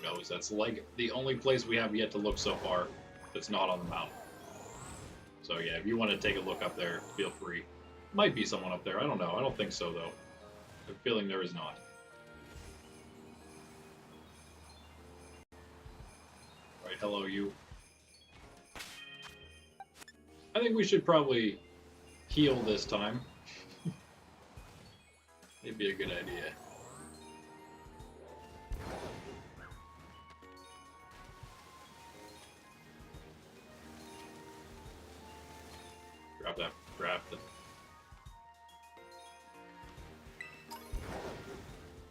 Knows. That's like the only place we have yet to look so far that's not on the mountain. So yeah, if you want to take a look up there, feel free. Might be someone up there. I don't know. I don't think so, though. I'm feeling there is not. Right, hello, you. I think we should probably heal this time. It'd be a good idea. Grab that.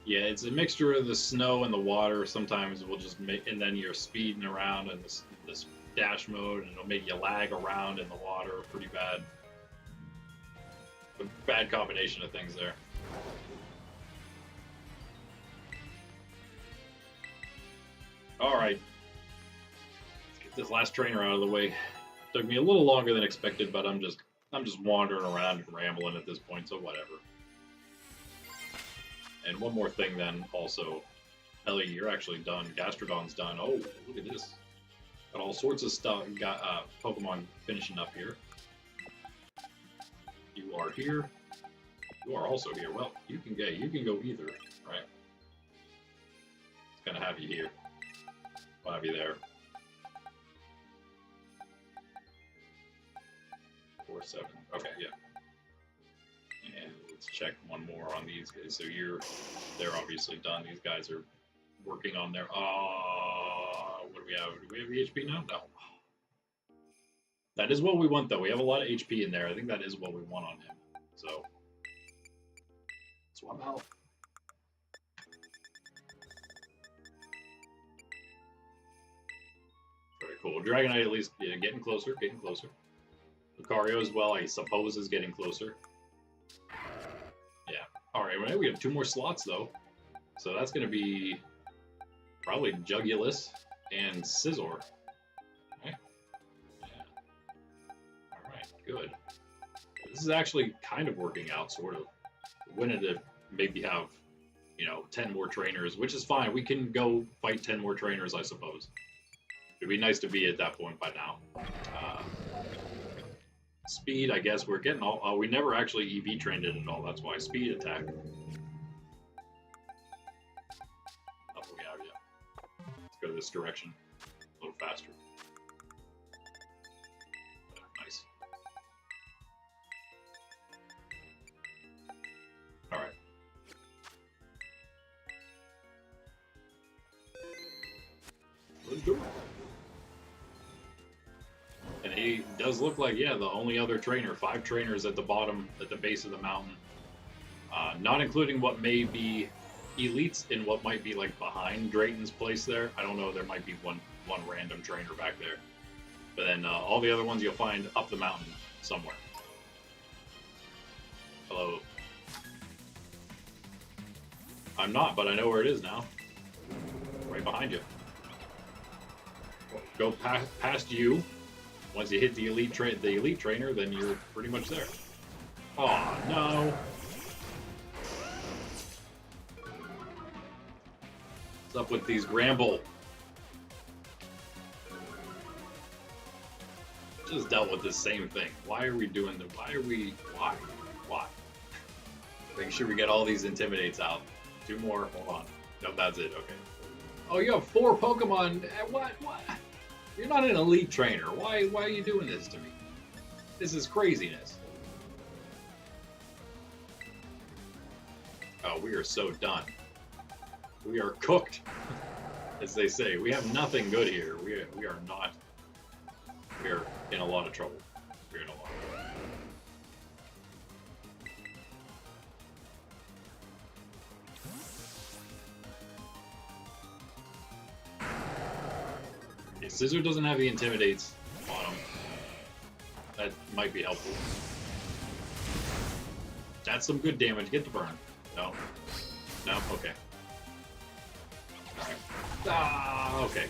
Yeah, it's a mixture of the snow and the water. Sometimes we'll just make, and then you're speeding around in this dash mode, and it'll make you lag around in the water pretty bad. A bad combination of things there. All right, let's get this last trainer out of the way. Took me a little longer than expected, but I'm just wandering around and rambling at this point, so whatever. And one more thing then, also. Ellie, you're actually done. Gastrodon's done. Oh, look at this. Got all sorts of stuff. Got Pokemon finishing up here. You are here. You are also here. Well, you can go either, right? It's gonna have you here. I'll have you there. 4-7. Okay, yeah. And let's check one more on these guys. So they're obviously done. These guys are working on their. What do we have? Do we have the HP now? No. That is what we want, though. We have a lot of HP in there. I think that is what we want on him. So swap out. Well, Dragonite at least getting closer, getting closer. Lucario as well, I suppose, is getting closer. Yeah. All right, well, we have 2 more slots though, so that's going to be probably Jugulus and Scizor. Okay. Yeah. All right, good. This is actually kind of working out, sort of. We wanted to maybe have, 10 more trainers, which is fine. We can go fight 10 more trainers, I suppose. It'd be nice to be at that point by now. Speed, I guess we're getting all. We never actually EV trained it at all. That's why speed attack. Oh yeah. Let's go this direction a little faster. Nice. All right. Let's do it. And he does look like, yeah, the only other trainer. 5 trainers at the bottom, at the base of the mountain. Not including what may be elites and what might be like behind Drayton's place there. I don't know, there might be one random trainer back there. But then all the other ones you'll find up the mountain somewhere. Hello. I'm not, but I know where it is now. Right behind you. Go past you. Once you hit the elite trainer, then you're pretty much there. Oh no! What's up with these Gramble? Just dealt with the same thing. Why are we doing the? Why? Make sure we get all these intimidates out. 2 more. Hold on. No, that's it. Okay. Oh, you have 4 Pokemon. What? You're not an elite trainer. Why are you doing this to me? This is craziness. Oh, we are so done. We are cooked, as they say. We have nothing good here. We are not. We are in a lot of trouble. We're in a lot of trouble. Scizor doesn't have the intimidates on him. That might be helpful. That's some good damage. Get the burn. No. No? Okay. Alright. Ah, okay.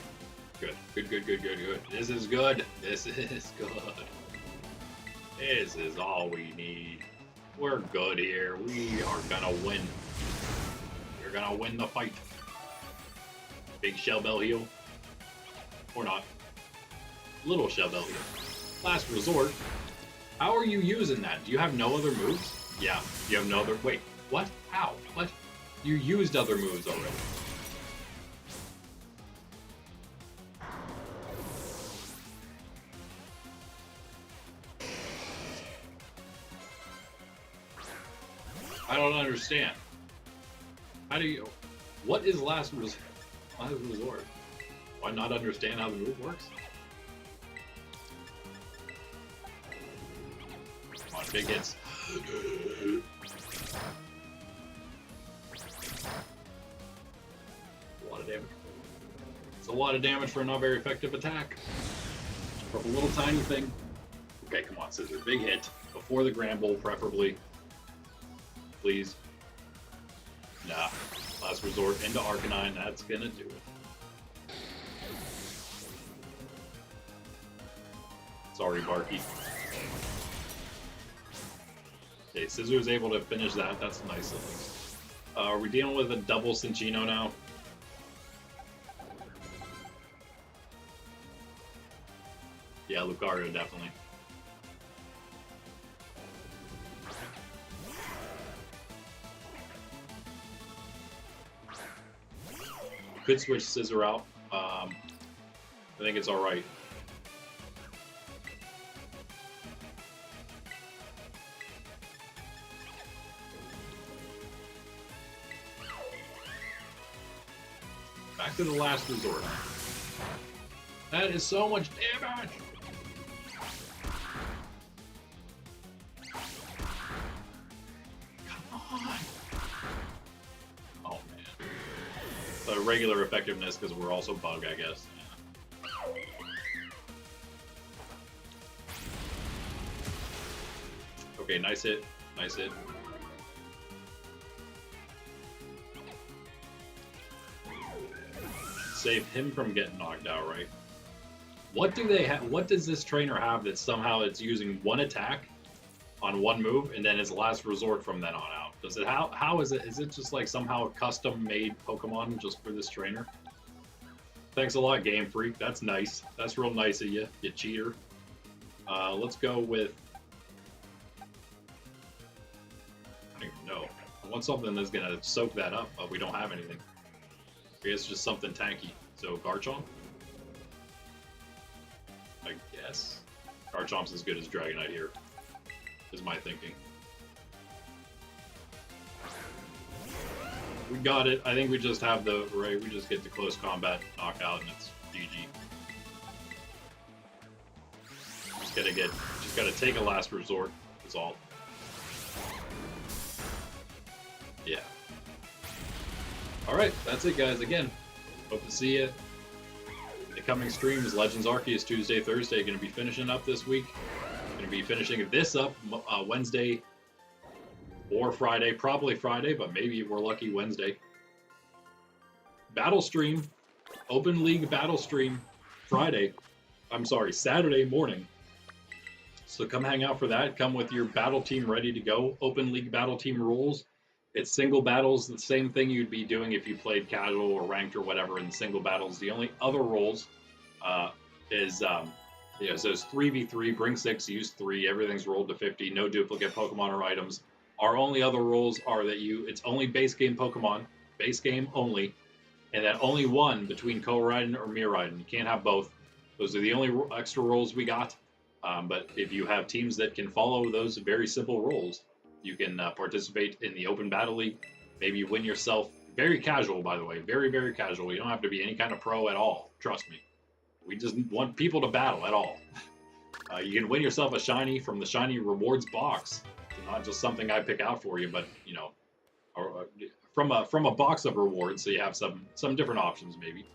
Good. Good. This is good. This is good. This is all we need. We're good here. We are gonna win. We're gonna win the fight. Big Shell Bell heal. Or not. Little Shell Bell heal. Last resort. How are you using that? Do you have no other moves? Yeah. You have no other... Wait. What? How? What? You used other moves already. I don't understand. How do you... What is last resort? Do I not understand how the move works? Come on, big hits. A lot of damage. It's a lot of damage for a not very effective attack. From a little tiny thing. Okay, come on, Scizor. Big hit. Before the Gramble, preferably. Please. Nah. Last resort into Arcanine. That's gonna do it. Sorry, Barky. Okay, Scizor is able to finish that. That's nice at least. Are we dealing with a double Cinccino now? Yeah, Lucario, definitely. Could switch Scizor out. I think it's alright. Back to the last resort. That is so much damage! Come on! Oh man. The regular effectiveness because we're also bug, I guess. Yeah. Okay, nice hit. Nice hit. Save him from getting knocked out, right? What do they have? What does this trainer have that somehow it's using one attack on one move and then it's last resort from then on out? Does it how is it? Is it just like somehow a custom made Pokemon just for this trainer? Thanks a lot, Game Freak. That's nice. That's real nice of you, you cheater. Let's go with. I don't even know. I want something that's gonna soak that up, but we don't have anything. I guess just something tanky. So Garchomp? I guess. Garchomp's as good as Dragonite here, is my thinking. We got it. I think we just have the right. We just get the close combat knockout, and it's GG. Just gotta take a last resort. That's all. Yeah. All right, that's it, guys. Again, hope to see you. The coming streams, Legends Arceus Tuesday, Thursday. Going to be finishing up this week. Going to be finishing this up Wednesday or Friday. Probably Friday, but maybe if we're lucky, Wednesday. Battle stream, Open League battle stream, Friday. I'm sorry, Saturday morning. So come hang out for that. Come with your battle team ready to go. Open League battle team rules. It's single battles, the same thing you'd be doing if you played casual or ranked or whatever in single battles. The only other rules is, so it's 3v3, bring 6, use 3, everything's rolled to 50, no duplicate Pokemon or items. Our only other rules are that it's only base game Pokemon, base game only, and then only one between co-riding or mirror-riding. You can't have both. Those are the only extra rules we got. But if you have teams that can follow those very simple rules, you can participate in the Open Battle League. Maybe you win yourself, very casual, by the way, very, very casual. You don't have to be any kind of pro at all, trust me. We just want people to battle at all. You can win yourself a shiny from the shiny rewards box. It's not just something I pick out for you, but or, from a box of rewards, so you have some different options maybe.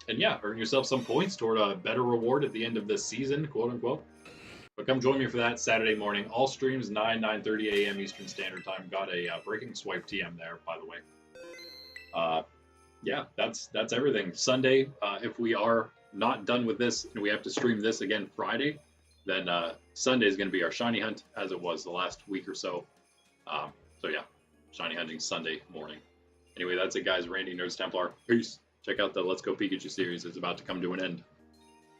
And yeah, earn yourself some points toward a better reward at the end of this season, quote unquote. But come join me for that Saturday morning. All streams 9:30 a.m. Eastern Standard Time. Got a breaking swipe TM there, by the way. Yeah, that's everything. Sunday, if we are not done with this and we have to stream this again Friday, then Sunday is going to be our shiny hunt, as it was the last week or so. So yeah, shiny hunting Sunday morning. Anyway, that's it, guys. Randy Nerds Templar. Peace. Check out the Let's Go Pikachu series. It's about to come to an end.